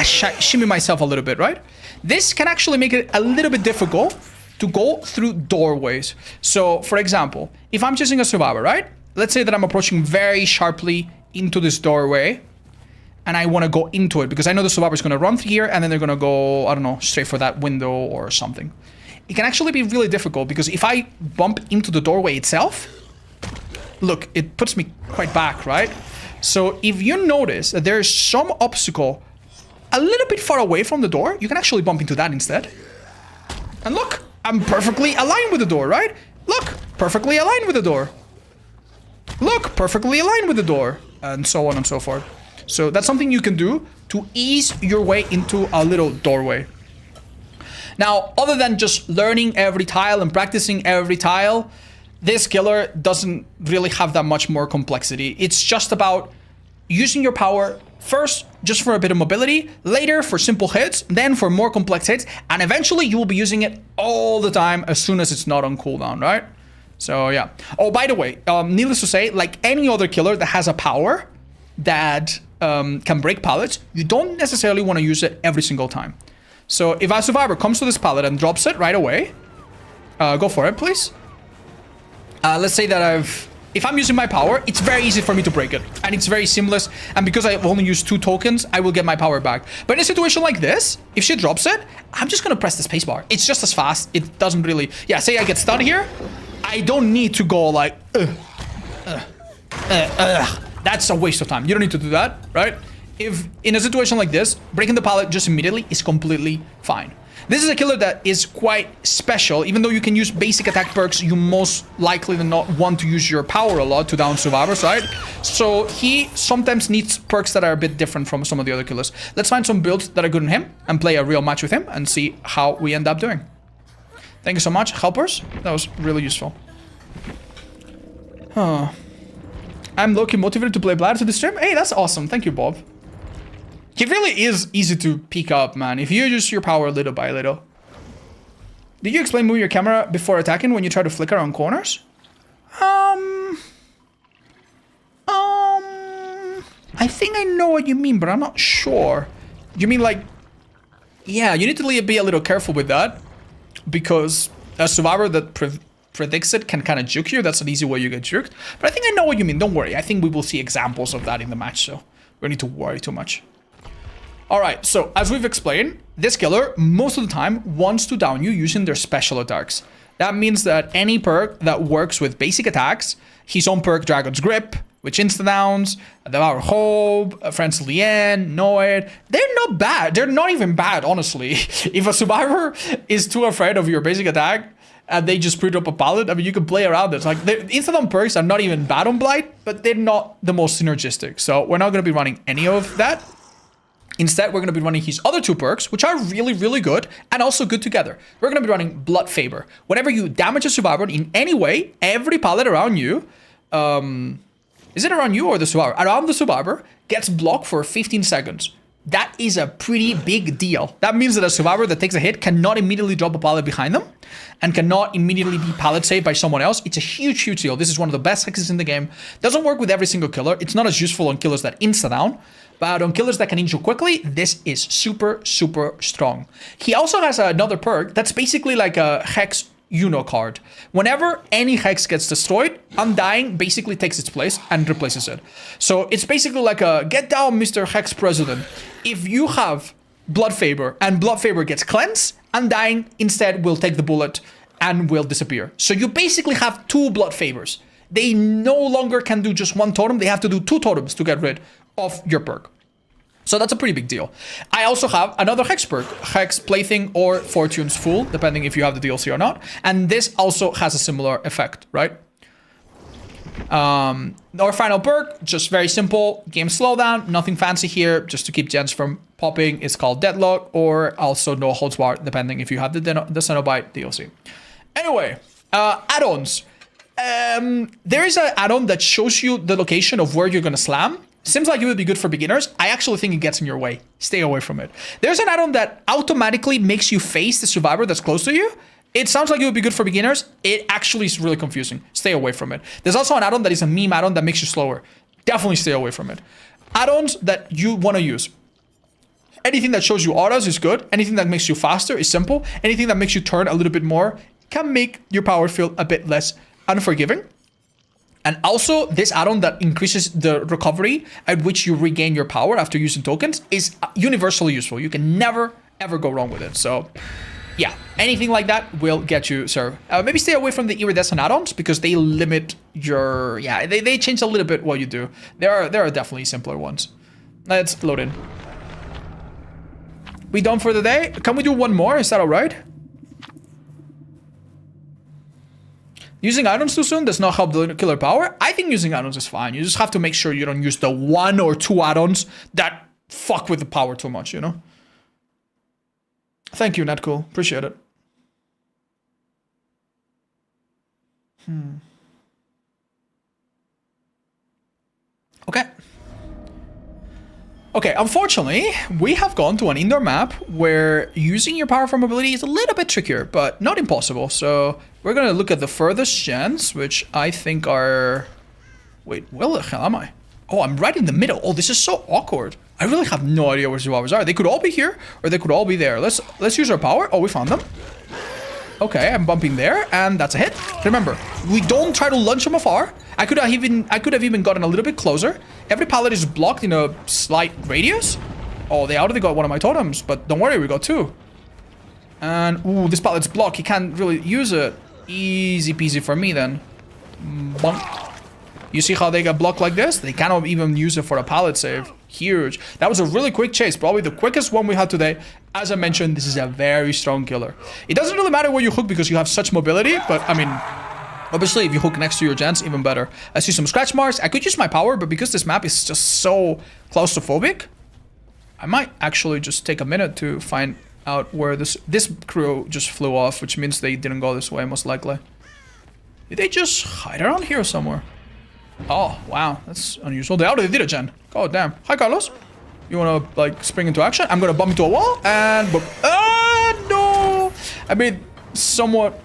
shimmy myself a little bit, right? This can actually make it a little bit difficult to go through doorways. So, for example, if I'm chasing a survivor, right? Let's say that I'm approaching very sharply into this doorway, and I want to go into it because I know the survivor is going to run through here, and then they're going to go, I don't know, straight for that window or something. It can actually be really difficult because if I bump into the doorway itself, look, it puts me quite back, right? So if you notice that there's some obstacle a little bit far away from the door, you can actually bump into that instead. And look, I'm perfectly aligned with the door, right? Look, perfectly aligned with the door. Look, perfectly aligned with the door. And so on and so forth. So that's something you can do to ease your way into a little doorway. Now, other than just learning every tile and practicing every tile, this killer doesn't really have that much more complexity. It's just about using your power first just for a bit of mobility, later for simple hits, then for more complex hits, and eventually you will be using it all the time as soon as it's not on cooldown, right? So yeah. Oh, by the way, needless to say, like any other killer that has a power that can break pallets, you don't necessarily want to use it every single time. So if a survivor comes to this pallet and drops it right away, go for it, please. Let's say that if I'm using my power, it's very easy for me to break it. And it's very seamless. And because I've only used 2 tokens, I will get my power back. But in a situation like this, if she drops it, I'm just going to press the spacebar. It's just as fast. It doesn't really... Yeah, say I get stunned here. I don't need to go like... That's a waste of time. You don't need to do that, right? If in a situation like this, breaking the pallet just immediately is completely fine. This is a killer that is quite special. Even though you can use basic attack perks, you most likely than not want to use your power a lot to down survivors, right? So he sometimes needs perks that are a bit different from some of the other killers. Let's find some builds that are good on him and play a real match with him and see how we end up doing. Thank you so much, helpers. That was really useful. I'm low-key motivated to play Bladder to the stream. Hey, that's awesome. Thank you, Bob. It really is easy to pick up, man, if you use your power little by little. Did you explain moving your camera before attacking when you try to flick around corners? I think I know what you mean, but I'm not sure. You mean like... Yeah, you need to be a little careful with that. Because a survivor that predicts it can kind of juke you. That's an easy way you get juked. But I think I know what you mean. Don't worry. I think we will see examples of that in the match, so we don't need to worry too much. Alright, so as we've explained, this killer most of the time wants to down you using their special attacks. That means that any perk that works with basic attacks, his own perk Dragon's Grip, which insta-downs, Devour Hope, Friendly End, Know It, they're not bad. They're not even bad, honestly. If a survivor is too afraid of your basic attack, and they just put up a pallet, I mean, you can play around it. Like, the instant perks are not even bad on Blight, but they're not the most synergistic. So we're not going to be running any of that. Instead, we're going to be running his other 2 perks, which are really, really good and also good together. We're going to be running Blood Favor. Whenever you damage a survivor in any way, every pallet around you, is it around you or the survivor? Around the survivor gets blocked for 15 seconds. That is a pretty big deal. That means that a survivor that takes a hit cannot immediately drop a pallet behind them and cannot immediately be pallet saved by someone else. It's a huge, huge deal. This is one of the best hexes in the game. Doesn't work with every single killer. It's not as useful on killers that insta-down. But on killers that can injure quickly, this is super, super strong. He also has another perk that's basically like a Hex Uno card. Whenever any Hex gets destroyed, Undying basically takes its place and replaces it. So it's basically like a get down, Mr. Hex President. If you have Blood Favor and Blood Favor gets cleansed, Undying instead will take the bullet and will disappear. So you basically have 2 Blood Favors. They no longer can do just 1 totem. They have to do 2 totems to get rid of your perk. So that's a pretty big deal. I also have another Hex perk, Hex Plaything or Fortune's Fool, depending if you have the DLC or not. And this also has a similar effect, right? Our final perk, just very simple, game slowdown, nothing fancy here, just to keep gens from popping. It's called Deadlock or also No Holds Barred, depending if you have the Cenobite DLC. Anyway, add-ons. There is an add-on that shows you the location of where you're going to slam. Seems like it would be good for beginners. I actually think it gets in your way. Stay away from it. There's an add-on that automatically makes you face the survivor that's close to you. It sounds like it would be good for beginners. It actually is really confusing. Stay away from it. There's also an add-on that is a meme add-on that makes you slower. Definitely stay away from it. Add-ons that you want to use. Anything that shows you auras is good. Anything that makes you faster is simple. Anything that makes you turn a little bit more can make your power feel a bit less unforgiving. And also, this add-on that increases the recovery at which you regain your power after using tokens is universally useful. You can never, ever go wrong with it. So, yeah, anything like that will get you served. Maybe stay away from the iridescent add-ons because they limit your... Yeah, they change a little bit what you do. There are definitely simpler ones. Let's load in. We done for the day? Can we do one more? Is that all right? Using items too soon does not help the killer power. I think using add-ons is fine. You just have to make sure you don't use the 1 or 2 add-ons that fuck with the power too much, you know? Thank you, Netcool. Appreciate it. Okay. Okay, unfortunately, we have gone to an indoor map where using your power for mobility is a little bit trickier, but not impossible. So we're going to look at the furthest gens, which I think are... Wait, where the hell am I? Oh, I'm right in the middle. Oh, this is so awkward. I really have no idea where survivors are. They could all be here, or they could all be there. Let's use our power. Oh, we found them. Okay, I'm bumping there, and that's a hit. Remember, we don't try to launch from afar. I could have even gotten a little bit closer. Every pallet is blocked in a slight radius. Oh, they already got one of my totems, but don't worry, we got 2. And ooh, this pallet's blocked. He can't really use it. Easy peasy for me then. Bonk. You see how they got blocked like this? They cannot even use it for a pallet save. Huge. That was a really quick chase, probably the quickest one we had today. As I mentioned, this is a very strong killer. It doesn't really matter where you hook because you have such mobility, but I mean, obviously if you hook next to your gens, even better. I see some scratch marks. I could use my power, but because this map is just so claustrophobic, I might actually just take a minute to find out where this crew just flew off, which means they didn't go this way, most likely. Did they just hide around here somewhere? Oh, wow, that's unusual. They already did a gen. God damn. Hi, Carlos. You wanna, like, spring into action? I'm gonna bump into a wall, and boom. Ah, no! I made somewhat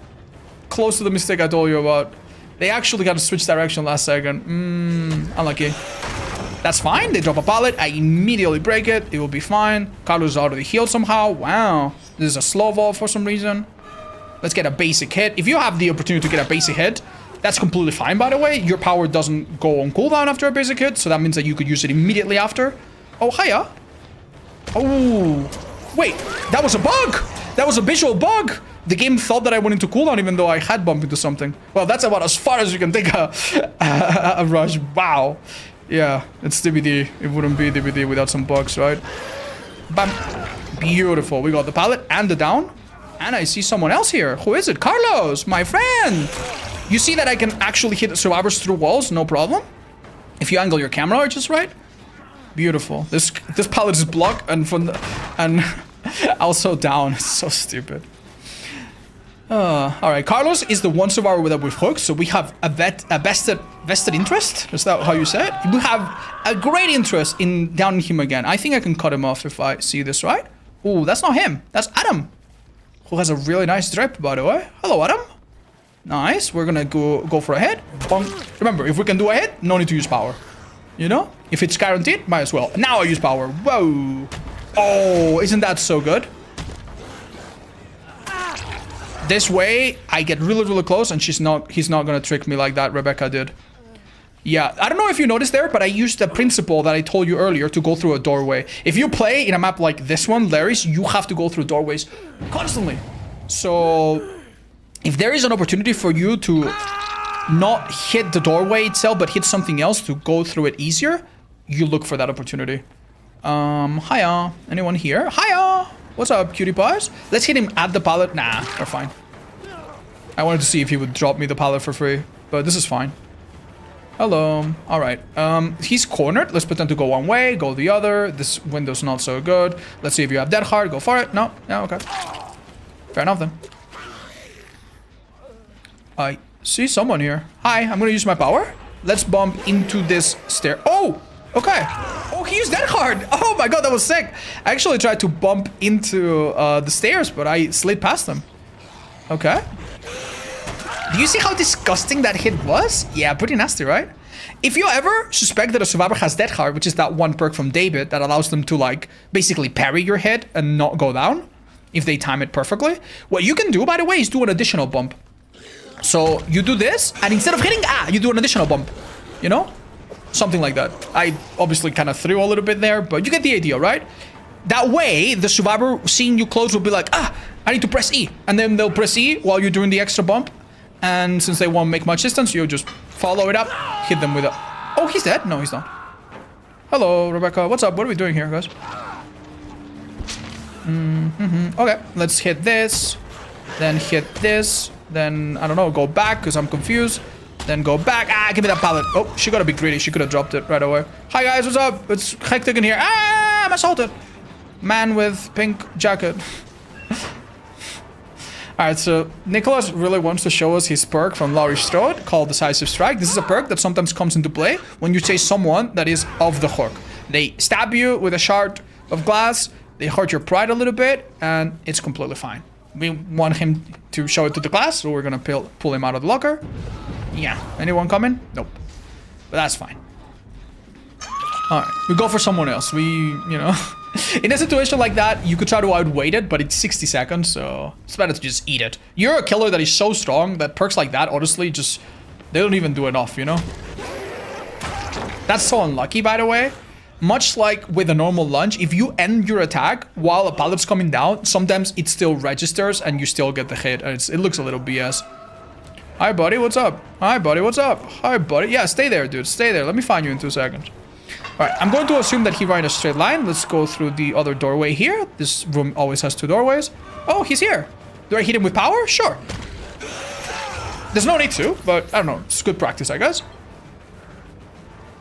close to the mistake I told you about. They actually got to switch direction last second. Unlucky. That's fine. They drop a pallet. I immediately break it. It will be fine. Carlos is already healed somehow. Wow. This is a slow vault for some reason. Let's get a basic hit. If you have the opportunity to get a basic hit, that's completely fine, by the way. Your power doesn't go on cooldown after a basic hit, so that means that you could use it immediately after. Oh, hiya. Oh, wait, that was a bug. That was a visual bug. The game thought that I went into cooldown even though I had bumped into something. Well, that's about as far as you can take a rush. Wow. Yeah, it's DBD. It wouldn't be DBD without some bugs, right? Bam. Beautiful. We got the pallet and the down. And I see someone else here. Who is it? Carlos, my friend. You see that I can actually hit survivors through walls, no problem. If you angle your camera just right. Beautiful. This pallet is blocked and also down. It's so stupid. All right, Carlos is the one survivor that we've hooked, so we have a vested interest. Is that how you say it? We have a great interest in downing him again. I think I can cut him off if I see this right. Oh, that's not him. That's Adam, who has a really nice drip, by the way. Hello, Adam. Nice. We're gonna go for a hit. Bonk. Remember, if we can do a hit, no need to use power. You know, if it's guaranteed, might as well. Now I use power. Whoa. Oh, isn't that so good? This way, I get really, really close, and he's not gonna trick me like that Rebecca did. Yeah, I don't know if you noticed there, but I used the principle that I told you earlier to go through a doorway. If you play in a map like this one, Larry's, you have to go through doorways constantly. So, if there is an opportunity for you to not hit the doorway itself, but hit something else to go through it easier, you look for that opportunity. Hiya. Anyone here? Hiya. What's up, cutie pies? Let's hit him at the pallet. Nah, we're fine. I wanted to see if he would drop me the pallet for free, but this is fine. Hello. All right. He's cornered. Let's pretend to go one way, go the other. This window's not so good. Let's see if you have dead hard. Go for it. No. Yeah, okay. Fair enough then. I see someone here. Hi, I'm gonna use my power. Let's bump into this stair. Oh, okay. Oh, he used dead hard. Oh my god, that was sick. I actually tried to bump into the stairs, but I slid past them. Okay. Do you see how disgusting that hit was? Yeah, pretty nasty, right? If you ever suspect that a survivor has dead hard, which is that one perk from David that allows them to like basically parry your hit and not go down if they time it perfectly, what you can do, by the way, is do an additional bump. So you do this, and instead of hitting you do an additional bump, you know? Something like that. I obviously kind of threw a little bit there, but you get the idea, right? That way, the survivor seeing you close will be like, I need to press E. And then they'll press E while you're doing the extra bump. And since they won't make much distance, you'll just follow it up, hit them with a... Oh, he's dead? No, he's not. Hello, Rebecca. What's up? What are we doing here, guys? Okay, let's hit this. Then hit this. Then, I don't know, go back because I'm confused. Then go back. Give me that pallet. Oh, she gotta be greedy. She could have dropped it right away. Hi, guys. What's up? It's hectic in here. I'm assaulted. Man with pink jacket. Alright, so Nicholas really wants to show us his perk from Laurie Strode called Decisive Strike. This is a perk that sometimes comes into play when you chase someone that is off the hook. They stab you with a shard of glass, they hurt your pride a little bit, and it's completely fine. We want him to show it to the class, so we're gonna pull him out of the locker. Yeah, anyone coming? Nope. But that's fine. Alright, we go for someone else. We, you know... In a situation like that, you could try to outwait it, but it's 60 seconds, so it's better to just eat it. You're a killer that is so strong that perks like that, honestly, just... They don't even do enough, you know? That's so unlucky, by the way. Much like with a normal lunge, if you end your attack while a pallet's coming down, sometimes it still registers and you still get the hit, and it looks a little BS. Hi, buddy, what's up? Hi, buddy, what's up? Hi, buddy. Yeah, stay there, dude. Stay there. Let me find you in 2 seconds. Alright, I'm going to assume that he ran a straight line. Let's go through the other doorway here. This room always has 2 doorways. Oh, he's here. Do I hit him with power? Sure. There's no need to, but I don't know. It's good practice, I guess.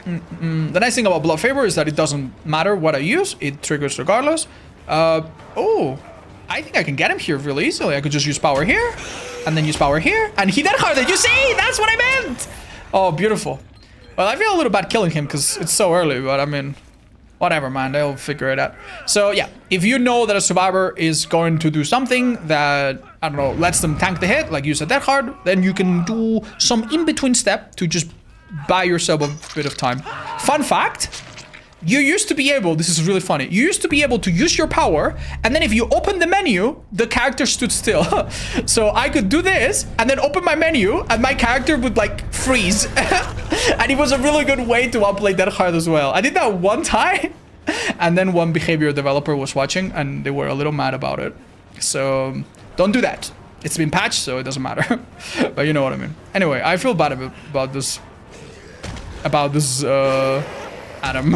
The nice thing about Blood Favor is that it doesn't matter what I use. It triggers regardless. Oh, I think I can get him here really easily. I could just use power here, and then use power here, and he dead harded. You see? That's what I meant! Oh, beautiful. Well, I feel a little bad killing him because it's so early, but I mean, whatever, man. They'll figure it out. So, yeah, if you know that a survivor is going to do something that, I don't know, lets them tank the hit, like use a death hard, then you can do some in-between step to just buy yourself a bit of time. Fun fact, you used to be able, this is really funny, you used to be able to use your power, and then if you open the menu, the character stood still. So I could do this, and then open my menu, and my character would like freeze. And it was a really good way to outplay that hard as well. I did that one time, And then one behavior developer was watching and they were a little mad about it. So don't do that. It's been patched, so it doesn't matter. But you know what I mean. Anyway, I feel bad about this Adam.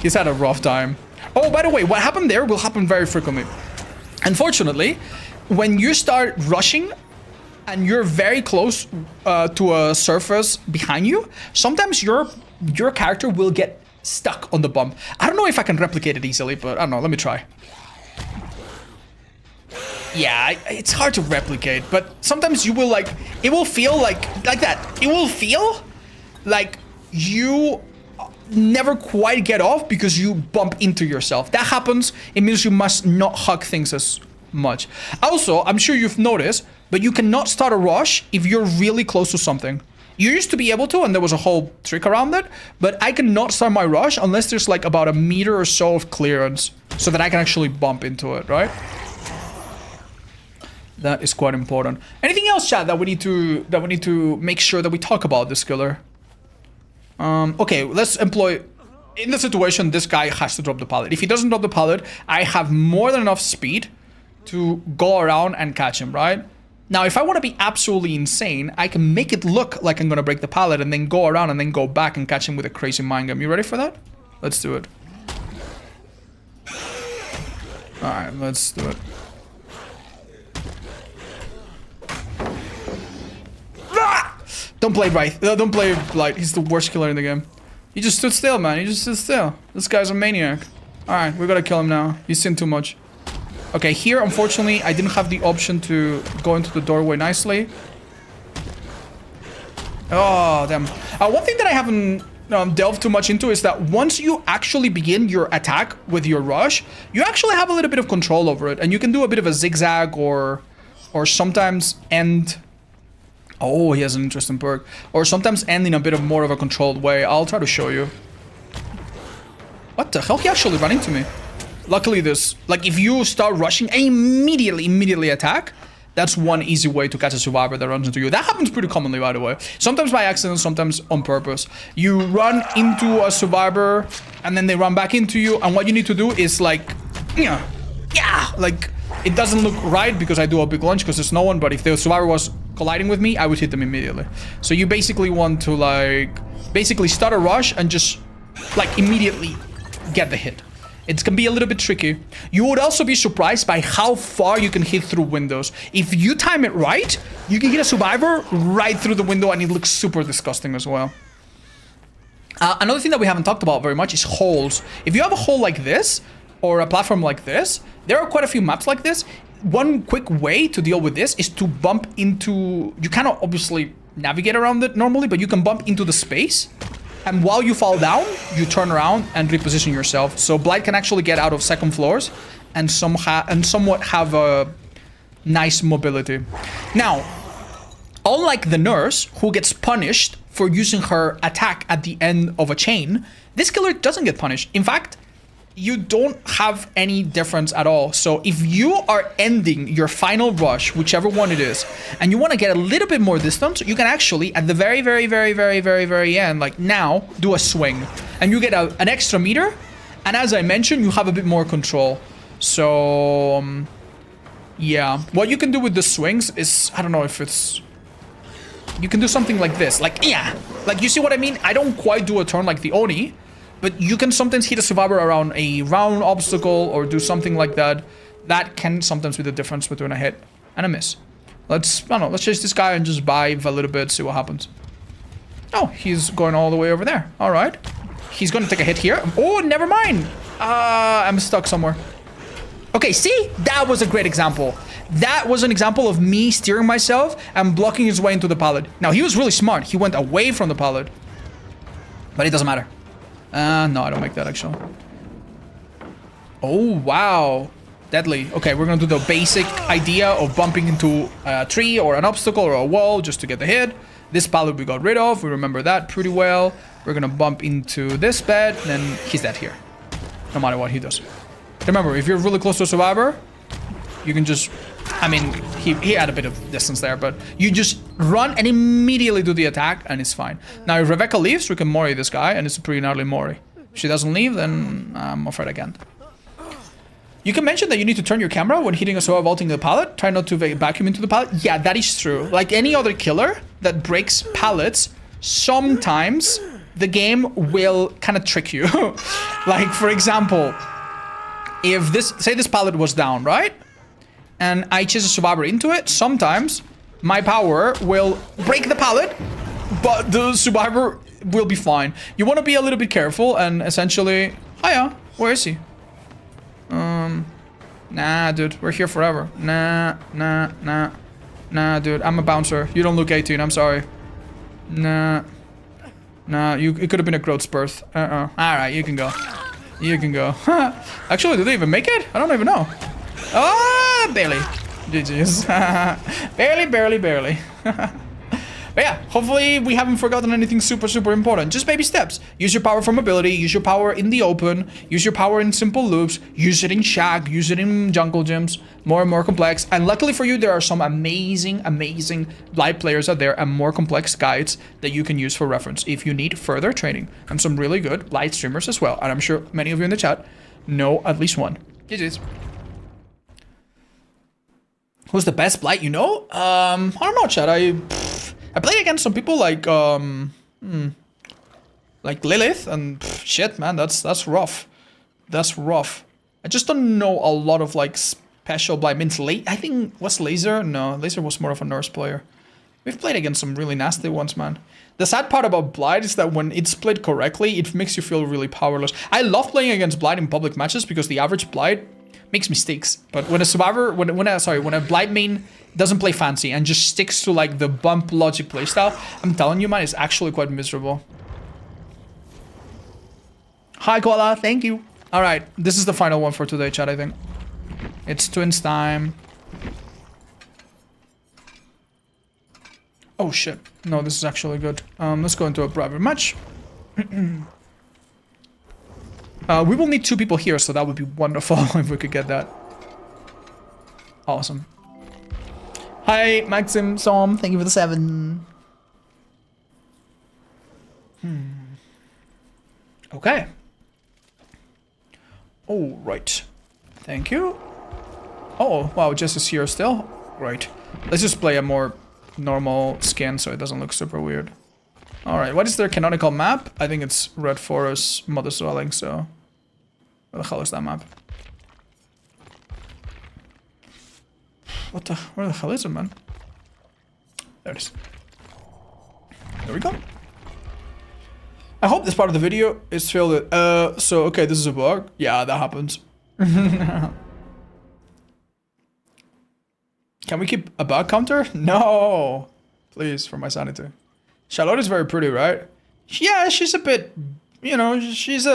He's had a rough time. Oh, by the way, what happened there will happen very frequently. Unfortunately, when you start rushing and you're very close to a surface behind you, sometimes your character will get stuck on the bump. I don't know if I can replicate it easily, but I don't know. Let me try. Yeah, it's hard to replicate, but sometimes you will like, it will feel like that. It will feel like you never quite get off because you bump into yourself. That happens. It means you must not hug things as much. Also, I'm sure you've noticed, but you cannot start a rush if you're really close to something. You used to be able to, and there was a whole trick around it, but I cannot start my rush unless there's like about a meter or so of clearance so that I can actually bump into it, right? That is quite important. Anything else, chat, that we need to make sure that we talk about this killer? Okay, let's employ. In the situation, this guy has to drop the pallet. If he doesn't drop the pallet, I have more than enough speed to go around and catch him, right? Now, if I want to be absolutely insane, I can make it look like I'm gonna break the pallet and then go around and then go back and catch him with a crazy mind game. You ready for that? Let's do it. All right, let's do it. Don't play right. Don't play Blight. He's the worst killer in the game. He just stood still, man. He just stood still. This guy's a maniac. Alright, we gotta kill him now. He's seen too much. Okay, here, unfortunately, I didn't have the option to go into the doorway nicely. Oh, damn. One thing that I haven't delved too much into is that once you actually begin your attack with your rush, you actually have a little bit of control over it. And you can do a bit of a zigzag or sometimes end... Oh, he has an interesting perk. Or sometimes end in a bit of more of a controlled way. I'll try to show you. What the hell? He actually ran into me. Luckily this, like if you start rushing and immediately attack, that's one easy way to catch a survivor that runs into you. That happens pretty commonly, by the way. Sometimes by accident, sometimes on purpose. You run into a survivor and then they run back into you. And what you need to do is like, yeah, like it doesn't look right because I do a big lunge because there's no one. But if the survivor was colliding with me, I would hit them immediately. So you basically want to like, basically start a rush and just like immediately get the hit. It can be a little bit tricky. You would also be surprised by how far you can hit through windows. If you time it right, you can hit a survivor right through the window and it looks super disgusting as well. Another thing that we haven't talked about very much is holes. If you have a hole like this or a platform like this, there are quite a few maps like this. One quick way to deal with this is to bump into... You cannot obviously navigate around it normally, but you can bump into the space. And while you fall down, you turn around and reposition yourself. So Blight can actually get out of second floors and somewhat have a nice mobility. Now, unlike the nurse, who gets punished for using her attack at the end of a chain, this killer doesn't get punished. In fact, you don't have any difference at all. So if you are ending your final rush, whichever one it is, and you want to get a little bit more distance, you can actually, at the very end, like now, do a swing. And you get an extra meter. And as I mentioned, you have a bit more control. So, yeah. What you can do with the swings is, I don't know if it's... You can do something like this. Like, yeah. Like, you see what I mean? I don't quite do a turn like the Oni. But you can sometimes hit a survivor around a round obstacle or do something like that. That can sometimes be the difference between a hit and a miss. I don't know, let's chase this guy and just dive a little bit, see what happens. Oh, he's going all the way over there. All right. He's going to take a hit here. Oh, never mind. I'm stuck somewhere. Okay, see? That was a great example. That was an example of me steering myself and blocking his way into the pallet. Now, he was really smart. He went away from the pallet. But it doesn't matter. No, I don't make that actually. Oh, wow. Deadly. Okay, we're gonna do the basic idea of bumping into a tree or an obstacle or a wall just to get the hit. This pallet we got rid of. We remember that pretty well. We're gonna bump into this bed, then he's dead here. No matter what he does. Remember, if you're really close to a survivor, you can just... I mean, he had a bit of distance there, but you just run and immediately do the attack, and it's fine. Now, if Rebecca leaves, we can Mori this guy, and it's a pretty gnarly Mori. If she doesn't leave, then I'm afraid I can't. You can mention that you need to turn your camera when hitting a Sova vaulting the pallet. Try not to vacuum into the pallet. Yeah, that is true. Like any other killer that breaks pallets, sometimes the game will kind of trick you. Like, for example, if this, say this pallet was down, right? And I chase a survivor into it, sometimes my power will break the pallet, but the survivor will be fine. You want to be a little bit careful and essentially... Hiya, where is he? Nah, dude, we're here forever. Nah, dude, I'm a bouncer. You don't look 18, I'm sorry. Nah, it could have been a growth spurt. Alright, you can go. You can go. Actually, did they even make it? I don't even know. Ah, barely. GG's. barely. But yeah, hopefully we haven't forgotten anything super important. Just baby steps. Use your power from ability, use your power in the open, use your power in simple loops, use it in shag, use it in jungle gyms, more and more complex. And luckily for you, there are some amazing live players out there and more complex guides that you can use for reference if you need further training. And some really good live streamers as well. And I'm sure many of you in the chat know at least one. GG's. Who's the best blight you know? I don't know, chat. I played against some people like Lilith and shit, man, that's rough. That's rough. I just don't know a lot of like special blight. I think what's Laser? No, Laser was more of a nurse player. We've played against some really nasty ones, man. The sad part about blight is that when it's played correctly, it makes you feel really powerless. I love playing against blight in public matches because the average blight makes mistakes. But when a survivor, when a blight main doesn't play fancy and just sticks to like the bump logic playstyle, I'm telling you, man, it's actually quite miserable. Hi, Koala, thank you. All right, this is the final one for today, chat, I think. It's twins time. Oh, shit. No, this is actually good. Let's go into a private match. We will need 2 people here, so that would be wonderful if we could get that. Awesome. Hi, Maxim, Som, thank you for the 7. Okay. All right. Thank you. Oh, wow, Jess is here still. Great. Let's just play a more normal skin so it doesn't look super weird. All right, what is their canonical map? I think it's Red Forest Mother's Dwelling, so... Where the hell is that map? Where the hell is it, man? There it is. There we go. I hope this part of the video is filled with, okay, this is a bug. Yeah, that happens. Can we keep a bug counter? No! Please, for my sanity. Charlotte is very pretty, right? Yeah, she's a bit, you know, she's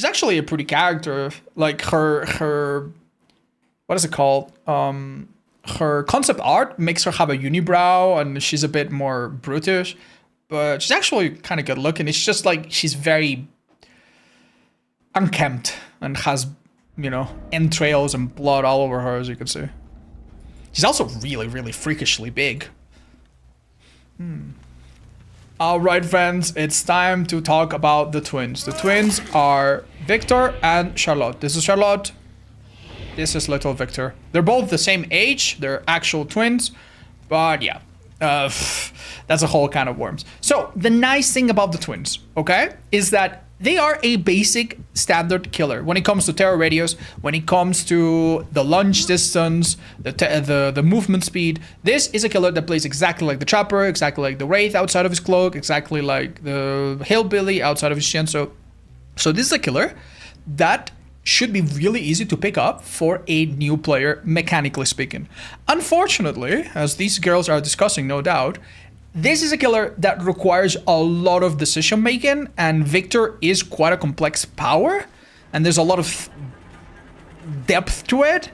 actually a pretty character. Like her what is it called? Her concept art makes her have a unibrow and she's a bit more brutish, but she's actually kind of good looking. It's just like she's very unkempt and has, you know, entrails and blood all over her, as you can see. She's also really freakishly big. Alright, friends, it's time to talk about the twins. The twins are Victor and Charlotte. This is Charlotte. This is little Victor. They're both the same age. They're actual twins. But yeah, that's a whole can of worms. So the nice thing about the twins, okay, is that they are a basic standard killer when it comes to terror radius, when it comes to the lunge distance, the movement speed. This is a killer that plays exactly like the Trapper, exactly like the Wraith outside of his cloak, exactly like the Hillbilly outside of his chin. So this is a killer that should be really easy to pick up for a new player, mechanically speaking. Unfortunately, as these girls are discussing, no doubt, this is a killer that requires a lot of decision making, and Victor is quite a complex power, and there's a lot of depth to it,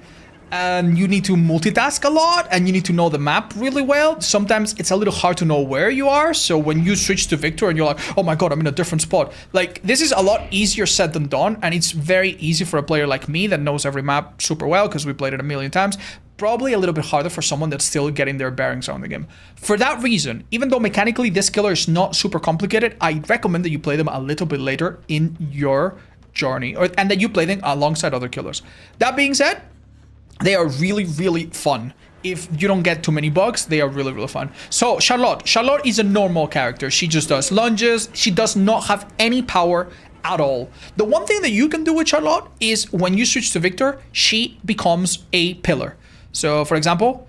and you need to multitask a lot, and you need to know the map really well. Sometimes it's a little hard to know where you are, so when you switch to Victor and you're like, oh my god, I'm in a different spot. Like, this is a lot easier said than done, and it's very easy for a player like me that knows every map super well, because we played it a million times, probably a little bit harder for someone that's still getting their bearings on the game. For that reason, even though mechanically this killer is not super complicated, I recommend that you play them a little bit later in your journey, and that you play them alongside other killers. That being said, they are really, really fun. If you don't get too many bugs, they are really, really fun. So Charlotte is a normal character. She just does lunges. She does not have any power at all. The one thing that you can do with Charlotte is when you switch to Victor, she becomes a pillar. So for example,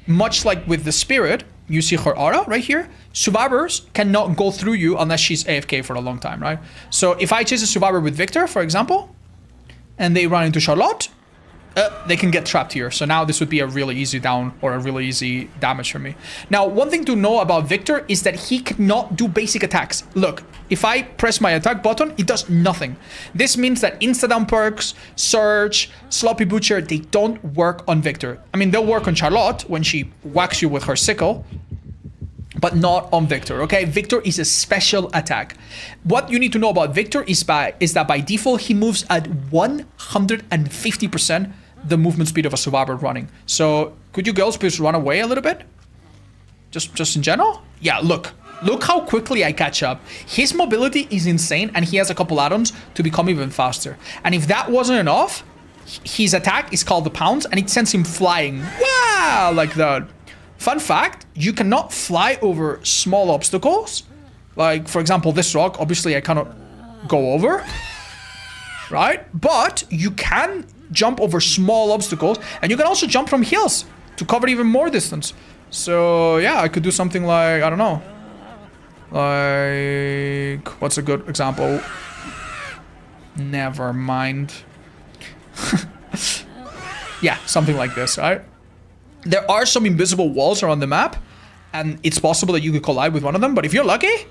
much like with the Spirit, you see her aura right here. Survivors cannot go through you unless she's AFK for a long time, right? So if I chase a survivor with Victor, for example, and they run into Charlotte, they can get trapped here. So now this would be a really easy down or a really easy damage for me. Now, one thing to know about Victor is that he cannot do basic attacks. Look, if I press my attack button, it does nothing. This means that insta-down perks, Surge, Sloppy Butcher, they don't work on Victor. I mean, they'll work on Charlotte when she whacks you with her sickle, but not on Victor, okay? Victor is a special attack. What you need to know about Victor is that by default, he moves at 150% the movement speed of a survivor running. So could you girls please run away a little bit? Just in general? Yeah, look how quickly I catch up. His mobility is insane, and he has a couple add-ons to become even faster. And if that wasn't enough, his attack is called the Pounce, and it sends him flying. Wow, like that. Fun fact, you cannot fly over small obstacles. Like, for example, this rock, obviously I cannot go over, right? But you can jump over small obstacles, and you can also jump from hills to cover even more distance. So, yeah, I could do something like, I don't know. Like, what's a good example? Never mind. Yeah, something like this, right? There are some invisible walls around the map, and it's possible that you could collide with one of them, but if you're lucky,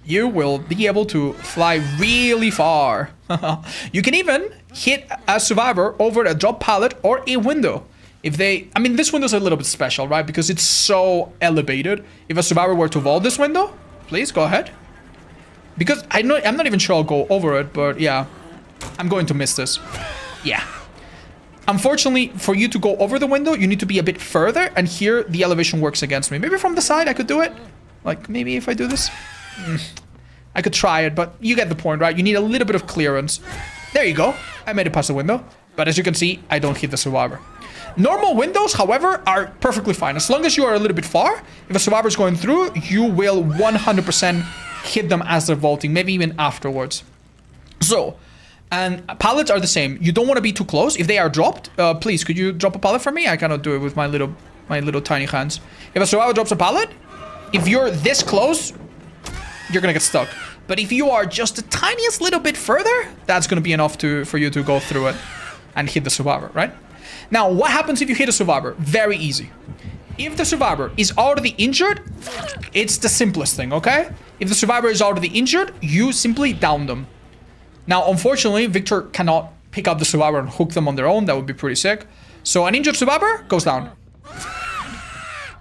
you will be able to fly really far. You can even hit a survivor over a drop pallet or a window. If they, I mean, this window's a little bit special, right? Because it's so elevated. If a survivor were to vault this window, please go ahead. Because I'm not even sure I'll go over it, but yeah, I'm going to miss this. Yeah. Unfortunately, for you to go over the window, you need to be a bit further, and here the elevation works against me. Maybe from the side I could do it. Like, maybe if I do this. I could try it, but you get the point, right? You need a little bit of clearance. There you go. I made it past the window. But as you can see, I don't hit the survivor. Normal windows, however, are perfectly fine. As long as you are a little bit far, if a survivor is going through, you will 100% hit them as they're vaulting, maybe even afterwards. So, and pallets are the same. You don't want to be too close. If they are dropped, please, could you drop a pallet for me? I cannot do it with my little tiny hands. If a survivor drops a pallet, if you're this close, you're gonna get stuck. But if you are just the tiniest little bit further, that's gonna be enough for you to go through it and hit the survivor, right? Now, what happens if you hit a survivor? Very easy. If the survivor is already injured, it's the simplest thing, okay? If the survivor is already injured, you simply down them. Now, unfortunately, Victor cannot pick up the survivor and hook them on their own. That would be pretty sick. So an injured survivor goes down.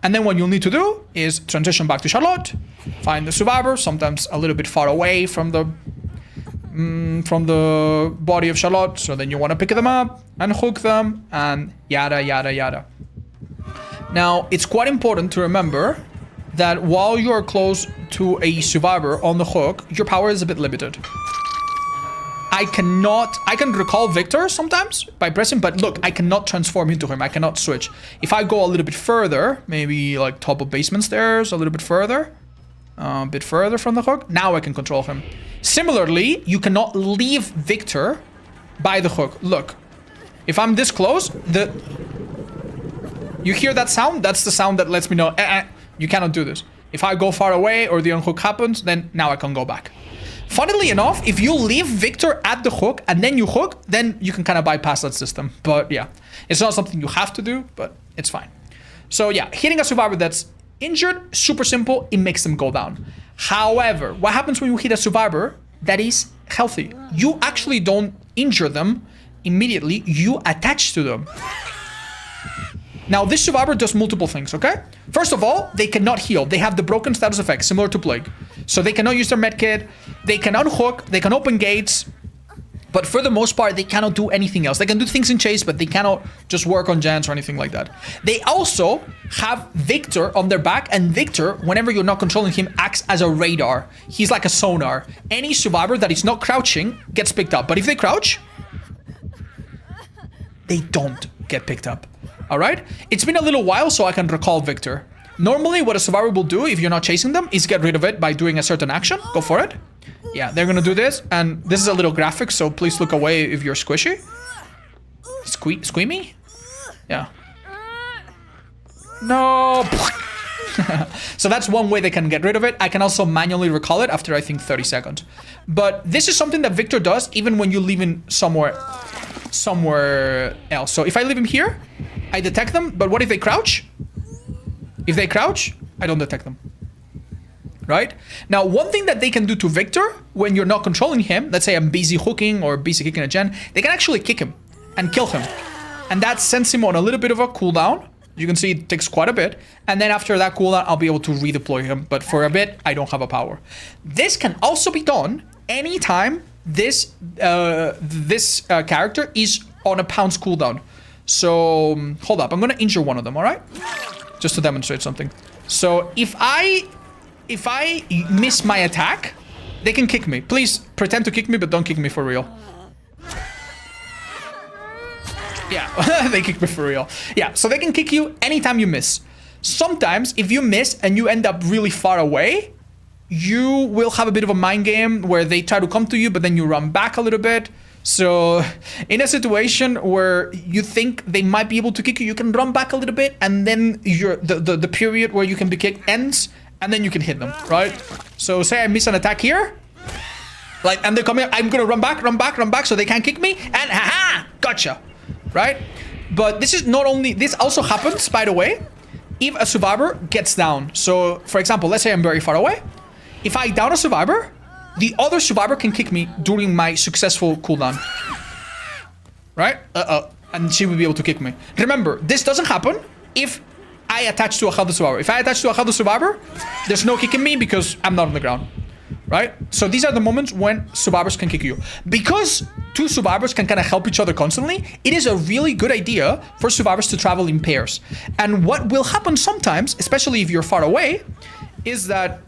And then what you'll need to do is transition back to Charlotte, find the survivor, sometimes a little bit far away from the body of Charlotte. So then you want to pick them up and hook them and yada, yada, yada. Now, it's quite important to remember that while you are close to a survivor on the hook, your power is a bit limited. I can recall Victor sometimes by pressing, but look, I cannot transform into him. I cannot switch. If I go a little bit further, maybe like top of basement stairs, a little bit further from the hook, now I can control him. Similarly, you cannot leave Victor by the hook. Look, if I'm this close, you hear that sound? That's the sound that lets me know, you cannot do this. If I go far away or the unhook happens, then now I can go back. Funnily enough, if you leave Victor at the hook and then you hook, then you can kind of bypass that system. But yeah, it's not something you have to do, but it's fine. So yeah, hitting a survivor that's injured, super simple, it makes them go down. However, what happens when you hit a survivor that is healthy? You actually don't injure them immediately, you attach to them. Now, this survivor does multiple things, okay? First of all, they cannot heal. They have the broken status effect, similar to Plague. So they cannot use their medkit, they can unhook, they can open gates, But for the most part, they cannot do anything else. They can do things in chase, but they cannot just work on Jans or anything like that. They also have Victor on their back, and Victor, whenever you're not controlling him, acts as a radar. He's like a sonar. Any survivor that is not crouching gets picked up. But if they crouch, they don't get picked up. All right? It's been a little while, so I can recall Victor. Normally, what a survivor will do if you're not chasing them is get rid of it by doing a certain action. Go for it. Yeah, they're gonna do this, and this is a little graphic, so please look away if you're squishy. Squeamy? Yeah. No! So that's one way they can get rid of it. I can also manually recall it after, I think, 30 seconds. But this is something that Victor does even when you leave him somewhere else. So if I leave him here, I detect them, but what if they crouch? If they crouch, I don't detect them. Right? Now, one thing that they can do to Victor when you're not controlling him, let's say I'm busy hooking or busy kicking a gen, they can actually kick him and kill him. And that sends him on a little bit of a cooldown. You can see it takes quite a bit. And then after that cooldown, I'll be able to redeploy him. But for a bit, I don't have a power. This can also be done anytime this character is on a pounce cooldown. So, hold up. I'm going to injure one of them, all right? Just to demonstrate something. So, if I miss my attack, they can kick me. Please pretend to kick me, but don't kick me for real. Yeah, they kick me for real. Yeah, so they can kick you anytime you miss. Sometimes, if you miss and you end up really far away, you will have a bit of a mind game where they try to come to you, but then you run back a little bit. So, in a situation where you think they might be able to kick you, you can run back a little bit, and then the period where you can be kicked ends, and then you can hit them, right? So, say I miss an attack here, and they're coming, I'm gonna run back, so they can't kick me, and haha, gotcha, right? But this is not only, this also happens, by the way, if a survivor gets down. So, for example, let's say I'm very far away. If I down a survivor, the other survivor can kick me during my successful cooldown. Right? And she will be able to kick me. Remember, this doesn't happen if I attach to a healthy survivor. If I attach to a healthy survivor, there's no kicking me because I'm not on the ground. Right? So these are the moments when survivors can kick you. Because two survivors can kind of help each other constantly, it is a really good idea for survivors to travel in pairs. And what will happen sometimes, especially if you're far away, is that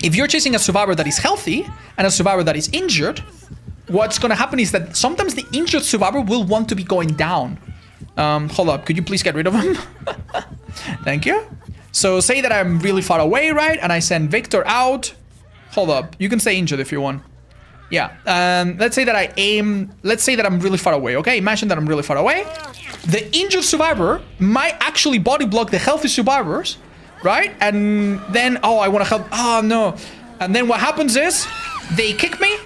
if you're chasing a survivor that is healthy and a survivor that is injured, what's going to happen is that sometimes the injured survivor will want to be going down. Hold up. Could you please get rid of him? Thank you. So say that I'm really far away, right? And I send Victor out. Hold up. You can stay injured if you want. Yeah. Let's say that I aim. Let's say that I'm really far away. Okay. Imagine that I'm really far away. The injured survivor might actually body block the healthy survivors. Right? And then, oh, I want to help. Oh, no. And then what happens is they kick me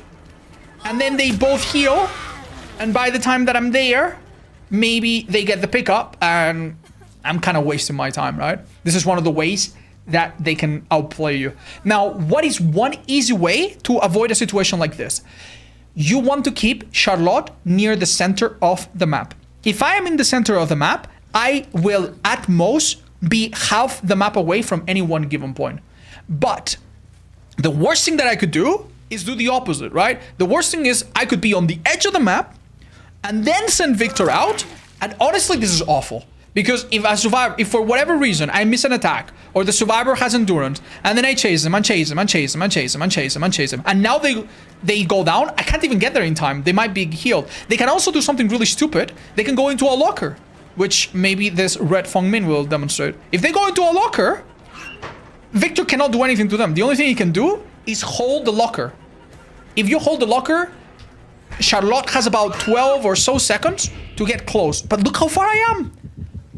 and then they both heal. And by the time that I'm there, maybe they get the pickup and I'm kind of wasting my time, right? This is one of the ways that they can outplay you. Now, what is one easy way to avoid a situation like this? You want to keep Charlotte near the center of the map. If I am in the center of the map, I will at most be half the map away from any one given point. But the worst thing that I could do is do the opposite, right? The worst thing is I could be on the edge of the map and then send Victor out. And honestly, this is awful. Because if a survivor, if for whatever reason I miss an attack or the survivor has endurance and then I chase him and chase him and chase him and chase him and chase him and chase him and now they go down, I can't even get there in time. They might be healed. They can also do something really stupid. They can go into a locker, which maybe this Red Fong Min will demonstrate. If they go into a locker, Victor cannot do anything to them. The only thing he can do is hold the locker. If you hold the locker, Charlotte has about 12 or so seconds to get close. But look how far I am.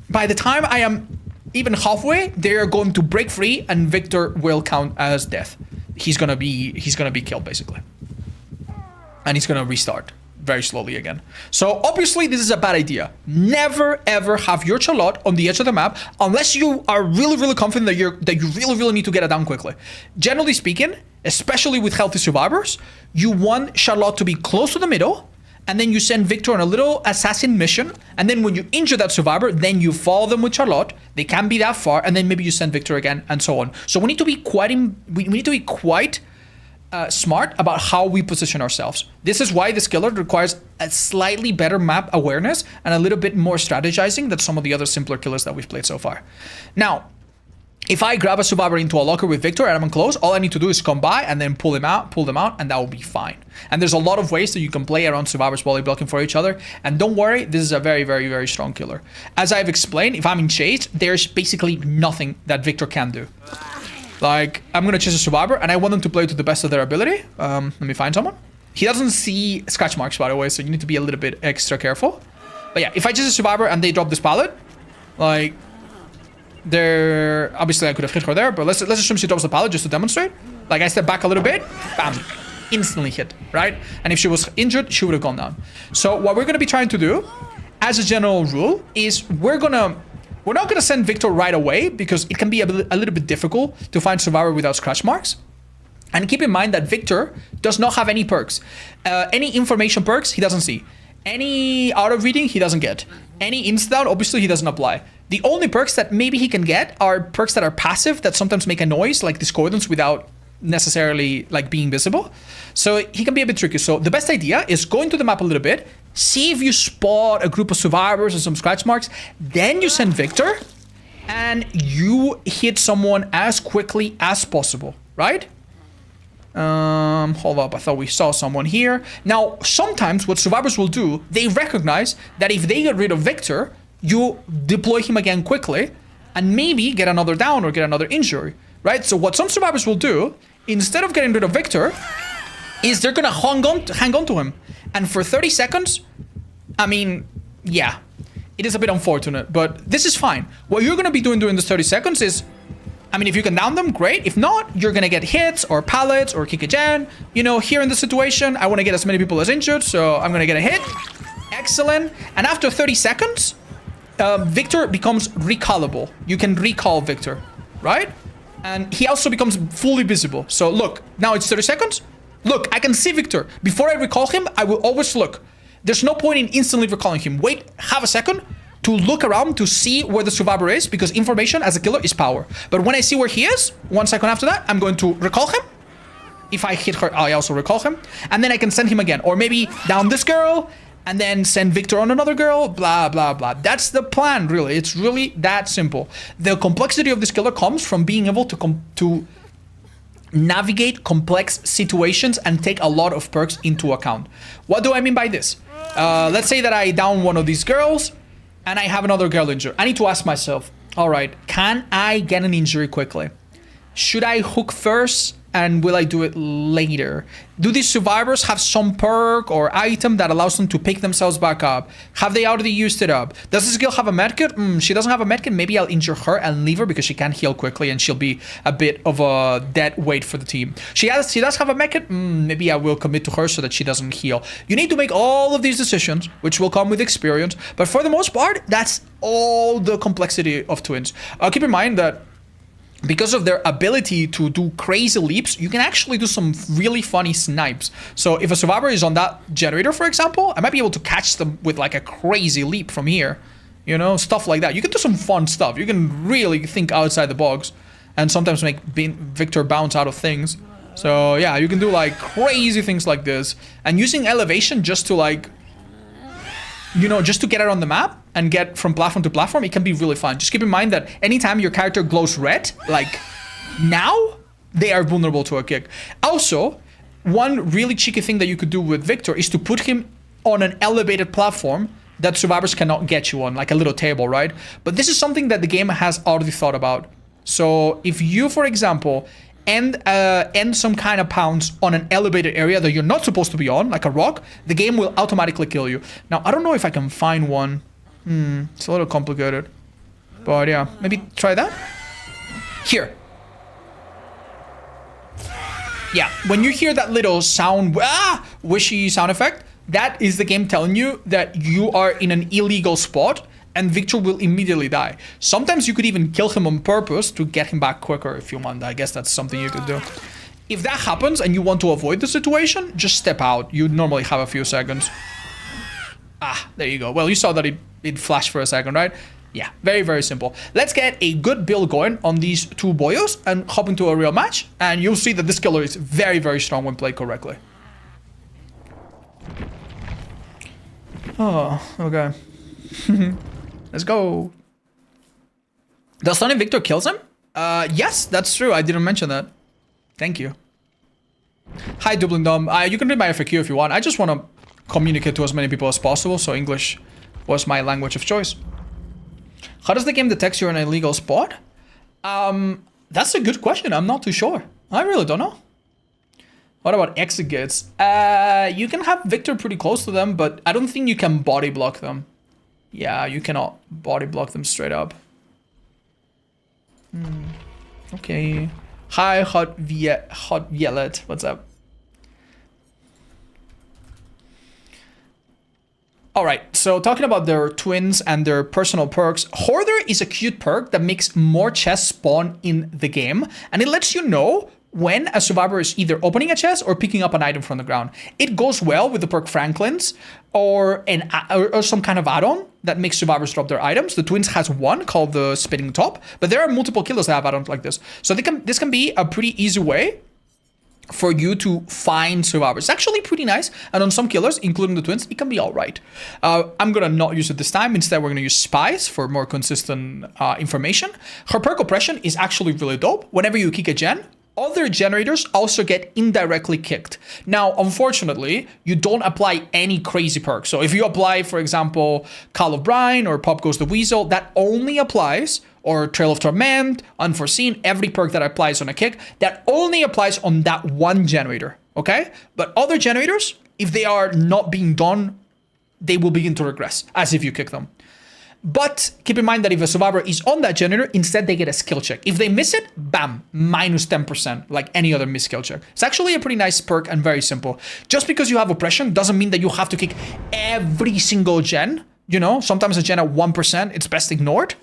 By the time I am even halfway, they are going to break free and Victor will count as death. He's gonna be killed basically. And he's gonna restart very slowly again. So obviously this is a bad idea. Never ever have your Charlotte on the edge of the map unless you are really confident that you really need to get it down quickly. Generally speaking, especially with healthy survivors, you want Charlotte to be close to the middle, and then you send Victor on a little assassin mission, and then when you injure that survivor, then you follow them with Charlotte. They can't be that far, and then maybe you send Victor again, and so on. So we need to be quite smart about how we position ourselves. This is why this killer requires a slightly better map awareness and a little bit more strategizing than some of the other simpler killers that we've played so far. Now, if I grab a survivor into a locker with Victor and I'm close, all I need to do is come by and then pull them out, and that will be fine. And there's a lot of ways that you can play around survivors while they're blocking for each other. And don't worry, this is a very, very, very strong killer. As I've explained, if I'm in chase, there's basically nothing that Victor can do. Like, I'm gonna chase a survivor and I want them to play to the best of their ability. Let me find someone. He doesn't see scratch marks, by the way, so you need to be a little bit extra careful. But yeah, if I chase a survivor and they drop this pallet, like, they're obviously I could have hit her there, but let's assume she drops the pallet just to demonstrate. Like, I step back a little bit, bam, instantly hit, right? And if she was injured, she would have gone down. So what we're gonna be trying to do, as a general rule, is we're not gonna send Victor right away because it can be a little bit difficult to find survivor without scratch marks. And keep in mind that Victor does not have any perks. Any information perks, he doesn't see. Any auto reading, he doesn't get. Any insta-down, obviously he doesn't apply. The only perks that maybe he can get are perks that are passive, that sometimes make a noise, like discordance, without necessarily like being visible. So he can be a bit tricky. So the best idea is go into the map a little bit, see if you spot a group of survivors or some scratch marks, then you send Victor, and you hit someone as quickly as possible, right? Hold up, I thought we saw someone here. Now, sometimes what survivors will do, they recognize that if they get rid of Victor, you deploy him again quickly and maybe get another down or get another injury, right? So what some survivors will do, instead of getting rid of Victor, is they're gonna hang on to him. And for 30 seconds, I mean, yeah, it is a bit unfortunate, but this is fine. What you're gonna be doing during this 30 seconds is, I mean, if you can down them, great. If not, you're gonna get hits or pallets or kick a gen. You know, here in this situation, I wanna get as many people as injured, so I'm gonna get a hit. Excellent. And after 30 seconds, Victor becomes recallable. You can recall Victor, right? And he also becomes fully visible. So look, now it's 30 seconds. Look, I can see Victor. Before I recall him, I will always look. There's no point in instantly recalling him. Wait, have a second to look around to see where the survivor is, because information as a killer is power. But when I see where he is, 1 second after that, I'm going to recall him. If I hit her, I also recall him. And then I can send him again. Or maybe down this girl, and then send Victor on another girl, blah, blah, blah. That's the plan, really. It's really that simple. The complexity of this killer comes from being able to navigate complex situations and take a lot of perks into account. What do I mean by this? Let's say that I down one of these girls, and I have another girl injured. I need to ask myself, all right, can I get an injury quickly? Should I hook first? And will I do it later? Do these survivors have some perk or item that allows them to pick themselves back up? Have they already used it up? Does this girl have a medkit? She doesn't have a medkit. Maybe I'll injure her and leave her because she can't heal quickly and she'll be a bit of a dead weight for the team. She does have a medkit. Maybe I will commit to her so that she doesn't heal. You need to make all of these decisions, which will come with experience. But for the most part, that's all the complexity of twins. Keep in mind that because of their ability to do crazy leaps, you can actually do some really funny snipes. So if a survivor is on that generator, for example, I might be able to catch them with like a crazy leap from here. You know, stuff like that. You can do some fun stuff. You can really think outside the box and sometimes make Victor bounce out of things. So yeah, you can do like crazy things like this. And using elevation just to like, you know, just to get it on the map and get from platform to platform, it can be really fun. Just keep in mind that anytime your character glows red, like now, they are vulnerable to a kick. Also, one really cheeky thing that you could do with Victor is to put him on an elevated platform that survivors cannot get you on, like a little table, right? But this is something that the game has already thought about. So if you, for example, end some kind of pounce on an elevated area that you're not supposed to be on, like a rock, the game will automatically kill you. Now, I don't know if I can find one. It's a little complicated. But yeah, maybe try that. Here. Yeah, when you hear that little sound, wishy sound effect, that is the game telling you that you are in an illegal spot and Victor will immediately die. Sometimes you could even kill him on purpose to get him back quicker if you want. I guess that's something you could do. If that happens and you want to avoid the situation, just step out. You normally have a few seconds. There you go. Well, you saw that it flashed for a second, right? Yeah, very, very simple. Let's get a good build going on these two boyos and hop into a real match. And you'll see that this killer is very, very strong when played correctly. Oh, okay. Let's go. Does Stunning Victor kills him? Yes, that's true. I didn't mention that. Thank you. Hi, Dublin Dom. You can read my FAQ if you want. I just want to communicate to as many people as possible, so English was my language of choice. How does the game detect you're in a illegal spot? That's a good question. I'm not too sure. I really don't know. What about exit gates? You can have Victor pretty close to them, but I don't think you can body block them. Yeah, you cannot body block them straight up. Okay. Hi, Hot Violet. What's up? Alright, so talking about their twins and their personal perks, Hoarder is a cute perk that makes more chests spawn in the game, and it lets you know when a survivor is either opening a chest or picking up an item from the ground. It goes well with the perk Franklin's or some kind of add-on that makes survivors drop their items. The twins has one called the Spinning Top, but there are multiple killers that have add-ons like this. So this can be a pretty easy way for you to find survivors. It's actually pretty nice, and on some killers, including the twins, it can be alright. I'm gonna not use it this time. Instead, we're gonna use Spies for more consistent information. Her perk Oppression is actually really dope. Whenever you kick a gen, other generators also get indirectly kicked. Now, unfortunately, you don't apply any crazy perks. So if you apply, for example, Call of Brine or Pop Goes the Weasel, that only applies, or Trail of Torment, Unforeseen, every perk that applies on a kick, that only applies on that one generator, okay? But other generators, if they are not being done, they will begin to regress, as if you kick them. But keep in mind that if a survivor is on that generator, instead they get a skill check. If they miss it, bam, minus 10%, like any other miss skill check. It's actually a pretty nice perk and very simple. Just because you have Oppression doesn't mean that you have to kick every single gen. You know, sometimes a gen at 1%, it's best ignored.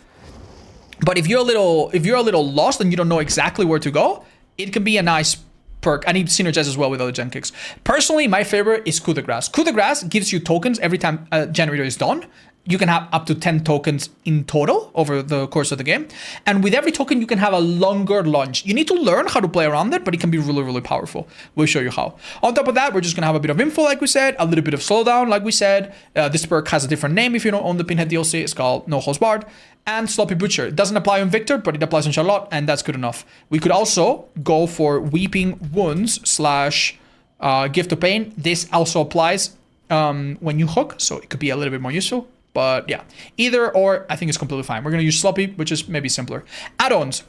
But if you're a little lost and you don't know exactly where to go, it can be a nice perk, and it synergizes as well with other gen kicks. Personally, my favorite is Coup de Grace. Coup de Grace gives you tokens every time a generator is done. You can have up to 10 tokens in total over the course of the game. And with every token, you can have a longer launch. You need to learn how to play around it, but it can be really, really powerful. We'll show you how. On top of that, we're just going to have a bit of info, like we said, a little bit of slowdown, like we said. This perk has a different name if you don't own the Pinhead DLC. It's called No Holds Barred. And Sloppy Butcher. It doesn't apply on Victor, but it applies on Charlotte, and that's good enough. We could also go for Weeping Wounds / Gift of Pain. This also applies when you hook, so it could be a little bit more useful. But yeah, either or, I think it's completely fine. We're going to use Sloppy, which is maybe simpler. Add-ons.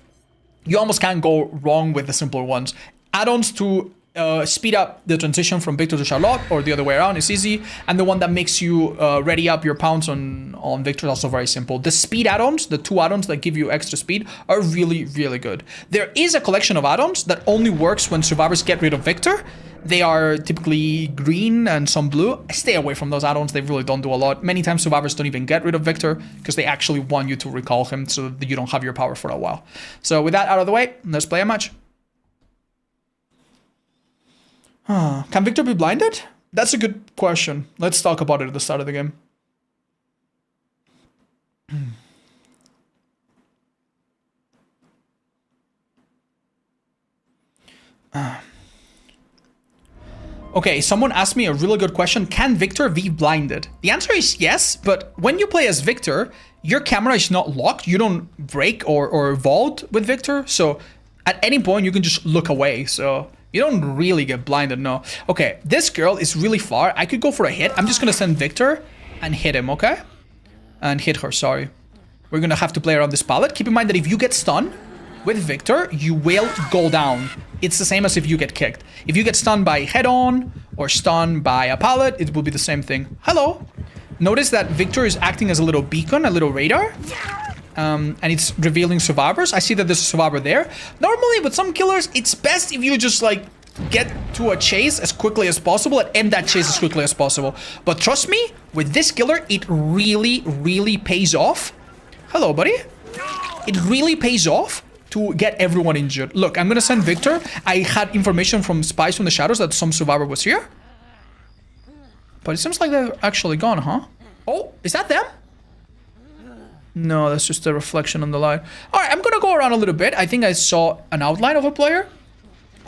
You almost can't go wrong with the simpler ones. Add-ons to speed up the transition from Victor to Charlotte, or the other way around, is easy. And the one that makes you ready up your pounds on Victor is also very simple. The speed add-ons, the 2 add-ons that give you extra speed, are really, really good. There is a collection of add-ons that only works when survivors get rid of Victor. They are typically green and some blue. Stay away from those add-ons. They really don't do a lot. Many times survivors don't even get rid of Victor because they actually want you to recall him so that you don't have your power for a while. So with that out of the way, let's play a match. Can Victor be blinded? That's a good question. Let's talk about it at the start of the game. Okay, someone asked me a really good question. Can Victor be blinded? The answer is yes, but when you play as Victor, your camera is not locked. You don't break or vault with Victor. So at any point, you can just look away. So you don't really get blinded, no. Okay, this girl is really far. I could go for a hit. I'm just going to send Victor and hit him, okay? And hit her, sorry. We're going to have to play around this pallet. Keep in mind that if you get stunned with Victor, you will go down. It's the same as if you get kicked. If you get stunned by head-on or stunned by a pallet, it will be the same thing. Hello. Notice that Victor is acting as a little beacon, a little radar. And it's revealing survivors. I see that there's a survivor there. Normally, with some killers, it's best if you just, like, get to a chase as quickly as possible and end that chase as quickly as possible. But trust me, with this killer, it really, really pays off. Hello, buddy. It really pays off to get everyone injured. Look, I'm gonna send Victor. I had information from Spies from the Shadows that some survivor was here. But it seems like they're actually gone, huh? Oh, is that them? No, that's just a reflection on the light. All right, I'm gonna go around a little bit. I think I saw an outline of a player.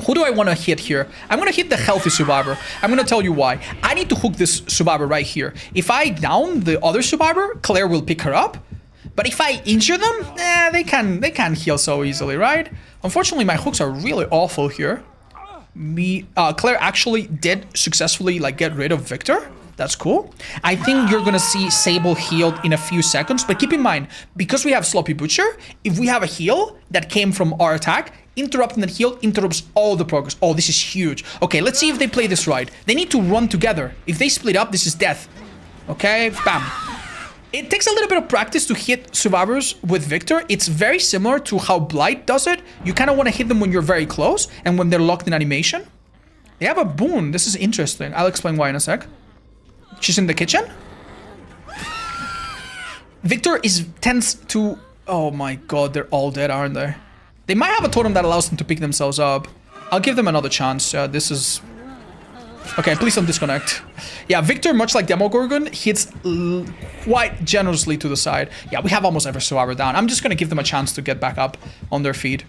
Who do I want to hit here? I'm going to hit the healthy survivor. I'm going to tell you why. I need to hook this survivor right here. If I down the other survivor, Claire will pick her up. But if I injure them, they can't heal so easily, right? Unfortunately, my hooks are really awful here. Claire actually did successfully like get rid of Victor. That's cool. I think you're gonna see Sable healed in a few seconds, but keep in mind, because we have Sloppy Butcher, if we have a heal that came from our attack, interrupting that heal interrupts all the progress. Oh, this is huge. Okay, let's see if they play this right. They need to run together. If they split up, this is death. Okay, bam. It takes a little bit of practice to hit survivors with Victor. It's very similar to how Blight does it. You kind of want to hit them when you're very close and when they're locked in animation. They have a boon. This is interesting. I'll explain why in a sec. She's in the kitchen. Victor is tense to... Oh my god, they're all dead, aren't they? They might have a totem that allows them to pick themselves up. I'll give them another chance. This is... Okay, please don't disconnect. Yeah, Victor, much like Demogorgon, hits quite generously to the side. Yeah, we have almost every survivor down. I'm just going to give them a chance to get back up on their feet.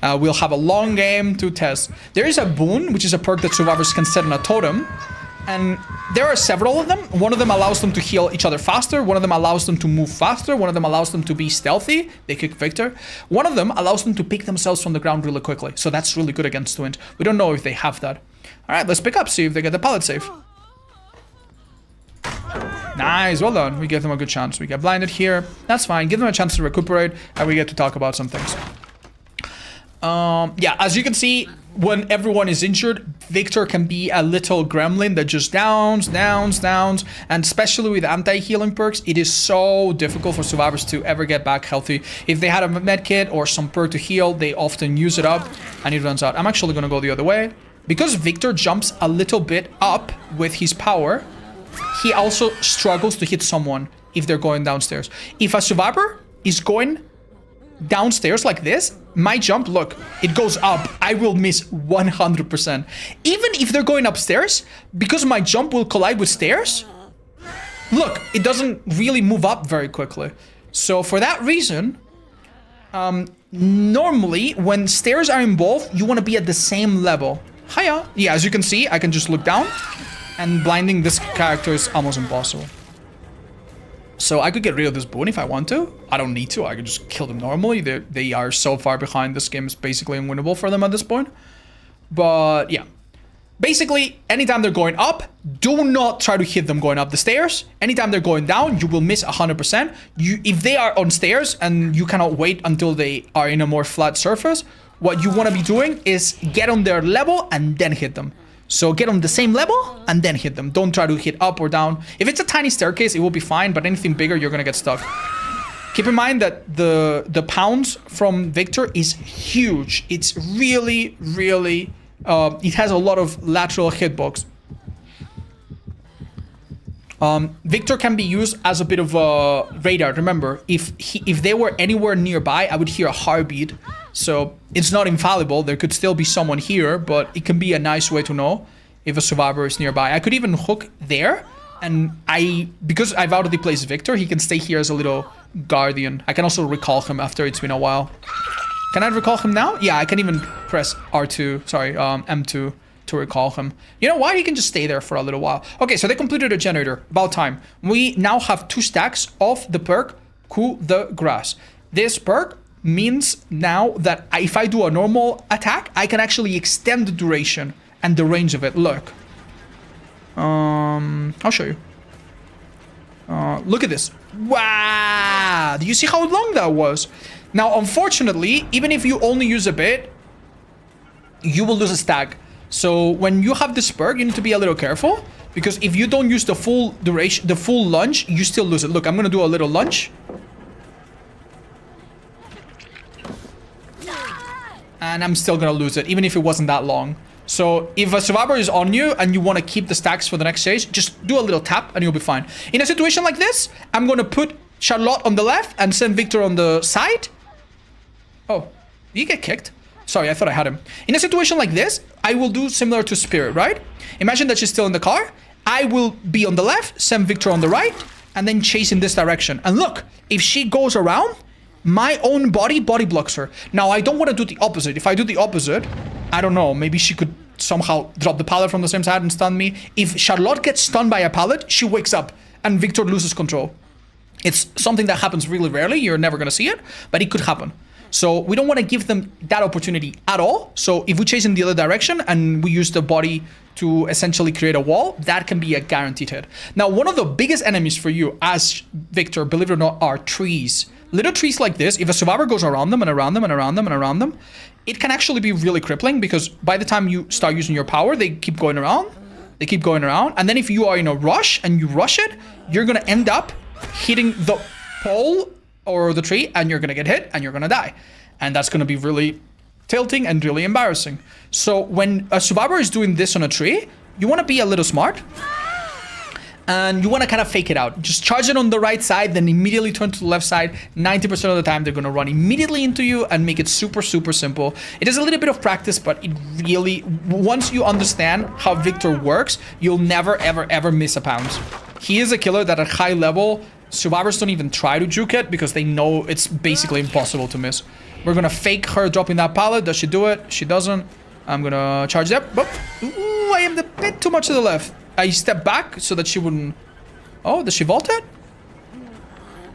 We'll have a long game to test. There is a boon, which is a perk that survivors can set on a totem. And there are several of them. One of them allows them to heal each other faster. One of them allows them to move faster. One of them allows them to be stealthy. They kick Victor. One of them allows them to pick themselves from the ground really quickly. So that's really good against Twint. We don't know if they have that. All right, let's pick up, see if they get the pallet safe. Nice, well done. We give them a good chance. We get blinded here. That's fine. Give them a chance to recuperate, and we get to talk about some things. Yeah, as you can see, when everyone is injured, Victor can be a little gremlin that just downs, and especially with anti-healing perks, it is so difficult for survivors to ever get back healthy. If they had a medkit or some perk to heal, they often use it up, and it runs out. I'm actually gonna go the other way. Because Victor jumps a little bit up with his power, he also struggles to hit someone if they're going downstairs. If a survivor is going downstairs like this, my jump, look, it goes up. I will miss 100%. Even if they're going upstairs, because my jump will collide with stairs, look, it doesn't really move up very quickly. So for that reason, normally when stairs are involved, you want to be at the same level. Hiya. Yeah, as you can see, I can just look down, and blinding this character is almost impossible. So I could get rid of this boon if I want to. I don't need to. I could just kill them normally. They are so far behind. This game is basically unwinnable for them at this point. But yeah. Basically, anytime they're going up, do not try to hit them going up the stairs. Anytime they're going down, you will miss 100%. If they are on stairs and you cannot wait until they are in a more flat surface, what you want to be doing is get on their level and then hit them. So get on the same level and then hit them. Don't try to hit up or down. If it's a tiny staircase, it will be fine, but anything bigger, you're gonna get stuck. Keep in mind that the pounds from Victor is huge. It's really, really... it has a lot of lateral hitbox. Victor can be used as a bit of a radar. Remember, if they were anywhere nearby, I would hear a heartbeat. So it's not infallible. There could still be someone here, but it can be a nice way to know if a survivor is nearby. I could even hook there, and because I've already placed Victor, he can stay here as a little guardian. I can also recall him after it's been a while. Can I recall him now? Yeah, I can even press R2, sorry, M2 to recall him. You know why? He can just stay there for a little while. Okay, so they completed a generator. About time. We now have 2 stacks of the perk, Coup de Grace. This perk means now that if I do a normal attack, I can actually extend the duration and the range of it. Look. I'll show you. Look at this. Wow! Do you see how long that was? Now, unfortunately, even if you only use a bit, you will lose a stack. So when you have this perk, you need to be a little careful, because if you don't use the full duration, the full lunge, you still lose it. Look, I'm gonna do a little lunge. And I'm still gonna lose it, even if it wasn't that long. So if a survivor is on you and you want to keep the stacks for the next stage, just do a little tap and you'll be fine. In a situation like this, I'm gonna put Charlotte on the left and send Victor on the side. Oh, did you get kicked? Sorry, I thought I had him. In a situation like this, I will do similar to Spirit, right? Imagine that she's still in the car. I will be on the left, send Victor on the right, and then chase in this direction. And look, if she goes around, my own body blocks her. Now, I don't want to do the opposite. If I do the opposite, I don't know, maybe she could somehow drop the pallet from the same side and stun me. If Charlotte gets stunned by a pallet, she wakes up and Victor loses control. It's something that happens really rarely. You're never going to see it, but it could happen. So we don't want to give them that opportunity at all. So if we chase in the other direction and we use the body to essentially create a wall, that can be a guaranteed hit. Now, one of the biggest enemies for you as Victor, believe it or not, are trees. Little trees like this, if a survivor goes around them and around them and around them and around them, it can actually be really crippling because by the time you start using your power, they keep going around. They keep going around. And then if you are in a rush and you rush it, you're going to end up hitting the pole or the tree and you're going to get hit and you're going to die. And that's going to be really tilting and really embarrassing. So when a survivor is doing this on a tree, you want to be a little smart. And you want to kind of fake it out. Just charge it on the right side, then immediately turn to the left side. 90% of the time, they're going to run immediately into you and make it super, super simple. It is a little bit of practice, but it really, once you understand how Victor works, you'll never, ever, ever miss a pound. He is a killer that at high level, survivors don't even try to juke it because they know it's basically impossible to miss. We're going to fake her dropping that pallet. Does she do it? She doesn't. I'm going to charge that. Ooh, I am a bit too much to the left. I step back so that she wouldn't... Oh, does she vault it?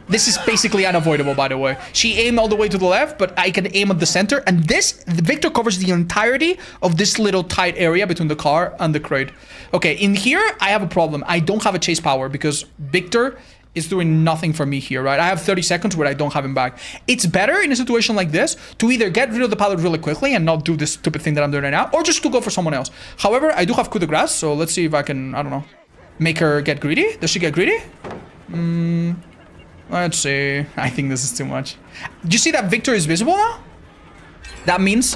This is basically unavoidable, by the way. She aimed all the way to the left, but I can aim at the center. And this, Victor covers the entirety of this little tight area between the car and the crate. Okay, in here, I have a problem. I don't have a chase power because Victor is doing nothing for me here, right? I have 30 seconds where I don't have him back. It's better in a situation like this to either get rid of the pallet really quickly and not do this stupid thing that I'm doing right now, or just to go for someone else. However, I do have coup de grace, so let's see if I can, I don't know, make her get greedy. Does she get greedy? Let's see. I think this is too much. Do you see that Victor is visible now? That means...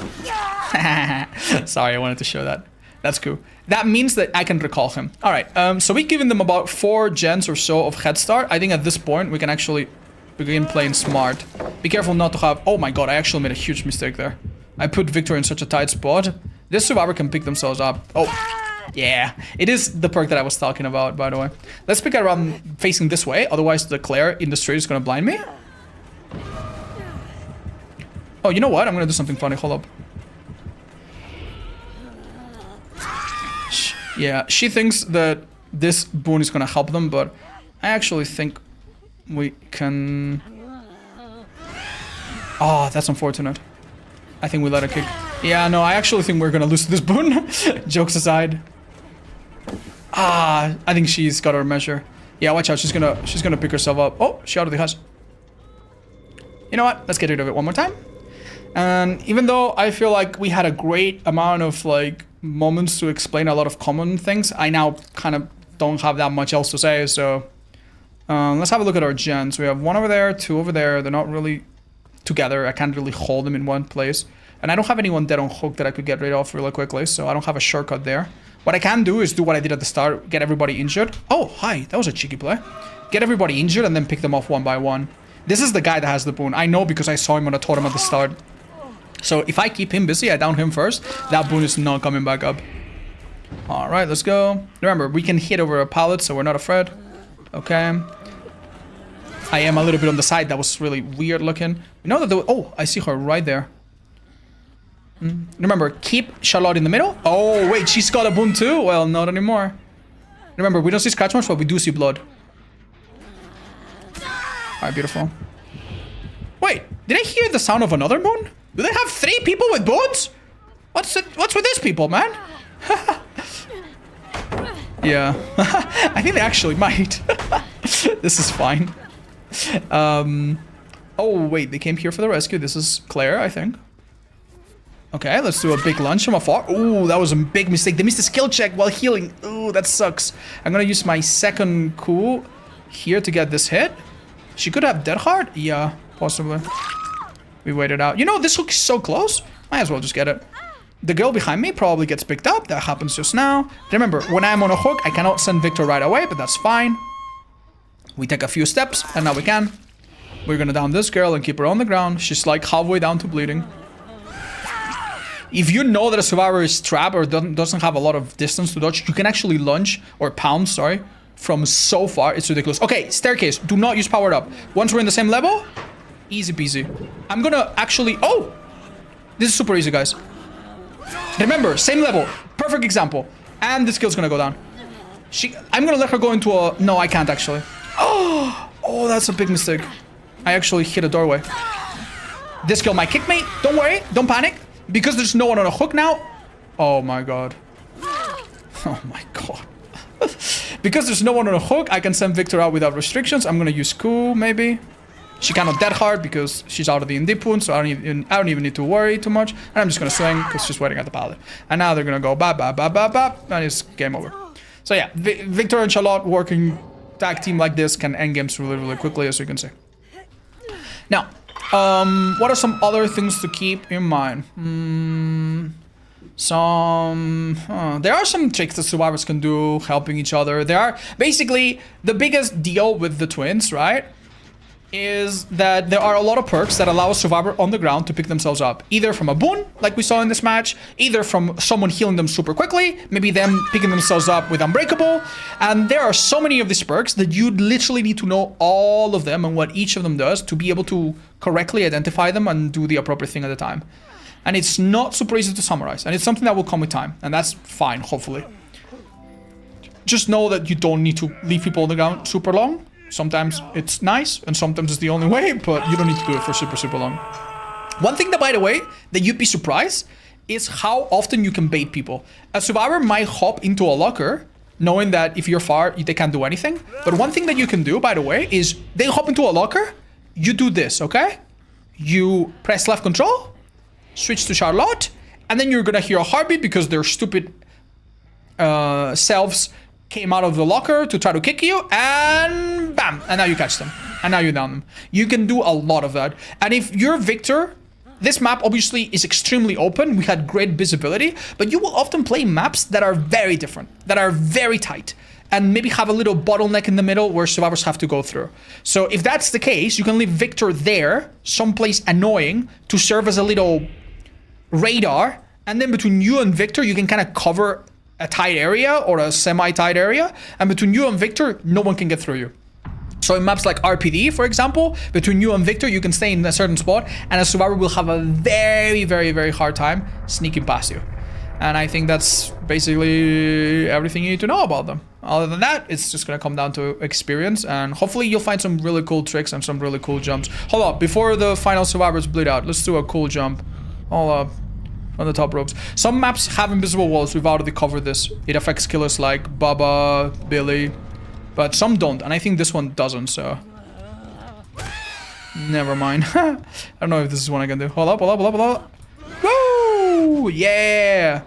Sorry, I wanted to show that. That's cool. That means that I can recall him. All right, so we've given them about 4 gens or so of head start. I think at this point, we can actually begin playing smart. Be careful not to have... Oh my god, I actually made a huge mistake there. I put Victor in such a tight spot. This survivor can pick themselves up. Oh, yeah. It is the perk that I was talking about, by the way. Let's pick it around facing this way. Otherwise, the Claire in the street is going to blind me. Oh, you know what? I'm going to do something funny. Hold up. Yeah, she thinks that this boon is gonna help them, but I actually think we can... Oh, that's unfortunate. I think we let her kick. Yeah, no, I actually think we're gonna lose this boon. Jokes aside. Ah, I think she's got her measure. Yeah, watch out, she's gonna pick herself up. Oh, she already has. You know what? Let's get rid of it one more time. And even though I feel like we had a great amount of like moments to explain a lot of common things, I now kind of don't have that much else to say. So let's have a look at our gens. We have 1 over there, 2 over there. They're not really together. I can't really hold them in one place. And I don't have anyone dead on hook that I could get rid of really quickly, so I don't have a shortcut there. What I can do is do what I did at the start, get everybody injured. Oh, hi, that was a cheeky play. Get everybody injured and then pick them off one by one. This is the guy that has the boon. I know because I saw him on a totem at the start. So if I keep him busy, I down him first, that boon is not coming back up. All right, let's go. Remember, we can hit over a pallet, so we're not afraid. Okay. I am a little bit on the side. That was really weird looking. You know that oh, I see her right there. Remember, keep Charlotte in the middle. Oh, wait, she's got a boon too? Well, not anymore. Remember, we don't see scratch marks, but we do see blood. All right, beautiful. Wait, did I hear the sound of another boon? Do they have 3 people with boons? What's with these people, man? Yeah. I think they actually might. This is fine. Oh, wait, they came here for the rescue. This is Claire, I think. Okay, let's do a big lunge from afar. Ooh, that was a big mistake. They missed a skill check while healing. Ooh, that sucks. I'm gonna use my second coup here to get this hit. She could have Dead Heart? Yeah, possibly. We waited out. You know, this hook is so close. Might as well just get it. The girl behind me probably gets picked up. That happens just now. Remember, when I'm on a hook, I cannot send Victor right away, but that's fine. We take a few steps, and now we can. We're gonna down this girl and keep her on the ground. She's like halfway down to bleeding. If you know that a survivor is trapped or doesn't have a lot of distance to dodge, you can actually lunge, or pound, sorry, from so far. It's ridiculous. Okay, staircase. Do not use powered up. Once we're in the same level, easy peasy. I'm gonna actually... Oh! This is super easy, guys. Remember, same level. Perfect example. And the skill's gonna go down. I'm gonna let her go into a... No, I can't actually. Oh, that's a big mistake. I actually hit a doorway. This skill might kick me. Don't worry. Don't panic. Because there's no one on a hook now. Oh my god. Oh my god. Because there's no one on a hook, I can send Victor out without restrictions. I'm gonna use Q, maybe. She cannot dead hard because she's out of the indie pool, so I don't even need to worry too much. And I'm just gonna swing because she's waiting at the pallet. And now they're gonna go bap, bap, bap, bap, bap, and it's game over. So yeah, Victor and Charlotte working tag team like this can end games really, really quickly, as you can see. Now, what are some other things to keep in mind? There are some tricks that survivors can do, helping each other. There are basically the biggest deal with the twins, right? Is that there are a lot of perks that allow a survivor on the ground to pick themselves up. Either from a boon, like we saw in this match, either from someone healing them super quickly, maybe them picking themselves up with Unbreakable. And there are so many of these perks that you literally need to know all of them and what each of them does to be able to correctly identify them and do the appropriate thing at the time. And it's not super easy to summarize, and it's something that will come with time, and that's fine, hopefully. Just know that you don't need to leave people on the ground super long. Sometimes it's nice, and sometimes it's the only way, but you don't need to do it for super, super long. One thing that, by the way, that you'd be surprised is how often you can bait people. A survivor might hop into a locker, knowing that if you're far, they can't do anything. But one thing that you can do, by the way, is they hop into a locker, you do this, okay? You press left control, switch to Charlotte, and then you're gonna hear a heartbeat because their stupid selves came out of the locker to try to kick you, and bam, and now you catch them, and now you down them. You can do a lot of that. And if you're Victor, this map obviously is extremely open. We had great visibility, but you will often play maps that are very different, that are very tight, and maybe have a little bottleneck in the middle where survivors have to go through. So if that's the case, you can leave Victor there, someplace annoying, to serve as a little radar, and then between you and Victor, you can kind of cover a tight area or a semi-tight area, and between you and Victor, no one can get through you. So in maps like RPD, for example, between you and Victor, you can stay in a certain spot, and a survivor will have a very, very, very hard time sneaking past you. And I think that's basically everything you need to know about them. Other than that, it's just gonna come down to experience, and hopefully you'll find some really cool tricks and some really cool jumps. Hold up, before the final survivors bleed out, let's do a cool jump. Hold up. On the top ropes. Some maps have invisible walls. We've already covered this. It affects killers like Bubba, Billy, but some don't, and I think this one doesn't, so never mind. I don't know if this is one I can do. Hold up, hold up, hold up, hold up. Woo! Yeah!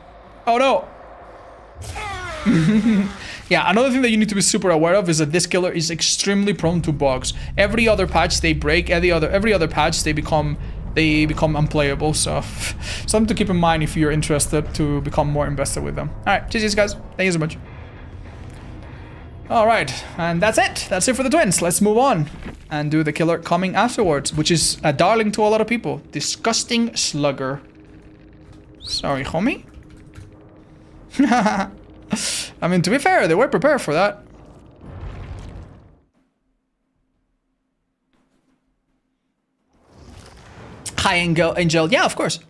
Oh no! Yeah, another thing that you need to be super aware of is that this killer is extremely prone to bugs. Every other patch they break, every other patch they become unplayable, so something to keep in mind if you're interested to become more invested with them. Alright, GG's guys. Thank you so much. Alright, and that's it. That's it for the twins. Let's move on and do the killer coming afterwards, which is a darling to a lot of people. Disgusting Slugger. Sorry, homie. I mean, to be fair, they were prepared for that. Hi, Angel. Yeah, of course.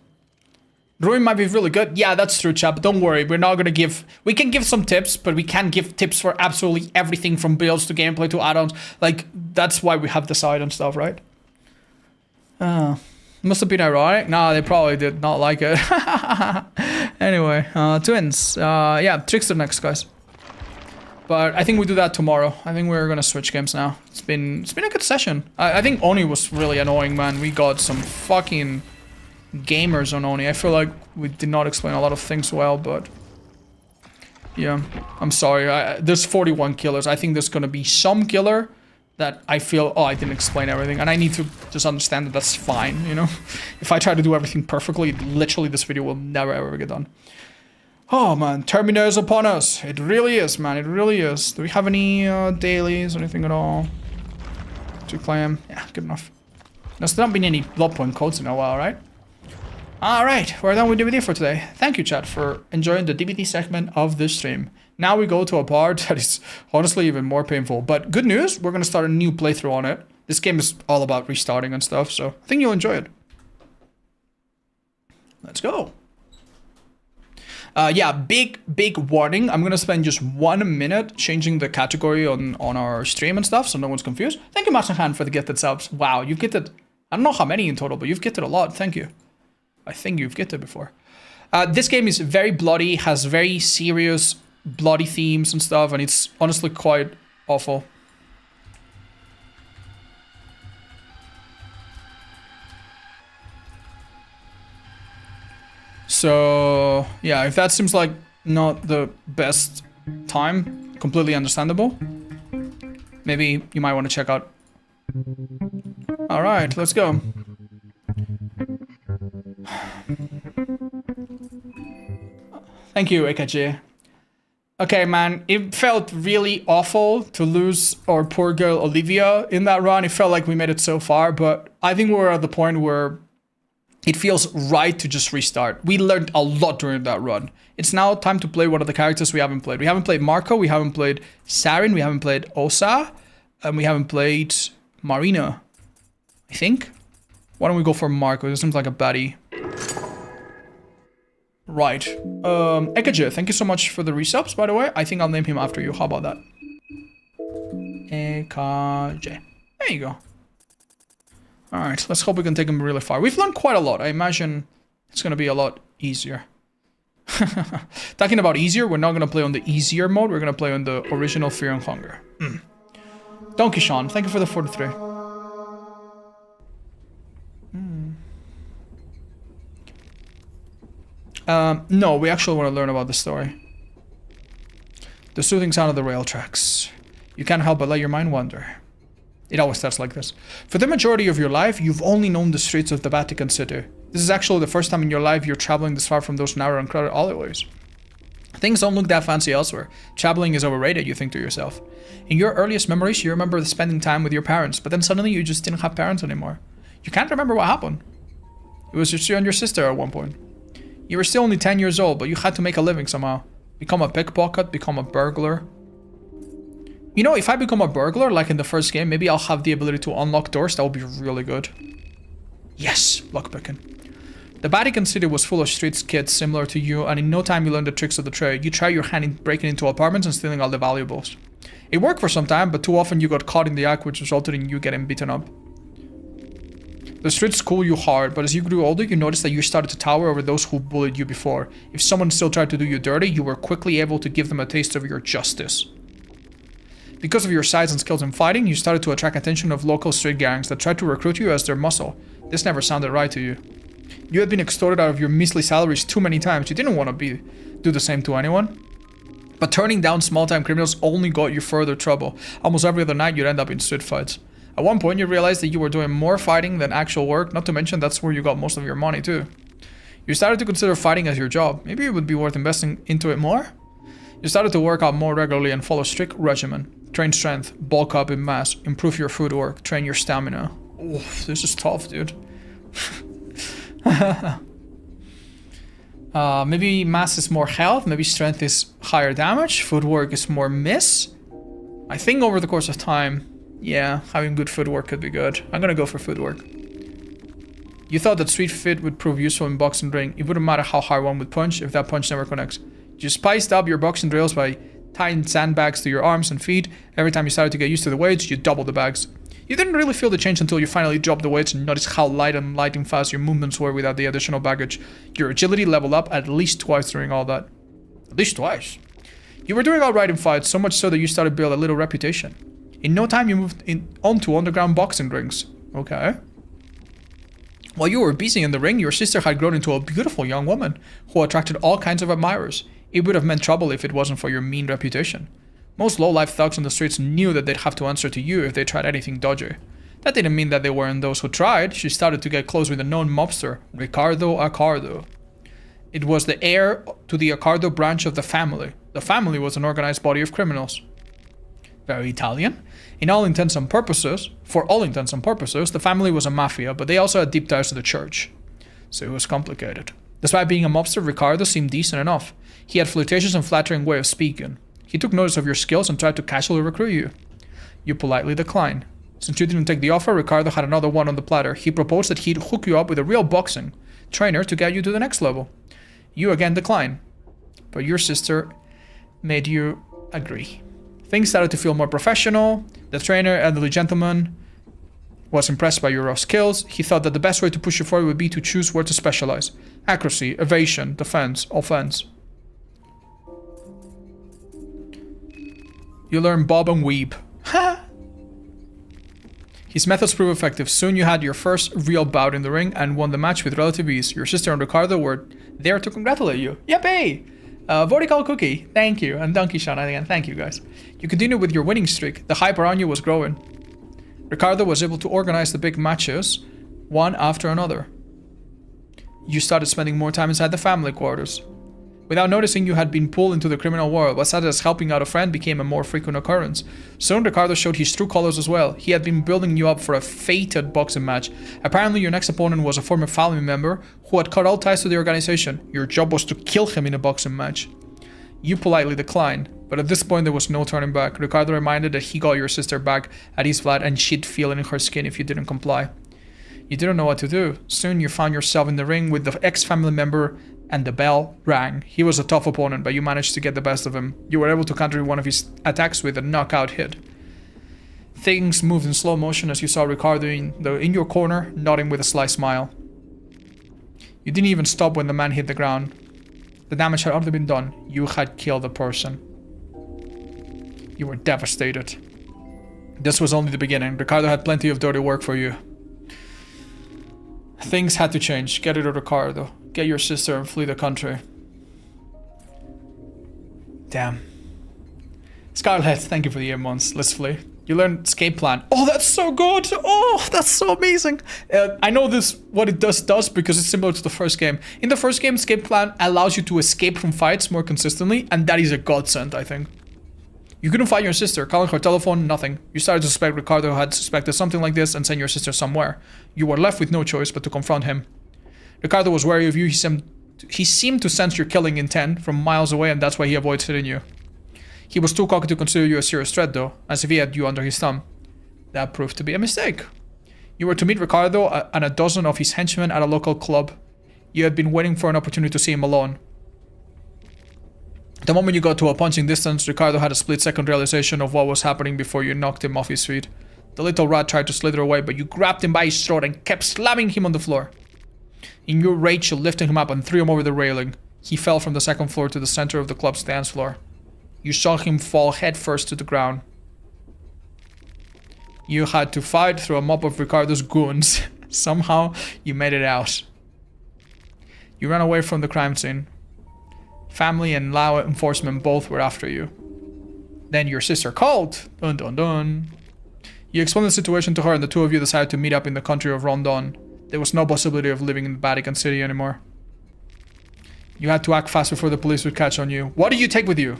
Ruin might be really good. Yeah, that's true, chap. Don't worry. We're not gonna give... We can give some tips, but we can't give tips for absolutely everything from builds to gameplay to add-ons. Like, that's why we have the side and stuff, right? Must have been ironic. No, they probably did not like it. Anyway, twins. Yeah, Trickster next, guys. But I think we do that tomorrow. I think we're gonna switch games now. It's been a good session. I think Oni was really annoying, man. We got some fucking gamers on Oni. I feel like we did not explain a lot of things well, but yeah, I'm sorry. There's 41 killers. I think there's gonna be some killer that I feel, oh, I didn't explain everything, and I need to just understand that that's fine, you know? If I try to do everything perfectly, literally this video will never ever get done. Oh man, Terminator is upon us. It really is, man. It really is. Do we have any dailies or anything at all to claim? Yeah, good enough. There's not been any blood point codes in a while, right? Alright, we're done with DVD for today. Thank you, chat, for enjoying the DVD segment of this stream. Now we go to a part that is honestly even more painful. But good news, we're going to start a new playthrough on it. This game is all about restarting and stuff, so I think you'll enjoy it. Let's go. Yeah, big warning. I'm going to spend just 1 minute changing the category on our stream and stuff, so no one's confused. Thank you, Masahan, for the gifted subs. Wow, you've gifted, I don't know how many in total, but you've gifted a lot. Thank you. I think you've gifted before. This game is very bloody, has very serious bloody themes and stuff, and it's honestly quite awful. So yeah, if that seems like not the best time, completely understandable. Maybe you might want to check out. All right, let's go. Thank you, Ekaji. Okay, man, it felt really awful to lose our poor girl Olivia in that run. It felt like we made it so far, but I think we're at the point where it feels right to just restart. We learned a lot during that run. It's now time to play one of the characters we haven't played. We haven't played Marco, we haven't played Sarin, we haven't played Osa, and we haven't played Marina, I think. Why don't we go for Marco? This seems like a baddie. Right. Ekaje, thank you so much for the resubs, by the way. I think I'll name him after you. How about that? Ekaje. There you go. Alright, let's hope we can take him really far. We've learned quite a lot. I imagine it's going to be a lot easier. Talking about easier, we're not going to play on the easier mode. We're going to play on the original Fear and Hunger. Donkey Sean, thank you for the 43. No, we actually want to learn about the story. The soothing sound of the rail tracks. You can't help but let your mind wander. It always starts like this. For the majority of your life, you've only known the streets of the Vatican City. This is actually the first time in your life you're traveling this far from those narrow and crowded alleyways. Things don't look that fancy elsewhere. Traveling is overrated, you think to yourself. In your earliest memories, you remember spending time with your parents, but then suddenly you just didn't have parents anymore. You can't remember what happened. It was just you and your sister at one point. You were still only 10 years old, but you had to make a living somehow. Become a pickpocket, become a burglar. You know, if I become a burglar, like in the first game, maybe I'll have the ability to unlock doors. That would be really good. Yes, lockpicking. The Vatican City was full of street kids similar to you, and in no time you learned the tricks of the trade. You tried your hand in breaking into apartments and stealing all the valuables. It worked for some time, but too often you got caught in the act, which resulted in you getting beaten up. The streets school you hard, but as you grew older, you noticed that you started to tower over those who bullied you before. If someone still tried to do you dirty, you were quickly able to give them a taste of your justice. Because of your size and skills in fighting, you started to attract attention of local street gangs that tried to recruit you as their muscle. This never sounded right to you. You had been extorted out of your measly salaries too many times. You didn't want to do the same to anyone. But turning down small-time criminals only got you further trouble. Almost every other night you'd end up in street fights. At one point you realized that you were doing more fighting than actual work, not to mention that's where you got most of your money too. You started to consider fighting as your job. Maybe it would be worth investing into it more? You started to work out more regularly and follow a strict regimen. Train strength, bulk up in mass, improve your footwork, train your stamina. Oof, this is tough, dude. Maybe mass is more health, maybe strength is higher damage, footwork is more miss. I think over the course of time, yeah, having good footwork could be good. I'm gonna go for footwork. You thought that Street Fit would prove useful in boxing ring. It wouldn't matter how hard one would punch if that punch never connects. You spiced up your boxing drills by tying sandbags to your arms and feet. Every time you started to get used to the weights, you doubled the bags. You didn't really feel the change until you finally dropped the weights and noticed how light and lightning fast your movements were without the additional baggage. Your agility leveled up at least twice during all that. At least twice? You were doing alright in fights, so much so that you started to build a little reputation. In no time you moved onto underground boxing rings. Okay. While you were busy in the ring, your sister had grown into a beautiful young woman who attracted all kinds of admirers. It would have meant trouble if it wasn't for your mean reputation. Most low-life thugs on the streets knew that they'd have to answer to you if they tried anything dodgy. That didn't mean that they weren't those who tried. She started to get close with a known mobster, Ricardo Accardo. It was the heir to the Accardo branch of the family. The family was an organized body of criminals. Very Italian. For all intents and purposes, the family was a mafia, but they also had deep ties to the church. so it was complicated. Despite being a mobster, Ricardo seemed decent enough. He had flirtatious and flattering way of speaking. He took notice of your skills and tried to casually recruit you. You politely declined. Since you didn't take the offer, Ricardo had another one on the platter. He proposed that he'd hook you up with a real boxing trainer to get you to the next level. You again declined, but your sister made you agree. Things started to feel more professional. The trainer, elderly gentleman, was impressed by your raw skills. He thought that the best way to push you forward would be to choose where to specialize. Accuracy, evasion, defense, offense. You learn bob and weave. Ha! His methods proved effective. Soon you had your first real bout in the ring and won the match with relative ease. Your sister and Ricardo were there to congratulate you. Yippee! Vertical Cookie, thank you. And Donkey Shot again, thank you guys. You continued with your winning streak. The hype around you was growing. Ricardo was able to organize the big matches, one after another. You started spending more time inside the family quarters. Without noticing, you had been pulled into the criminal world. What started as helping out a friend became a more frequent occurrence. Soon, Ricardo showed his true colors as well. He had been building you up for a fated boxing match. Apparently, your next opponent was a former family member who had cut all ties to the organization. Your job was to kill him in a boxing match. You politely declined, but at this point, there was no turning back. Ricardo reminded that he got your sister back at his flat and she'd feel it in her skin if you didn't comply. You didn't know what to do. Soon, you found yourself in the ring with the ex-family member and the bell rang. He was a tough opponent, but you managed to get the best of him. You were able to counter one of his attacks with a knockout hit. Things moved in slow motion as you saw Ricardo in your corner, nodding with a sly smile. You didn't even stop when the man hit the ground. The damage had already been done. You had killed a person. You were devastated. This was only the beginning. Ricardo had plenty of dirty work for you. Things had to change. Get rid of Ricardo. Get your sister and flee the country. Damn. Scarlet, thank you for the months. Let's flee. You learned escape plan. Oh, that's so good. Oh, that's so amazing. I know this, what it does because it's similar to the first game. In the first game, escape plan allows you to escape from fights more consistently, and that is a godsend, I think. You couldn't find your sister, calling her telephone, nothing. You started to suspect Ricardo had suspected something like this and sent your sister somewhere. You were left with no choice but to confront him. Ricardo was wary of you. He seemed to sense your killing intent from miles away, and that's why he avoids hitting you. He was too cocky to consider you a serious threat, though, as if he had you under his thumb. That proved to be a mistake. You were to meet Ricardo and a dozen of his henchmen at a local club. You had been waiting for an opportunity to see him alone. The moment you got to a punching distance, Ricardo had a split-second realization of what was happening before you knocked him off his feet. The little rat tried to slither away, but you grabbed him by his throat and kept slamming him on the floor. In your rage, you lifted him up and threw him over the railing. He fell from the second floor to the center of the club's dance floor. You saw him fall headfirst to the ground. You had to fight through a mob of Ricardo's goons. Somehow, you made it out. You ran away from the crime scene. Family and law enforcement both were after you. Then your sister called. Dun dun dun. You explained the situation to her and the two of you decided to meet up in the country of Rondon. There was no possibility of living in the Vatican City anymore. You had to act fast before the police would catch on you. What did you take with you?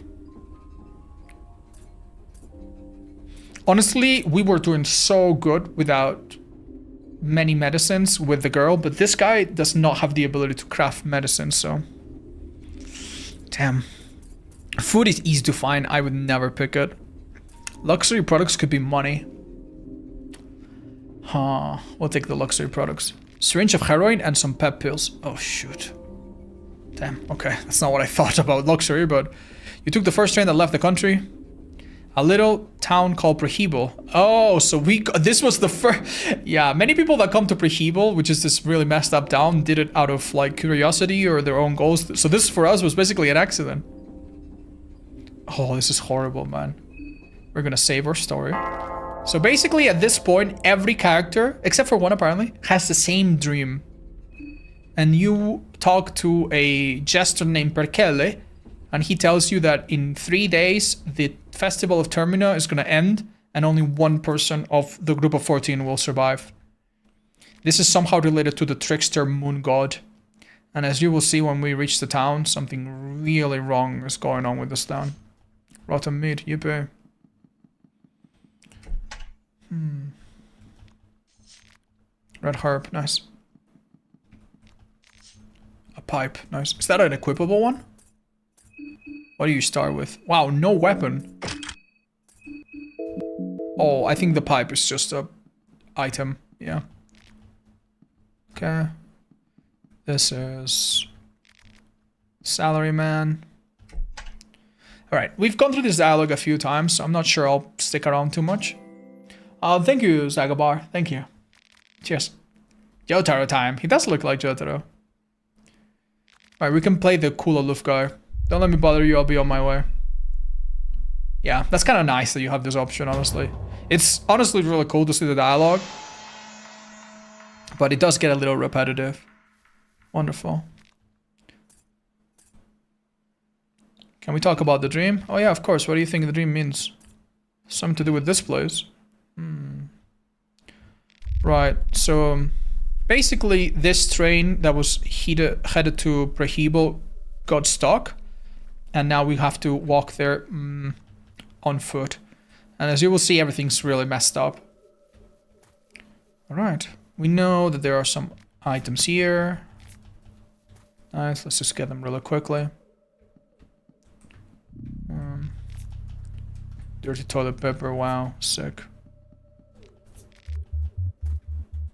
Honestly, we were doing so good without many medicines with the girl, but this guy does not have the ability to craft medicine, so... Damn. Food is easy to find. I would never pick it. Luxury products could be money. Huh. We'll take the luxury products. Syringe of heroin and some pep pills. Oh, shoot. Damn. Okay. That's not what I thought about luxury, but... You took the first train that left the country. A little town called Prehibo. Oh, so this was the first... Yeah, many people that come to Prehibo, which is this really messed up town, did it out of, like, curiosity or their own goals. So this, for us, was basically an accident. Oh, this is horrible, man. We're gonna save our story. So basically, at this point, every character, except for one apparently, has the same dream. And you talk to a jester named Perkele, and he tells you that in 3 days, the Festival of Termina is going to end, and only one person of the group of 14 will survive. This is somehow related to the Trickster moon god. And as you will see when we reach the town, something really wrong is going on with this town. Rotten meat, yippee. Red herb, nice. pipe. Nice. Is that an equipable one? What do you start with? Wow, no weapon. Oh, I think the pipe is just a item. Yeah. Okay. This is Salaryman. Alright, we've gone through this dialogue a few times, so I'm not sure I'll stick around too much. Thank you, Zagabar. Thank you. Cheers. Jotaro time. He does look like Jotaro. Alright, we can play the cool aloof guy. Don't let me bother you, I'll be on my way. Yeah, that's kind of nice that you have this option, honestly. It's honestly really cool to see the dialogue. But it does get a little repetitive. Wonderful. Can we talk about the dream? Oh yeah, of course. What do you think the dream means? Something to do with this place. Right, so basically this train that was headed to Prehebo got stuck. And now we have to walk there on foot. And as you will see, everything's really messed up. Alright, we know that there are some items here. Nice, let's just get them really quickly. Dirty toilet paper, wow, sick.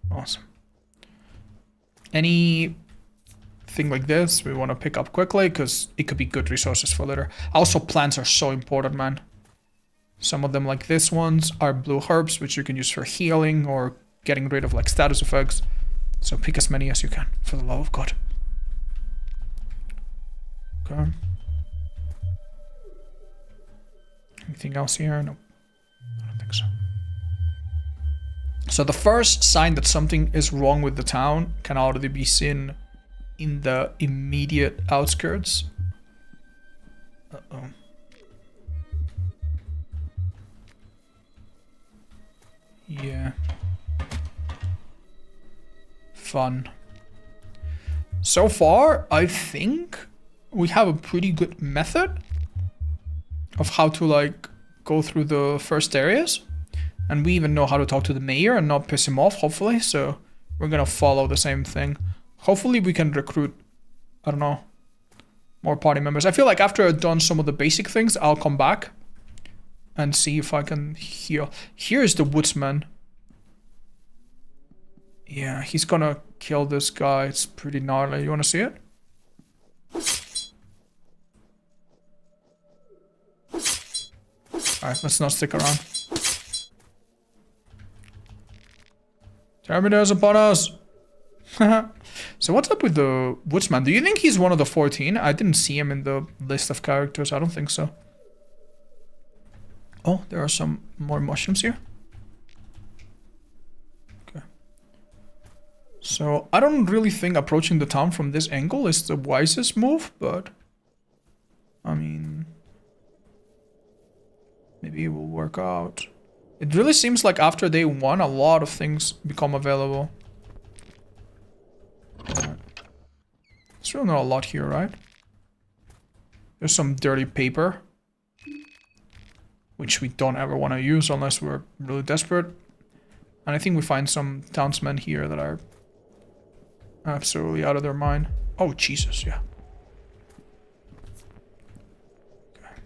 Awesome. Anything like this we want to pick up quickly because it could be good resources for later. Also, plants are so important, man. Some of them, like this ones, are blue herbs, which you can use for healing or getting rid of like status effects. So pick as many as you can, for the love of God. Okay. Anything else here? Nope. I don't think so. So the first sign that something is wrong with the town can already be seen in the immediate outskirts. Uh-oh. Yeah. Fun. So far, I think we have a pretty good method of how to like go through the first areas. And we even know how to talk to the mayor and not piss him off, hopefully. So we're gonna follow the same thing. Hopefully we can recruit, I don't know, more party members. I feel like after I've done some of the basic things, I'll come back and see if I can heal. Here's the woodsman. Yeah, he's gonna kill this guy. It's pretty gnarly. You wanna see it? Alright, let's not stick around. Terminators upon us! So what's up with the woodsman? Do you think he's one of the 14? I didn't see him in the list of characters. I don't think so. Oh, there are some more mushrooms here. Okay. So I don't really think approaching the town from this angle is the wisest move, but I mean, maybe it will work out. It really seems like after day 1, a lot of things become available. There's really not a lot here, right? There's some dirty paper, which we don't ever want to use unless we're really desperate. And I think we find some townsmen here that are absolutely out of their mind. Oh, Jesus, yeah. Okay.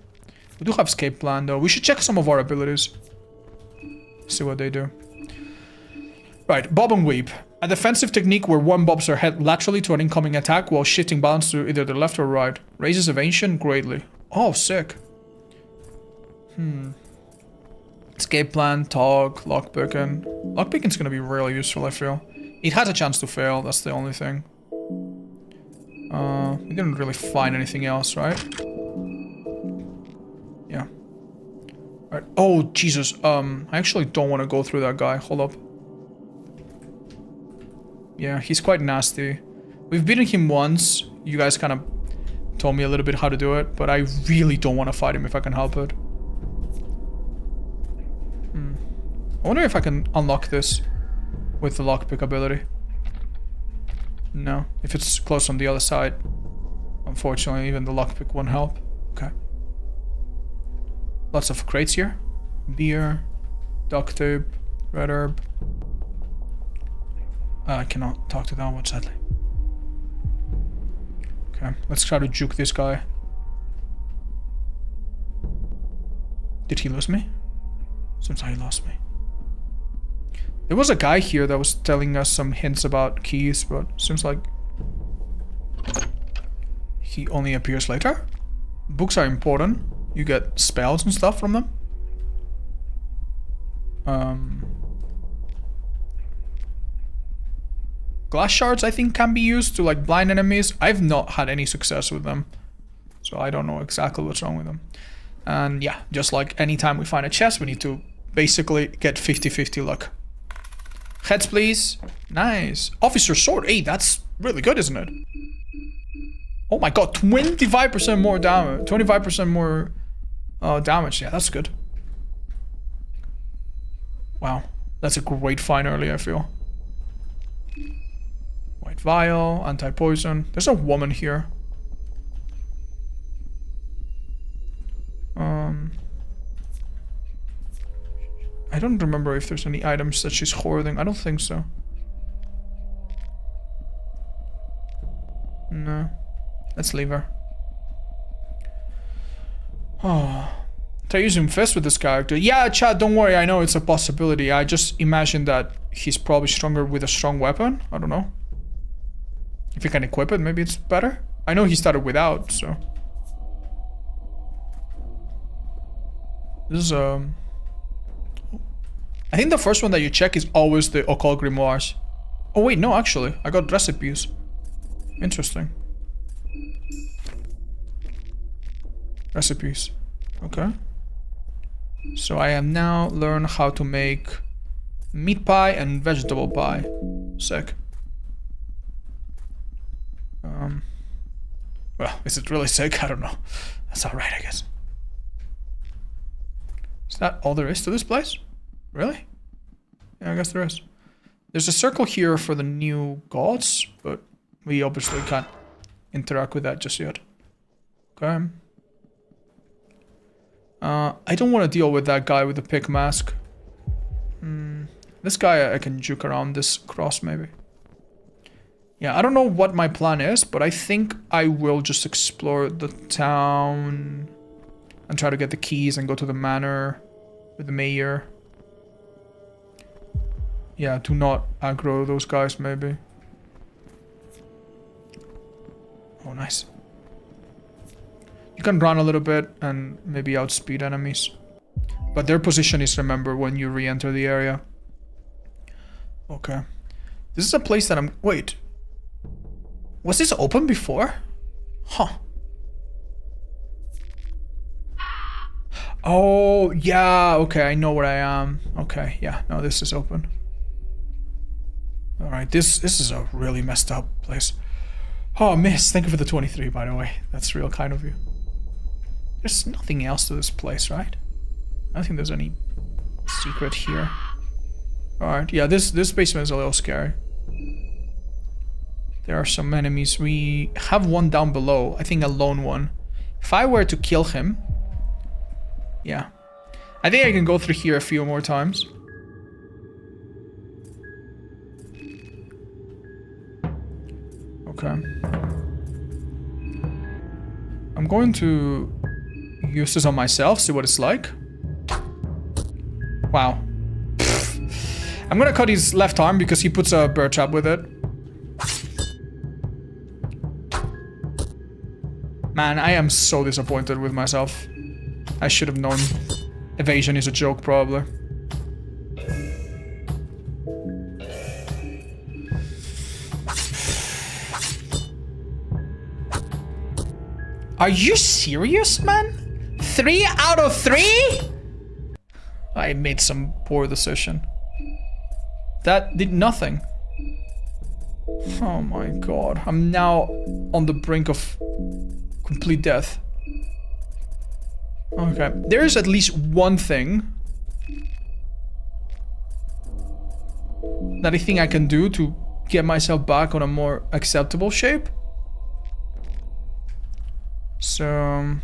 We do have escape plan, though. We should check some of our abilities. See what they do. Right, bob and weave. A defensive technique where one bobs her head laterally to an incoming attack while shifting balance to either the left or right. Raises evasion greatly. Oh, sick. Escape plan, talk, lockpicking. Lockpicking's gonna be really useful, I feel. It has a chance to fail, that's the only thing. We didn't really find anything else, right? Yeah. Right. Oh, Jesus. I actually don't want to go through that guy. Hold up. Yeah, he's quite nasty. We've beaten him once. You guys kind of told me a little bit how to do it, but I really don't want to fight him if I can help it. I wonder if I can unlock this with the lockpick ability. No, if it's close on the other side. Unfortunately, even the lockpick won't help. Okay. Lots of crates here. Beer, duct tape, red herb. I cannot talk to that one, sadly. Okay, let's try to juke this guy. Did he lose me? Seems like he lost me. There was a guy here that was telling us some hints about keys, but seems like he only appears later. Books are important. You get spells and stuff from them. Glass shards, I think, can be used to like blind enemies. I've not had any success with them, so I don't know exactly what's wrong with them. And yeah, just like anytime we find a chest, we need to basically get 50-50 luck. Heads, please. Nice. Officer sword. Hey, that's really good, isn't it? Oh my god, 25% more damage. 25% more damage. Yeah, that's good. Wow. That's a great find early, I feel. White vial, anti-poison. There's a woman here. I don't remember if there's any items that she's hoarding. I don't think so. No. Let's leave her. Oh. Try using Fist with this character. Yeah, chat, don't worry. I know it's a possibility. I just imagine that he's probably stronger with a strong weapon. I don't know. If you can equip it, maybe it's better. I know he started without, so. This is, I think the first one that you check is always the occult grimoires. Oh wait, no, actually. I got recipes. Interesting. Recipes. Okay. So I am now learn how to make meat pie and vegetable pie. Sick. Well, is it really sick? I don't know. That's alright, I guess. Is that all there is to this place? Really? Yeah, I guess there is. There's a circle here for the new gods, but we obviously can't interact with that just yet. Okay. I don't want to deal with that guy with the pig mask. This guy I can juke around this cross maybe. Yeah, I don't know what my plan is, but I think I will just explore the town and try to get the keys and go to the manor with the mayor. Yeah, do not aggro those guys maybe. Oh, nice. You can run a little bit and maybe outspeed enemies. But their position is, remember, when you re-enter the area. Okay. This is a place that I'm... Wait. Was this open before? Huh. Oh, yeah. Okay, I know where I am. Okay, yeah. No, this is open. Alright, this is a really messed up place. Oh, miss. Thank you for the 23, by the way. That's real kind of you. There's nothing else to this place, right? I don't think there's any secret here. Alright, yeah, this basement is a little scary. There are some enemies. We have one down below. I think a lone one. If I were to kill him... Yeah. I think I can go through here a few more times. Okay. I'm going to use this on myself, see what it's like. Wow. I'm gonna cut his left arm because he puts a bird trap with it. Man, I am so disappointed with myself. I should have known evasion is a joke, probably. Are you serious, man? 3 out of 3? I made some poor decision. That did nothing. Oh my god. I'm now on the brink of complete death. Okay. There is at least one thing that I think I can do to get myself back on a more acceptable shape. So,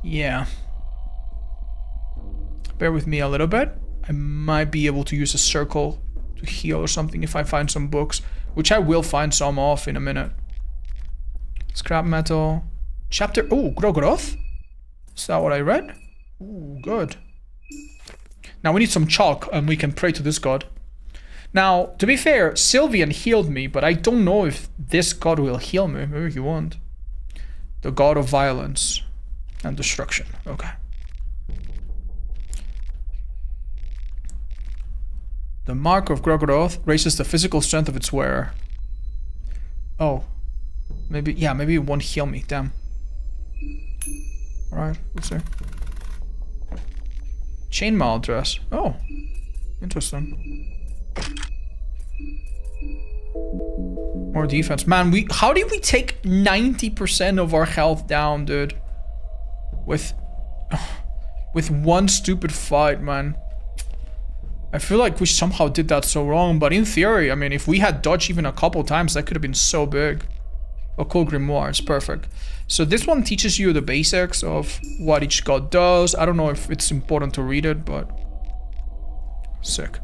yeah. Bear with me a little bit. I might be able to use a circle to heal or something if I find some books, which I will find some of in a minute. Scrap metal. Chapter... Oh, Grogoroth? Is that what I read? Ooh, good. Now we need some chalk and we can pray to this god. Now, to be fair, Sylvian healed me, but I don't know if this god will heal me. Maybe he won't. The god of violence and destruction. Okay. The mark of Grogoroth raises the physical strength of its wearer. Oh. Maybe, yeah, maybe it won't heal me. Damn. Alright, we'll see. Chainmail dress. Oh. Interesting. More defense. Man, how did we take 90% of our health down, dude? With one stupid fight, man. I feel like we somehow did that so wrong, but in theory, I mean, if we had dodged even a couple times, that could have been so big. A cool grimoire, it's perfect. So this one teaches you the basics of what each god does. I don't know if it's important to read it, but... Sick.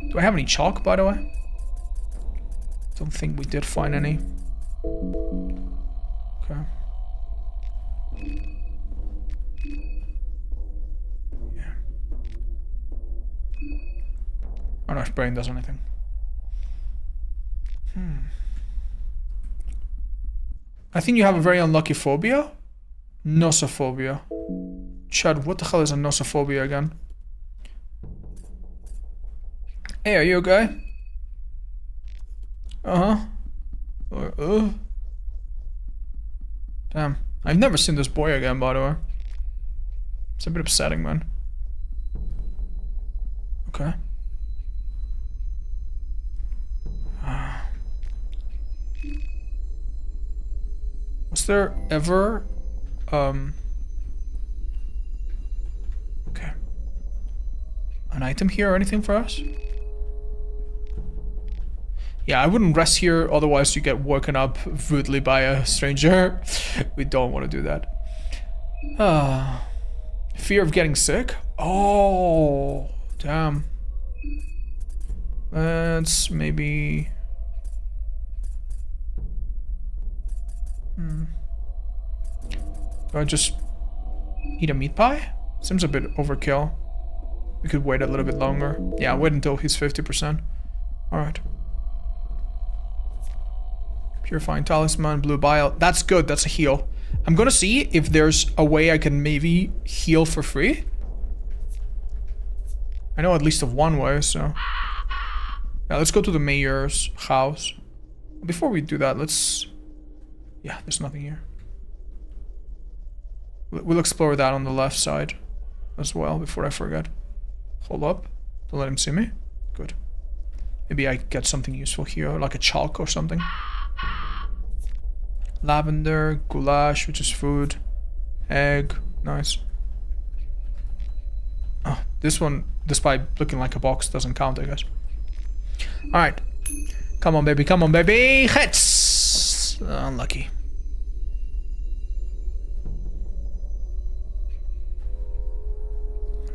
Do I have any chalk, by the way? Don't think we did find any. Okay. Yeah. I don't know if brain does anything. I think you have a very unlucky phobia. Nosophobia. Chad, what the hell is a nosophobia again? Hey, are you okay? Damn. I've never seen this boy again, by the way. It's a bit upsetting, man. Okay. Was there ever... Okay. An item here or anything for us? Yeah, I wouldn't rest here, otherwise you get woken up rudely by a stranger. We don't want to do that. Fear of getting sick? Oh, damn. Let's maybe... Do I just eat a meat pie? Seems a bit overkill. We could wait a little bit longer. Yeah, wait until he's 50%. Alright. Purifying talisman, blue bile. That's good, that's a heal. I'm gonna see if there's a way I can maybe heal for free. I know at least of one way, so... Yeah, let's go to the mayor's house. Before we do that, let's... Yeah, there's nothing here. We'll explore that on the left side as well, before I forget. Hold up. Don't let him see me. Good. Maybe I get something useful here, like a chalk or something. Lavender, goulash, which is food. Egg, nice. Oh, this one, despite looking like a box, doesn't count, I guess. Alright. Come on, baby, come on, baby! Hits! Unlucky.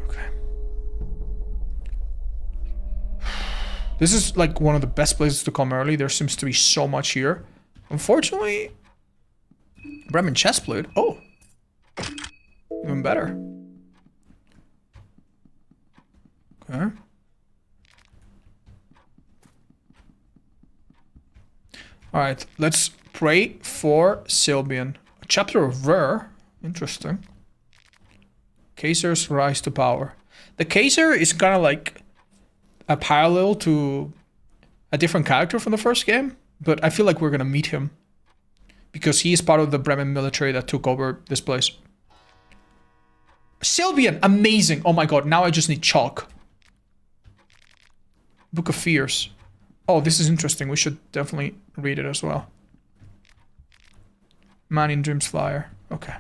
Okay. This is like one of the best places to come early. There seems to be so much here. Unfortunately... Bremen chestplate. Oh! Even better. Okay. Alright, let's pray for Sylvian. A chapter of Rare. Interesting. Kaisar's rise to power. The Kaisar is kind of like a parallel to a different character from the first game, but I feel like we're gonna meet him. Because he is part of the Bremen military that took over this place. Sylvian, amazing. Oh my god, now I just need chalk. Book of Fears. Oh, this is interesting. We should definitely read it as well. Man in Dreams Flyer. Okay.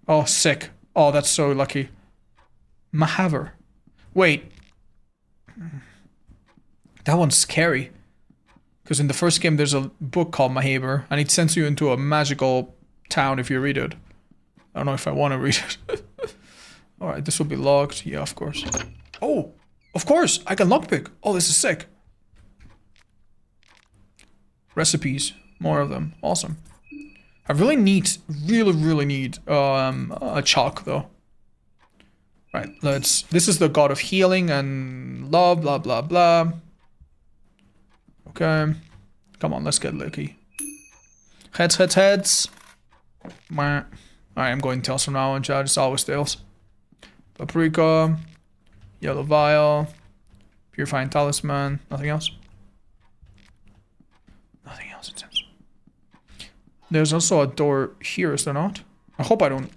Oh, sick. Oh, that's so lucky. Mahaver. Wait. That one's scary. Because in the first game, there's a book called Mahaber, and it sends you into a magical town if you read it. I don't know if I want to read it. Alright, this will be locked. Yeah, of course. Oh, of course, I can lockpick. Oh, this is sick. Recipes. More of them. Awesome. I really need a chalk though. Right, this is the god of healing and love, blah, blah, blah. Okay. Come on, let's get lucky. Heads, heads, heads. Alright, I'm going tails from now on, chat. It's always tails. Paprika. Yellow vial. Purifying talisman. Nothing else? Nothing else, it seems. There's also a door here, is there not? I hope I don't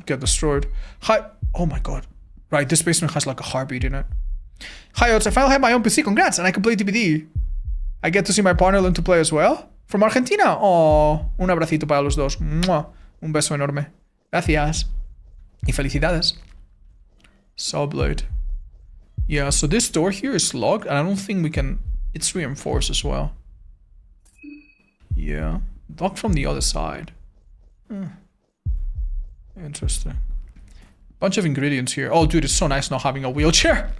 get destroyed. Hi. Oh my god. Right, this basement has like a heartbeat in it. Hi, Oats. I finally have my own PC. Congrats, and I can play TBD. I get to see my partner learn to play as well. From Argentina. Oh, un abracito para los dos. ¡Mua! Un beso enorme. Gracias. Y felicidades. Subload. Yeah, so this door here is locked, and I don't think we can... It's reinforced as well. Yeah. Locked from the other side. Interesting. Bunch of ingredients here. Oh, dude, it's so nice not having a wheelchair.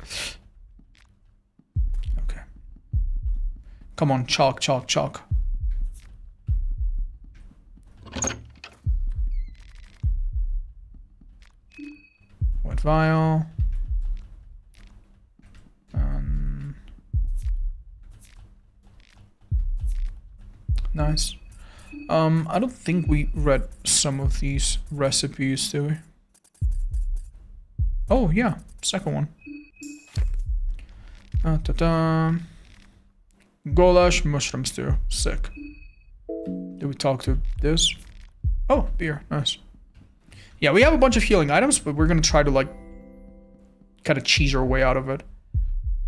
Okay. Come on, chalk, chalk, chalk. White vial. Nice. I don't think we read some of these recipes, do we? Oh, yeah. Second one. Goulash mushroom stew. Sick. Did we talk to this? Oh, beer. Nice. Yeah, we have a bunch of healing items, but we're gonna try to, like, kind of cheese our way out of it.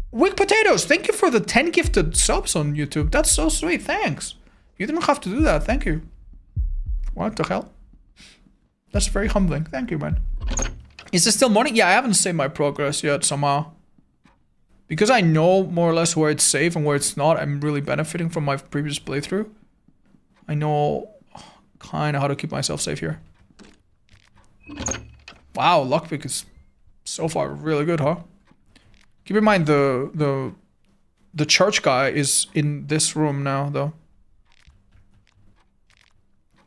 Wick Potatoes, thank you for the 10 gifted subs on YouTube. That's so sweet. Thanks. You didn't have to do that. Thank you. What the hell? That's very humbling. Thank you, man. Is it still morning? Yeah, I haven't saved my progress yet somehow. Because I know more or less where it's safe and where it's not, I'm really benefiting from my previous playthrough. I know kind of how to keep myself safe here. Wow, lockpick is so far really good, huh? Keep in mind the church guy is in this room now, though.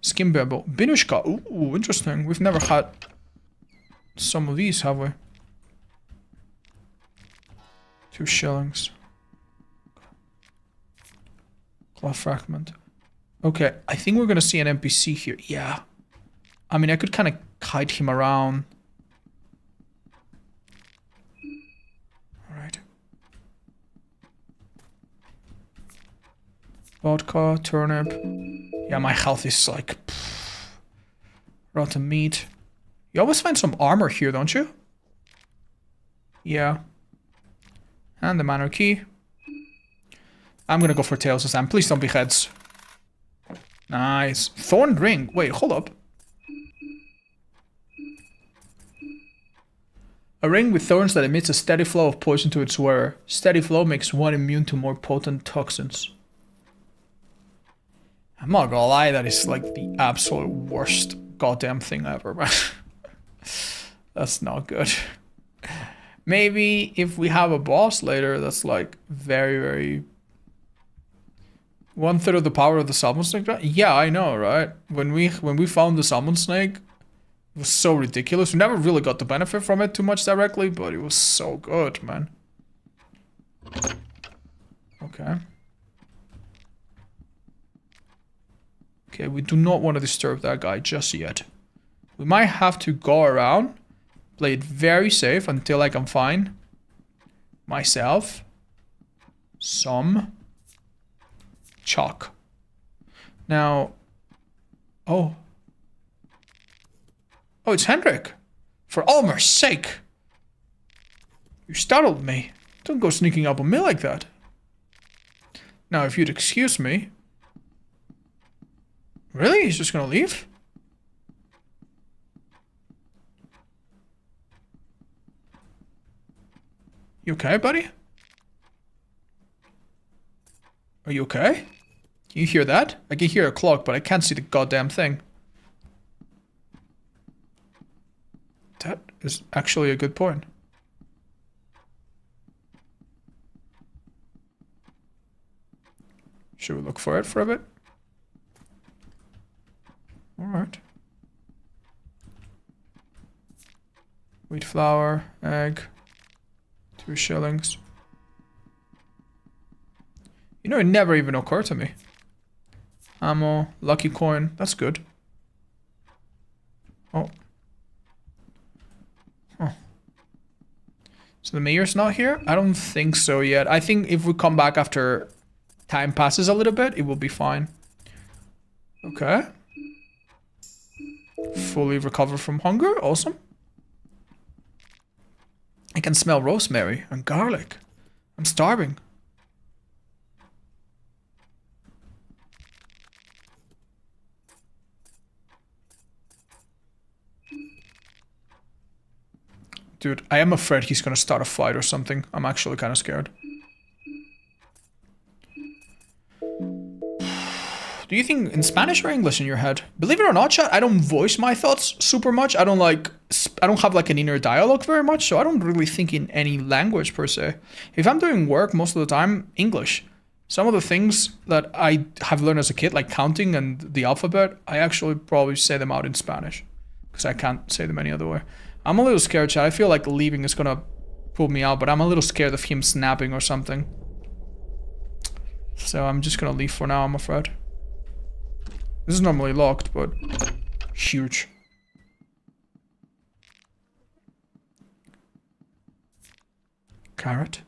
Skin Bebo. Binushka. Ooh, interesting. We've never had some of these, have we? 2 shillings. Cloth fragment. Okay, I think we're gonna see an NPC here. Yeah. I mean, I could kind of kite him around. Alright. Vodka, turnip. Yeah, my health is like... rotten meat. You always find some armor here, don't you? Yeah. And the manor key. I'm gonna go for tails this time. Please don't be heads. Nice. Thorn ring. Wait, hold up. A ring with thorns that emits a steady flow of poison to its wearer. Steady flow makes one immune to more potent toxins. I'm not gonna lie, that is like the absolute worst goddamn thing ever, man. That's not good. Maybe if we have a boss later that's like very, very... 1/3 of the power of the summon snake? Yeah, I know, right? When we found the summon snake, it was so ridiculous. We never really got the benefit from it too much directly, but it was so good, man. Okay. Okay, we do not want to disturb that guy just yet. We might have to go around, play it very safe until I can find myself some chalk. Now, oh, it's Hendrik. For Almer's sake. You startled me. Don't go sneaking up on me like that. Now, if you'd excuse me. Really? He's just gonna leave? You okay, buddy? Are you okay? Can you hear that? I can hear a clock, but I can't see the goddamn thing. That is actually a good point. Should we look for it for a bit? Wheat flour, egg, 2 shillings. You know, it never even occurred to me. Ammo, lucky coin, that's good. Oh. Huh. So the mayor's not here? I don't think so yet. I think if we come back after time passes a little bit, it will be fine. Okay. Fully recover from hunger, awesome. I can smell rosemary and garlic. I'm starving. Dude, I am afraid he's gonna start a fight or something. I'm actually kind of scared. Do you think in Spanish or English in your head? Believe it or not, chat, I don't voice my thoughts super much. I don't have like an inner dialogue very much, so I don't really think in any language per se. If I'm doing work, most of the time, English. Some of the things that I have learned as a kid, like counting and the alphabet, I actually probably say them out in Spanish. Because I can't say them any other way. I'm a little scared, chat. I feel like leaving is gonna pull me out, but I'm a little scared of him snapping or something. So I'm just gonna leave for now, I'm afraid. This is normally locked, but huge. Carrot.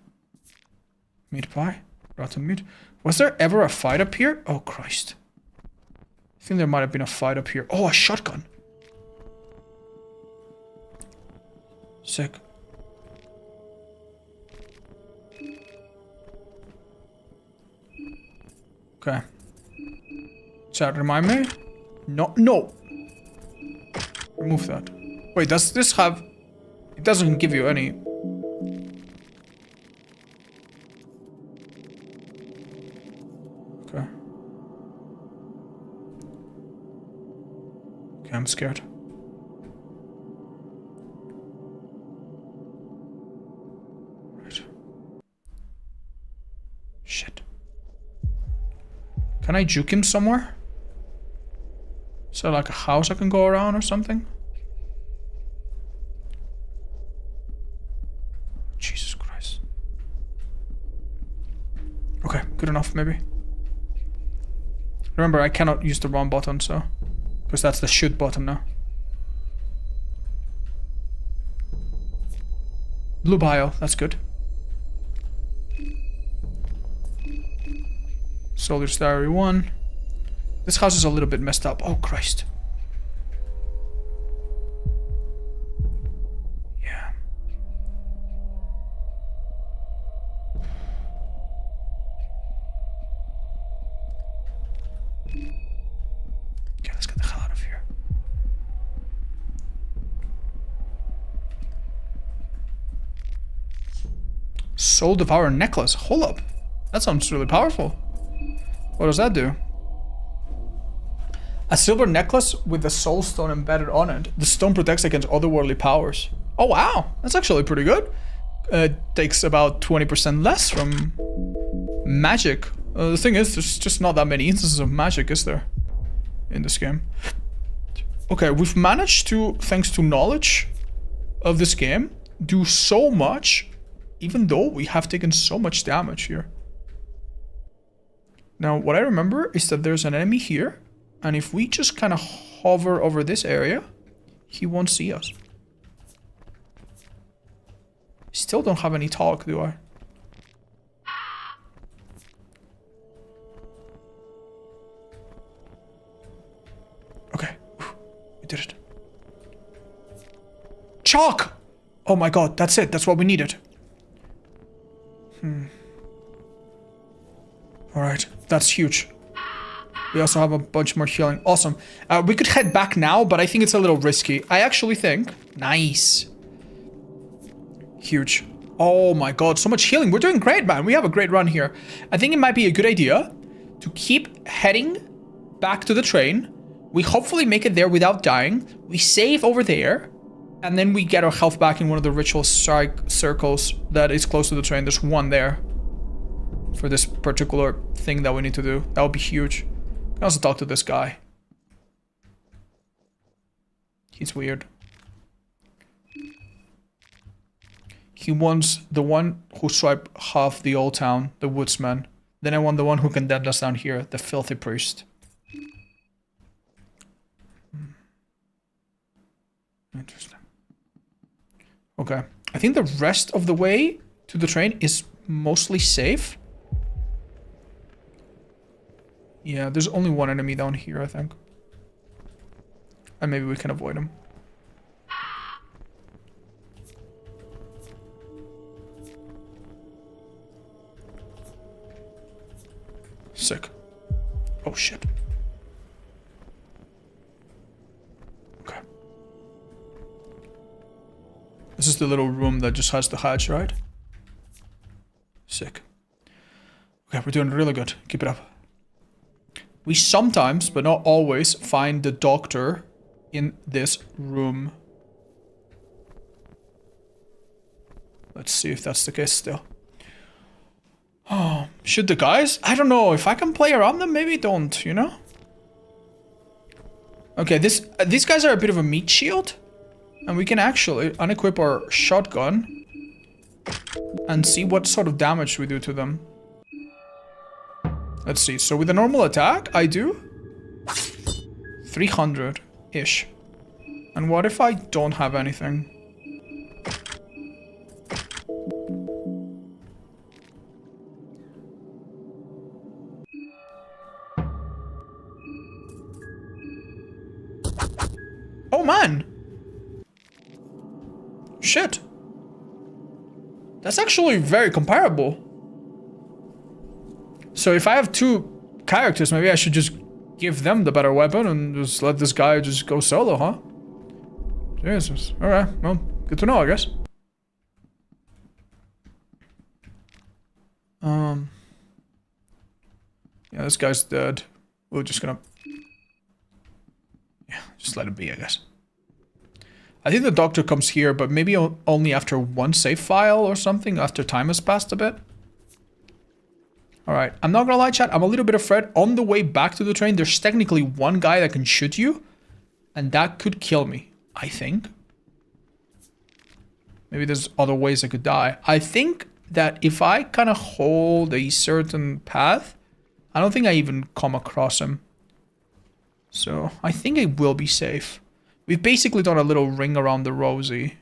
Meat pie. Rotten meat. Was there ever a fight up here? Oh, Christ. I think there might have been a fight up here. Oh, a shotgun. Sick. Okay. Chat, remind me? No, no! Remove that. Wait, does this have... It doesn't give you any... Okay. Okay, I'm scared. Right. Shit. Can I juke him somewhere? Is there like a house I can go around or something? Jesus Christ. Okay, good enough maybe. Remember, I cannot use the wrong button, so... Because that's the shoot button now. Blue bio, that's good. Soldier's Diary 1. This house is a little bit messed up. Oh, Christ. Yeah. Okay, let's get the hell out of here. Soul Devourer necklace. Hold up. That sounds really powerful. What does that do? A silver necklace with a soul stone embedded on it. The stone protects against otherworldly powers. Oh wow, that's actually pretty good. Takes about 20% less from magic. The thing is, there's just not that many instances of magic, is there? In this game. Okay, we've managed to, thanks to knowledge of this game, do so much, even though we have taken so much damage here. Now, what I remember is that there's an enemy here. And if we just kind of hover over this area, he won't see us. Still don't have any talk, do I? Okay. We did it. Chalk! Oh my god, that's it. That's what we needed. Alright, that's huge. We also have a bunch more healing. Awesome. We could head back now, but I think it's a little risky. I actually think... Nice. Huge. Oh my god, so much healing. We're doing great, man. We have a great run here. I think it might be a good idea to keep heading back to the train. We hopefully make it there without dying. We save over there. And then we get our health back in one of the ritual circles that is close to the train. There's one there. For this particular thing that we need to do. That would be huge. I can also talk to this guy. He's weird. He wants the one who swiped half the old town, the woodsman. Then I want the one who condemned us down here, the filthy priest. Interesting. Okay. I think the rest of the way to the train is mostly safe. Yeah, there's only one enemy down here, I think. And maybe we can avoid him. Sick. Oh shit. Okay. This is the little room that just has the hatch, right? Sick. Okay, we're doing really good. Keep it up. We sometimes, but not always, find the doctor in this room. Let's see if that's the case still. Oh, should the guys? I don't know. If I can play around them, maybe don't, you know? Okay, these guys are a bit of a meat shield. And we can actually unequip our shotgun and see what sort of damage we do to them. Let's see. So with a normal attack, I do 300-ish. And what if I don't have anything? Oh man! Shit. That's actually very comparable. So if I have two characters, maybe I should just give them the better weapon and just let this guy just go solo, huh? Jesus. Alright, well, good to know, I guess. Yeah, this guy's dead. We're just gonna... Yeah, just let it be, I guess. I think the doctor comes here, but maybe only after one save file or something, after time has passed a bit. Alright, I'm not gonna lie, chat, I'm a little bit afraid. On the way back to the train, there's technically one guy that can shoot you, and that could kill me, I think. Maybe there's other ways I could die. I think that if I kind of hold a certain path, I don't think I even come across him. So, I think it will be safe. We've basically done a little ring around the rosy.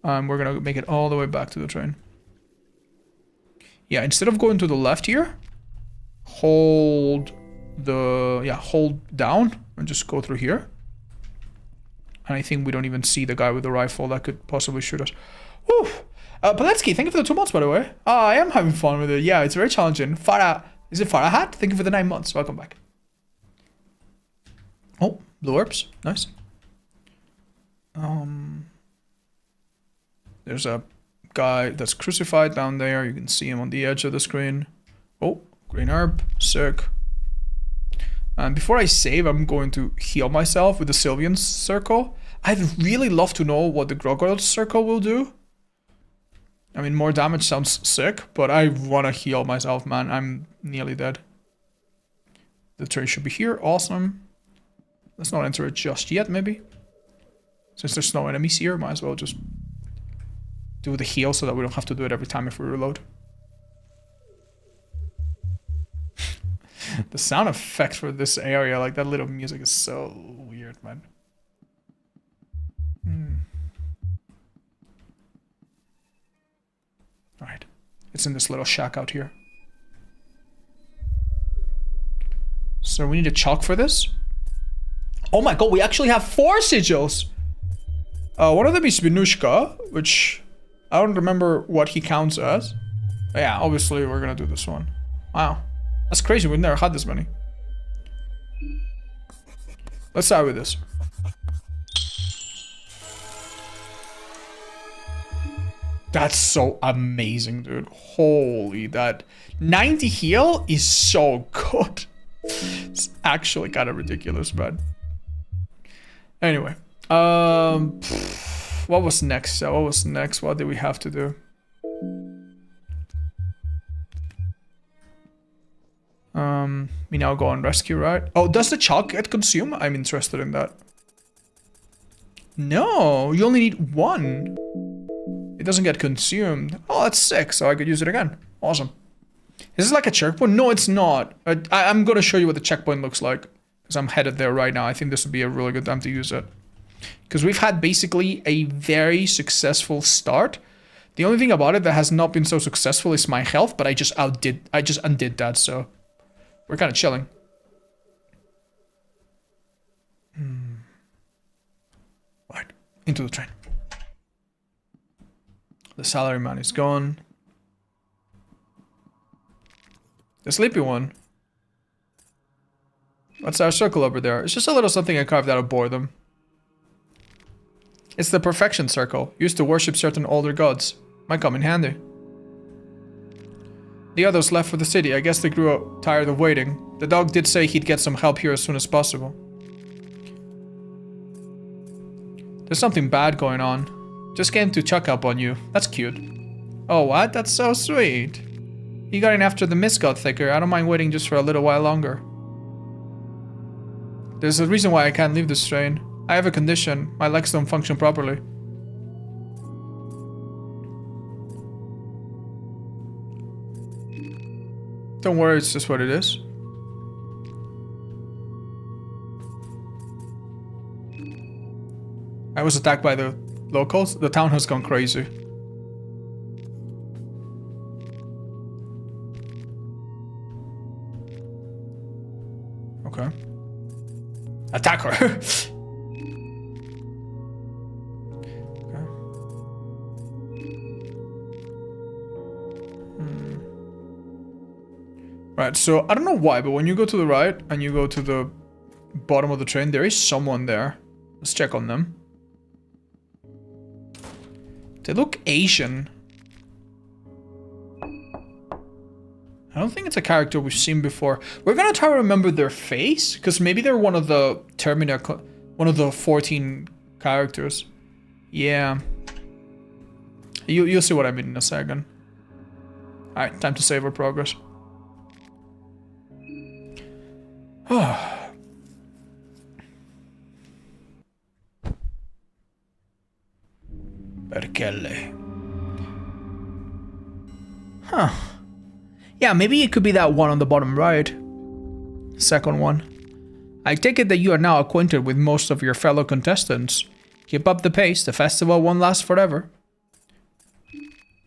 We're gonna make it all the way back to the train. Yeah, instead of going to the left here, hold down and just go through here. And I think we don't even see the guy with the rifle that could possibly shoot us. Woo! Paletsky, thank you for the 2 months, by the way. I am having fun with it. Yeah, it's very challenging. Farah, is it Farahat? Thank you for the 9 months. Welcome back. Oh, blue orbs. Nice. There's a guy that's crucified down there. You can see him on the edge of the screen. Oh, green herb. Sick. And before I save, I'm going to heal myself with the Sylvian Circle. I'd really love to know what the Grogor Circle will do. I mean, more damage sounds sick, but I want to heal myself, man. I'm nearly dead. The train should be here. Awesome. Let's not enter it just yet, maybe. Since there's no enemies here, might as well just do the heal so that we don't have to do it every time if we reload. The sound effect for this area, like that little music is so weird, man. Alright. It's in this little shack out here. So we need a chalk for this. Oh my god, we actually have 4 sigils! One of them is Vinushka, which I don't remember what he counts as. But yeah, obviously we're gonna do this one. Wow. That's crazy, we've never had this many. Let's start with this. That's so amazing, dude. Holy, that 90 heal is so good. It's actually kind of ridiculous, man. Anyway, what was next? What did we have to do? We now go on rescue, right? Oh, does the chalk get consumed? I'm interested in that. No, you only need one. It doesn't get consumed. Oh, that's sick, so I could use it again. Awesome. Is this like a checkpoint? No, it's not. I'm gonna show you what the checkpoint looks like. Because I'm headed there right now. I think this would be a really good time to use it. Because we've had basically a very successful start. The only thing about it that has not been so successful is my health, but I just undid that, so we're kind of chilling. Right, into the train. The salaryman is gone. The sleepy one. What's our circle over there? It's just a little something I carved out of boredom. It's the perfection circle, used to worship certain older gods. Might come in handy. The others left for the city. I guess they grew tired of waiting. The dog did say he'd get some help here as soon as possible. There's something bad going on. Just came to check up on you. That's cute. Oh, what? That's so sweet. You got in after the mist got thicker. I don't mind waiting just for a little while longer. There's a reason why I can't leave this train. I have a condition. My legs don't function properly. Don't worry, it's just what it is. I was attacked by the locals. The town has gone crazy. Okay. Attack her. Okay. Right, so I don't know why, but when you go to the right and you go to the bottom of the train, there is someone there. Let's check on them. They look Asian. I don't think it's a character we've seen before. We're gonna try to remember their face, because maybe they're one of the one of the 14 characters. Yeah. You'll see what I mean in a second. Alright, time to save our progress. Perkele. Huh. Yeah, maybe it could be that one on the bottom right. Second one. I take it that you are now acquainted with most of your fellow contestants. Keep up the pace, the festival won't last forever.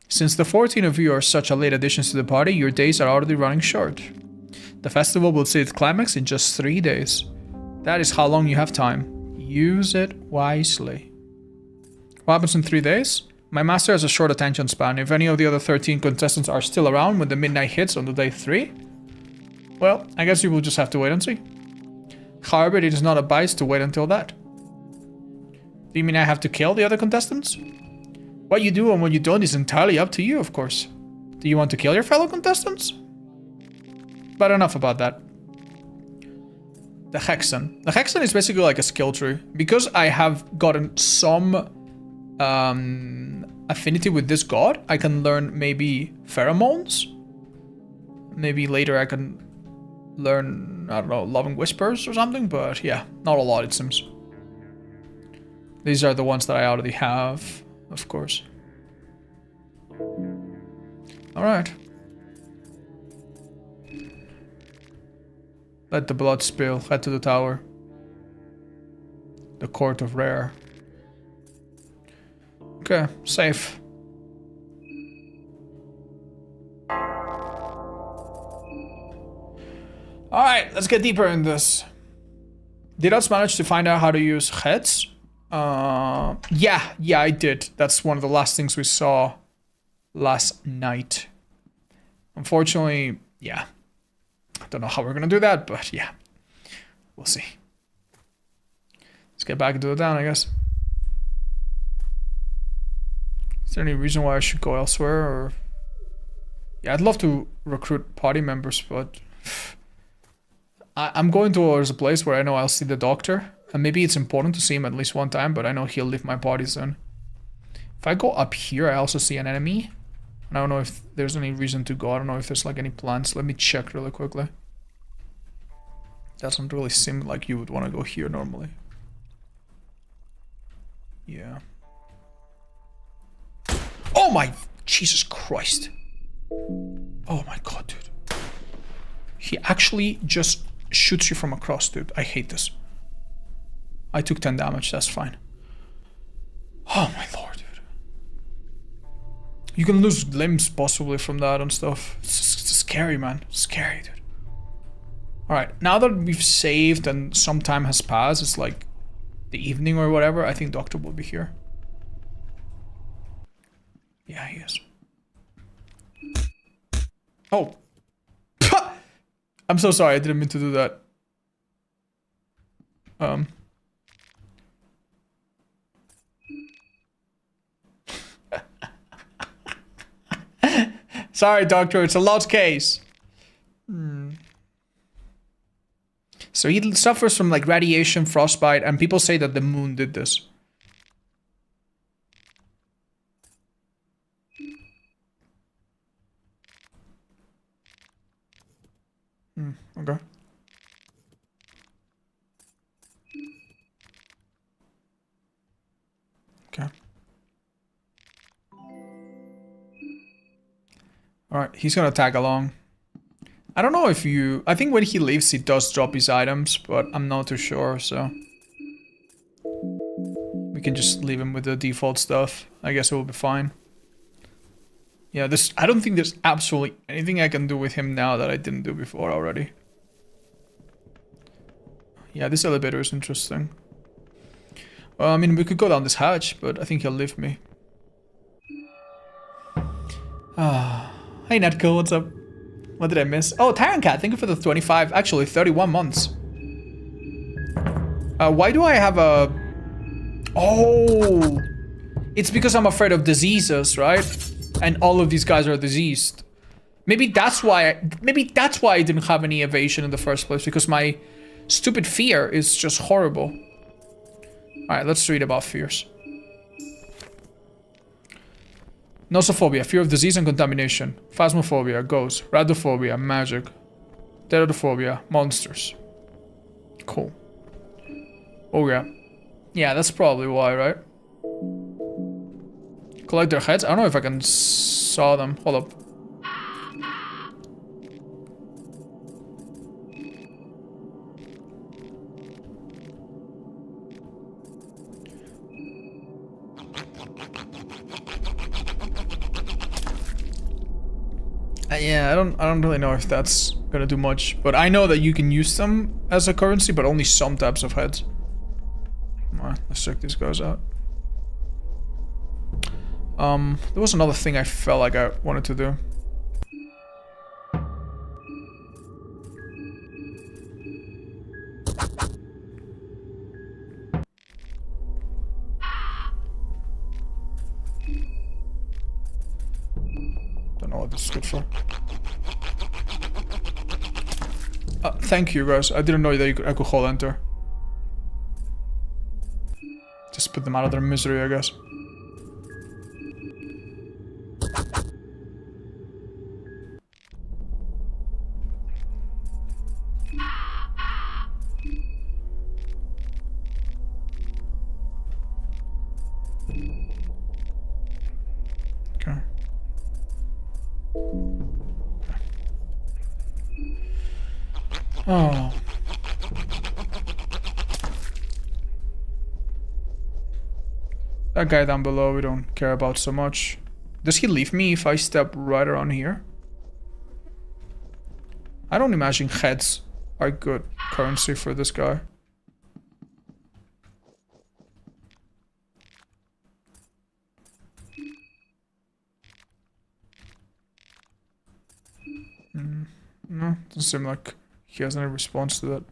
Since the 14 of you are such a late additions to the party, your days are already running short. The festival will see its climax in just 3 days. That is how long you have time. Use it wisely. What happens in 3 days? My master has a short attention span. If any of the other 13 contestants are still around when the midnight hits on the day 3, well, I guess you will just have to wait and see. However, it is not advised to wait until that. Do you mean I have to kill the other contestants? What you do and what you don't is entirely up to you, of course. Do you want to kill your fellow contestants? But enough about that. The Hexen. The Hexen is basically like a skill tree. Because I have gotten some affinity with this god, I can learn maybe pheromones. Maybe later I can learn, I don't know, loving whispers or something, but yeah, not a lot it seems. These are the ones that I already have, of course. Alright. Let the blood spill, head to the tower. The Court of Rare. Okay, safe. Alright, let's get deeper in this. Did us manage to find out how to use heads? Yeah, I did. That's one of the last things we saw last night. Unfortunately, yeah. I don't know how we're gonna do that, but yeah. We'll see. Let's get back into the town, I guess. Is there any reason why I should go elsewhere, or... Yeah, I'd love to recruit party members, but... I'm going towards a place where I know I'll see the doctor. And maybe it's important to see him at least one time, but I know he'll leave my party soon. If I go up here, I also see an enemy. And I don't know if there's any reason to go. I don't know if there's like any plans. Let me check really quickly. Doesn't really seem like you would want to go here normally. Yeah. Oh my... Jesus Christ. Oh my god, dude. He actually just shoots you from across, dude. I hate this. I took 10 damage, that's fine. Oh my lord, dude. You can lose limbs possibly from that and stuff. It's scary, man. It's scary, dude. Alright, now that we've saved and some time has passed, it's like the evening or whatever, I think Doctor will be here. Yeah, he is. Oh. I'm so sorry, I didn't mean to do that. Sorry, Doctor, it's a lost case. So he suffers from like radiation, frostbite, and people say that the moon did this. Okay. Okay. Alright, he's gonna tag along. I don't know if you... I think when he leaves he does drop his items, but I'm not too sure, so... We can just leave him with the default stuff. I guess it will be fine. Yeah, this... I don't think there's absolutely anything I can do with him now that I didn't do before already. Yeah, this elevator is interesting. Well, I mean, we could go down this hatch, but I think he'll leave me. Ah, hey Netco, what's up? What did I miss? Oh, Tyrant Cat, thank you for the 25, actually 31 months. Why do I have a... Oh! It's because I'm afraid of diseases, right? And all of these guys are diseased. Maybe that's why I didn't have any evasion in the first place, because my stupid fear is just horrible. Alright, let's read about fears. Nosophobia, fear of disease and contamination. Phasmophobia, ghosts. Radophobia, magic. Pterodophobia, monsters. Cool. Oh yeah. Yeah, that's probably why, right? Collect their heads? I don't know if I can saw them. Hold up. Yeah, I don't really know if that's gonna do much, but I know that you can use them as a currency, but only some types of heads. Alright, let's check these guys out. There was another thing I felt like I wanted to do. Don't know what this is good for. Thank you guys, I didn't know that I could hold enter. Just put them out of their misery, I guess. Okay. Oh. That guy down below we don't care about so much. Does he leave me if I step right around here? I don't imagine heads are good currency for this guy. No, doesn't seem like he has any response to that.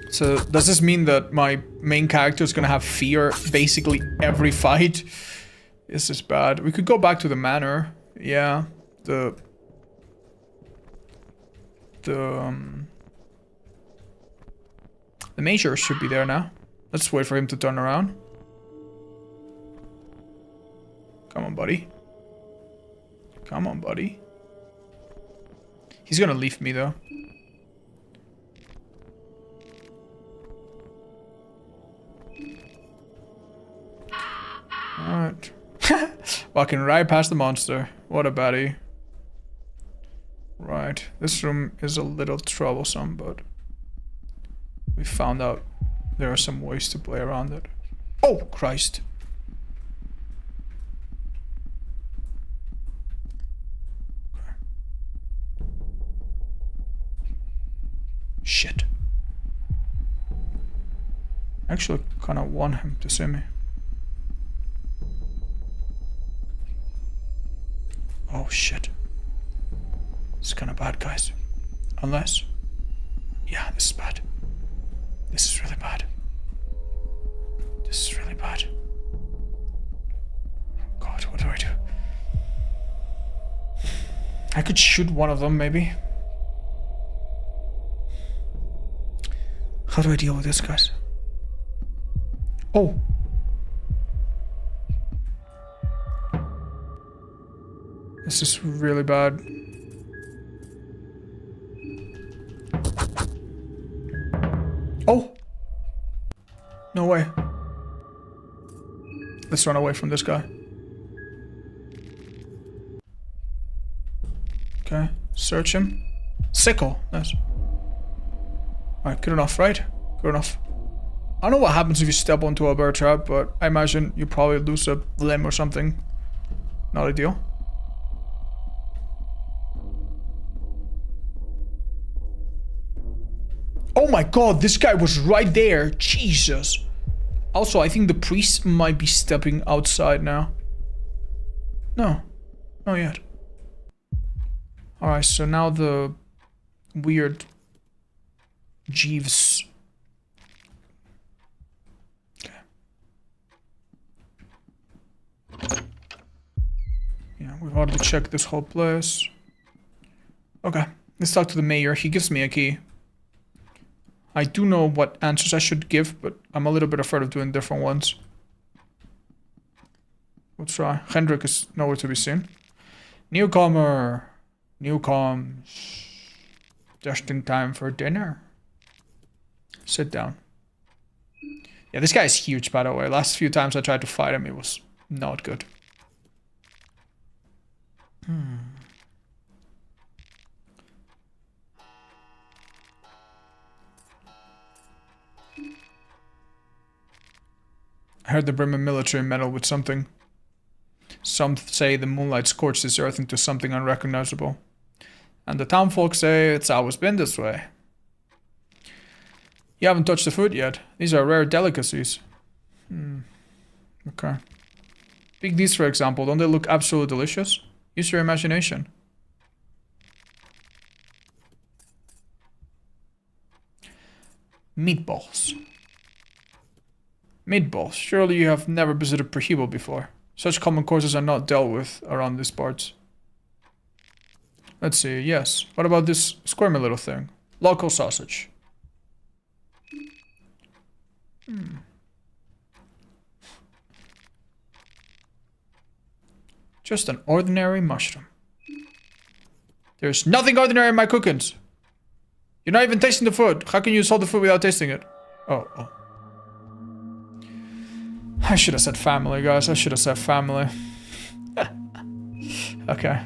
So, does this mean that my main character is gonna have fear basically every fight? This is bad. We could go back to the manor. Yeah, the major should be there now. Let's wait for him to turn around. Come on, buddy. Come on, buddy. He's gonna leave me, though. Walking right past the monster. What a baddie. Right. This room is a little troublesome, but we found out there are some ways to play around it. Oh, Christ. Shit. I actually kind of want him to see me. Oh shit. It's kind of bad, guys. Unless... yeah, this is bad. This is really bad. This is really bad. God, what do I do? I could shoot one of them, maybe. How do I deal with this, guys? Oh! This is really bad. Oh! No way. Let's run away from this guy. Okay, search him. Sickle, nice. Alright, good enough, right? Good enough. I don't know what happens if you step onto a bear trap, but I imagine you probably lose a limb or something. Not ideal. Oh my god, this guy was right there. Jesus. Also, I think the priest might be stepping outside now. No. Not yet. Alright, so now the weird Jeeves. Okay. Yeah, we've already checked this whole place. Okay, let's talk to the mayor. He gives me a key. I do know what answers I should give, but I'm a little bit afraid of doing different ones. We'll try. Hendrik is nowhere to be seen. Newcomer. Newcomes. Just in time for dinner. Sit down. Yeah, this guy is huge, by the way. Last few times I tried to fight him, it was not good. I heard they bring a military medal with something. Some say the moonlight scorched this earth into something unrecognizable. And the townfolk say it's always been this way. You haven't touched the food yet. These are rare delicacies. Okay. Pick these, for example. Don't they look absolutely delicious? Use your imagination. Meatballs. Meatballs. Surely you have never visited Perhibo before. Such common courses are not dealt with around these parts. Let's see, yes. What about this squirmy little thing? Local sausage. Just an ordinary mushroom. There's nothing ordinary in my cookings. You're not even tasting the food. How can you salt the food without tasting it? Oh. I should have said family, guys. I should have said family. Okay.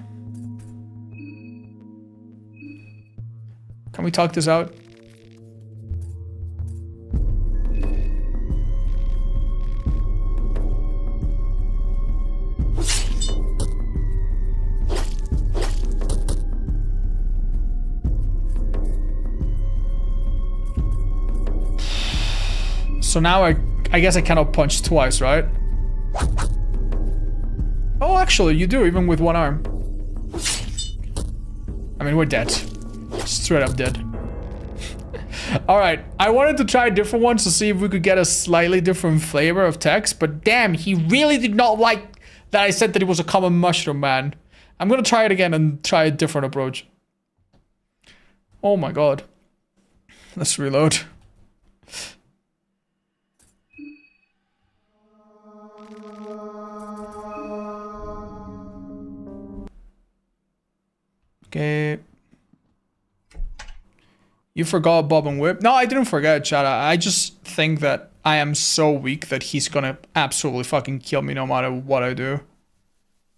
Can we talk this out? So now I guess I cannot punch twice, right? Oh, actually, you do, even with one arm. I mean, we're dead. Straight up dead. Alright, I wanted to try different ones to see if we could get a slightly different flavor of text, but damn, he really did not like that I said that it was a common mushroom, man. I'm gonna try it again and try a different approach. Oh my god. Let's reload. Okay. You forgot Bob and Whip? No, I didn't forget, chat. I just think that I am so weak that he's gonna absolutely fucking kill me no matter what I do.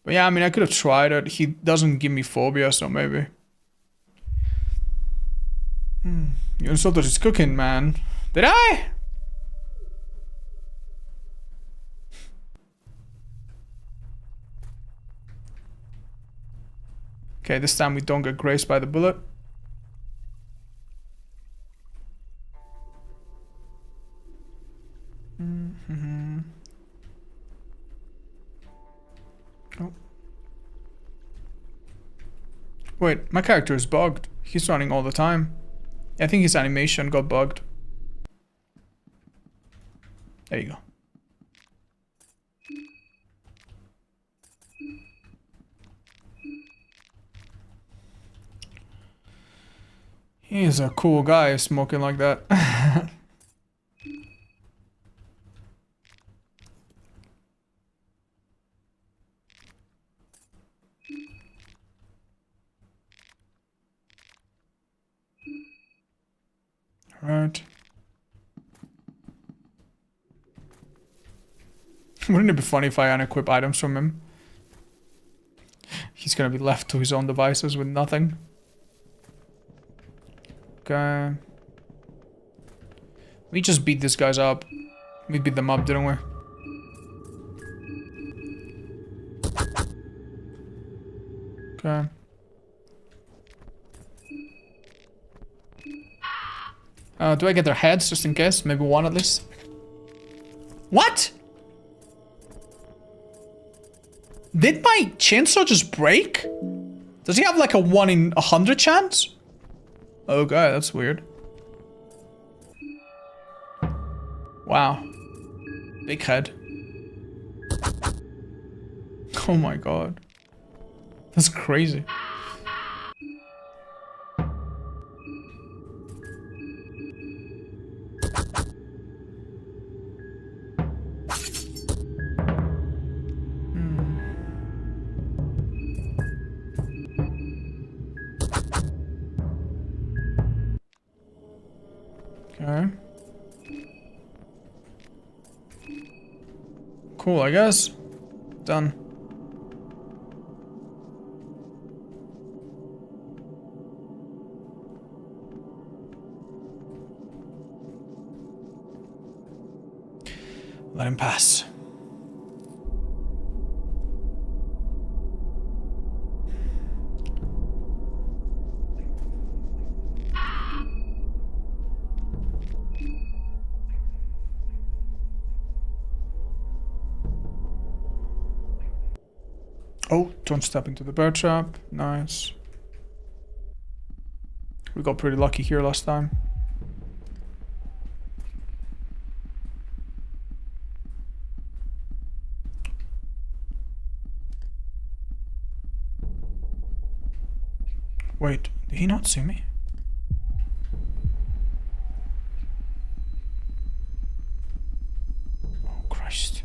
But yeah, I mean, I could have tried it. He doesn't give me phobia, so maybe. You insulted his cooking, man. Did I? Okay, this time we don't get grazed by the bullet. Oh. Wait, my character is bugged. He's running all the time. I think his animation got bugged. There you go. He's a cool guy smoking like that. Right. Wouldn't it be funny if I unequip items from him? He's gonna be left to his own devices with nothing. Okay. We just beat these guys up. We beat them up, didn't we? Okay. Do I get their heads just in case? Maybe one at least. What? Did my chainsaw just break? Does he have like a 1 in 100 chance? Okay, that's weird. Wow. Big head. Oh my god. That's crazy. Okay. Cool, I guess. Done. Let him pass. Oh, don't step into the bear trap. Nice. We got pretty lucky here last time. Wait, did he not see me? Oh, Christ.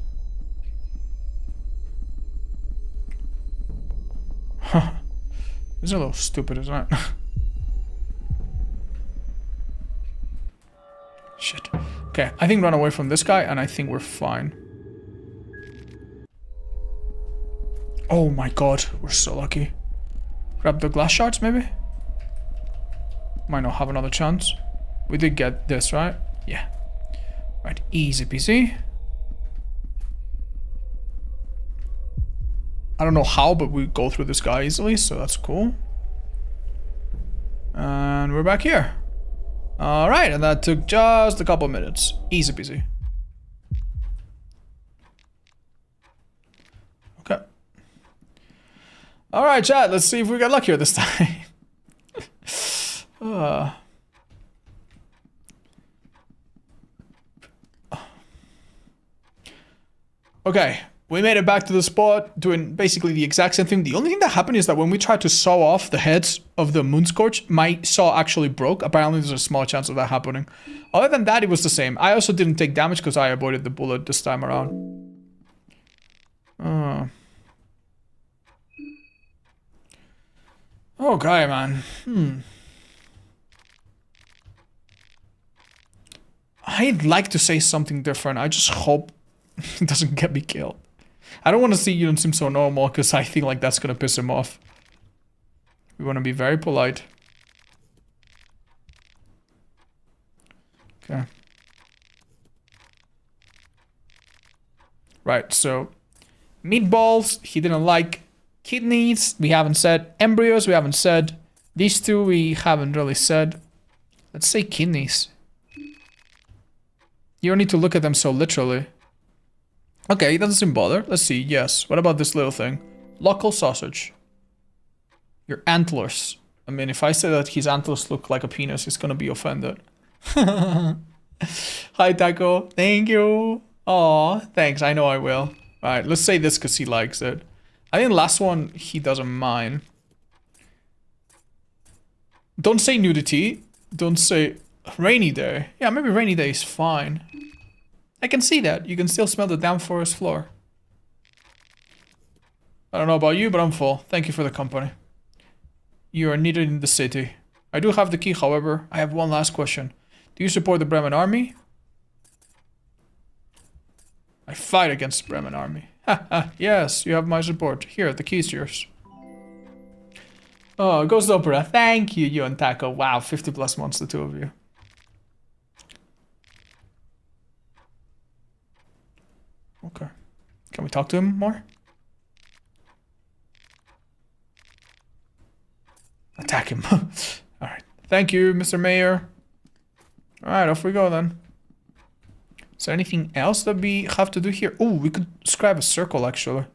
Huh. This is a little stupid, isn't it? Shit. Okay, I think run away from this guy and I think we're fine. Oh my god, we're so lucky. Grab the glass shards, maybe? Might not have another chance. We did get this, right? Yeah. Right, easy peasy. I don't know how, but we go through this guy easily, so that's cool. And we're back here. Alright, and that took just a couple minutes. Easy peasy. Okay. Alright, chat, let's see if we get luckier this time. Okay, we made it back to the spot, doing basically the exact same thing. The only thing that happened is that when we tried to saw off the heads of the Moonscorch, my saw actually broke. Apparently there's a small chance of that happening. Other than that, it was the same. I also didn't take damage because I avoided the bullet this time around. Okay, man. I'd like to say something different. I just hope it doesn't get me killed. I don't want to see you don't seem so normal because I feel like that's gonna piss him off. We want to be very polite. Okay. Right, so meatballs, he didn't like. Kidneys, we haven't said. Embryos, we haven't said. These two, we haven't really said. Let's say kidneys. You don't need to look at them so literally. Okay, it doesn't seem bothered. Let's see, yes. What about this little thing? Local sausage. Your antlers. I mean, if I say that his antlers look like a penis, he's gonna be offended. Hi, Taco. Thank you. Aw, thanks. I know I will. Alright, let's say this because he likes it. I think the last one, he doesn't mind. Don't say nudity. Don't say rainy day. Yeah, maybe rainy day is fine. I can see that. You can still smell the damp forest floor. I don't know about you, but I'm full. Thank you for the company. You are needed in the city. I do have the key, however. I have one last question. Do you support the Bremen army? I fight against the Bremen army. Haha, yes, you have my support. Here, the key is yours. Oh, Ghost Opera. Thank you, you and Taco. Wow, 50 plus months, the two of you. Okay. Can we talk to him more? Attack him. Alright. Thank you, Mr. Mayor. Alright, off we go then. Is there anything else that we have to do here? Oh, we could scribe a circle actually.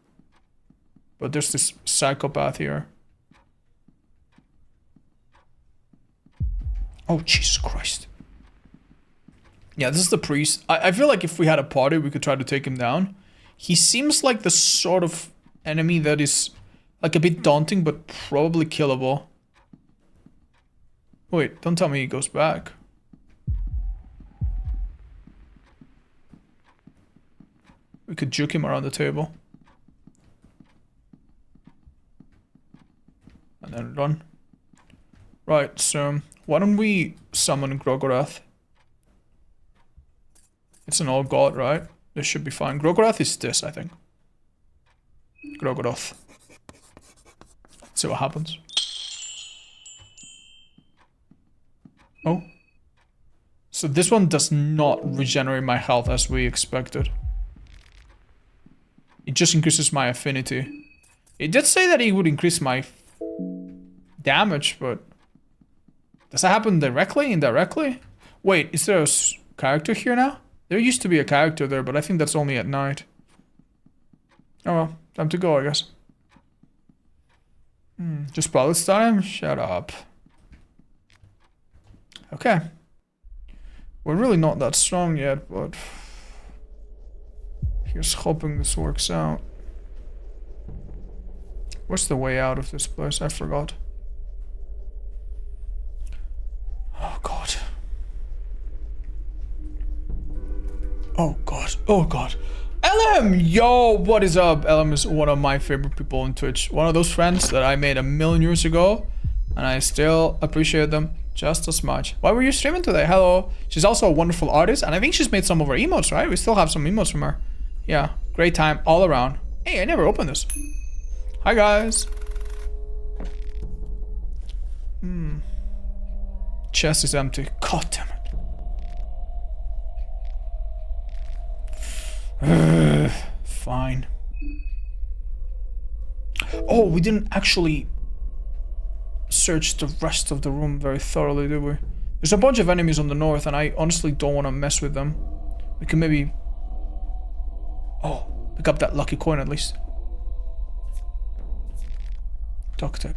But there's this psychopath here. Oh, Jesus Christ. Yeah, this is the priest. I feel like if we had a party, we could try to take him down. He seems like the sort of enemy that is like a bit daunting, but probably killable. Wait, don't tell me he goes back. We could juke him around the table. And then run. Right, so why don't we summon Grogorath? It's an old god, right? This should be fine. Grogorath is this, I think. Grogorath. Let's see what happens. Oh. So this one does not regenerate my health as we expected. It just increases my affinity. It did say that it would increase my damage, but... Does that happen directly, indirectly? Wait, is there a character here now? There used to be a character there, but I think that's only at night. Oh well, time to go, I guess. Just Pallet's time? Shut up. Okay. We're really not that strong yet, but... Here's hoping this works out. What's the way out of this place? I forgot. Oh god. Oh god. Oh god. LM! Yo, what is up? LM is one of my favorite people on Twitch. One of those friends that I made 1,000,000 years ago. And I still appreciate them just as much. Why were you streaming today? Hello. She's also a wonderful artist. And I think she's made some of her emotes, right? We still have some emotes from her. Yeah, great time all around. Hey, I never opened this. Hi, guys. Chest is empty. God damn it. Fine. Oh, we didn't actually search the rest of the room very thoroughly, did we? There's a bunch of enemies on the north, and I honestly don't want to mess with them. We can maybe... Oh, pick up that lucky coin at least. Duct tape.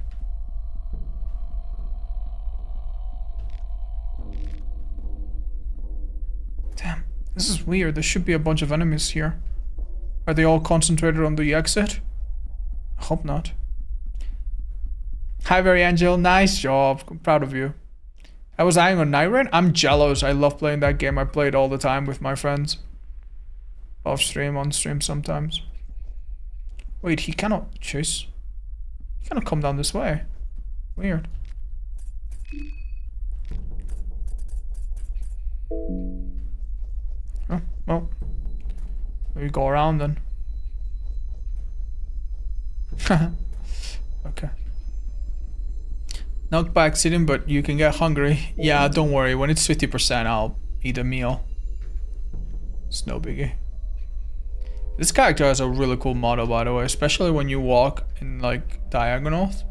Damn, this is weird. There should be a bunch of enemies here. Are they all concentrated on the exit? I hope not. Hi, Very Angel. Nice job. I'm proud of you. I was eyeing on Night Rain. I'm jealous. I love playing that game. I play it all the time with my friends. Off stream, on stream sometimes. Wait, he cannot chase. He cannot come down this way. Weird. Oh, well. Maybe go around then. Okay. Not by accident, but you can get hungry. Yeah, don't worry. When it's 50%, I'll eat a meal. It's no biggie. This character has a really cool model, by the way, especially when you walk in like diagonals.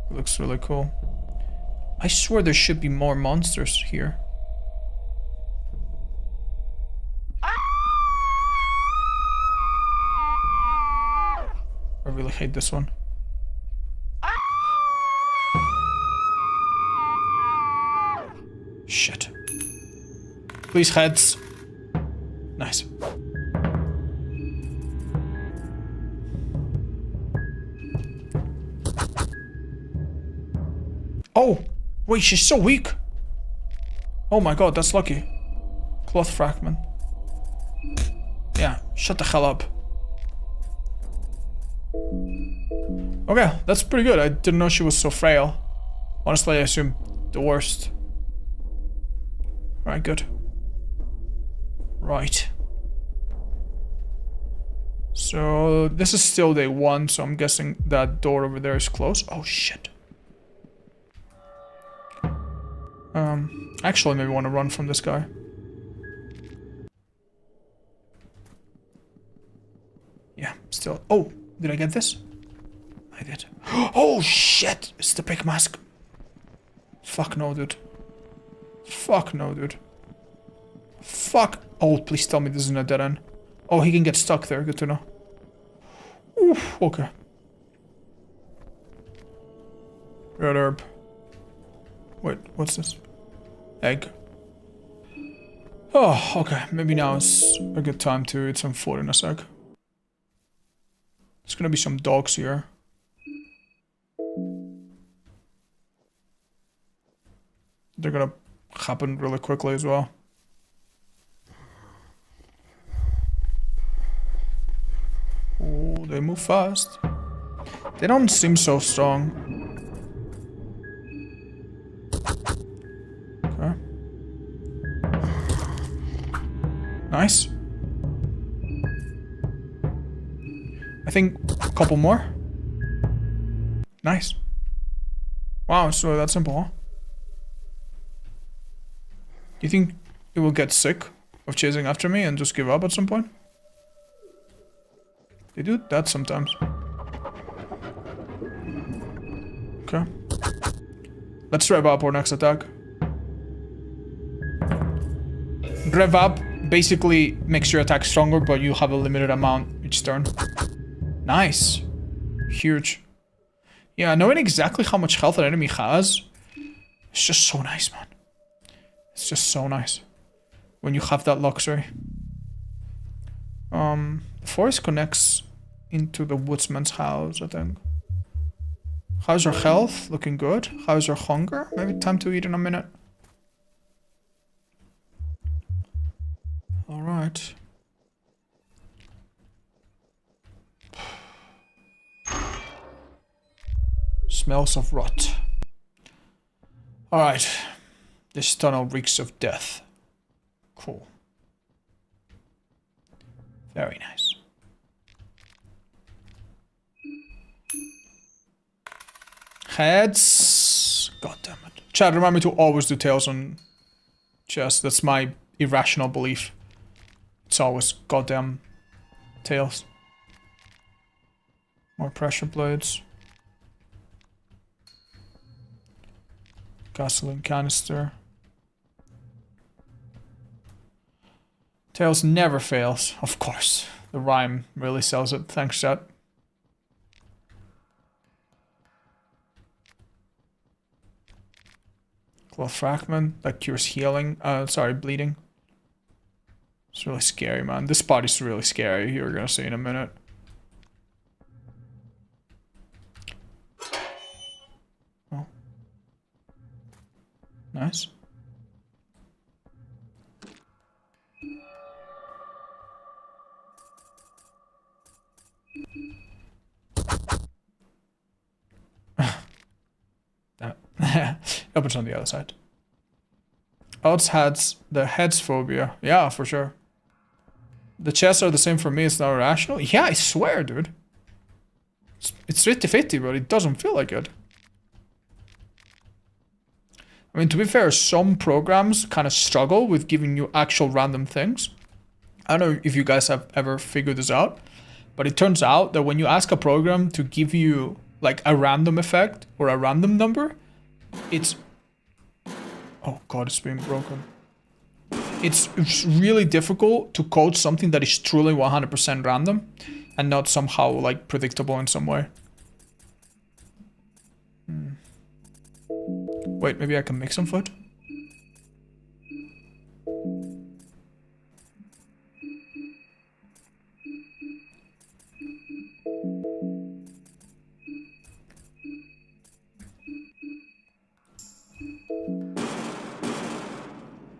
It looks really cool. I swear there should be more monsters here. I really hate this one. Shit. Please, heads. Nice. Oh! Wait, she's so weak! Oh my god, that's lucky. Cloth fragment. Yeah, shut the hell up. Okay, that's pretty good. I didn't know she was so frail. Honestly, I assumed the worst. Alright, good. Right. So, this is still day 1, so I'm guessing that door over there is closed. Oh, shit. Actually, maybe want to run from this guy. Yeah, still. Oh, did I get this? I did. Oh, shit! It's the big mask. Fuck no, dude. Fuck no, dude. Fuck. Oh, please tell me this isn't a dead end. Oh, he can get stuck there. Good to know. Oof, okay. Red herb. Wait, what's this? Egg. Oh, okay. Maybe now is a good time to eat some food in a sec. There's gonna be some dogs here. They're gonna happen really quickly as well. Oh, they move fast. They don't seem so strong. Okay. Nice. I think a couple more. Nice. Wow, it's really that simple, huh? Do you think it will get sick of chasing after me and just give up at some point? They do that sometimes. Okay. Let's rev up our next attack. Rev up basically makes your attack stronger, but you have a limited amount each turn. Nice. Huge. Yeah, knowing exactly how much health an enemy has, it's just so nice, man. It's just so nice when you have that luxury. The forest connects into the woodsman's house, I think. How's your health? Looking good. How's your hunger? Maybe time to eat in a minute. Alright. Smells of rot. Alright. This tunnel reeks of death. Cool. Very nice. Heads. God damn it. Chad, remind me to always do tails on chest. That's my irrational belief. It's always goddamn tails. More pressure blades. Gasoline canister. Tails never fails, of course. The rhyme really sells it. Thanks, chat. Cloth fragment that cures healing. Bleeding. It's really scary, man. This spot is really scary. You're gonna see in a minute. Oh. Nice. Opens on the other side. Odds has the heads phobia. Yeah, for sure. The chests are the same for me. It's not irrational. Yeah, I swear, dude. It's 50-50, but it doesn't feel like it. I mean, to be fair, some programs kind of struggle with giving you actual random things. I don't know if you guys have ever figured this out, but it turns out that when you ask a program to give you like a random effect or a random number, it's... Oh god, it's being broken. It's really difficult to code something that is truly 100% random and not somehow like predictable in some way. Wait, maybe I can make some food?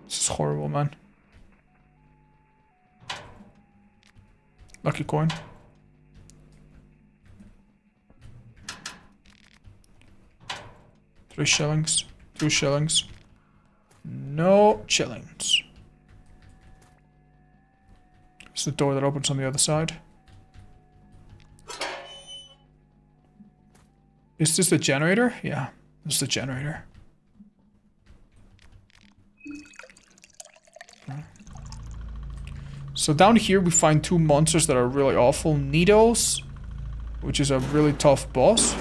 This is horrible, man. Lucky coin. $3 shillings. 2 shillings. No shillings. It's the door that opens on the other side. Is this the generator? Yeah, this is the generator. So down here we find 2 monsters that are really awful. Needles, which is a really tough boss.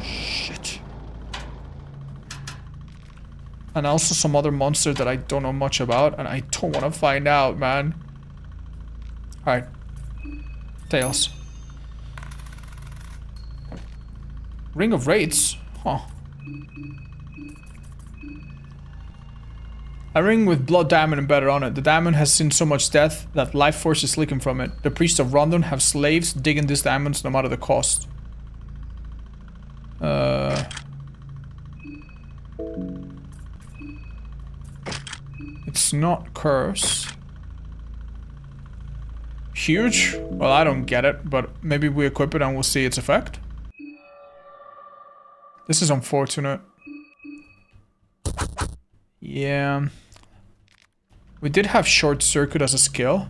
Shit. And also some other monster that I don't know much about, and I don't want to find out, man. Alright. Tails. Ring of Wraiths? Huh. A ring with blood diamond embedded on it. The diamond has seen so much death that life force is leaking from it. The priests of Rondon have slaves digging these diamonds no matter the cost. It's not curse. Huge? Well, I don't get it, but maybe we equip it and we'll see its effect. This is unfortunate. Yeah. We did have short circuit as a skill,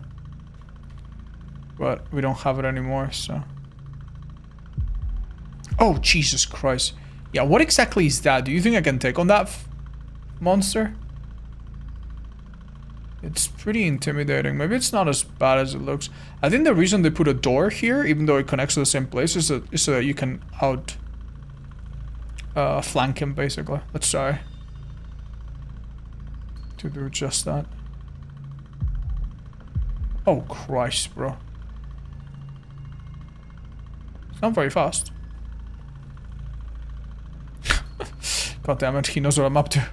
but we don't have it anymore, so. Oh, Jesus Christ. Yeah, what exactly is that? Do you think I can take on that monster? It's pretty intimidating. Maybe it's not as bad as it looks. I think the reason they put a door here, even though it connects to the same place, is so that you can flank him, basically. Let's try to do just that. Oh, Christ, bro. It's not very fast. God damn it, he knows what I'm up to.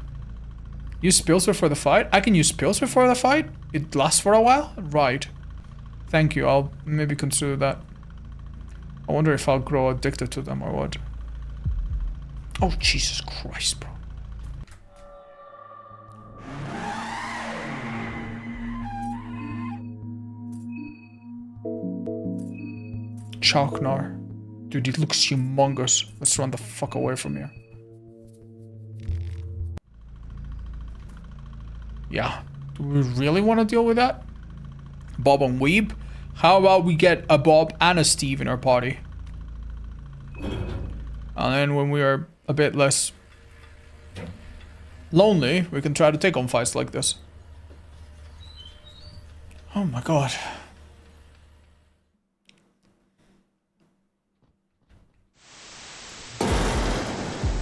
Use spills before the fight? I can use spills before the fight? It lasts for a while? Right. Thank you, I'll maybe consider that. I wonder if I'll grow addicted to them or what. Oh, Jesus Christ, bro. Chalknar. Dude, it looks humongous. Let's run the fuck away from here. Yeah. Do we really want to deal with that? Bob and Weeb? How about we get a Bob and a Steve in our party? And then when we are a bit less lonely, we can try to take on fights like this. Oh my god.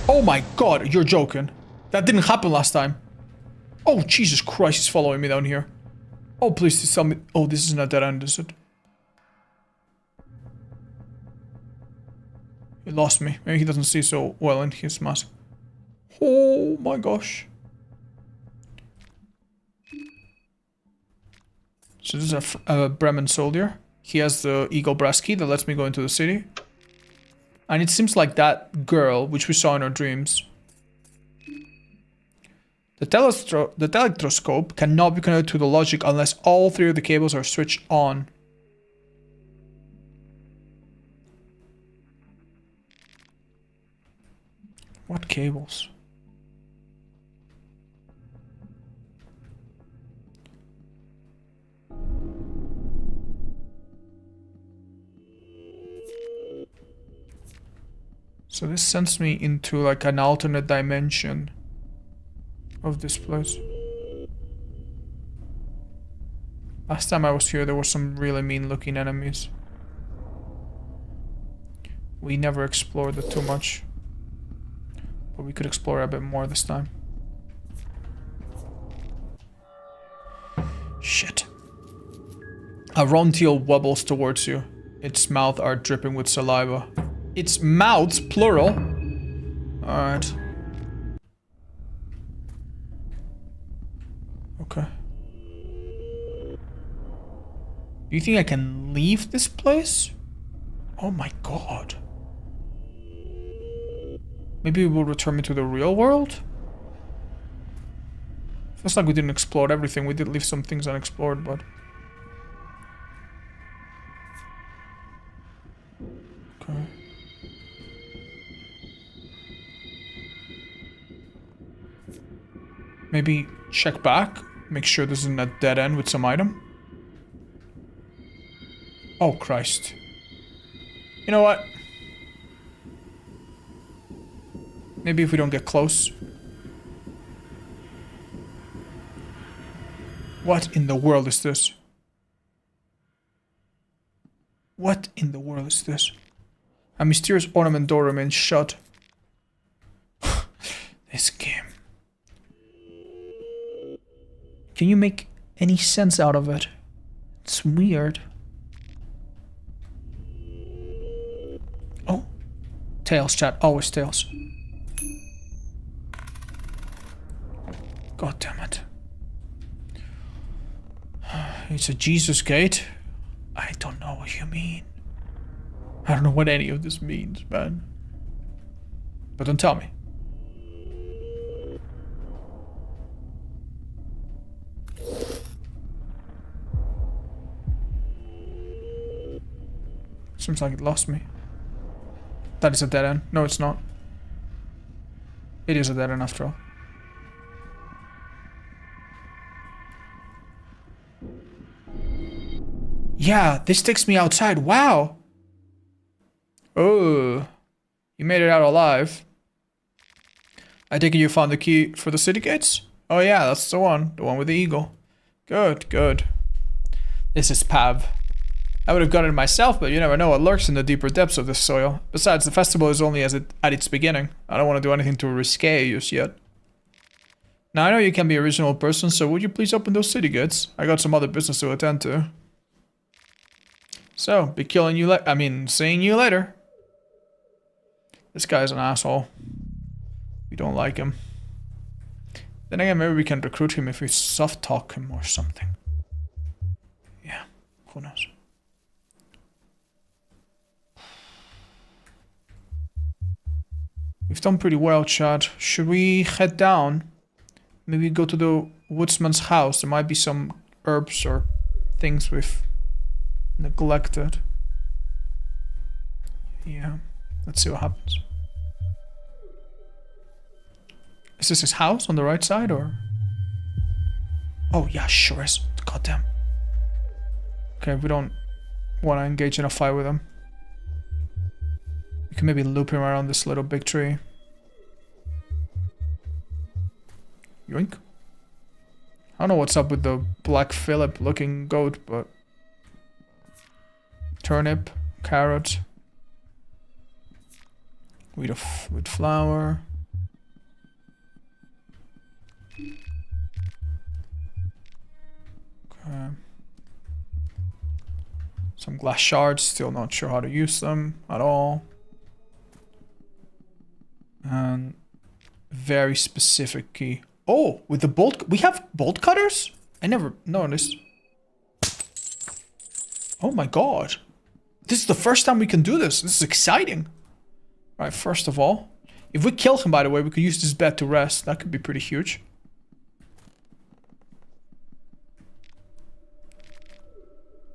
Oh my god, you're joking. That didn't happen last time. Oh, Jesus Christ, he's following me down here. Oh, please tell me. Oh, this isn't a dead end, is it? He lost me. Maybe he doesn't see so well in his mask. Oh my gosh. So this is a Bremen soldier. He has the Eagle Brass key that lets me go into the city. And it seems like that girl, which we saw in our dreams. The telectroscope cannot be connected to the logic unless all 3 of the cables are switched on. What cables? So this sends me into like an alternate dimension of this place. Last time I was here, there were some really mean looking enemies. We never explored it too much. But we could explore a bit more this time. Shit. A Rontiel wobbles towards you. Its mouth are dripping with saliva. Its mouths, plural. Alright. Okay. Do you think I can leave this place? Oh my god. Maybe it will return me to the real world? Feels like we didn't explore everything. We did leave some things unexplored, but... Okay. Maybe check back. Make sure this isn't a dead end with some item. Oh, Christ. You know what? Maybe if we don't get close. What in the world is this? What in the world is this? A mysterious ornament door remains shut. This game. Can you make any sense out of it? It's weird. Oh. Tails, chat. Always tails. God damn it. It's a Jesus gate. I don't know what you mean. I don't know what any of this means, man. But don't tell me. Seems like it lost me. That is a dead end. No, it's not. It is a dead end after all. Yeah, this takes me outside. Wow. Oh, you made it out alive. I take it you found the key for the city gates? Oh yeah, that's the one with the eagle. Good, good. This is Pav. I would have gotten it myself, but you never know what lurks in the deeper depths of this soil. Besides, the festival is only at its beginning. I don't want to do anything too risque just yet. Now I know you can be a reasonable person, so would you please open those city gates? I got some other business to attend to. So, be killing you seeing you later. This guy's an asshole. We don't like him. Then again, maybe we can recruit him if we soft talk him or something. Yeah, who knows. We've done pretty well, Chad. Should we head down? Maybe go to the woodsman's house. There might be some herbs or things we've neglected. Yeah, let's see what happens. Is this his house on the right side or? Oh yeah, sure is. Goddamn. Okay, we don't want to engage in a fight with him. We can maybe loop him around this little big tree. Yoink. I don't know what's up with the Black Phillip looking goat, but... Turnip, carrot. Wheat flour. Okay. Some glass shards, still not sure how to use them at all. And very specific key. Oh, with the bolt, we have bolt cutters? I never noticed. Oh my god. This is the first time we can do this. This is exciting. Alright, first of all, if we kill him, by the way, we could use this bed to rest. That could be pretty huge.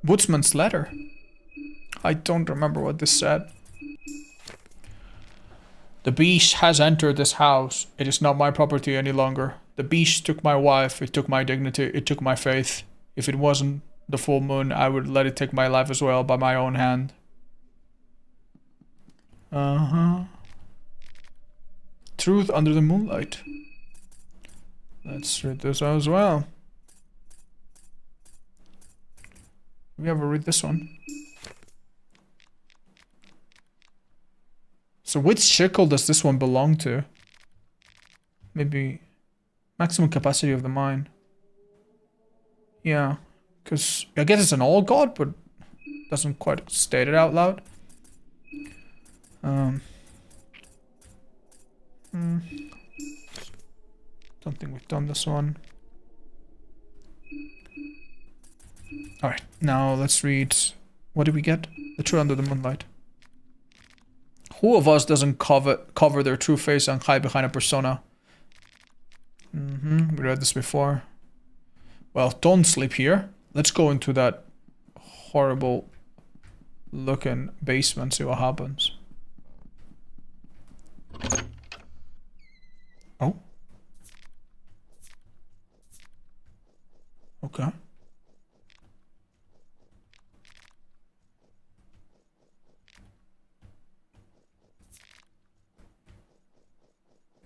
Woodsman's letter. I don't remember what this said. The beast has entered this house. It is not my property any longer. The beast took my wife. It took my dignity. It took my faith. If it wasn't the full moon, I would let it take my life as well by my own hand. Uh-huh. truth under the moonlight. Let's read this as well. We ever read this one? So which circle does this one belong to? Maybe maximum capacity of the mind. Yeah, because I guess it's an all god, but doesn't quite state it out loud. Don't think we've done this one. Alright, now let's read... What did we get? The Truth Under the Moonlight. Who of us doesn't cover their true face and hide behind a persona? We read this before. Well, don't sleep here. Let's go into that horrible looking basement, see what happens. Oh. Okay.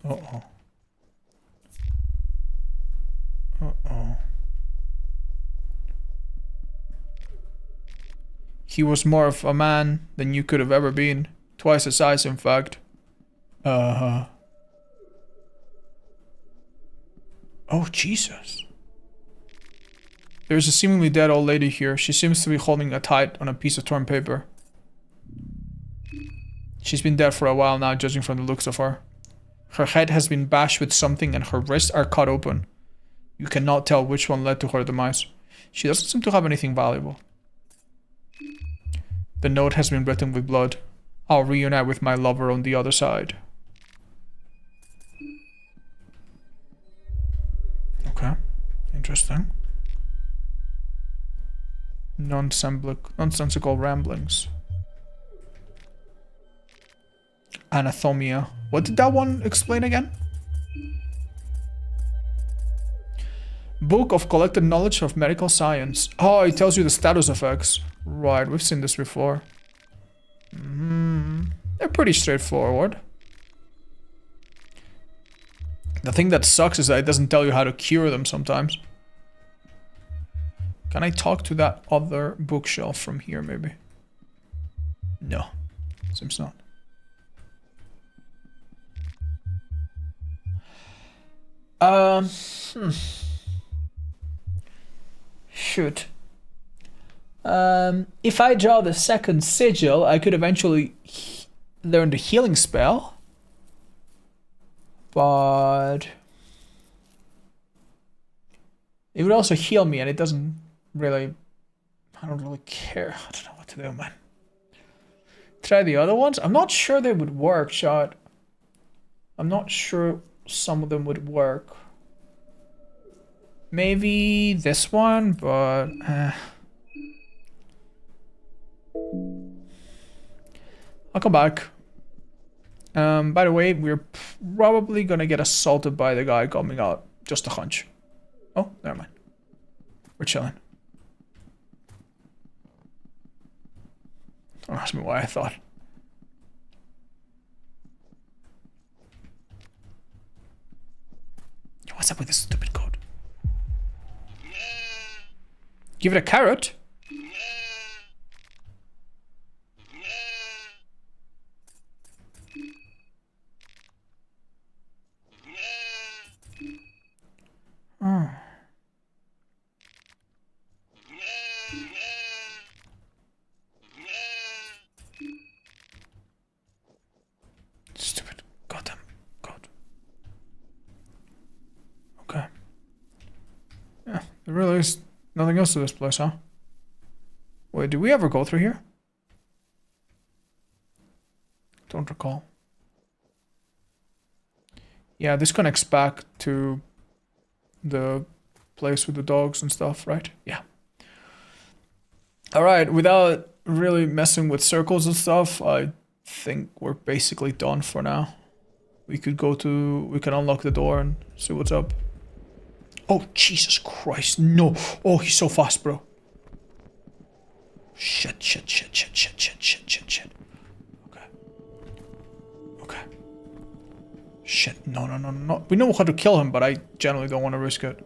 Uh-oh. Uh-oh. He was more of a man than you could have ever been. Twice the size, in fact. Oh, Jesus. There's a seemingly dead old lady here. She seems to be holding a tight on a piece of torn paper. She's been dead for a while now, judging from the looks of her. Her head has been bashed with something and her wrists are cut open. You cannot tell which one led to her demise. She doesn't seem to have anything valuable. The note has been written with blood. I'll reunite with my lover on the other side. Okay, interesting. Nonsensical ramblings. Anathomia. What did that one explain again? Book of Collected Knowledge of Medical Science. Oh, it tells you the status effects. Right, we've seen this before. They're pretty straightforward. The thing that sucks is that it doesn't tell you how to cure them sometimes. Can I talk to that other bookshelf from here, maybe? No, seems not. Shoot. If I draw the second sigil, I could eventually learn the healing spell. But it would also heal me, and it doesn't really... I don't really care. I don't know what to do, man. Try the other ones? I'm not sure they would work, Shot. I'm not sure some of them would work. Maybe this one, but... I'll come back. By the way, we're probably gonna get assaulted by the guy coming out. Just a hunch. Oh, never mind. We're chilling. Don't ask me why I thought. What's up with this stupid code? Give it a carrot? Oh. Stupid goddamn code. Okay. Yeah, there really is nothing else to this place, huh? Wait, did we ever go through here? Don't recall. Yeah, this connects back to the place with the dogs and stuff, right? Yeah. Alright, without really messing with circles and stuff, I think we're basically done for now. We could unlock the door and see what's up. Oh, Jesus Christ, no. Oh, he's so fast, bro. Shit. Okay. Okay. Shit, no, no, no, no. We know how to kill him, but I generally don't want to risk it.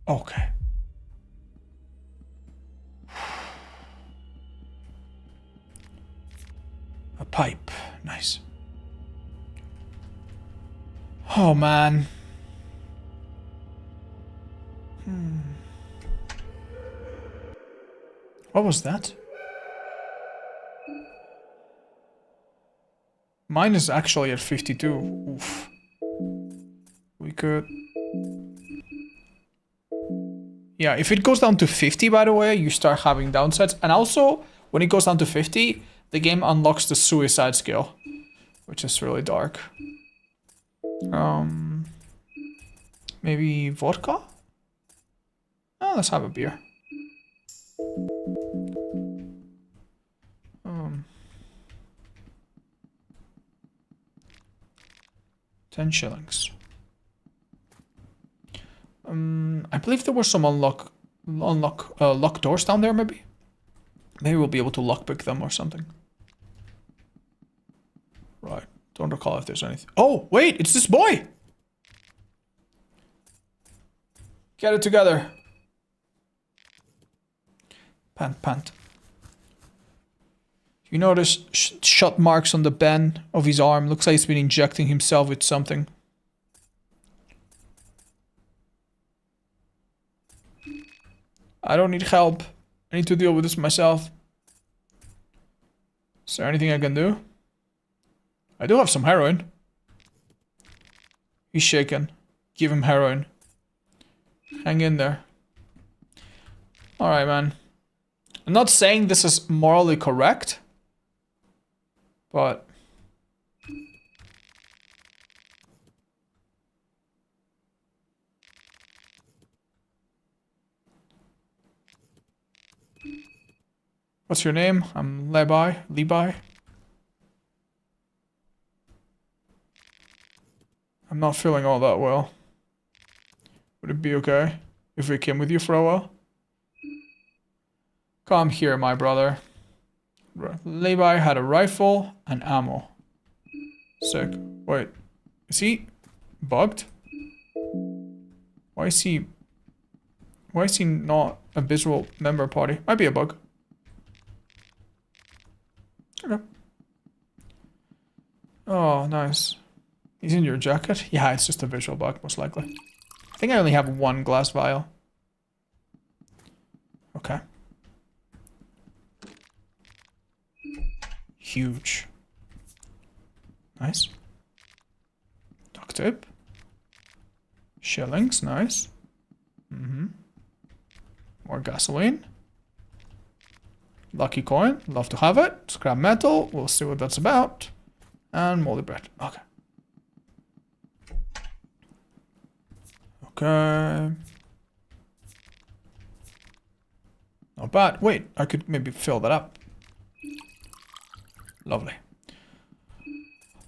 Okay. A pipe. Nice. Oh, man. What was that? Mine is actually at 52. Oof. We could... Yeah, if it goes down to 50, by the way, you start having downsides. And also, when it goes down to 50, the game unlocks the suicide skill, which is really dark. Maybe vodka? Oh, let's have a beer. 10 shillings. I believe there were some lock doors down there, maybe? Maybe we'll be able to lockpick them or something. Right. Don't recall if there's anything. Oh, wait, it's this boy! Get it together. Pant, pant. You notice shot marks on the bend of his arm. Looks like he's been injecting himself with something. I don't need help. I need to deal with this myself. Is there anything I can do? I do have some heroin. He's shaken. Give him heroin. Hang in there. Alright, man. I'm not saying this is morally correct, but... What's your name? I'm Levi. I'm not feeling all that well. Would it be okay if we came with you for a while? Come here, my brother. Levi had a rifle and ammo. Sick. Wait, is he bugged? Why is he not a visual member party? Might be a bug. Okay. Oh, nice. He's in your jacket? Yeah, it's just a visual bug, most likely. I think I only have one glass vial. Okay. Huge. Nice. Duct tape. Shillings, nice. More gasoline. Lucky coin, love to have it. Scrap metal, we'll see what that's about. And moldy bread, okay. Okay. Not bad. Wait, I could maybe fill that up. Lovely.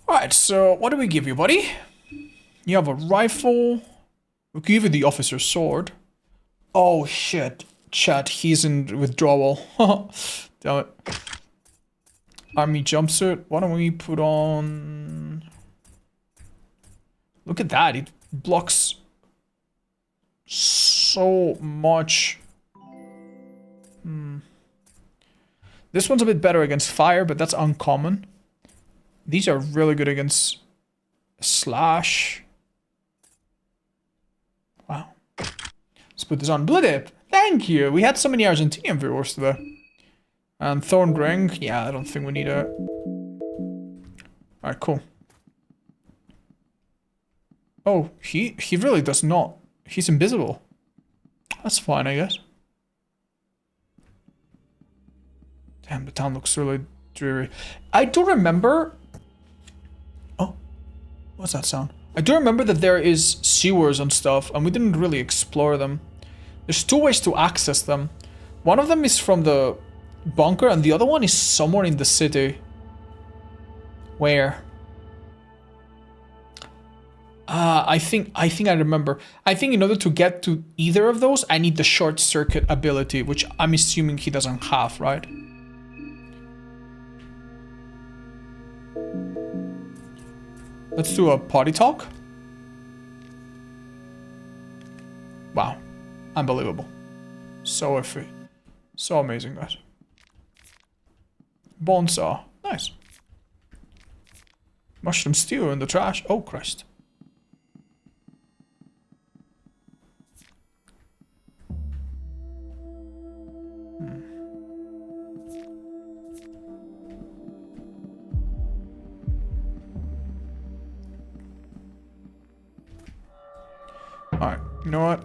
Alright, so what do we give you, buddy? You have a rifle. We could give you the officer's sword. Oh shit. Chat, he's in withdrawal. Damn it. Army jumpsuit. Why don't we put on... Look at that. It blocks so much. This one's a bit better against fire, but that's uncommon. These are really good against slash. Wow. Let's put this on. Bloodip. Thank you. We had so many Argentinian viewers today. And Thorn Ring. Yeah, I don't think we need a... Alright, cool. Oh, he really does not. He's invisible. That's fine, I guess. Damn, the town looks really dreary. I do remember... Oh, what's that sound? I do remember that there is sewers and stuff, and we didn't really explore them. There's two ways to access them. One of them is from the bunker, and the other one is somewhere in the city. Where? I think I remember. I think in order to get to either of those, I need the short circuit ability, which I'm assuming he doesn't have, right? Let's do a potty talk. Wow. Unbelievable. So iffy. So amazing, guys. Bone saw. Nice. Mushroom stew in the trash. Oh, Christ. Alright, you know what?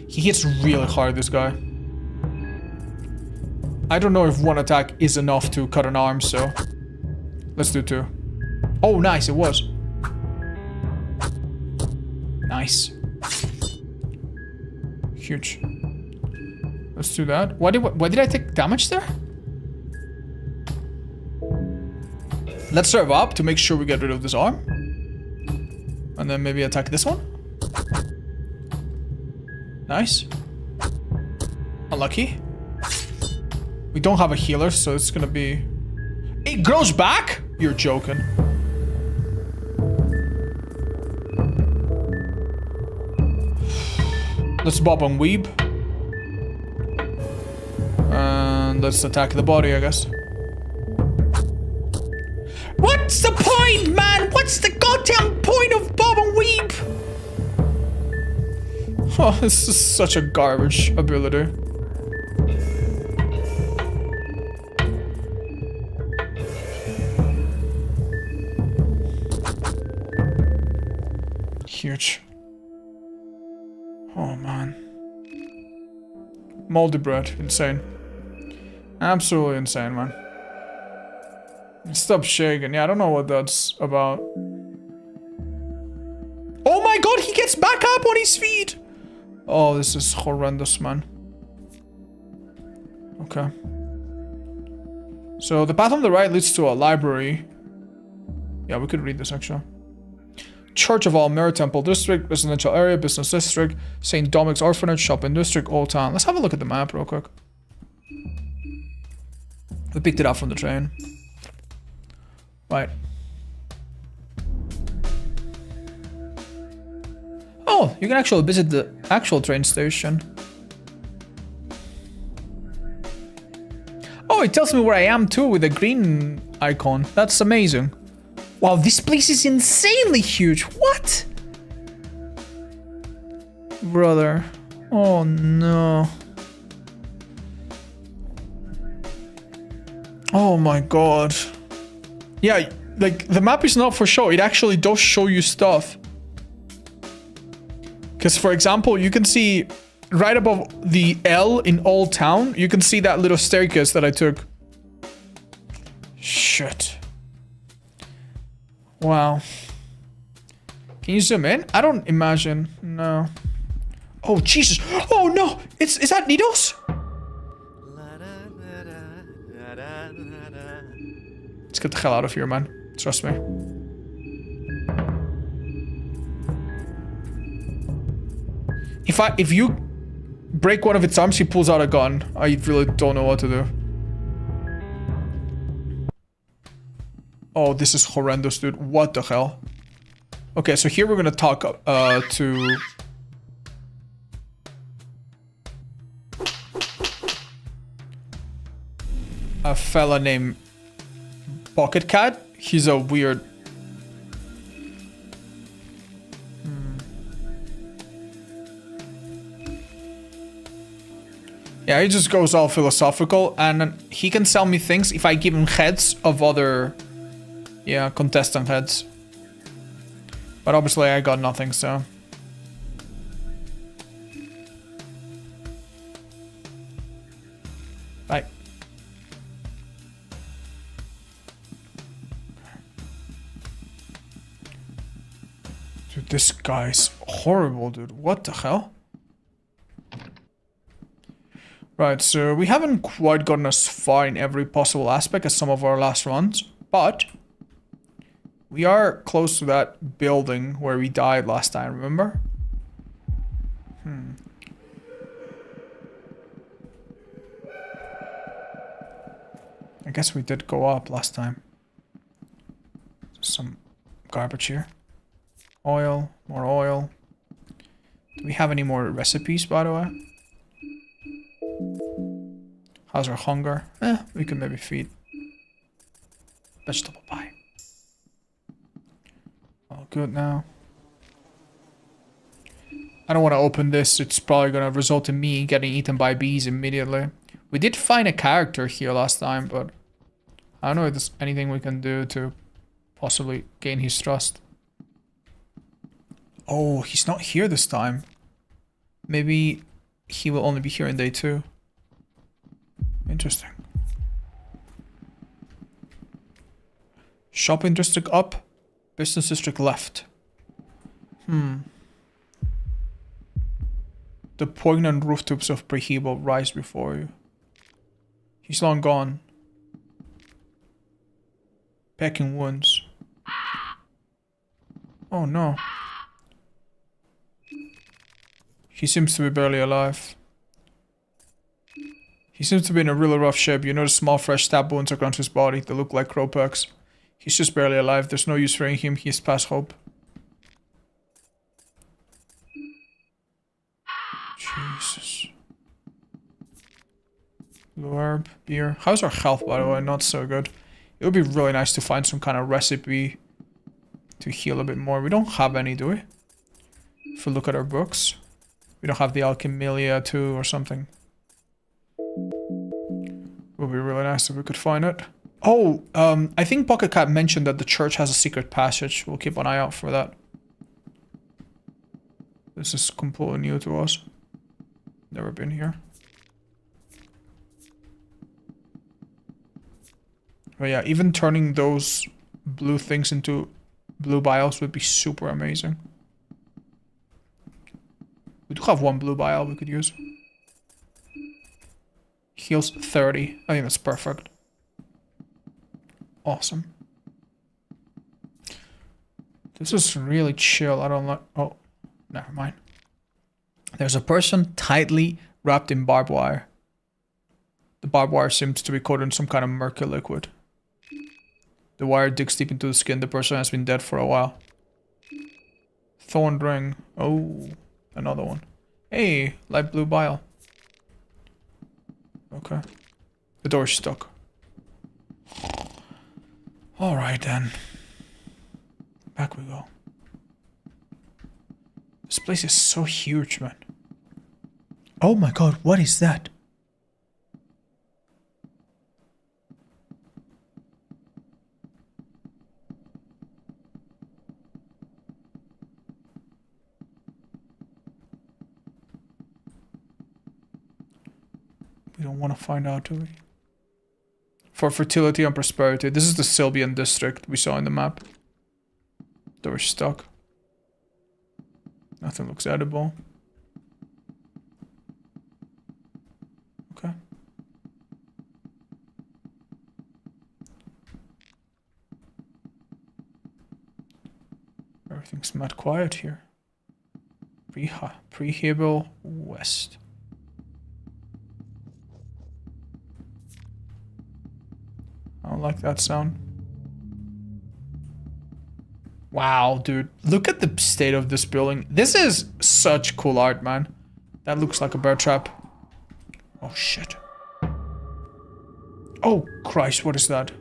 He hits really hard, this guy. I don't know if one attack is enough to cut an arm, so... Let's do two. Oh, nice, it was. Nice. Huge. Let's do that. Why did I take damage there? Let's serve up to make sure we get rid of this arm. And then maybe attack this one. Nice. Unlucky. We don't have a healer, so it's gonna be... It grows back? You're joking. Let's bob and weeb. And let's attack the body, I guess. What's the point, man? What's the goddamn point of bob and weeb? Oh, this is such a garbage ability. Huge. Oh, man. Moldy bread. Insane. Absolutely insane, man. Stop shaking. Yeah, I don't know what that's about. Oh my god, he gets back up on his feet! Oh, this is horrendous, man. Okay. So, the path on the right leads to a library. Yeah, we could read this, actually. Church of Almere Temple District, Residential Area, Business District, St. Dominic's Orphanage, Shopping District, Old Town. Let's have a look at the map real quick. We picked it up from the train. Right. Oh, you can actually visit the actual train station. Oh, it tells me where I am too with a green icon. That's amazing. Wow, this place is insanely huge. What? Brother. Oh no. Oh my god. Yeah, like, the map is not for show. It actually does show you stuff. Because, for example, you can see right above the L in Old Town, you can see that little staircase that I took. Shit. Wow. Can you zoom in? I don't imagine. No. Oh, Jesus. Oh, no. Is that needles? Let's get the hell out of here, man. Trust me. If you break one of its arms, he pulls out a gun. I really don't know what to do. Oh, this is horrendous, dude. What the hell? Okay, so here we're gonna talk to... a fella named Pocket Cat. He's a weird... Yeah, he just goes all philosophical, and he can sell me things if I give him heads of other... Yeah, contestant heads. But obviously I got nothing, so... Bye. Dude, this guy's horrible, dude. What the hell? Right, so we haven't quite gotten as far in every possible aspect as some of our last runs, but we are close to that building where we died last time, remember? guess we did go up last time. Some garbage here. Oil, more oil. Do we have any more recipes, by the way? How's our hunger? We could maybe feed. Vegetable pie. All good now. I don't want to open this. It's probably going to result in me getting eaten by bees immediately. We did find a character here last time, but I don't know if there's anything we can do to possibly gain his trust. Oh, he's not here this time. Maybe he will only be here in day 2. Interesting. Shopping district up, business district left. The poignant rooftops of Prehebo rise before you. He's long gone. Pecking wounds. Oh no. He seems to be barely alive. He seems to be in a really rough shape. You notice small fresh stab wounds across his body that look like crow pecks. He's just barely alive. There's no use fearing him. He's past hope. Jesus. Blue herb, beer. How's our health, by the way? Not so good. It would be really nice to find some kind of recipe to heal a bit more. We don't have any, do we? If we look at our books. We don't have the Alchemilia 2 or something. It would be really nice if we could find it. Oh, I think Pocket Cat mentioned that the church has a secret passage. We'll keep an eye out for that. This is completely new to us. Never been here. But yeah, even turning those blue things into blue vials would be super amazing. We do have one blue vial we could use. Heals 30. I think that's perfect. Awesome. This is really chill. I don't like... Oh, never mind. There's a person tightly wrapped in barbed wire. The barbed wire seems to be coated in some kind of murky liquid. The wire digs deep into the skin. The person has been dead for a while. Thorn ring. Oh, another one. Hey, light blue bile. Okay. The door's stuck. Alright then. Back we go. This place is so huge, man. Oh my god, what is that? We don't want to find out, do we? For fertility and prosperity. This is the Sylvian district we saw in the map. Door stuck. Nothing looks edible. Okay. Everything's mad quiet here. Prehebo West. I don't like that sound. Wow, dude. Look at the state of this building. This is such cool art, man. That looks like a bear trap. Oh, shit. Oh, Christ, what is that?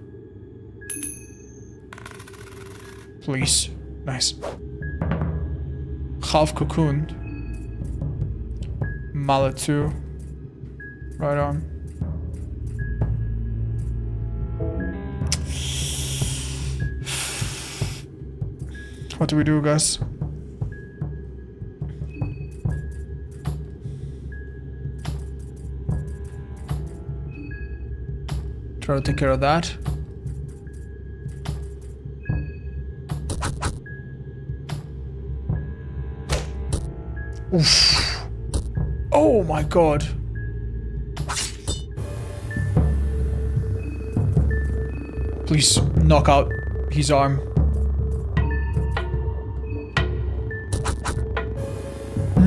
Please. Nice. Half cocooned. Mallet 2. Right on. What do we do, guys? Try to take care of that. Oof. Oh my god. Please knock out his arm.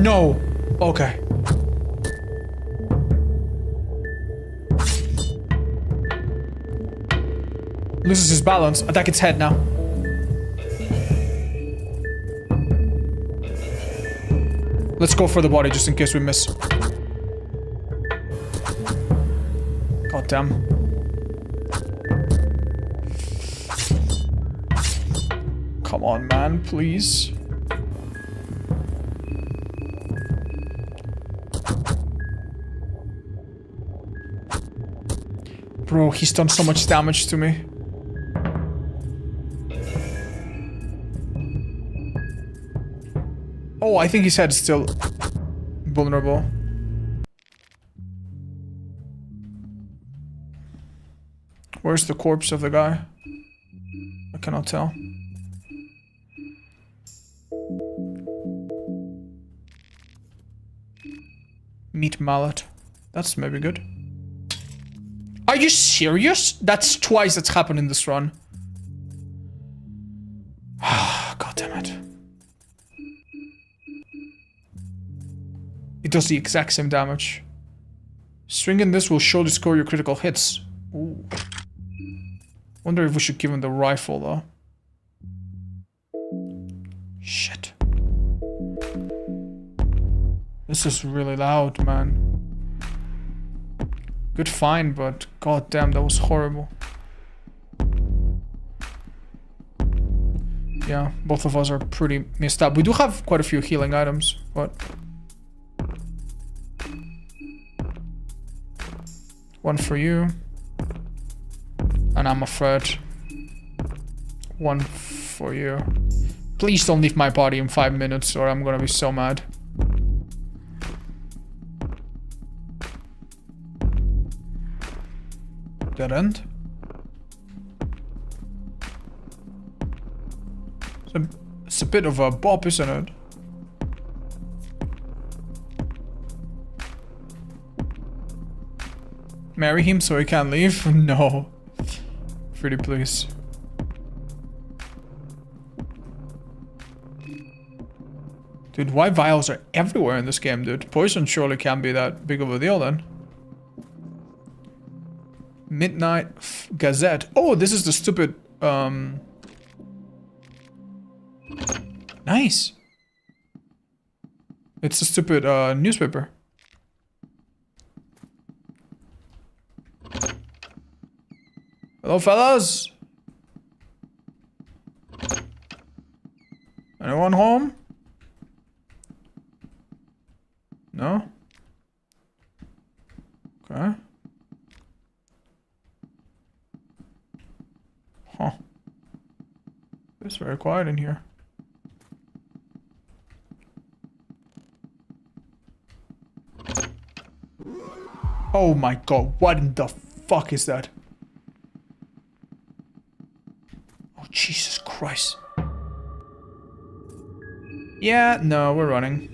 No. Okay. Loses his balance. Attack its head now. Let's go for the body just in case we miss. God damn. Come on, man, please. Bro, he's done so much damage to me. Oh, I think his head is still vulnerable. Where's the corpse of the guy? I cannot tell. Meat mallet. That's maybe good. Are you serious? That's twice that's happened in this run. God damn it. It does the exact same damage. Stringing this will show the score your critical hits. Ooh. Wonder if we should give him the rifle though. Shit. This is really loud, man. Good find, but goddamn, that was horrible. Yeah, both of us are pretty messed up. We do have quite a few healing items, but... One for you. And I'm afraid... One for you. Please don't leave my body in 5 minutes or I'm gonna be so mad. Dead end. It's a bit of a bop, isn't it? Marry him so he can't leave? No. Pretty please. Dude, why vials are everywhere in this game, dude? Poison surely can't be that big of a deal then. Midnight Gazette. Oh, this is the stupid, Nice. It's a stupid, newspaper. Hello, fellas. Anyone home? No? Okay. Huh. It's very quiet in here. Oh my god, what in the fuck is that? Oh, Jesus Christ. Yeah, no, we're running.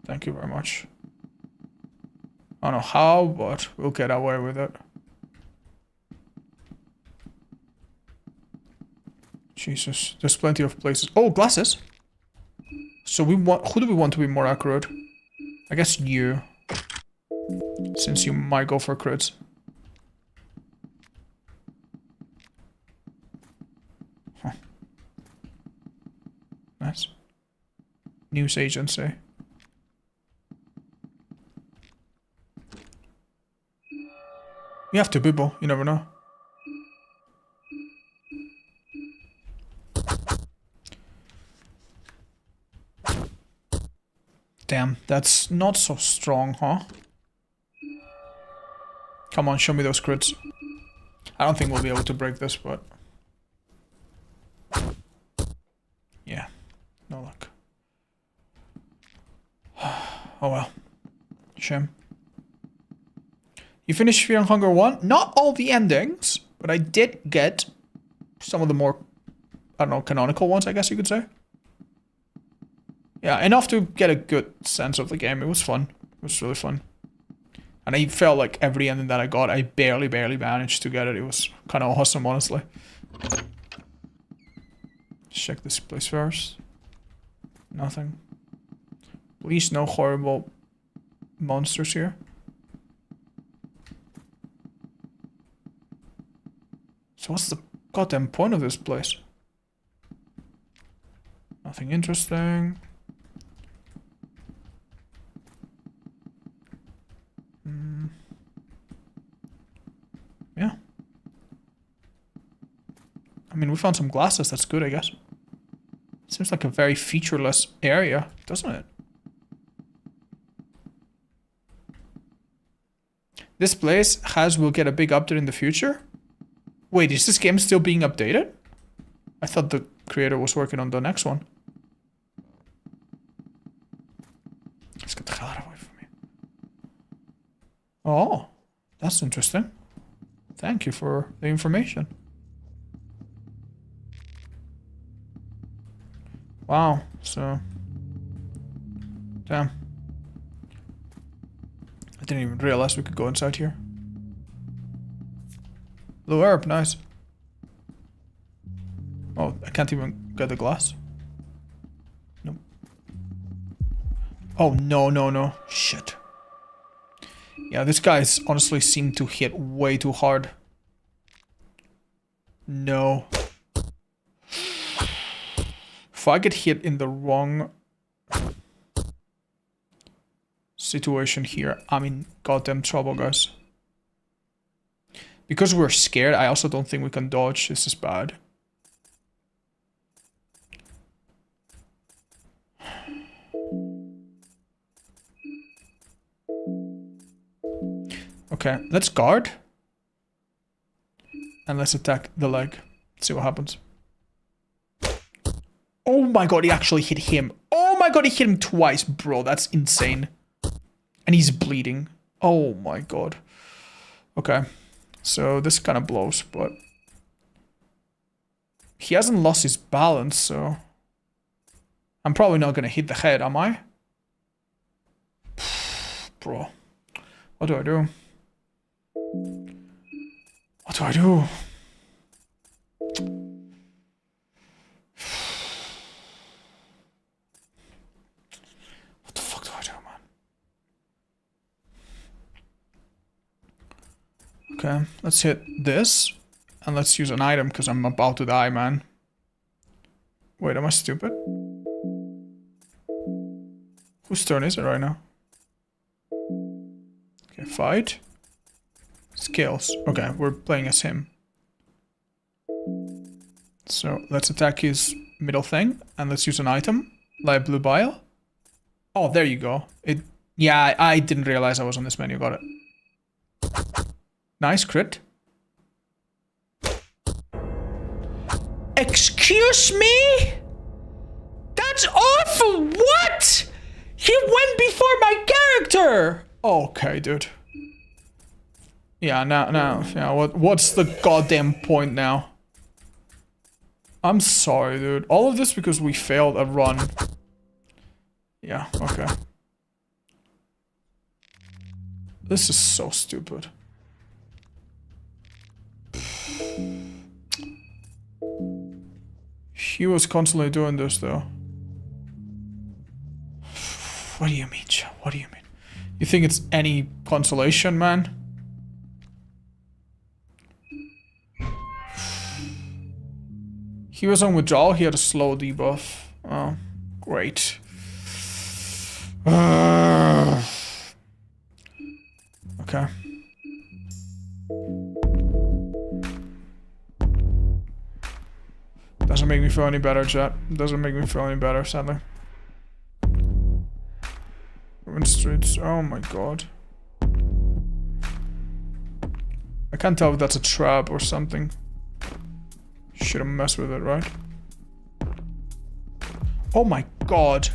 Thank you very much. I don't know how, but we'll get away with it. Jesus, there's plenty of places. Oh, glasses. So we want, who do we want to be more accurate? I guess you. Since you might go for crits. Huh. Nice. News agency. You have to people, you never know. Damn, that's not so strong, huh? Come on, show me those crits. I don't think we'll be able to break this, but... Yeah, no luck. Oh well. Shame. You finished Fear and Hunger 1? Not all the endings, but I did get some of the more, I don't know, canonical ones, I guess you could say. Yeah, enough to get a good sense of the game. It was fun. It was really fun. And I felt like every ending that I got, I barely managed to get it. It was kind of awesome, honestly. Check this place first. Nothing. Please, no horrible monsters here. So what's the goddamn point of this place? Nothing interesting. Yeah. I mean, we found some glasses. That's good, I guess. Seems like a very featureless area, doesn't it? This place will get a big update in the future? Wait, is this game still being updated? I thought the creator was working on the next one. Let's get the hell away from me. Oh, that's interesting. Thank you for the information. Wow, so... Damn. I didn't even realize we could go inside here. Blue herb, nice. Oh, I can't even get the glass. Nope. Oh, no. Shit. Yeah, this guy's honestly seemed to hit way too hard. No. If I get hit in the wrong situation here, I'm in goddamn trouble, guys. Because we're scared, I also don't think we can dodge. This is bad. Okay, let's guard. And let's attack the leg. See what happens. Oh my god, he actually hit him. Oh my god, he hit him twice, bro. That's insane. And he's bleeding. Oh my god. Okay. So this kind of blows, but... He hasn't lost his balance, so... I'm probably not gonna hit the head, am I? Bro. What do I do? What do I do? What the fuck do I do, man? Okay, let's hit this. And let's use an item, because I'm about to die, man. Wait, am I stupid? Whose turn is it right now? Okay, fight. Skills. Okay, we're playing as him. So, let's attack his middle thing. And let's use an item. Like blue bile. Oh, there you go. Yeah, I didn't realize I was on this menu. Got it. Nice crit. Excuse me? That's awful! What? He went before my character! Okay, dude. Yeah, now, yeah, what's the goddamn point now? I'm sorry, dude. All of this because we failed a run. Yeah, okay. This is so stupid. He was constantly doing this, though. What do you mean, Joe? What do you mean? You think it's any consolation, man? He was on withdrawal, he had a slow debuff. Oh, great. Okay. Doesn't make me feel any better, chat. Doesn't make me feel any better, sadly. Ruin streets. Oh my god. I can't tell if that's a trap or something. Shouldn't mess with it, right? Oh my god.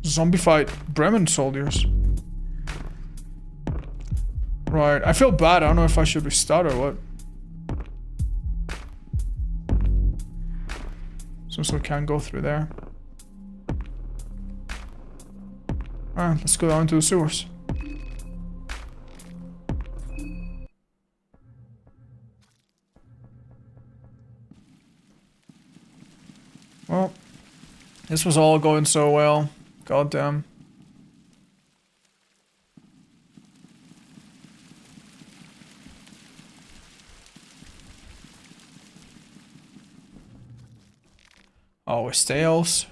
Zombified Bremen soldiers. Right, I feel bad. I don't know if I should restart or what. So we can't go through there. Alright, let's go down to the sewers. Well, this was all going so well. Goddamn. Always tails.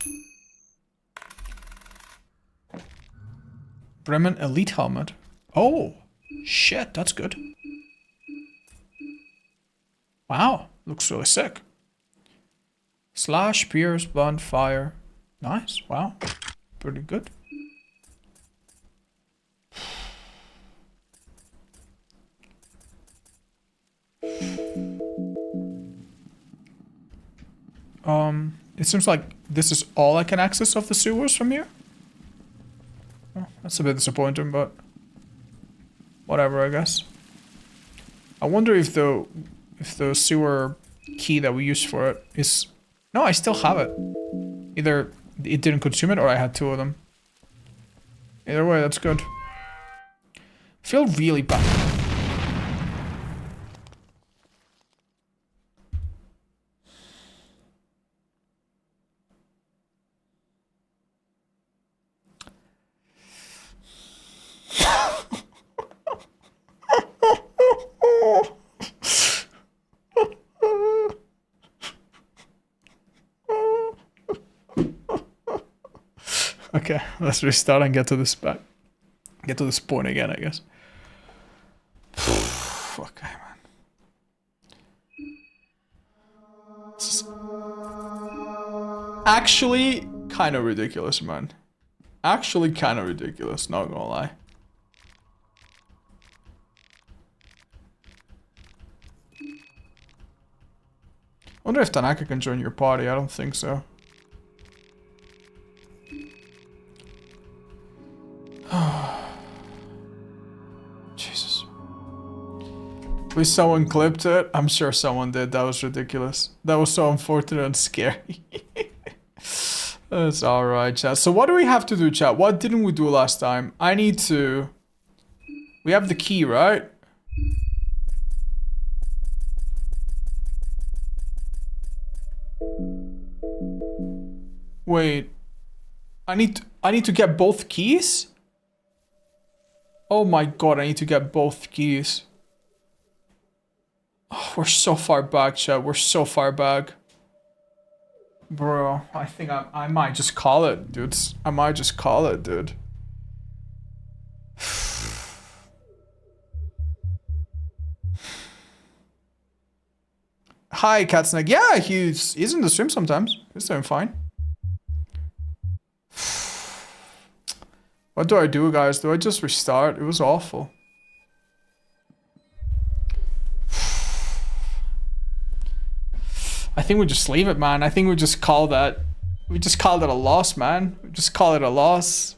Bremen Elite Helmet. Oh, shit, that's good. Wow, looks really sick. Slash, pierce, blunt, fire. Nice, wow. Pretty good. It seems like this is all I can access of the sewers from here. Oh, that's a bit disappointing, but whatever, I guess. I wonder if the sewer key that we used for it is... No, I still have it. Either it didn't consume it or I had 2 of them. Either way, that's good. I feel really bad. Okay, let's restart and get to this back. Get to this point again, I guess. Okay, man. This is actually kind of ridiculous, man. Actually kind of ridiculous, not gonna lie. I wonder if Tanaka can join your party. I don't think so. Jesus. Please someone clipped it. I'm sure someone did. That was ridiculous. That was so unfortunate and scary. That's alright, chat. So what do we have to do, chat? What didn't we do last time? I need to... We have the key, right? Wait. I need to get both keys? Oh my god, I need to get both keys. Oh, we're so far back, chat. We're so far back. Bro, I think I might just call it, dudes. I might just call it, dude. Hi, Catsnack. Yeah, he's in the stream sometimes. He's doing fine. What do I do, guys? Do I just restart? It was awful. I think we just leave it, man. I think we just call that... We just called it a loss, man. We just call it a loss.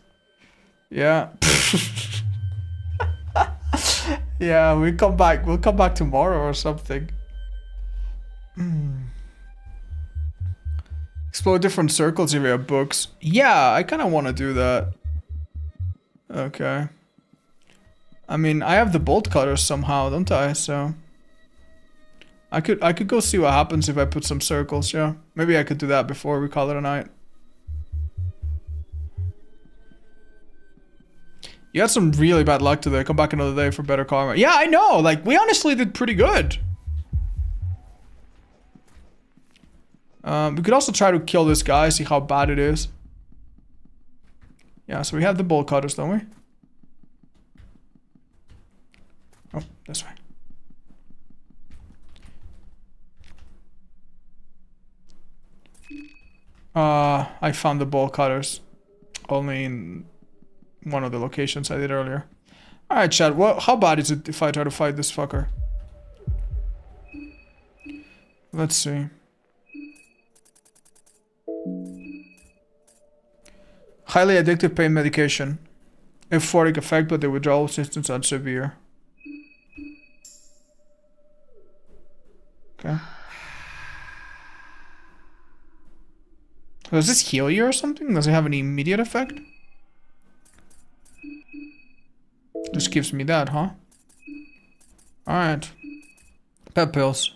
Yeah. Yeah, we'll come back tomorrow or something. Explore different circles if you have books. Yeah, I kind of want to do that. Okay. I mean, I have the bolt cutters somehow, don't I? So I could go see what happens if I put some circles, yeah. Maybe I could do that before we call it a night. You had some really bad luck today. Come back another day for better karma. Yeah, I know. Like, we honestly did pretty good. We could also try to kill this guy, see how bad it is. Yeah, so we have the bolt cutters, don't we? Oh, this way. I found the bolt cutters. Only in one of the locations I did earlier. Alright, chat, how bad is it if I try to fight this fucker? Let's see. Highly addictive pain medication. Euphoric effect, but the withdrawal symptoms are severe. Okay. Does this heal you or something? Does it have any immediate effect? Just gives me that, huh? Alright. Pep pills.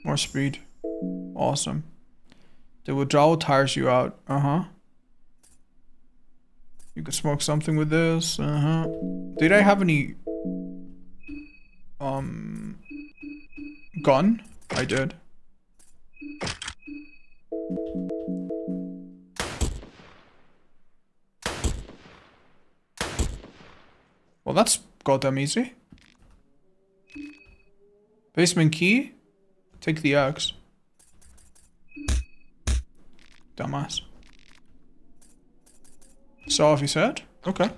More speed. Awesome. The withdrawal tires you out. Uh-huh. You could smoke something with this. Uh-huh. Did I have any... gun? I did. Well, that's goddamn easy. Basement key. Take the axe. Dumbass. So, if you said? Okay.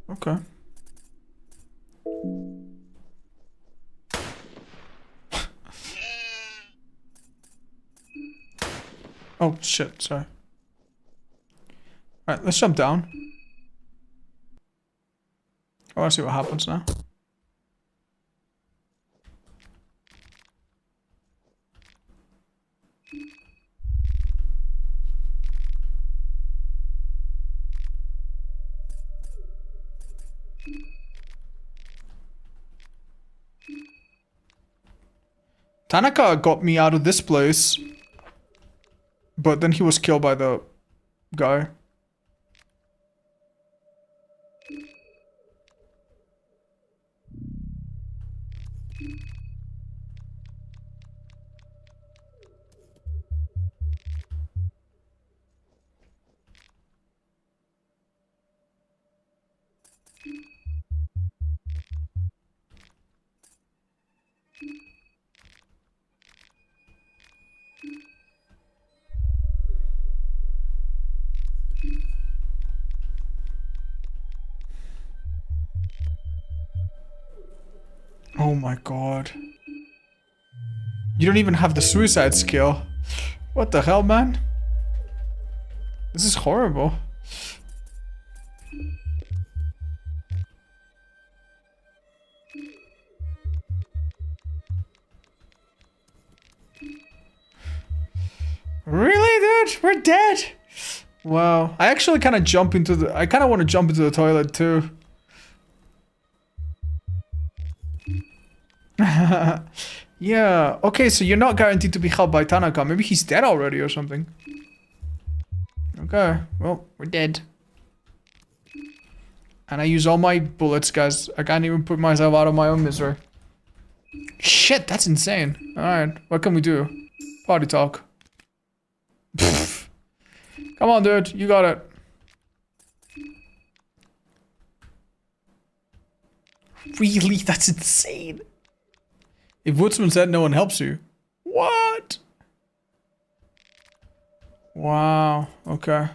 Okay. Oh, shit, sorry. Alright, let's jump down. I wanna see what happens now. Tanaka got me out of this place. But then he was killed by the guy. Oh my god. You don't even have the suicide skill. What the hell, man? This is horrible. Really, dude? We're dead? Wow. I actually kind of jump into the... I kind of want to jump into the toilet, too. Yeah. Okay, so you're not guaranteed to be helped by Tanaka. Maybe he's dead already or something. Okay. Well, we're dead. And I use all my bullets, guys. I can't even put myself out of my own misery. Shit, that's insane. Alright, what can we do? Party talk. Pfft. Come on, dude. You got it. Really? That's insane. If Woodsman said no one helps you. What? Wow. Okay.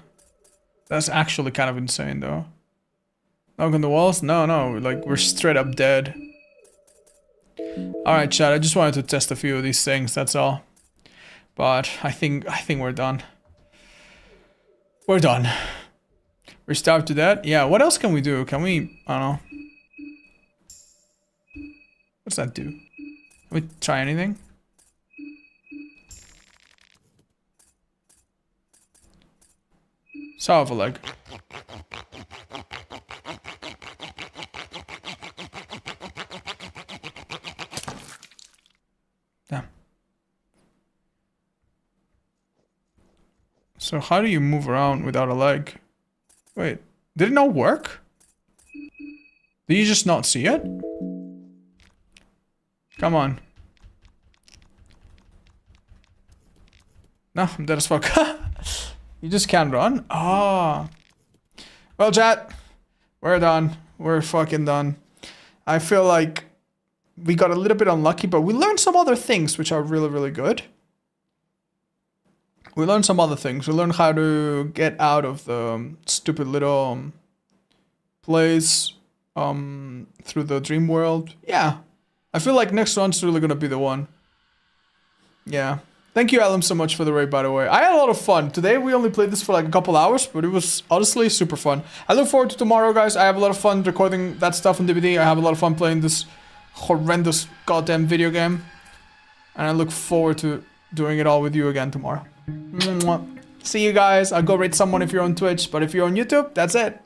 That's actually kind of insane, though. Knock on the walls? No, no. Like, we're straight up dead. Alright, chat. I just wanted to test a few of these things. That's all. But I think we're done. We're done. We're starved to death? Yeah, what else can we do? Can we... I don't know. What's that do? Can we try anything? Saw of a leg. Damn. So how do you move around without a leg? Wait, did it not work? Did you just not see it? Come on. No, I'm dead as fuck. You just can't run? Ah. Oh. Well, chat. We're done. We're fucking done. I feel like we got a little bit unlucky, but we learned some other things which are really, really good. We learned some other things. We learned how to get out of the stupid little place through the dream world. Yeah. I feel like next one's really gonna be the one. Yeah. Thank you, Alan, so much for the raid, by the way. I had a lot of fun. Today, we only played this for like a couple hours, but it was honestly super fun. I look forward to tomorrow, guys. I have a lot of fun recording that stuff on DVD. I have a lot of fun playing this horrendous goddamn video game. And I look forward to doing it all with you again tomorrow. See you guys. I'll go rate someone if you're on Twitch, but if you're on YouTube, that's it.